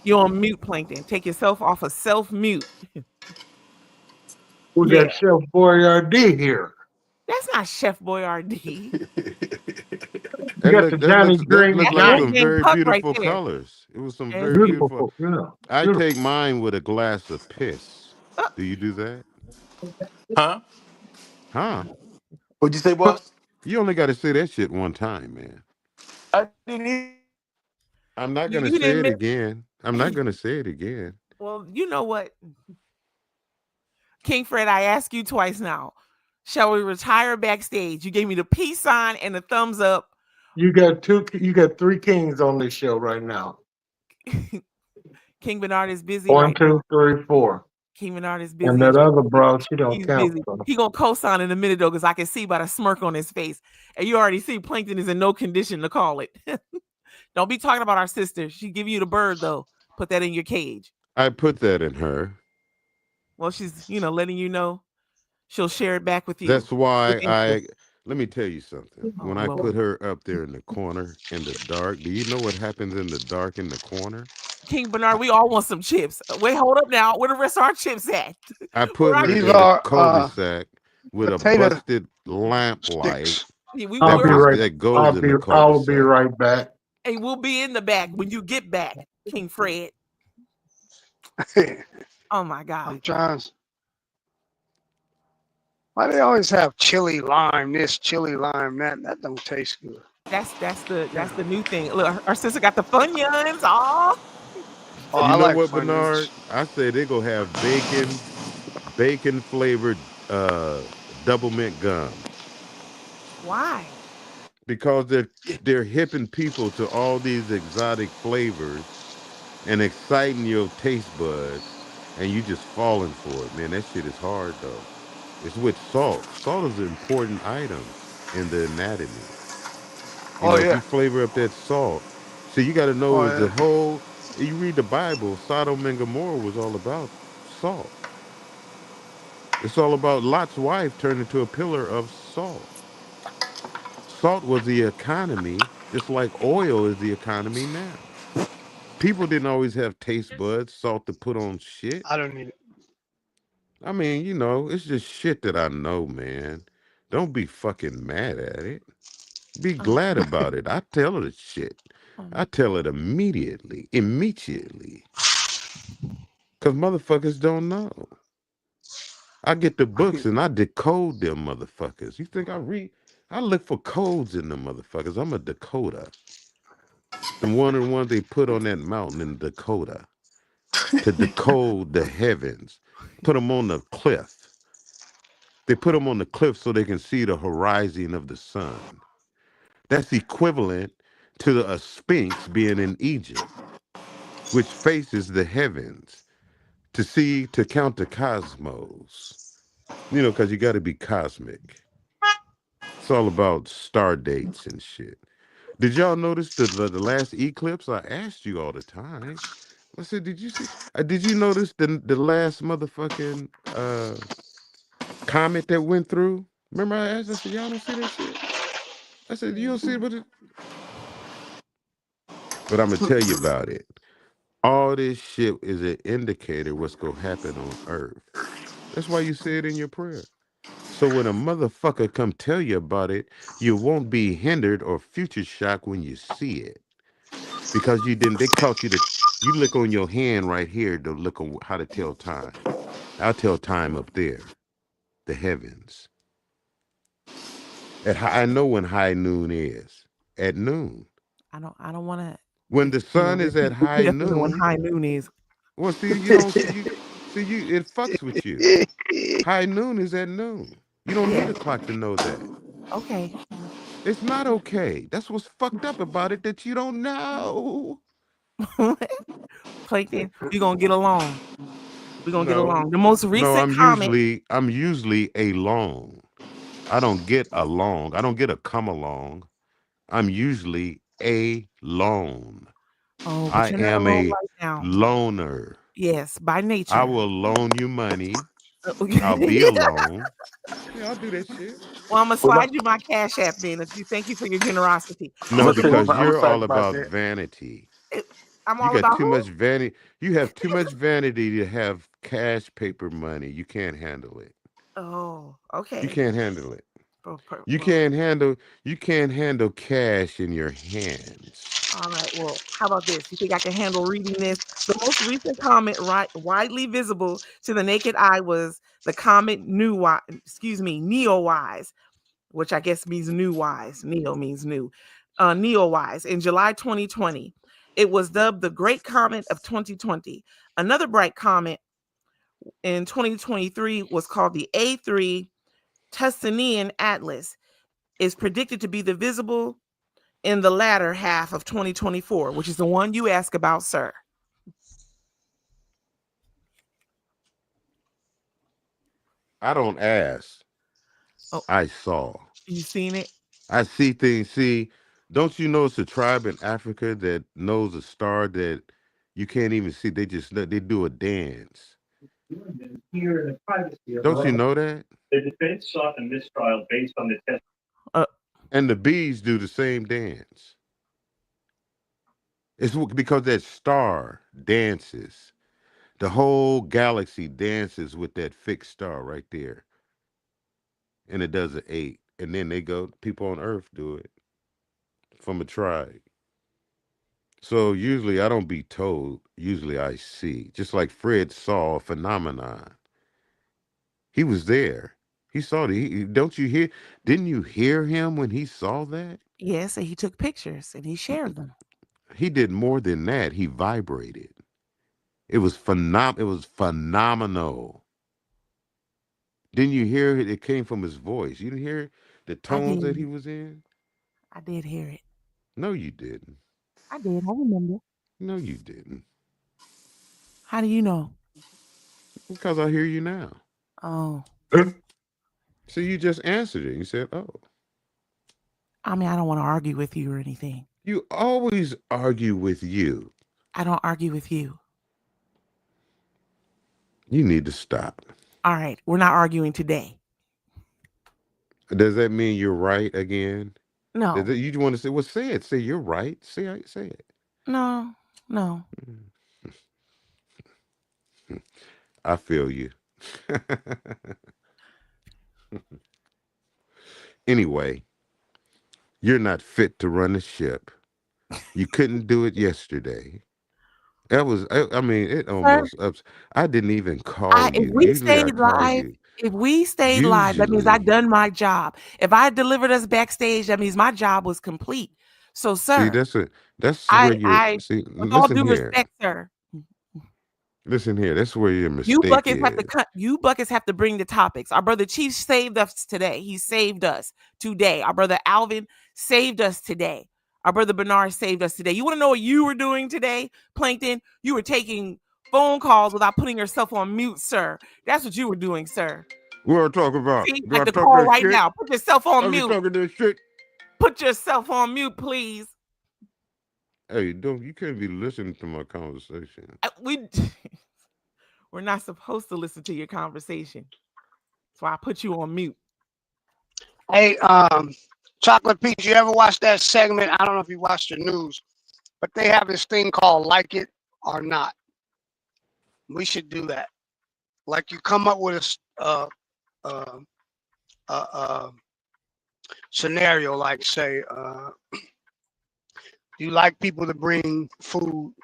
Speaker 7: You're on mute, Plankton. Take yourself off of self mute.
Speaker 5: We got Chef Boyardee here.
Speaker 7: That's not Chef Boyardee.
Speaker 5: You got the Johnny
Speaker 12: That
Speaker 5: Green
Speaker 12: looked
Speaker 7: That's
Speaker 12: like
Speaker 5: Johnny.
Speaker 12: some
Speaker 7: Wolfgang
Speaker 12: very
Speaker 7: Puck right
Speaker 12: beautiful
Speaker 7: there.
Speaker 12: colors. It was some
Speaker 7: That's
Speaker 12: very beautiful.
Speaker 5: Beautiful. Yeah.
Speaker 12: I
Speaker 5: Beautiful.
Speaker 12: take mine with a glass of piss. Do you do that?
Speaker 16: Huh?
Speaker 12: Huh?
Speaker 16: What'd you say, boss?
Speaker 12: You only got to say that shit one time, man.
Speaker 16: I didn't eat.
Speaker 12: I'm not gonna
Speaker 7: you
Speaker 12: say
Speaker 7: didn't
Speaker 12: it
Speaker 7: miss.
Speaker 12: again. I'm not gonna say it again.
Speaker 7: Well, you know what, King Fred, I asked you twice now. Shall we retire backstage? You gave me the peace sign and the thumbs up.
Speaker 5: You got 3 kings on this show right now.
Speaker 7: King Bernard is busy
Speaker 5: 1,
Speaker 7: right now.
Speaker 5: 2, 3, 4.
Speaker 7: King Bernard is busy.
Speaker 5: And that other bro, she don't
Speaker 7: He's
Speaker 5: count.
Speaker 7: busy.
Speaker 5: So.
Speaker 7: He gonna co-sign in a minute though, because I can see by the smirk on his face. And you already see Plankton is in no condition to call it. Don't be talking about our sister. She give you the bird though. Put that in your cage.
Speaker 12: I put that in her.
Speaker 7: Well, she's letting you know she'll share it back with you.
Speaker 12: That's why let me tell you something. When I
Speaker 7: Lord.
Speaker 12: put her up there in the corner in the dark, do you know what happens in the dark in the corner?
Speaker 7: King Bernard, we all want some chips. Wait, hold up now. Where the rest of our chips at?
Speaker 12: I put her
Speaker 6: These
Speaker 12: in the
Speaker 6: are,
Speaker 12: cul-de-sac with a
Speaker 6: potato
Speaker 12: busted lamp light
Speaker 6: sticks.
Speaker 7: Yeah,
Speaker 5: I'll be right.
Speaker 12: that goes
Speaker 5: I'll
Speaker 12: in
Speaker 5: be.
Speaker 12: the
Speaker 5: I'll
Speaker 12: cul-de-sac.
Speaker 5: be right back.
Speaker 7: And we'll be in the back when you get back, King Fred. Oh my God.
Speaker 6: I'm trying. Why they always have chili lime this, chili lime that? That don't taste good.
Speaker 7: That's the new thing. Look, our sister got the Funyuns. Oh,
Speaker 6: Oh,
Speaker 12: You
Speaker 6: I
Speaker 12: know
Speaker 6: like
Speaker 12: what,
Speaker 6: Funyuns.
Speaker 12: Bernard? I say they're gonna have bacon flavored double mint gum.
Speaker 7: why?
Speaker 12: Because they're hipping people to all these exotic flavors and exciting your taste buds, and you just falling for it, man. That shit is hard though. It's with salt. Salt is an important item in the anatomy.
Speaker 6: Oh
Speaker 12: If
Speaker 6: yeah.
Speaker 12: you flavor up that salt, so you got to know
Speaker 6: Oh
Speaker 12: is the
Speaker 6: yeah.
Speaker 12: whole. You read the Bible, Sodom and Gomorrah was all about salt. It's all about Lot's wife turned into a pillar of salt. Salt was the economy, just like oil is the economy now. People didn't always have taste buds, salt to put on shit.
Speaker 6: I don't need it.
Speaker 12: I mean, it's just shit that I know, man. Don't be fucking mad at it. Be glad about it. I tell her the shit. I tell it immediately. Because motherfuckers don't know. I get the books and I decode them motherfuckers. You think I read? I look for codes in them motherfuckers. I'm a decoder. The ones they put on that mountain in Dakota to decode the heavens. Put them on the cliff. They put them on the cliff so they can see the horizon of the sun. That's equivalent to a sphinx being in Egypt, which faces the heavens to count the cosmos. Because you got to be cosmic. It's all about star dates and shit. Did y'all notice the last eclipse? I asked you all the time. I said, did you see? Did you notice the last motherfucking comet that went through? Remember I asked? I said, y'all don't see that shit. I said, you don't see it, but I'm gonna tell you about it. All this shit is an indicator what's gonna happen on Earth. That's why you say it in your prayer. So when a motherfucker come tell you about it, you won't be hindered or future shocked when you see it. Because they taught you you look on your hand right here to look on how to tell time. I'll tell time up there, the heavens. I know when high noon is. At noon.
Speaker 7: I don't want to.
Speaker 12: When the sun is at high noon.
Speaker 7: When high noon is.
Speaker 12: Well, see, you don't see it fucks with you. High noon is at noon. You don't need a clock to know that.
Speaker 7: Okay.
Speaker 12: It's not okay. That's what's fucked up about it that you don't know.
Speaker 7: Plankton, we're gonna get along. We're gonna get along. The most recent
Speaker 12: I'm usually alone. I don't get along. I don't get a come along. I'm usually alone.
Speaker 7: Oh,
Speaker 12: I am a loner.
Speaker 7: Yes, by nature.
Speaker 12: I will loan you money. I'll be alone. Yeah, I'll do that shit.
Speaker 7: Well, I'm gonna slide you my Cash App then. Thank you for your generosity.
Speaker 12: No, because you're all about vanity.
Speaker 7: I'm
Speaker 12: you
Speaker 7: all
Speaker 12: got
Speaker 7: about
Speaker 12: too much vanity. You have too much vanity to have cash paper money. You can't handle it.
Speaker 7: Oh, okay.
Speaker 12: You can't handle it. You can't handle cash in your hands.
Speaker 7: All right. Well, how about this? You think I can handle reading this? The most recent comment, widely visible to the naked eye, was the comment Neowise, which I guess means new wise. Neo means new. Neowise in July 2020. It was dubbed the great comment of 2020. Another bright comment in 2023 was called the A3 Tuscanian Atlas. Is predicted to be visible in the latter half of 2024, which is the one you ask about, sir.
Speaker 12: I don't ask.
Speaker 7: Oh,
Speaker 12: I saw.
Speaker 7: You seen it?
Speaker 12: I see things. See, don't you know it's a tribe in Africa that knows a star that you can't even see? They do a dance.
Speaker 17: Here in the privacy of
Speaker 12: Don't you know that?
Speaker 17: The defense sought a mistrial based on the test.
Speaker 12: And the bees do the same dance. It's because that star dances. The whole galaxy dances with that fixed star right there. And it does an 8. And then people on Earth do it from a tribe. So usually I don't be told. Usually I see. Just like Fred saw a phenomenon. He was there. He saw it. Don't you hear? Didn't you hear him when he saw that?
Speaker 7: Yes, and he took pictures and he shared them.
Speaker 12: He did more than that. He vibrated. It was phenomenal. Didn't you hear it? It came from his voice. You didn't hear the tones that he was in?
Speaker 7: I did hear it.
Speaker 12: No, you didn't.
Speaker 7: I did. I remember.
Speaker 12: No, you didn't.
Speaker 7: How do you know?
Speaker 12: Because I hear you now.
Speaker 7: Oh.
Speaker 12: So you just answered it. You said, oh.
Speaker 7: I mean, I don't want to argue with you or anything.
Speaker 12: You always argue with you.
Speaker 7: I don't argue with you.
Speaker 12: You need to stop.
Speaker 7: All right. We're not arguing today.
Speaker 12: Does that mean you're right again?
Speaker 7: No.
Speaker 12: You want to say, well, say it. Say you're right. Say it.
Speaker 7: No.
Speaker 12: I feel you. Anyway, you're not fit to run a ship. You couldn't do it yesterday. That was, I mean, it almost ups. I didn't even call you.
Speaker 7: If we
Speaker 12: Usually I
Speaker 7: stayed
Speaker 12: call
Speaker 7: live,
Speaker 12: you.
Speaker 7: if we stayed live, that means I've
Speaker 12: Usually.
Speaker 7: done my job. If I delivered us backstage, that means my job was complete. So,
Speaker 12: See,
Speaker 7: sir,
Speaker 12: that's where you're. See,
Speaker 7: with all
Speaker 12: listen
Speaker 7: due
Speaker 12: here.
Speaker 7: respect, sir,
Speaker 12: Listen here. That's where your
Speaker 7: you
Speaker 12: mistake
Speaker 7: buckets
Speaker 12: is.
Speaker 7: have to cut. You buckets have to bring the topics. Our brother Chief saved us today. He saved us today. Our brother Alvin saved us today. Our brother Bernard saved us today. You want to know what you were doing today, Plankton? You were taking phone calls without putting yourself on mute, sir. That's what you were doing, sir.
Speaker 12: What are talking about?
Speaker 7: See,
Speaker 12: Do I
Speaker 7: like the
Speaker 12: talk
Speaker 7: call
Speaker 12: that
Speaker 7: right
Speaker 12: shit?
Speaker 7: now. Put yourself on
Speaker 12: I be
Speaker 7: mute.
Speaker 12: talking that shit.
Speaker 7: Put yourself on mute, please.
Speaker 12: Hey, you can't be listening to my conversation.
Speaker 7: We're not supposed to listen to your conversation. That's why I put you on mute.
Speaker 6: Hey, Chocolate Peach, you ever watch that segment? I don't know if you watch the news, but they have this thing called Like It or Not. We should do that. Like you come up with a scenario, like say, do you like people to bring food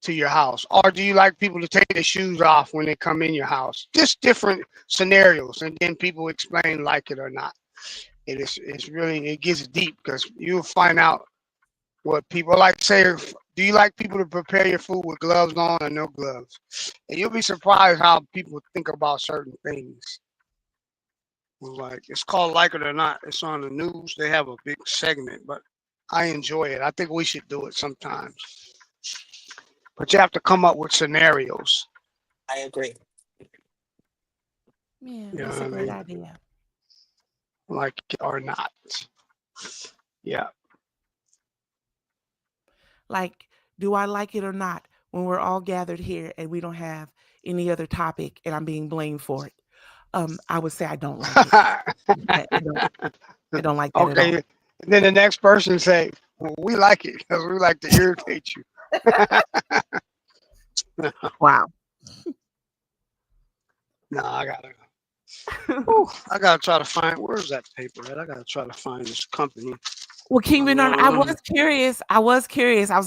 Speaker 6: to your house, or do you like people to take their shoes off when they come in your house? Just different scenarios, and then people explain like it or not. It's really, it gets deep because you'll find out what people like. Say, do you like people to prepare your food with gloves on or no gloves? And you'll be surprised how people think about certain things. Like, it's called Like It or Not. It's on the news. They have a big segment, but I enjoy it. I think we should do it sometimes. But you have to come up with scenarios.
Speaker 15: I agree.
Speaker 7: Yeah,
Speaker 6: You know
Speaker 7: that's a
Speaker 6: what I
Speaker 7: great
Speaker 6: mean?
Speaker 7: idea.
Speaker 6: Like it or not. Yeah.
Speaker 7: Like, do I like it or not when we're all gathered here and we don't have any other topic and I'm being blamed for it? I would say I don't like it. I don't like that at all.
Speaker 6: Okay. And then the next person say, well, we like it because we like to irritate you.
Speaker 7: Wow.
Speaker 6: No, I gotta go. Whew, I gotta try to find where's that paper at? I gotta try to find this company.
Speaker 7: Well, King Bernard, I was curious. I was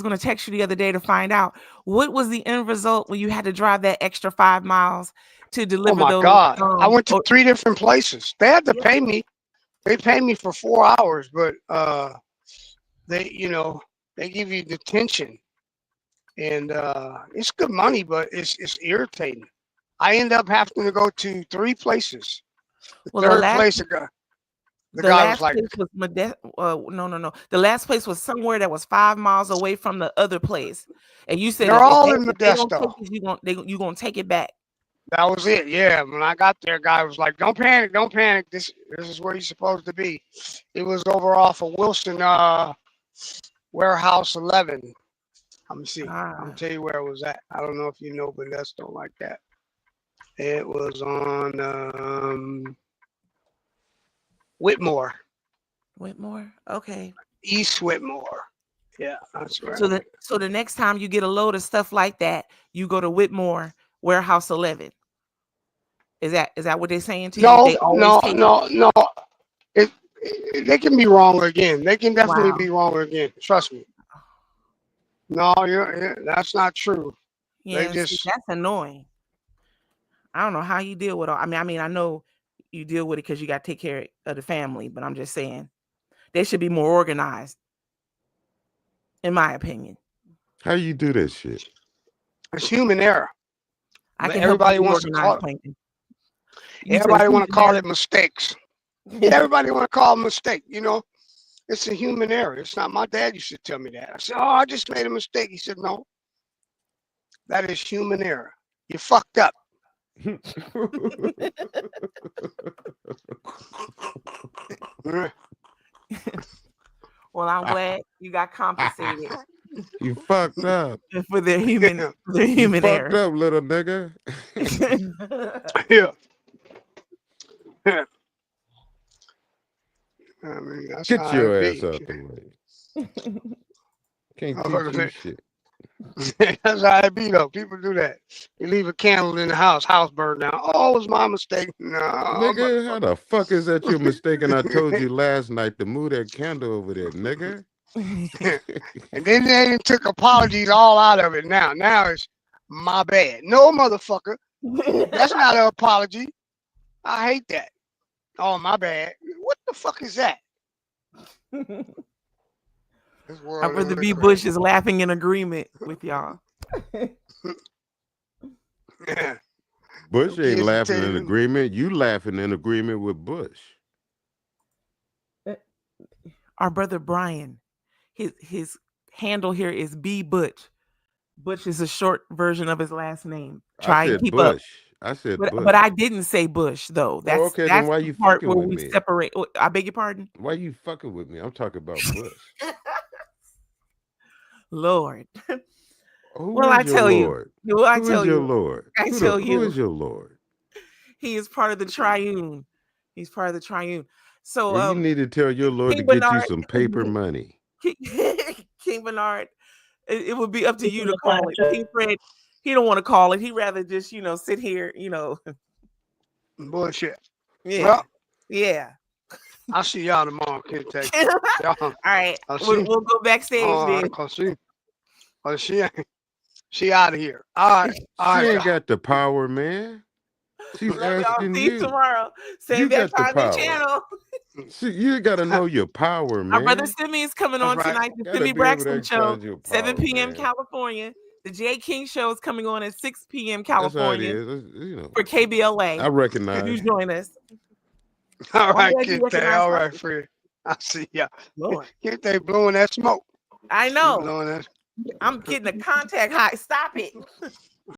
Speaker 7: going to text you the other day to find out what was the end result when you had to drive that extra 5 miles to deliver
Speaker 6: Oh my
Speaker 7: those.
Speaker 6: God! I went to 3 different places. They had to pay me. They paid me for 4 hours, but they, they give you detention, and it's good money, but it's irritating. I end up having to go to 3 places. The third place, the guy
Speaker 7: last
Speaker 6: was like,
Speaker 7: place was no. The last place was somewhere that was 5 miles away from the other place, and you said
Speaker 6: they're all in Modesto.
Speaker 7: You gonna take it back.
Speaker 6: That was it. Yeah. When I got there, guy was like, "Don't panic, don't panic. This is where you're supposed to be." It was over off of Wilson, Warehouse 11. Let me see. I'll tell you where it was at. I don't know if you know Modesto like that. It was on Whitmore.
Speaker 7: Whitmore. Okay.
Speaker 6: East Whitmore. Yeah, that's right.
Speaker 7: So the next time you get a load of stuff like that, you go to Whitmore Warehouse 11. Is that what they're saying to you?
Speaker 6: No. They can be wrong again. They can definitely be wrong again. Trust me. No, that's not true.
Speaker 7: Yeah, that's annoying. I don't know how you deal with all. I mean, I know you deal with it because you got to take care of the family, but I'm just saying they should be more organized, in my opinion.
Speaker 12: How you do that shit?
Speaker 6: It's human error.
Speaker 7: Everybody wants to call it.
Speaker 6: Everybody want to call it mistakes. Everybody want to call it mistake. It's a human error. It's not. My dad used to tell me that. I said, "Oh, I just made a mistake." He said, "No, that is human error. You fucked up."
Speaker 7: Well, I'm glad you got compensated.
Speaker 12: You fucked up
Speaker 7: for their human
Speaker 12: you
Speaker 7: error.
Speaker 12: fucked up, little nigga.
Speaker 6: Yeah. I mean, that's
Speaker 12: Get
Speaker 6: how
Speaker 12: your
Speaker 6: it
Speaker 12: ass
Speaker 6: be.
Speaker 12: out the way. Can't
Speaker 6: Motherfucker
Speaker 12: teach you
Speaker 6: say-
Speaker 12: shit.
Speaker 6: That's how it be though. People do that. You leave a candle in the house burned down. Oh, it was my mistake. No,
Speaker 12: Nigga, how the fuck is that your mistake? And I told you last night to move that candle over there, nigga.
Speaker 6: and then they took apologies all out of it. Now it's my bad. No, motherfucker. That's not an apology. I hate that. Oh, my bad. What the fuck is that? This world
Speaker 7: I'd rather
Speaker 6: is
Speaker 7: be
Speaker 6: crazy.
Speaker 7: Bush is laughing in agreement with y'all.
Speaker 6: Yeah.
Speaker 12: Bush
Speaker 6: Them
Speaker 12: ain't
Speaker 6: kids
Speaker 12: laughing
Speaker 6: tell
Speaker 12: in
Speaker 6: you-
Speaker 12: agreement. You laughing in agreement with Bush.
Speaker 7: Our brother Brian, his handle here is B Butch. Butch is a short version of his last name. Try
Speaker 12: I
Speaker 7: and
Speaker 12: said
Speaker 7: keep
Speaker 12: Bush.
Speaker 7: up.
Speaker 12: I said
Speaker 7: But
Speaker 12: Bush.
Speaker 7: I didn't say Bush though. That's
Speaker 12: okay, then
Speaker 7: that's
Speaker 12: why
Speaker 7: the
Speaker 12: you
Speaker 7: part
Speaker 12: fucking
Speaker 7: where
Speaker 12: with
Speaker 7: we
Speaker 12: me?
Speaker 7: separate. I beg your pardon,
Speaker 12: Why you fucking with me? I'm talking about Bush.
Speaker 7: Lord.
Speaker 12: Who
Speaker 7: Well,
Speaker 12: is
Speaker 7: I
Speaker 12: your
Speaker 7: tell you.
Speaker 12: Lord?
Speaker 7: Well, I
Speaker 12: Who
Speaker 7: tell
Speaker 12: is your
Speaker 7: you.
Speaker 12: Lord?
Speaker 7: I
Speaker 12: Who
Speaker 7: tell
Speaker 12: Who
Speaker 7: you.
Speaker 12: is your Lord?
Speaker 7: He is part of the triune. He's part of the triune. So
Speaker 12: Well, you need to tell your Lord
Speaker 7: King
Speaker 12: to get you
Speaker 7: Bernard,
Speaker 12: some paper money.
Speaker 7: King Bernard, it would be up to you to call it. King Fred, he don't want to call it. He'd rather just, sit here,
Speaker 6: Bullshit.
Speaker 7: Yeah.
Speaker 6: Well,
Speaker 7: Yeah.
Speaker 6: I'll see y'all tomorrow, Kentucky.
Speaker 7: All right.
Speaker 6: I'll
Speaker 7: We'll
Speaker 6: see.
Speaker 7: go backstage then.
Speaker 6: I'll see. Oh, she out of here. All right. All
Speaker 12: She
Speaker 6: right.
Speaker 12: ain't got the power, man. She's
Speaker 7: Love y'all.
Speaker 12: asking
Speaker 7: See you
Speaker 12: you.
Speaker 7: tomorrow. Same
Speaker 12: You
Speaker 7: bad
Speaker 12: got the
Speaker 7: time and
Speaker 12: power.
Speaker 7: channel.
Speaker 12: See, you got to know your power,
Speaker 7: Our brother
Speaker 12: man.
Speaker 7: Simi is coming
Speaker 6: That's
Speaker 7: on
Speaker 6: right.
Speaker 7: tonight. The
Speaker 12: Gotta
Speaker 7: Simi
Speaker 12: be able to
Speaker 7: Braxton Show,
Speaker 12: exercise your
Speaker 7: 7
Speaker 12: power,
Speaker 7: p.m.
Speaker 12: man.
Speaker 7: California. The Jay King Show is coming on at 6 p.m.
Speaker 12: That's how it
Speaker 7: California
Speaker 12: is. That's,
Speaker 7: for KBLA.
Speaker 12: I recognize.
Speaker 7: You join us.
Speaker 6: All
Speaker 7: I'm
Speaker 6: right,
Speaker 7: glad you
Speaker 6: Kente.
Speaker 7: recognize
Speaker 6: All
Speaker 7: that.
Speaker 6: right, Fred. I'll see ya.
Speaker 7: Lord.
Speaker 6: Kente blowing that smoke.
Speaker 7: I
Speaker 6: You
Speaker 7: know.
Speaker 6: blowing that.
Speaker 7: I'm getting a contact high. Stop it.